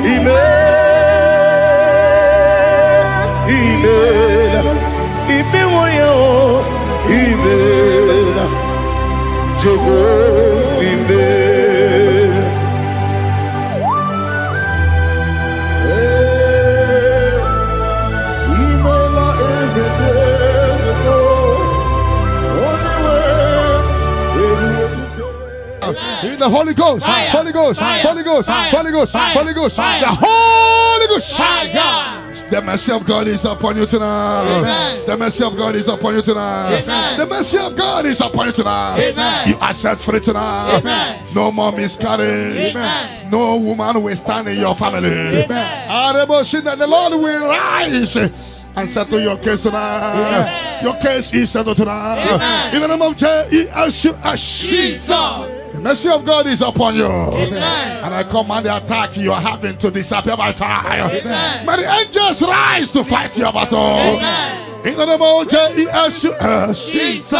Imela, Imela, Jehovah, Imela. In the Holy Ghost, Fire. Holy Ghost, Fire. Holy Ghost, Fire. Holy Ghost, Fire. Holy Ghost, Fire. the Holy Ghost. Fire. The mercy of God is upon you tonight. Amen. The mercy of God is upon you tonight. Amen. The mercy of God is upon you tonight. Amen. You are set free tonight. Amen. No more miscarriage. Amen. No woman will stand in your family. The Lord will rise and settle your case tonight. Your case is settled tonight. Amen. In the name of Jesus. Jesus. The mercy of God is upon you. Amen. And I command the attack you are having to disappear by fire. Amen. May the angels rise to fight your battle. Amen. In the name of Jesus. Jesus.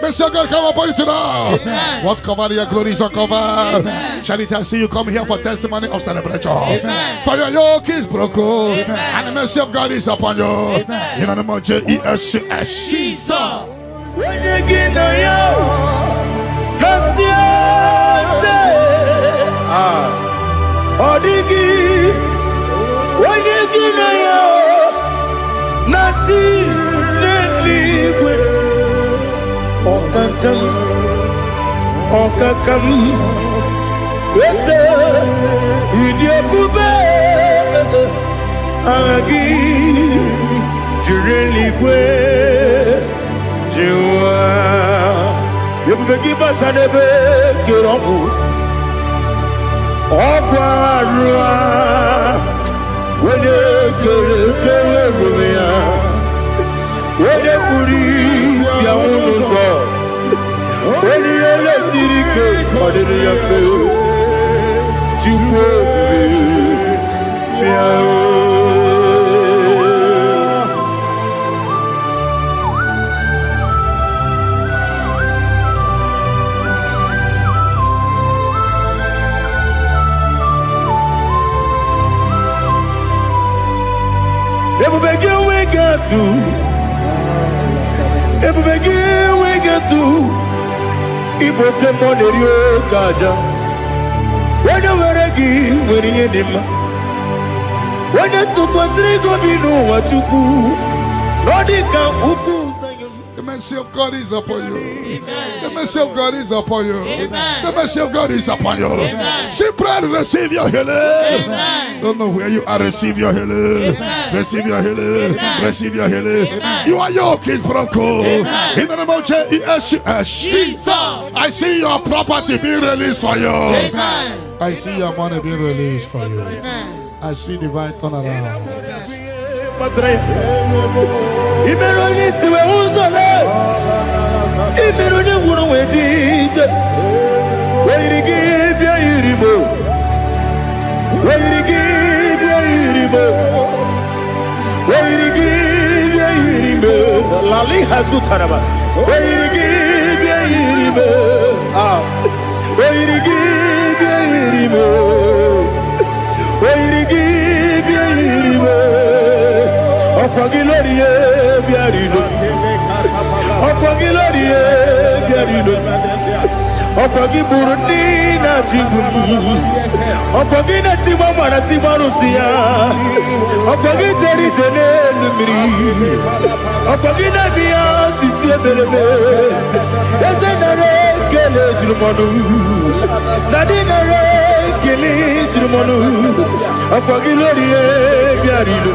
Mercy of God come upon you tonight. Amen. What covered your glory is uncovered. Charity, I see you come here for testimony of celebration. Amen. For your yoke is broken. Amen. And the mercy of God is upon you. Amen. In the name of Jesus. Jesus. When you get no yo, Odigi, when you get no yo, nothing liquid. Okakam, yes, idiot, Agi, Jurelique, Jua, you begin but I never get on. Okwarua, when you get when you police, when you let city cake, what did you feel? Ibo te monerio gaja When you were a gay, when you did when you took us, you know what you do. Lord, you can't. The mercy of God is upon you. The mercy of God is upon you. The mercy of God is upon you. See, pray, receive your healing. Don't know where you are, receive your healing. Receive your healing. Receive your healing. You are yoke is broken. In the name of Jesus. I see your property being released for you. I see your money being released for you. I see divine turnaround. Imeroni siwe uzole Imeroni wunu wejije Wairigi bia iribo Wairigi bia iribo Wairigi bia iribo Lali hasutaraba Wairigi bia iribo Wairigi bia iribo Wairigi bia iribo Okwagiloriye biarino Okwagiloriye biarino Okwagiburundi na jibumu Okwagina timama na timarusia Okwagiteri tenelu miri Okwagina biya sisiye belebe Ezenare kele jirumonu Nadinare kele jirumonu Okwagiloriye biarino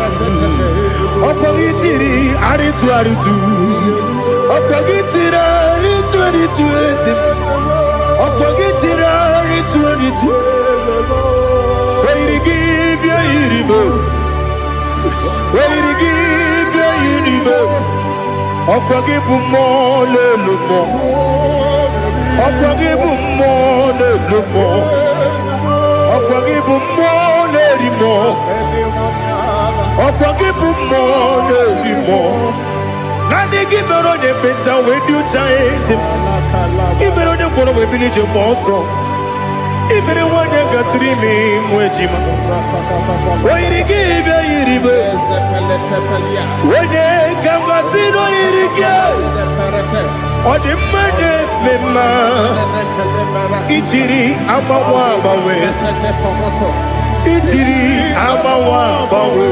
Okogitiri aritu aritu Okogitiri aritu aritu esim Okogitiri aritu aritu Wairigi bia iribo Wairigi bia iribo Okogibu mo lelumo Okogibu mo lelumo Okogibu mo lerimo Okwagibu mo nerimo Nani gibero ne beta we do chaise Ibero ne boro we bilije moso Ibere wane gatrimi mwejima Wairigi bia iribe Wene kangasino irige Odi mene mema Ichiri amawa bawe Ichiri amawa bawe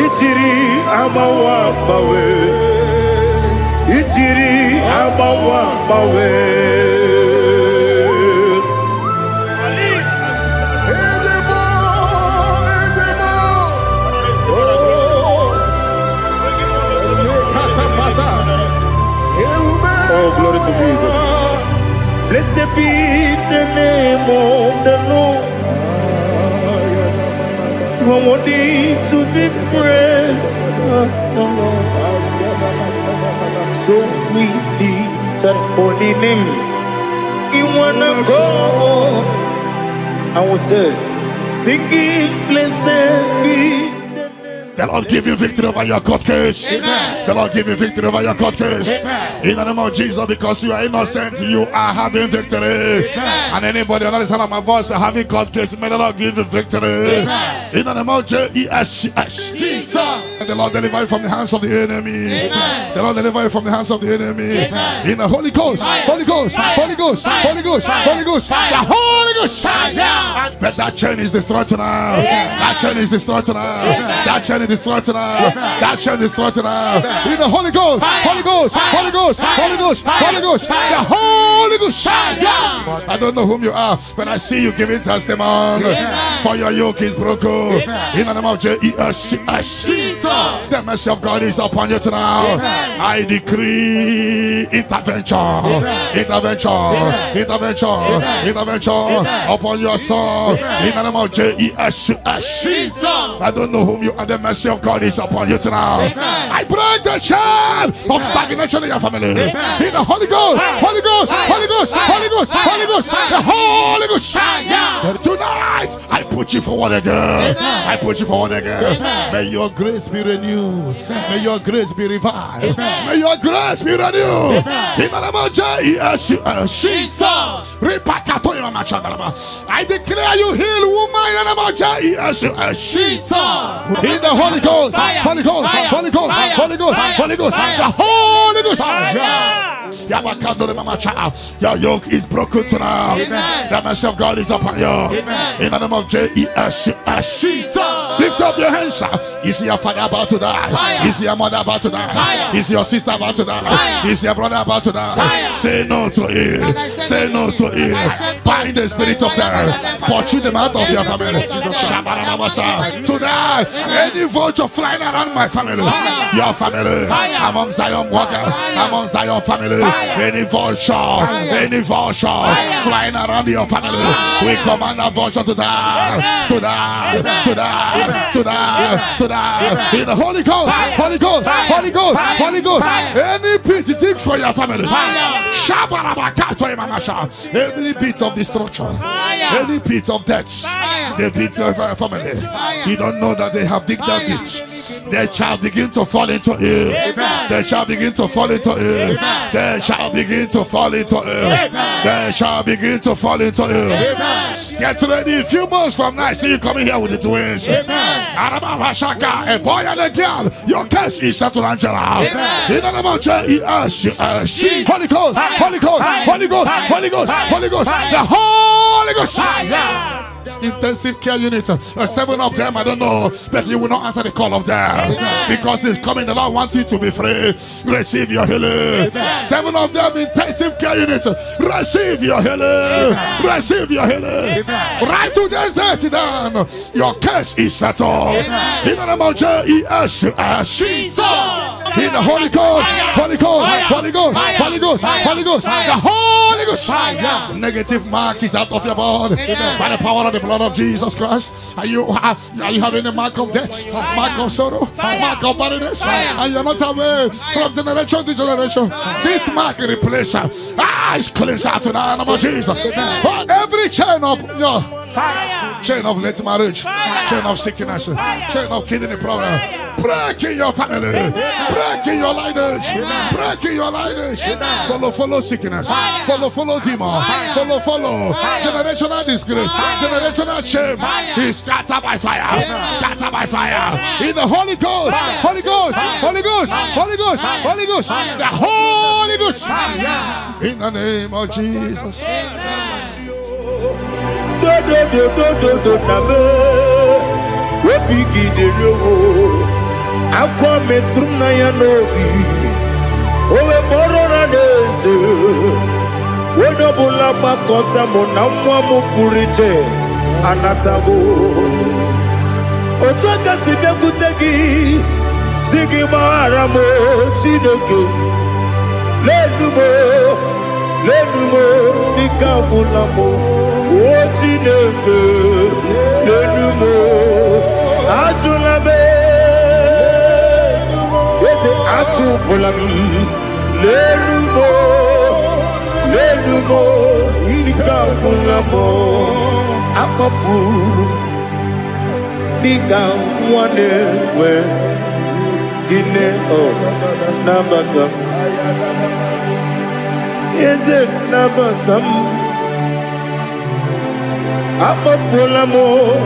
Ichiri amawa bawe Ichiri amawa bawe Oh, glory to Jesus. Blessed be the name of the Lord. You are worthy to be praised, the Lord. So we lift that holy name. You wanna go? I will say, singing, blessed be. The Lord give you victory over your court case. Amen. The Lord give you victory over your court case. Amen. In the name of Jesus, because you are innocent, you are having victory. Amen. And anybody on the other side of my voice having court case, may the Lord give you victory. Amen. In the name of Jesus. Jesus. And the Lord deliver you from the hands of the enemy. Amen. The Lord deliver you from the hands of the enemy. Amen. In the Holy Ghost, Fire. Holy Ghost, Fire. Holy Ghost, Fire. Holy Ghost, Fire. Holy Ghost, Fire. the Holy Ghost. Fire. But that chain is destroyed tonight. That chain is destroyed tonight. That chain is destroyed tonight. That chain is destroyed tonight. In the Holy Ghost, Holy Ghost, Holy Ghost, Holy Ghost, Holy Ghost, the Holy Ghost. I don't know whom you are, but I see you giving testimony. For your yoke is broken. In the name of Jesus. The mercy of God is upon you tonight. I decree intervention, intervention upon your soul. In the name of Jesus. I don't know whom you are. The mercy of God is upon you tonight. I break the chain of stagnation in your family. In the Holy Ghost, Holy Ghost, Holy Ghost, Holy Ghost, Holy Ghost, the Holy Ghost. Tonight, I put you forward again. I put you forward again. May your grace be renewed. May your grace be revived. May your grace be renewed. In the name of Jesus. I declare you heal, woman. In the name of Jesus. In the Holy Ghost, Holy Ghost, Holy Ghost, Holy Ghost, Holy Ghost, the Holy Ghost. Your yoke is broken tonight. The mercy of God is upon you. In the name of Jesus. Lift up your hands. Is your father about to die? Is your mother about to die? Is your sister about to die? Is your brother about to die? Say no to it. Say no to it. Bind the spirit of death. Pursue them out of your family. Tonight, any vulture flying around my family, your family, among Zion workers, among Zion family, any vulture flying around your family, we command a vulture to die, to die, to die, to die, to die. In the Holy Ghost, Holy Ghost, Holy Ghost, Holy Ghost. Any pit dig for your family. Any pit of destruction, any pit of death, the pit of your family. You don't know that they have digged that pit. They shall begin to fall into it. They shall begin to fall into it. They shall begin to fall into it. They shall begin to fall into it. Get ready. A few months from now, I see you coming here with the twins. A boy and a girl. Your case is settled, Angela. In the name of Jesus. Holy Ghost, Holy Ghost, Holy Ghost, Holy Ghost, Holy Ghost, the Holy Ghost. Intensive care unit, 7 of them, I don't know, but you will not answer the call of them because it's coming. The Lord wants you to be free. Receive your healing. 7 of them, intensive care unit, receive your healing. Receive your healing. Right to this day, then your case is settled. In the name of Jesus. In the Holy Ghost, Holy Ghost, Holy Ghost, Holy Ghost, Holy Ghost, the Holy Ghost. Negative mark is out of your body by the power of the blood of Jesus Christ. Are you having a mark of death, mark of sorrow, mark of barrenness, and you're not away from generation to generation? This mark replacer is cleansed out tonight in the name of Jesus. But every chain of your chain of late marriage, chain of sickness, chain of kidney problem, break in your family, break in your lineage, break in your lineage. Follow sickness, follow demon, follow generational disgrace, generational shame. He's scattered by fire, scattered by fire. In the Holy Ghost, Holy Ghost, Holy Ghost, Holy Ghost, Holy Ghost, the Holy Ghost. In the name of Jesus. Is it Nabatam? I'm a full amor.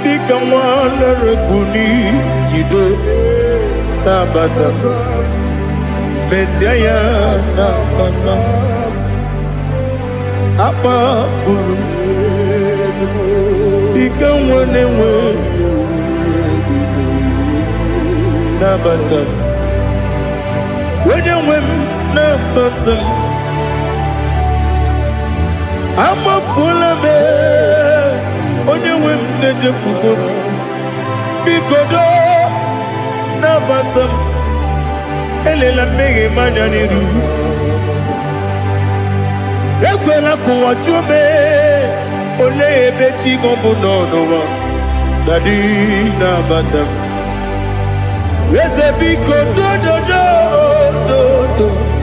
Become one Rakuni, you do Nabatam. Messiah Nabatam. I'm a fool. Become one away. Nabatam. When you win. I'm a fool of it. On your women, the Jefugo. Because Nabatam Elela Megi Mananiru. Equela Kuachume Ole Bechi Gombuno Daddy Nabatam. Yes, a big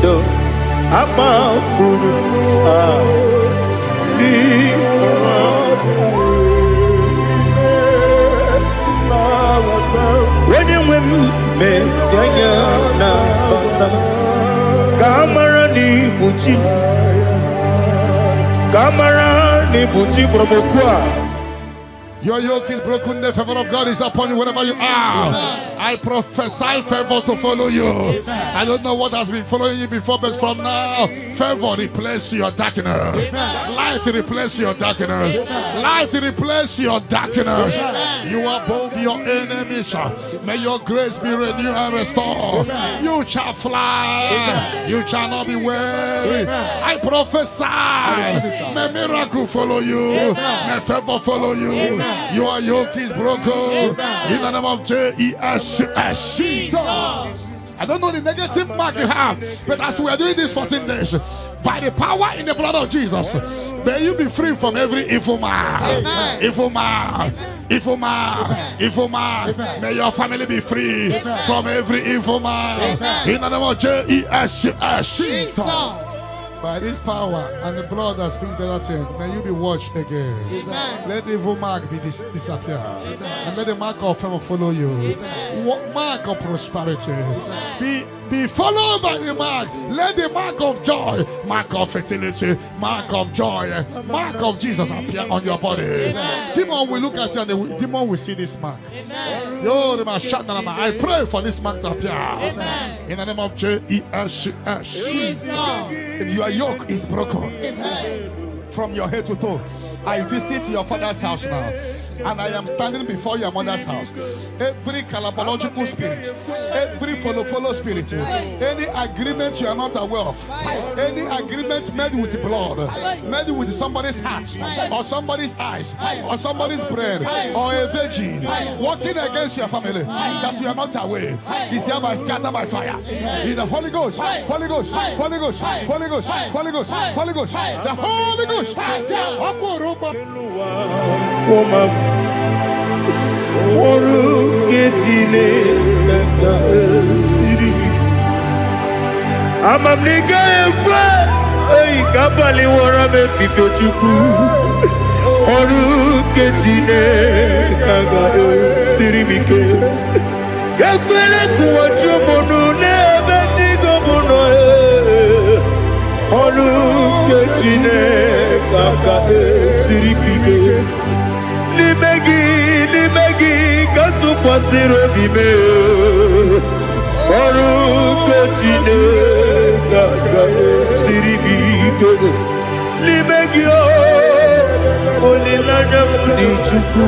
do. I'm a fool. When you win, Messiah Nabatam. Kamara ni Buchi Bromokwa. Your yoke is broken. The favor of God is upon you wherever you are. I prophesy favor to follow you. I don't know what has been following you before, but from now, favor replace your darkness. Light replace your darkness. Light replace your darkness. You are above your enemies. May your grace be renewed and restored. You shall fly. You shall not be weary. I prophesy. May miracle follow you. May favor follow you. Your yoke is broken. In the name of Jesus. I don't know the negative mark you have, but as we are doing this 14 days, by the power in the blood of Jesus, may you be free from every evil man. Evil man. Evil man. Evil man. May your family be free from every evil man. In the name of Jesus. By this power and the blood that speaks better things, may you be washed again. Amen. Let the evil mark be disappear. And let the mark of favor follow you. Mark of prosperity. Be followed by the mark. Let the mark of joy, mark of fertility, mark of joy, mark of Jesus appear on your body. Demon will look at you and the demon will see this mark. I pray for this mark to appear. Amen. In the name of Jesus. Your yoke is broken. Amen. From your head to toe. I visit your father's house now, and I am standing before your mother's house. Every calabological spirit, every follow spirit, any agreement you are not aware of, any agreement made with blood, made with somebody's heart, or somebody's eyes, or somebody's brain, or a virgin, working against your family that you are not aware, is hereby scattered by fire. In the Holy Ghost, Holy Ghost, Holy Ghost, Holy Ghost, Holy Ghost, Holy Ghost, the Holy Ghost. Limegi, katu pasiro bime. Oru ketine, kaka siribike. Limegi o, olilanya mudichuku.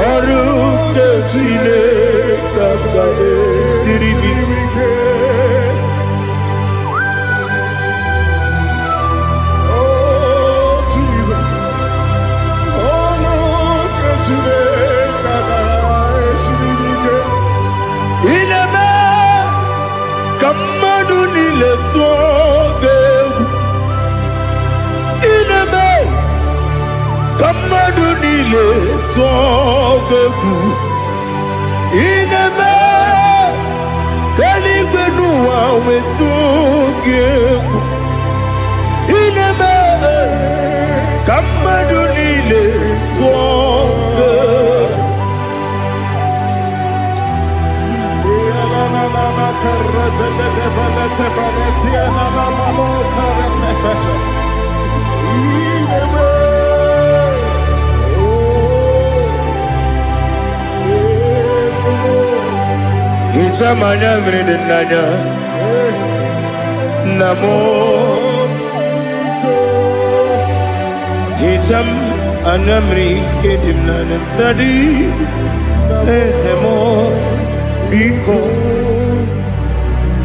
Oru ketine, kaka siribike. Itamanya mridinanya Namo Itam anamri kedimnana Dadi Ezemo Biko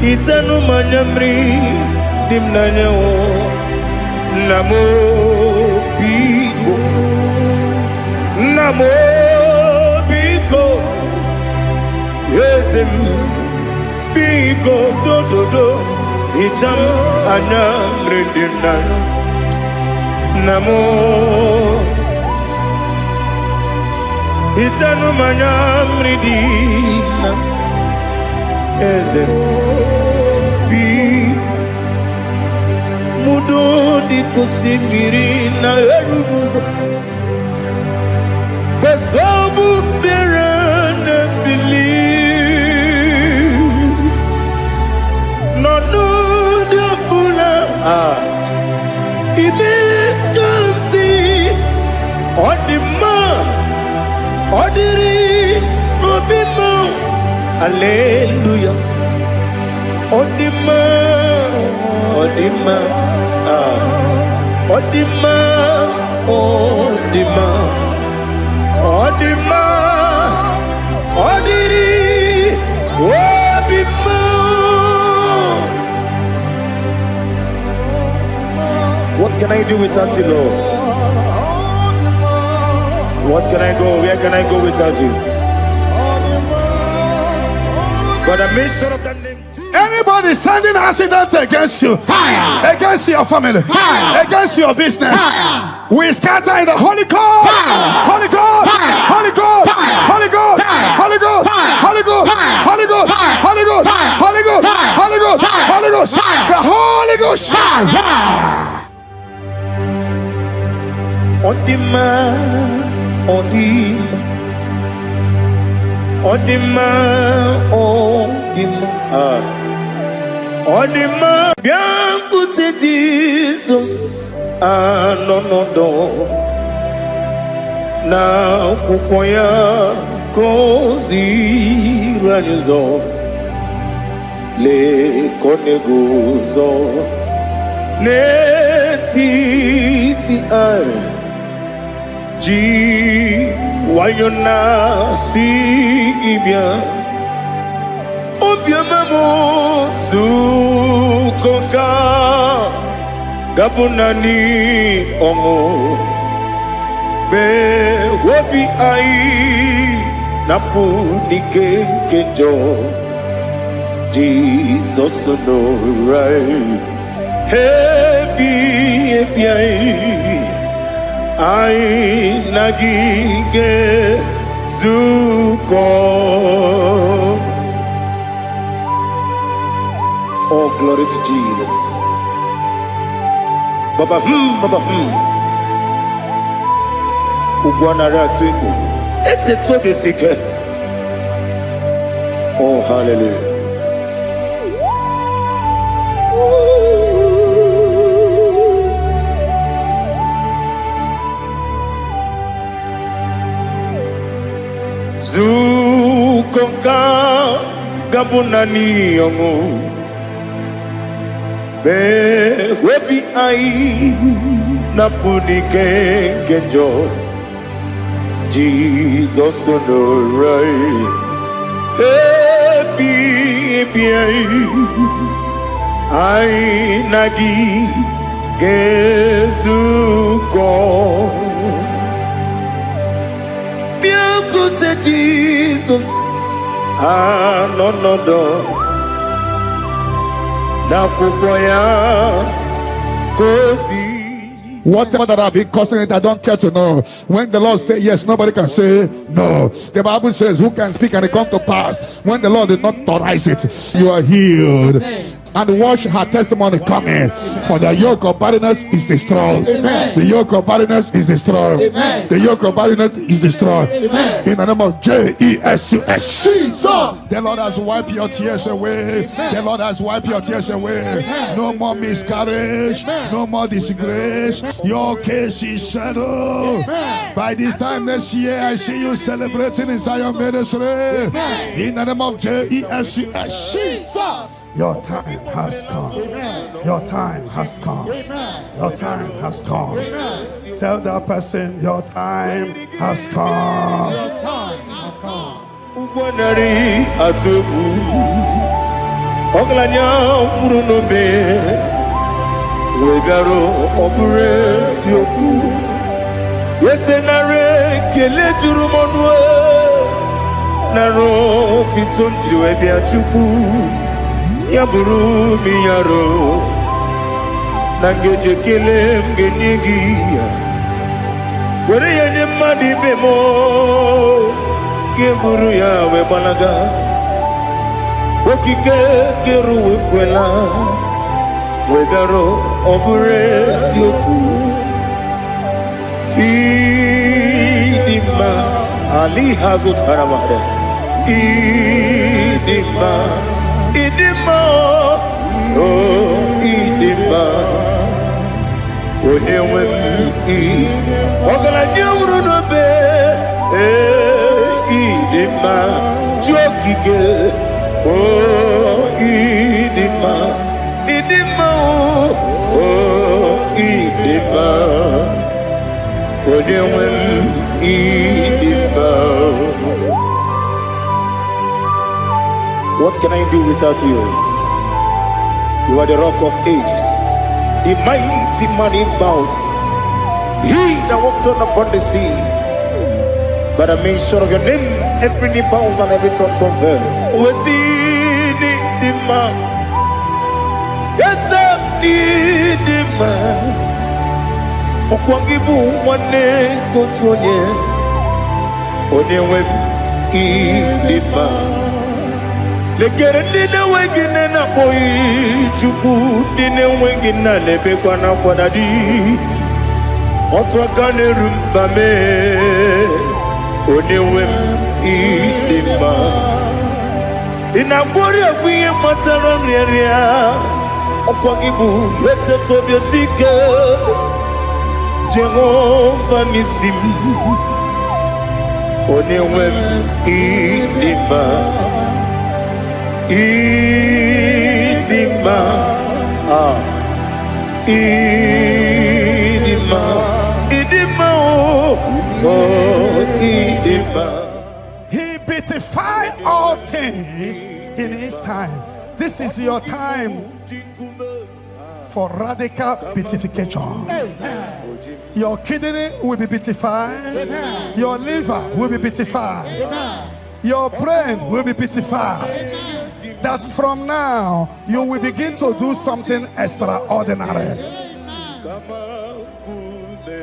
Itanu manyamri dimnanya o Namo Biko Namo Biko Yesem Biko do Itam anamri dimnana Namo Itanu manyamri dimnana Ezem Biko Mudo di kusingiri na erumuzo Besobu birane believe No de bula Ime kamsi On the man Odiri Obimo Hallelujah Odima Odima Odima Odima Odima Odiri Obimo. What can I do without you, Lord? What can I go? Where can I go without you? But I made sure of that name. Anybody sending accidents against you, fire. Against your family, fire. Against your business, fire. We scatter in the Holy Ghost, Holy Ghost, Holy Ghost, Holy Ghost, Holy Ghost, Holy Ghost, Holy Ghost, Holy Ghost, Holy Ghost, Holy Ghost, Holy Ghost, the Holy Ghost. On the man, on the man, bien écoutez Jesus, non, na kukwaya kozi ranizo, le koneguzo, ne titi ai. Ji wayona si ibia obia mamo zukoka gabunani omo be wobi ai napu dike kejo Jesus no right happy I nagige zuko. Oh, glory to Jesus. Baba Baba Ugwanara twingu. Ete tobe sike. Oh, hallelujah. Zukonga gabunani yongu be webi ai napunike genjo Jesus no right happy ai nagi gezuko. Jesus, no, na kukwaya kozi. Whatever that I've been causing it, I don't care to know. When the Lord say yes, nobody can say no. The Bible says, who can speak and it come to pass? When the Lord did not authorize it, you are healed. And watch her testimony coming. For the yoke of barrenness is destroyed. Amen. The yoke of barrenness is destroyed. Amen. The yoke of barrenness is destroyed. Amen. In the name of Jesus. Jesus. The Lord has wiped your tears away. Amen. The Lord has wiped your tears away. Amen. No more miscarriage. Amen. No more disgrace. Your case is settled. Amen. By this time next year, I see you celebrating in Zion Ministry. Amen. In the name of Jesus. Your time has come. Amen. Your time has come. Amen. Your time has come. Amen. Tell that person your time has come. Your time has come. Ugwanari atubu oglanya murunobe wegaro obure sioku yesenare kele turumonwe naro titondiwe biachuku yaburu miyaro nangeje kele mgenigia were yene madi bemo geburu ya we balaga okike keru kwela wegaro obure sioku idima ali hazut haramade idima oh idima onewe ogala nyuru no be idima jogige oh idima idima oh idima onewem idima. What can I do without you? You are the rock of ages, the mighty man in battle. He that walked on upon the sea. By the mention of your name, every knee bows and every tongue confess. We see the man. Yes, sir, the man. Okwangibu wane kotuonye. Onewe idima. Lekere nina wengine na boy chuku nina wengine lebe kwa na kwa dadi. Otwakane rumbame onewem idima inabori agwiye matara nyeria okwagibu yete tobye sike Jehova nisim onewem idima idima idima idima oh idima. He beautified all things in his time. This is your time for radical beatification. Your kidney will be beatified. Your liver will be beatified. Your brain will be beatified. That from now you will begin to do something extraordinary.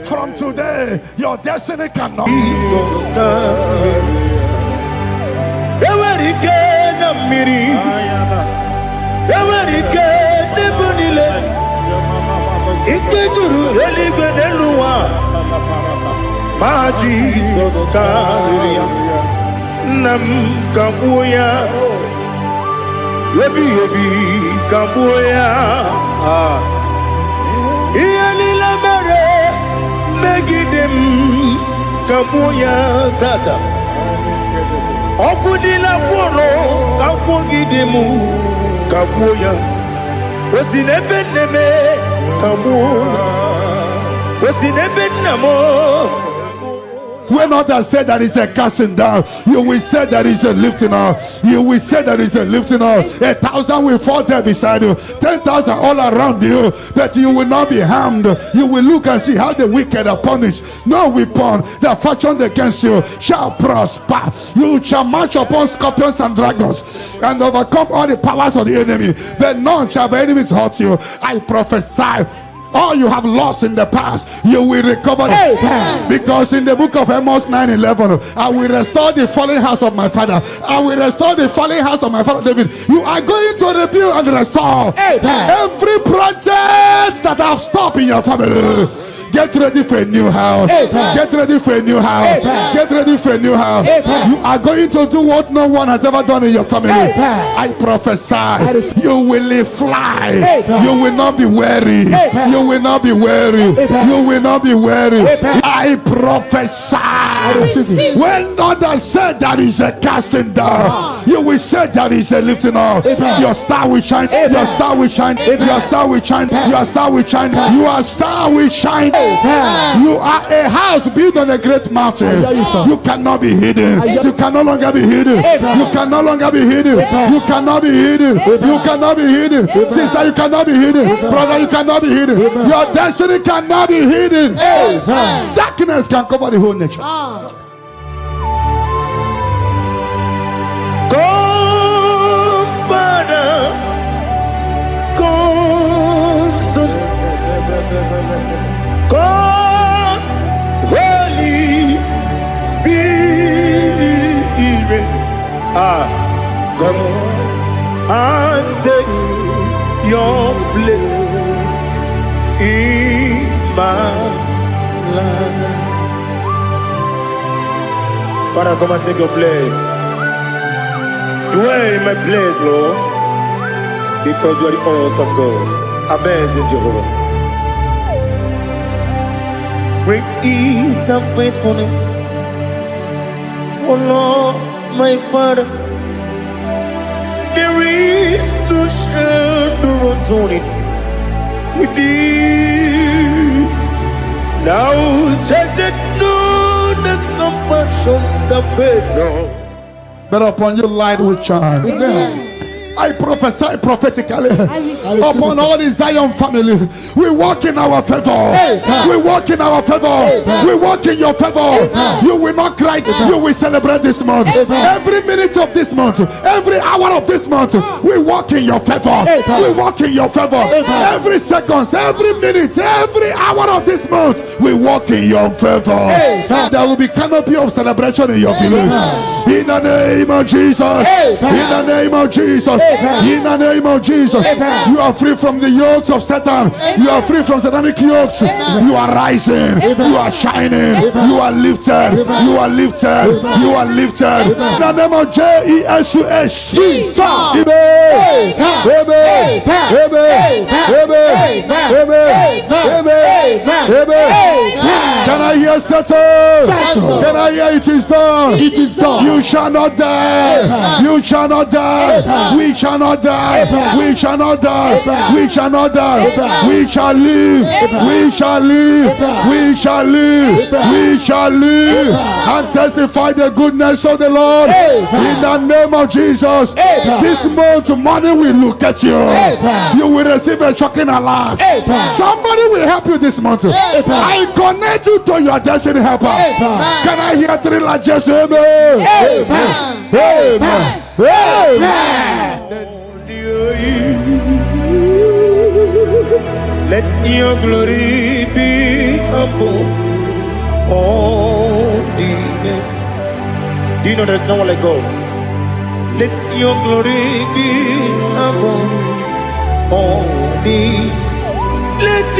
From today, your destiny cannot. Jesus nam kabuya yebi kabuya iyalila mere megidem kabuya tata okudila kworo kabugidemu kabuya osinebeneme kabuya osinebenamo. When others say that is a casting down, you will say that is a lifting up. You will say that is a lifting up. 1,000 will fall there beside you, 10,000 all around you, but you will not be harmed. You will look and see how the wicked are punished. No weapon that fashioned against you shall prosper. You shall march upon scorpions and dragons and overcome all the powers of the enemy, but none shall by enemies hurt you. I prophesy. All you have lost in the past, you will recover. Because in the book of Amos 9:11, I will restore the fallen house of my father. I will restore the fallen house of my father David. You are going to rebuild and restore every project that have stopped in your family. Get ready for a new house. Get ready for a new house. Get ready for a new house. You are going to do what no one has ever done in your family. I prophesy you will fly. You will not be weary. You will not be weary. You will not be weary. I prophesy. When others said that is a casting down, you will say that is a lifting up. Your star will shine. Your star will shine. Your star will shine. Your star will shine. Your star will shine. You are a house built on a great mountain. You cannot be hidden. You can no longer be hidden. You can no longer be hidden. You cannot be hidden. You cannot be hidden. Sister, you cannot be hidden. Brother, you cannot be hidden. Your destiny cannot be hidden. Darkness can cover the whole nature. Come, Father. Come, Son. Come, Holy Spirit. Come and take your place in my life. Father, come and take your place. Dwell in my place, Lord, because you are the awesome God. Amazing Jehovah. Great is our faithfulness, oh Lord, my Father. There is no shadow of turning with thee. Now judged no that compassion the faith not. But upon your light will shine. Amen. I prophesy prophetically upon all the Zion family. We walk in our favor. We walk in our favor. We walk in your favor. You will not cry. You will celebrate this month. Every minute of this month, every hour of this month, we walk in your favor. We walk in your favor. Every second, every minute, every hour of this month, we walk in your favor. There will be canopy of celebration in your village. In the name of Jesus. In the name of Jesus. In the name of Jesus, you are free from the yokes of Satan. You are free from satanic yokes. You are rising. You are shining. You are lifted. You are lifted. You are lifted. In the name of Jesus. Jesus. Amen. Amen. Amen. Amen. Can I hear settle? Can I hear it is done? It is done. You shall not die. You shall not die. We shall not die. We shall not die. We shall not die. We shall live. We shall live. We shall live. We shall live and testify the goodness of the Lord in the name of Jesus. This month, money will look at you. You will receive a shocking alert. Somebody will help you this month. I connect you to your destiny helper. Can I hear three largest amen? Amen. Amen. Let your glory be above all the earth. Do you know there's no one like God? Let your glory be above all the. Let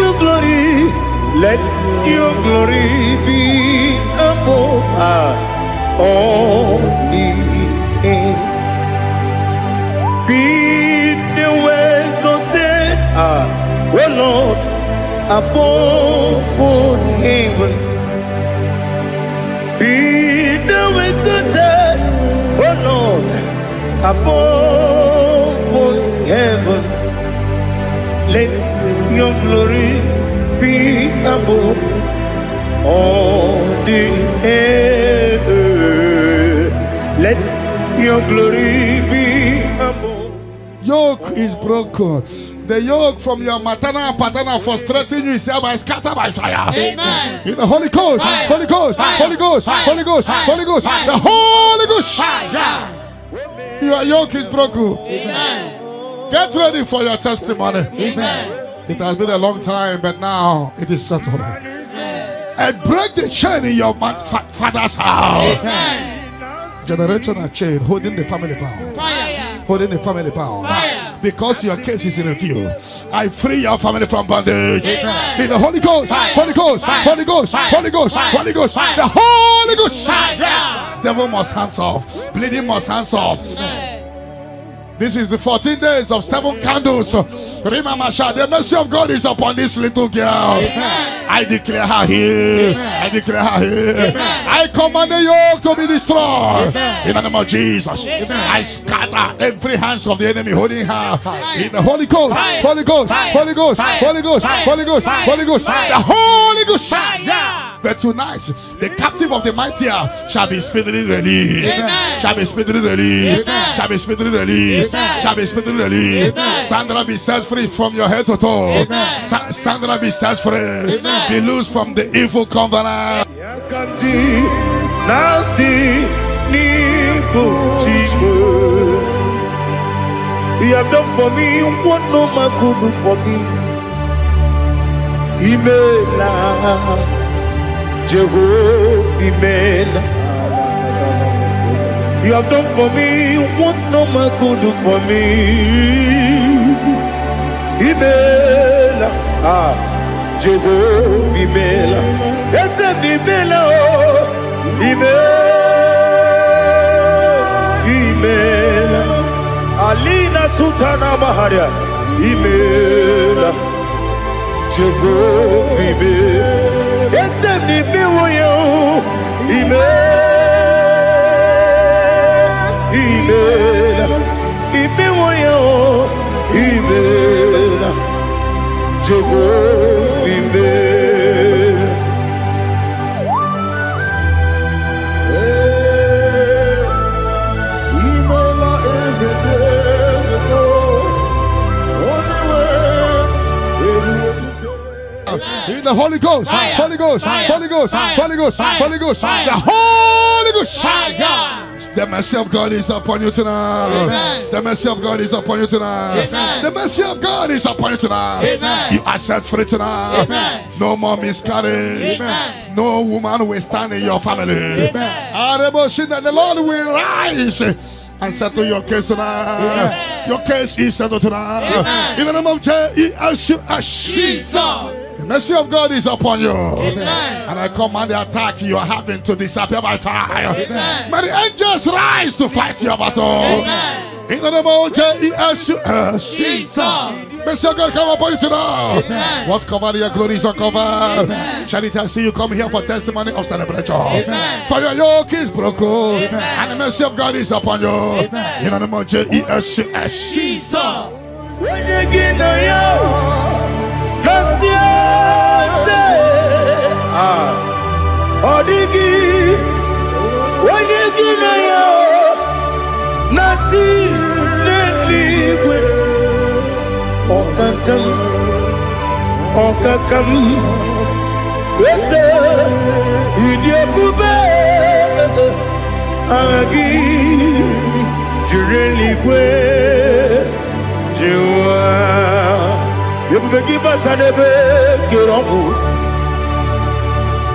your glory be above all the earth. Be the ways of death. Oh Lord, above all heaven, be the visited, oh Lord, above all heaven. Let your glory be above all the earth. Let your glory be above. Yoke is broken. The yoke from your maternal and paternal frustrating you is hereby scattered by fire. Amen. In the Holy Ghost, Fire. Holy Ghost, Fire. Holy Ghost, Fire. Holy Ghost, Fire. Holy Ghost, Fire. the Holy Ghost. Fire. Your yoke is broken. Amen. Get ready for your testimony. Amen. It has been a long time, but now it is settled. And break the chain in your father's house. Amen. Generational chain holding the family bound. Fire. Holding the family bound. Fire. Because your case is in review, I free your family from bondage. Amen. In the Holy Ghost, Fire. Holy Ghost, Fire. Holy Ghost, Fire. Holy Ghost, Fire. Holy Ghost, Fire. the Holy Ghost. Fire. Devil must hands off. Bleeding must hands off. This is the 14 days of 7 candles. Remember, the mercy of God is upon this little girl. Amen. I declare her here. Amen. I declare her here. Amen. I command the yoke to be destroyed. Amen. In the name of Jesus. Amen. I scatter every hands of the enemy holding her. In the Holy Ghost, Fire. Holy Ghost, Fire. Holy Ghost, Fire. Holy Ghost, Fire. Holy Ghost, Fire. Holy Ghost, Fire. the Holy Ghost. Fire. But tonight, the captive of the mightier shall be speedily released. Amen. Shall be speedily released. Amen. Shall be speedily released. Amen. Shall be speedily released. Amen. Sandra, be set free from your head to toe. Amen. Sandra, be set free. Amen. Be loose from the evil covenant. Yakanti nasi nipo chigo. You have done for me what no man could do for me. Imela, Jehovah, Imela. You have done for me what no man could do for me. Imela, Jehovah, Imela. Yes, Imela, Imela. Alina Sutana Maharia, Imela, Jehovah, Imela. Yes, Imela, In the Holy Ghost, Fire. Holy Ghost, Fire. Holy Ghost, Fire. Holy Ghost, Fire. Holy Ghost, Fire. the Holy Ghost. Fire. The mercy of God is upon you tonight. Amen. The mercy of God is upon you tonight. Amen. The mercy of God is upon you tonight. Amen. You are set free tonight. Amen. No more miscarriage. Amen. No woman will stand in your family. Amen. The Lord will rise and settle your case tonight. Amen. Your case is settled tonight. Amen. In the name of Jesus. Jesus. The mercy of God is upon you. Amen. And I command the attack you are having to disappear by fire. Amen. May the angels rise to fight your battle. Amen. In the name of Jesus. Jesus. Mercy of God come upon you tonight. Amen. What covered your glory is uncovered. Charity, I see you come here for testimony of celebration. Amen. For your yoke is broken. Amen. And the mercy of God is upon you. Amen. In the name of Jesus. Jesus. When you get Odigi, when you get nothing liquid. Okakam, yes, idiot, Agi, Jurelique, Jua, you begin but I never get on.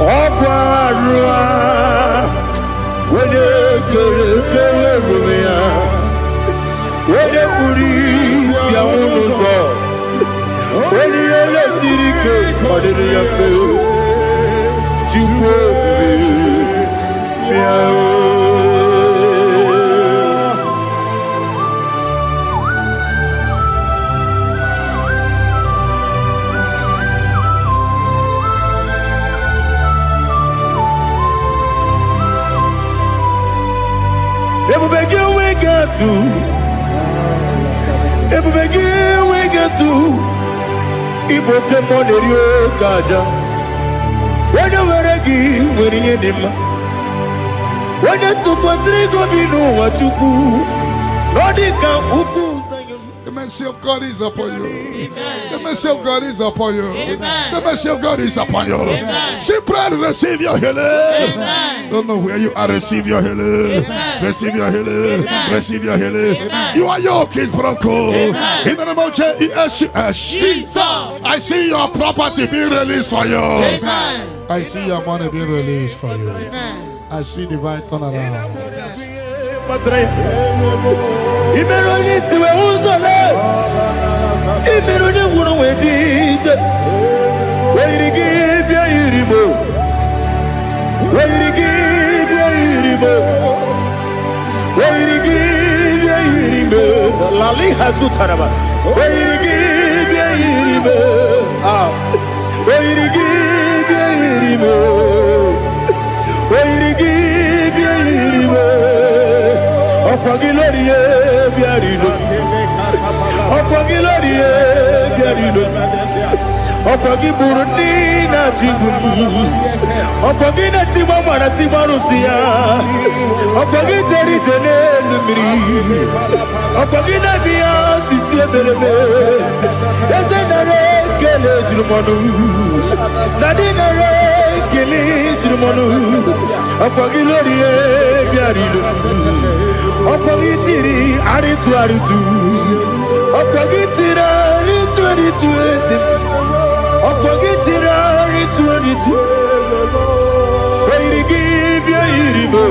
Okwarua, when you get when you police, Yamuno, when you let Sirike, or did you feel? we get to Ibo Kemonerio Gaja. When you were a give, when you did, when you took was Rigo Bino, what you do, Nodica Uku. The mercy of God is upon you. Amen. The mercy of God is upon you. Amen. The mercy of God is upon you. Amen. Simply receive your healing. Amen. Don't know where you are. Receive your healing. Amen. Receive your healing. Amen. Receive your healing. Amen. You are yoke is broken. Amen. In the name of Jesus. Jesus. I see your property being released for you. Amen. I see your money being released for you. Amen. I see divine turnaround. Imeroni siwe uzole Imeroni wunu wetije Weirigi bia iribo Weirigi bia iribo Weirigi bia iribo Lali hasu taraba Weirigi bia iribo Weirigi bia iribo Weirigi bia iribo Okwagilorie biarino Okwagilorie biarino Okwagiburundi na jibumu Okwagina timama na timarusia Okwagiteri jene lumiri Okwagina biya sisi ebelebe Ezenare kele jirumonu Nadinare kele jirumonu Okwagilorie biarino Okogitiri aritu Okogitira aritu esim Okogitira aritu Weirigi bia iribo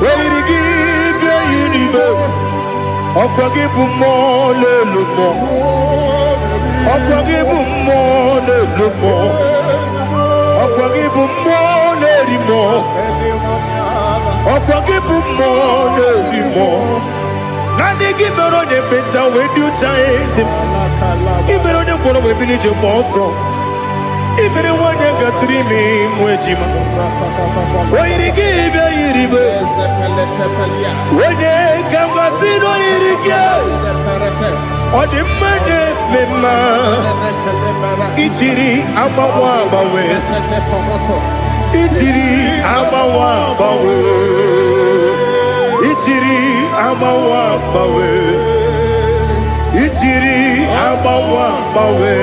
Weirigi bia iribo Okogibu mo lelumo Okogibu mo lelumo Okogibu mo lerimo Okwagibu mo lerimo Nandi gibero de beta we do chaizim Ibero de boro we bilije boso Ibere wane gatrimi mwejima Wairigi bia iribe Wene kambasino irike Odimane mema Itiri amawa bawe Itiri amawa bawe Itiri amawa bawe Itiri amawa bawe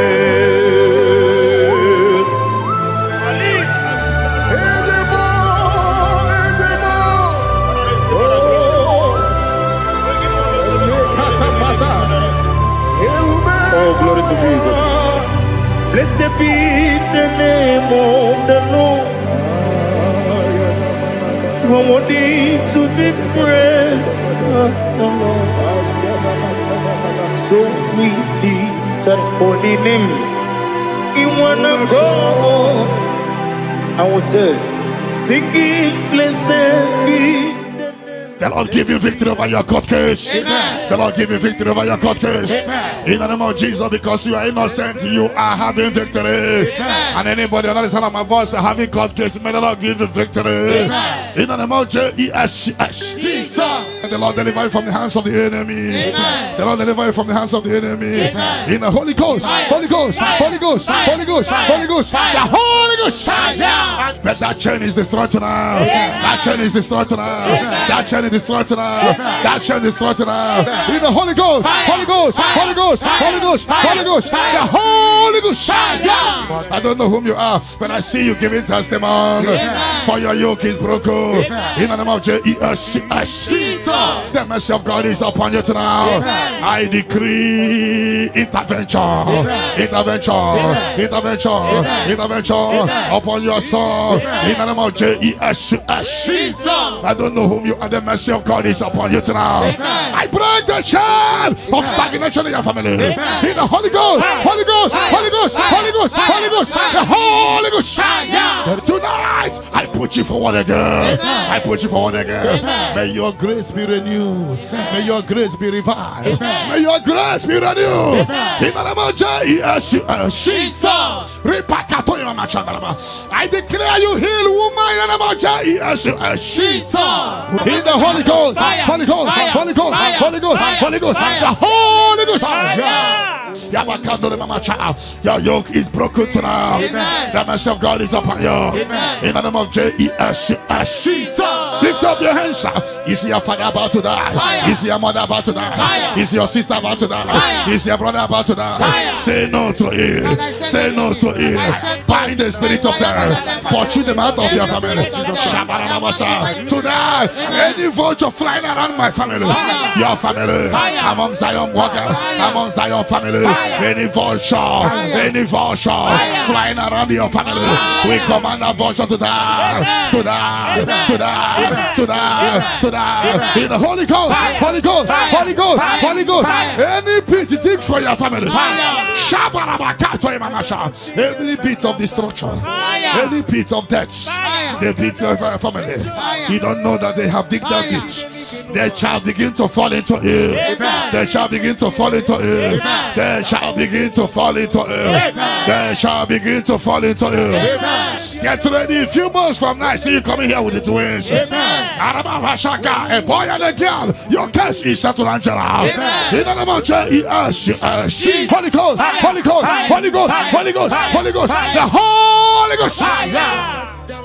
Oh, glory to Jesus. Blessed be the name of the Lord. You are worthy to be praised, the Lord. So we lift our holy name. You wanna go? I will say, singing, blessed be. The Lord give you victory over your court case. Amen. The Lord give you victory over your court case. Amen. In the name of Jesus, because you are innocent, you are having victory. Amen. And anybody under the sound of my voice having court case, may the Lord give you victory. Amen. In the name of Jesus. Jesus. And the Lord deliver you from the hands of the enemy. Amen. The Lord deliver you from the hands of the enemy. Amen. In the Holy Ghost, Fire. Holy Ghost, Fire. Holy Ghost, Fire. Holy Ghost, Fire. Holy Ghost, Fire. the Holy Ghost. Fire. But that chain is destroyed tonight. That chain is destroyed tonight. That chain is destroyed tonight. That chain is destroyed tonight. In the Holy Ghost, Holy Ghost, Holy Ghost, Holy Ghost, Holy Ghost, the Holy Ghost. I don't know whom you are, but I see you giving testimony. For your yoke is broken. In the name of Jesus. The mercy of God is upon you tonight. I decree intervention, intervention upon your soul. In the name of Jesus. I don't know whom you are. The mercy of God is upon you tonight. I break the chain of stagnation in your family. In the Holy Ghost, Holy Ghost, Holy Ghost, Holy Ghost, Holy Ghost, the Holy Ghost. Tonight, I put you forward again. I put you forward again. May your grace be renewed. May your grace be revived. May your grace be renewed. In the name of Jesus. I declare you heal, woman. In the name of Jesus. In the Holy Ghost, Holy Ghost, Holy Ghost, Holy Ghost, Holy Ghost, the Holy Ghost. Your yoke is broken tonight. The mercy of God is upon you. In the name of Jesus. Lift up your hands. Is your father about to die? Is your mother about to die? Is your sister about to die? Is your brother about to die? Say no to it. Say no to it. Bind the spirit of death. Pursue them out of your family. Tonight, any vulture flying around my family, your family, among Zion walkers, among Zion family, any vulture flying around your family, we command that vulture to die, to die, to die, to die, to die. In the Holy Ghost, Holy Ghost, Holy Ghost, Holy Ghost. Any pit dig for your family, any pit of destruction, any pit of death, the pit of your family. You don't know that they have digged that pit. They shall begin to fall into it. They shall begin to fall into it. They shall begin to fall into it. They shall begin to fall into it. Get ready. A few months from now, see you coming here with the twins. A boy and a girl. Your case is settled, Angela. In the name of Jesus. Holy Ghost, Holy Ghost, Holy Ghost, Holy Ghost, Holy Ghost, the Holy Ghost.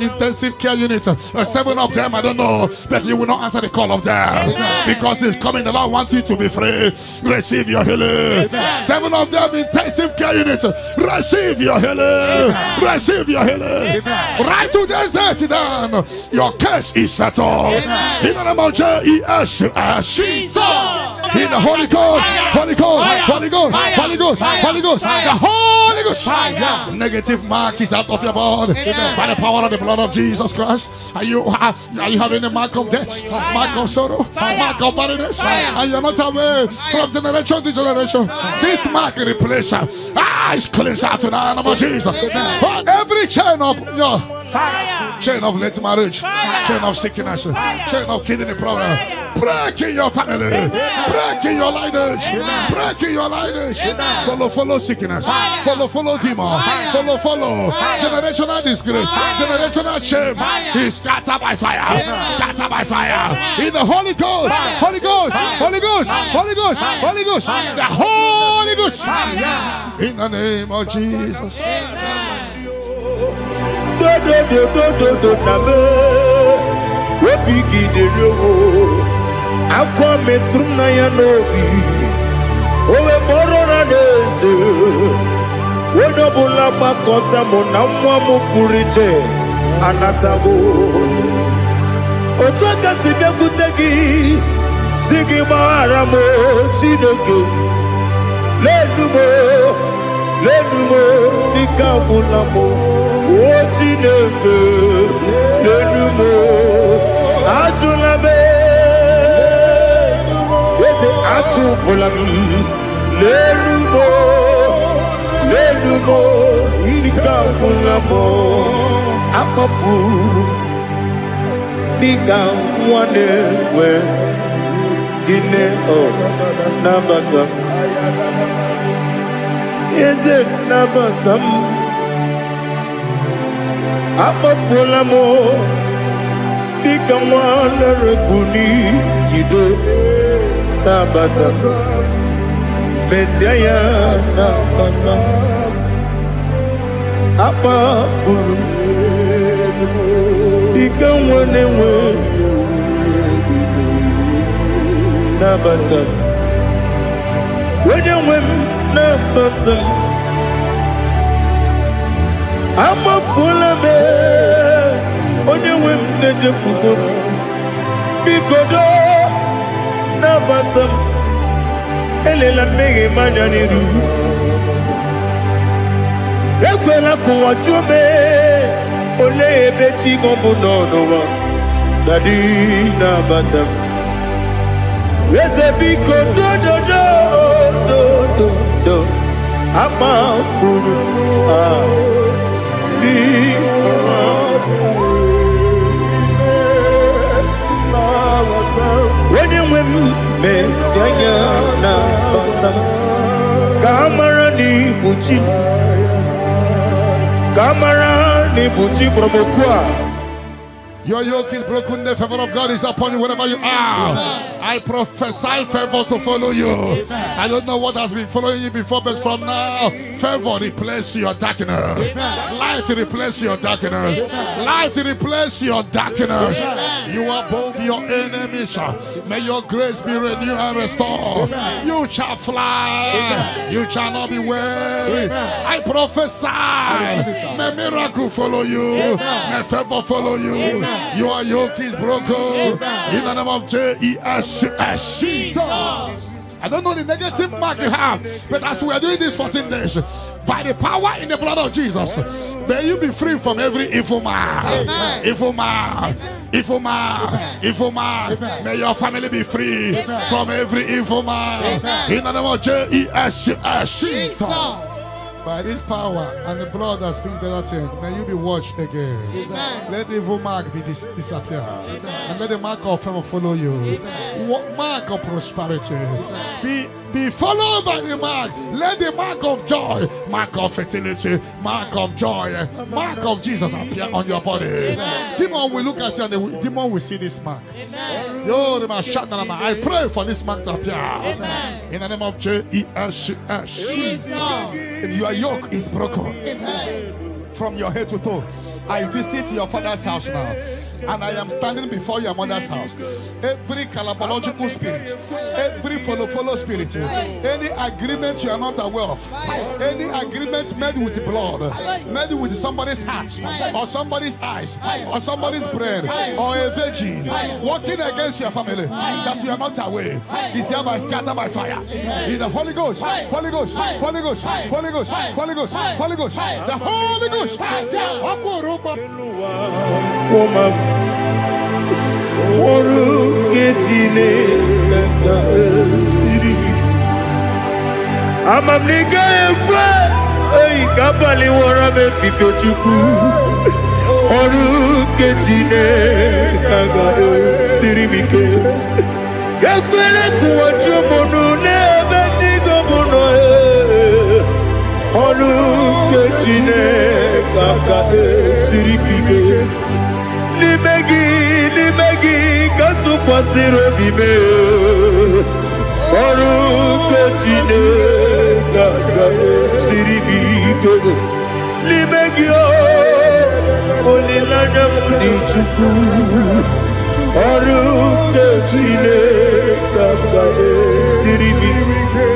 Intensive care unit, 7 of them, I don't know, but you will not answer the call of them because it's coming. The Lord wants you to be free. Receive your healing. 7 of them, intensive care unit, receive your healing. Receive your healing. Right to this day down, your case is settled. In the name of Jesus. In the Holy Ghost, Holy Ghost, Holy Ghost, Holy Ghost, Holy Ghost, the Holy Ghost. Negative mark is out of your body by the power of the blood of Jesus Christ. Are you having a mark of death, mark of sorrow, mark of barrenness, and you're not away from generation to generation? This mark replace is cleansed out to the name of Jesus. Every chain of your chain of late marriage, chain of sickness, chain of kidney problem. Break in your family, break in your lineage, break in your lineage. Follow sickness, follow demon, follow generational disgrace, generational shame. He scattered by fire, scattered by fire. In the Holy Ghost, Holy Ghost, Holy Ghost, Holy Ghost, Holy Ghost, the Holy Ghost. In the name of Jesus. Akwa metrum na ya n'obi owe boro na n'eze wodobula gbakọta mụ na nwa m pụrụ iche anatago otu aka si bịakwute gị si gị gbaghara m Chineke lenumo dịka agwụla m o Chineke lenumo ajụla m atu pulam lelumo inika pulamo akafuru diga wane we dine o nabata eze nabata akafulamo diga wane rekuni yido nabata Messiah nabata apa furu ikanwane nabata wenyewe nabata apa fulame onyewe nejefugo bikodo nabata elela mege manyaniru ekwela kuwa jume ole ebechi gombo nonowa dadi nabata eze biko do ama furu wenyewe Messiah nabata kamara ni buchi promokwa. Your yoke is broken, the favor of God is upon you wherever you are. I prophesy favor to follow you. I don't know what has been following you before, but from now, favor replace your darkness. Light replace your darkness. Light replace your darkness. You are above your enemies. May your grace be renewed and restored. You shall fly. You shall not be weary. I prophesy. May miracle follow you. May favor follow you. Your yoke is broken in the name of Jesus. I don't know the negative mark you have, but as we are doing this 14 days, by the power in the blood of Jesus, may you be free from every evil man. Evil man. Evil man. Evil man. May your family be free from every evil man. In the name of Jesus. By this power and the blood that speaks better things, may you be washed again. Amen. Let the evil mark be disappear. Amen. And let the mark of favor follow you. Mark of prosperity. Be followed by the mark. Let the mark of joy, mark of fertility, mark of joy, mark of Jesus appear on your body. Amen. Demon will look at you and the demon will see this mark. I pray for this mark to appear. Amen. In the name of Jesus. Your yoke is broken. Amen. From your head to toe. I visit your father's house now, and I am standing before your mother's house. Every calabological spirit, every follow spirit, any agreement you are not aware of, any agreement made with blood, made with somebody's heart, or somebody's eyes, or somebody's brain, or a virgin, working against your family that you are not aware, is hereby scattered by fire. In the Holy Ghost, Holy Ghost, Holy Ghost, Holy Ghost, Holy Ghost, Holy Ghost, the Holy Ghost. Oruke Chineke ga-esiri m ike. Ekwere kụwachi ụmụnụ n'ebe digo mụnọ. Oruke Chineke ga-esiri m ike. N'ime gị ka tụkwasịrị obi m. Oruke Chineke ga-esiri m ike. N'ime gị olileanya m dị Chukwu. Oruke Chineke ga-esiri m ike.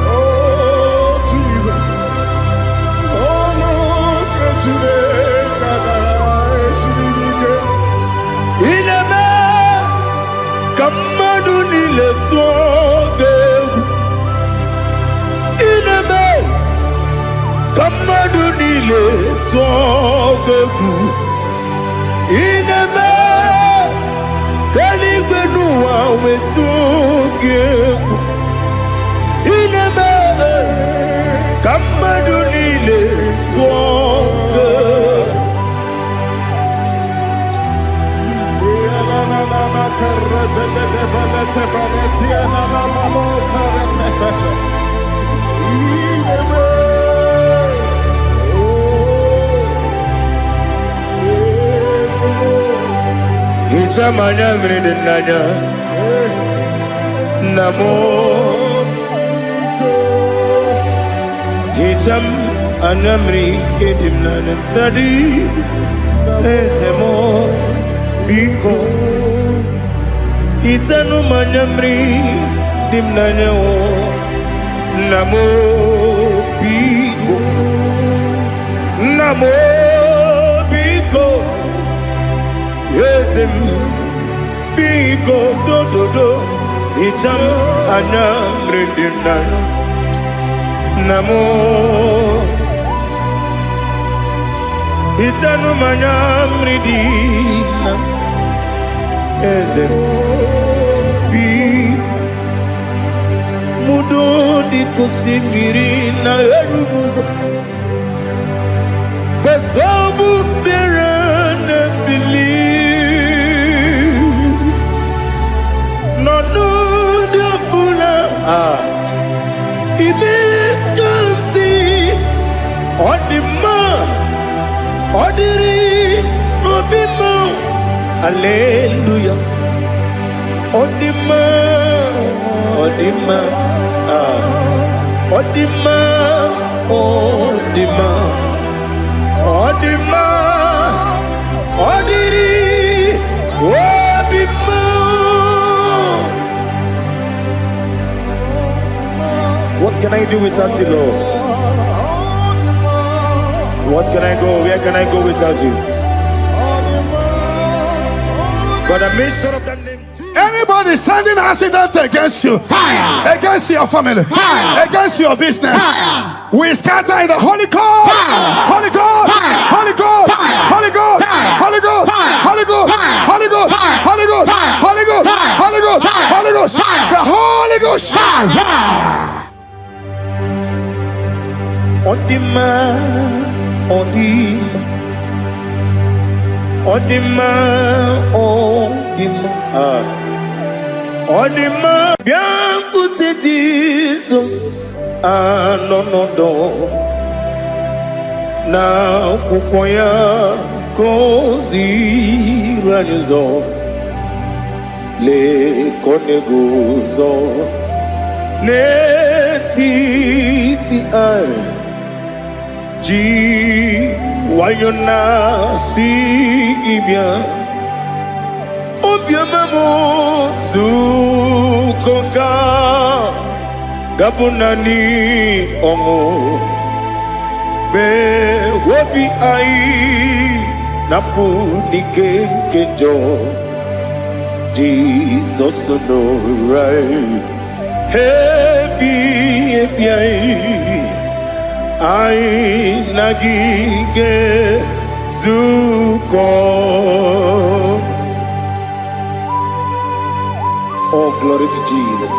Oh Jesus, Oruke Chineke ga-esiri m ike. Ineme ka mmadụ niile tụọ gị egwu. Ineme ka mmadụ niile tụọ gị egwu. Ineme ka eluigwe n'ụwa wee tụọ gị egwu. Ineme ka mmadụ niile tụọ gị egwu. Hicham anya mmiri dị n'anya nna m. Hicham anya mmiri nke dị m n'anya Daddy, eze m biko. Hitanụ m anya mmiri dị m n'anya nna m biko. Nna m biko. Eze m biko dododo. Hicham anya mmiri dị m n'anya nna m. Hitanụ m anya mmiri dị na eze m biko. Mudo dị ka osimiri na erumuzo. Besobu mere na-ebili. Nọnụ dị ọbụla ibe gasị. Ọ dị mma, ọ dịrị n'obi m. Hallelujah. Ọ dị mma, ọ dị mma, ọ dị mma, ọ dị mma, ọ dị mma, ọ dịrị obi m. What can I do without you, Lord? What can I go? Where can I go without you? But I made sure of that name. Anybody sending accidents against you, Fire. against your family, Fire. against your business, Fire. we scatter in the Holy Ghost, Fire. Holy Ghost, Fire. Holy Ghost, Fire. Holy Ghost, Fire. Holy Ghost, Fire. Holy Ghost, Fire. Holy Ghost, Fire. Holy Ghost, Fire. Holy Ghost, Fire. Holy Ghost, Fire. Holy Ghost, Fire. the Holy Ghost. Odima, Odima, Odima, Odima, Odima. Bien écoutez Jesus, no no no. Na kukwaya kozi ranizo, le koneguzo, ne titi ay. Ji wayona si bien. Obiamamo zukoka gabunani omo be wobi ai napuni kenjo Jesus no right happy ai nagige zuko. Oh, glory to Jesus.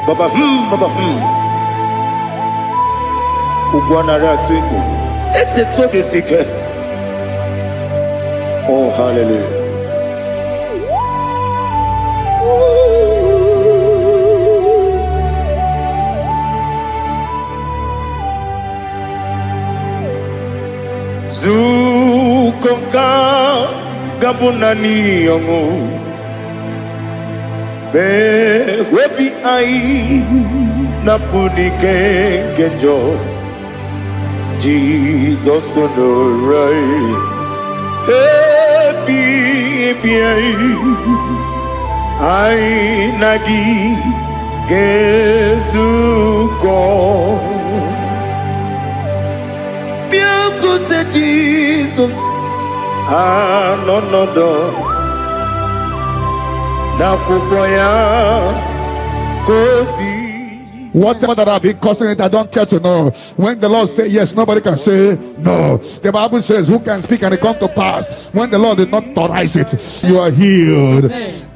Baba, Baba, Ugwanara twingo. Ete toge sike. Oh, hallelujah. Zukonka gabunani yongo be webi ai na punike genjo Jesus no right happy ai nagi gezuko Jesus, no. Whatever that I've been causing it, I don't care to know. When the Lord says yes, nobody can say no. The Bible says, who can speak and it come to pass? When the Lord did not authorize it, you are healed.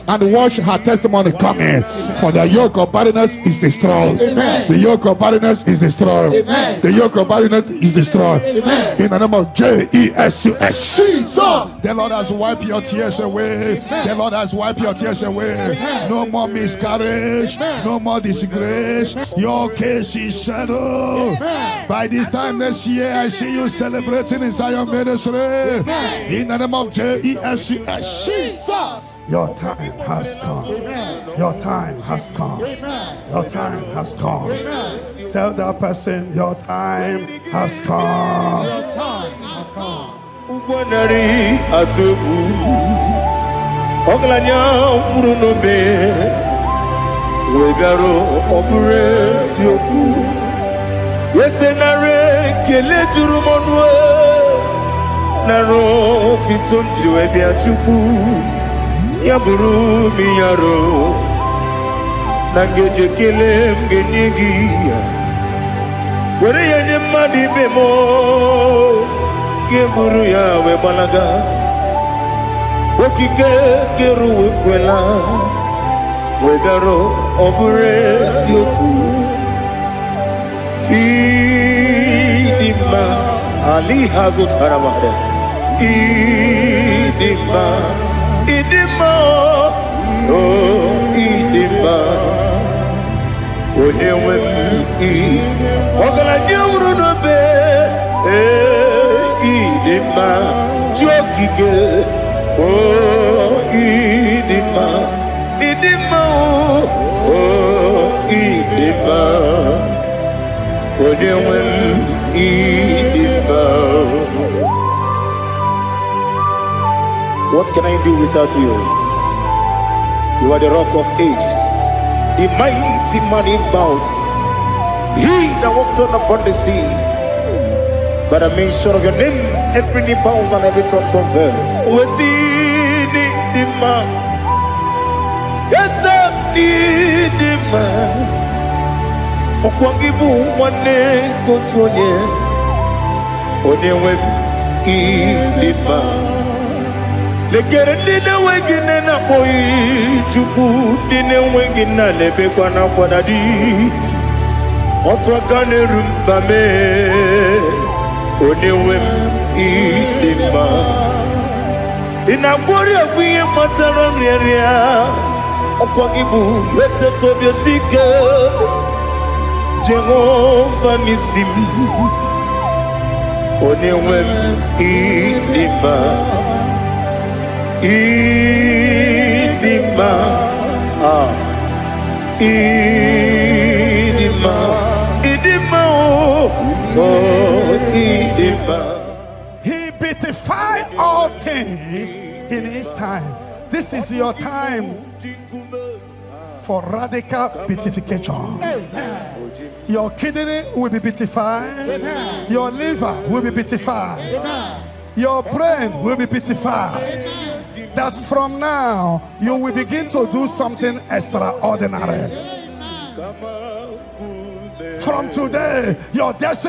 And watch her testimony coming. For the yoke of barrenness is destroyed. Amen. The yoke of barrenness is destroyed. Amen. The yoke of barrenness is destroyed. Amen. In the name of Jesus. Jesus. The Lord has wiped your tears away. Amen. The Lord has wiped your tears away. Amen. No more miscarriage. Amen. No more disgrace. Your case is settled. Amen. By this time next year, I see you celebrating in Zion Ministry. Amen. In the name of Jesus. Jesus. Your time has come. Amen. Your time has come. Amen. Your time has come. Amen. Tell that person your time has come. Your time has come. Ugwanari atubu oglanya murunobe wegaro obure sioku yesenare kele turumonwe naro titondriwe biachuku Yaburu miyaro nangeje kele mgenyigia were yanye madi bemo geburu ya we balaga okike keru we kwela wegaro obure sioku idima ali hazut haramade idima Idima, oh Idima, Onewem I, Ogala nyumru no be, Idima, Jokike, oh Idima, Idima, oh Idima, Onewem Idima. What can I do without you? You are the rock of ages, the mighty man in bound. He that walked on upon the sea. By the mention of your name, every knee bows and every tongue confess. We see the man. Yes, I need the man. Okwangibu wane kotuonye. Onyewe the man. Lekere dine wengine na boyi chuku dine wengine lebe kwa na kwa dadi otwa kane rumba me onewem idima ina bori agwiye matara mreria okwagibu yete tobye sike Jehova nisim onewem idima Idima, Idima, Idima, oh, Idima. He beautified all things in his time. This is your time for radical beatification. Your kidney will be beatified. Your liver will be beatified. Your brain will be beatified. That from now you will begin to do something extraordinary. From today, your destiny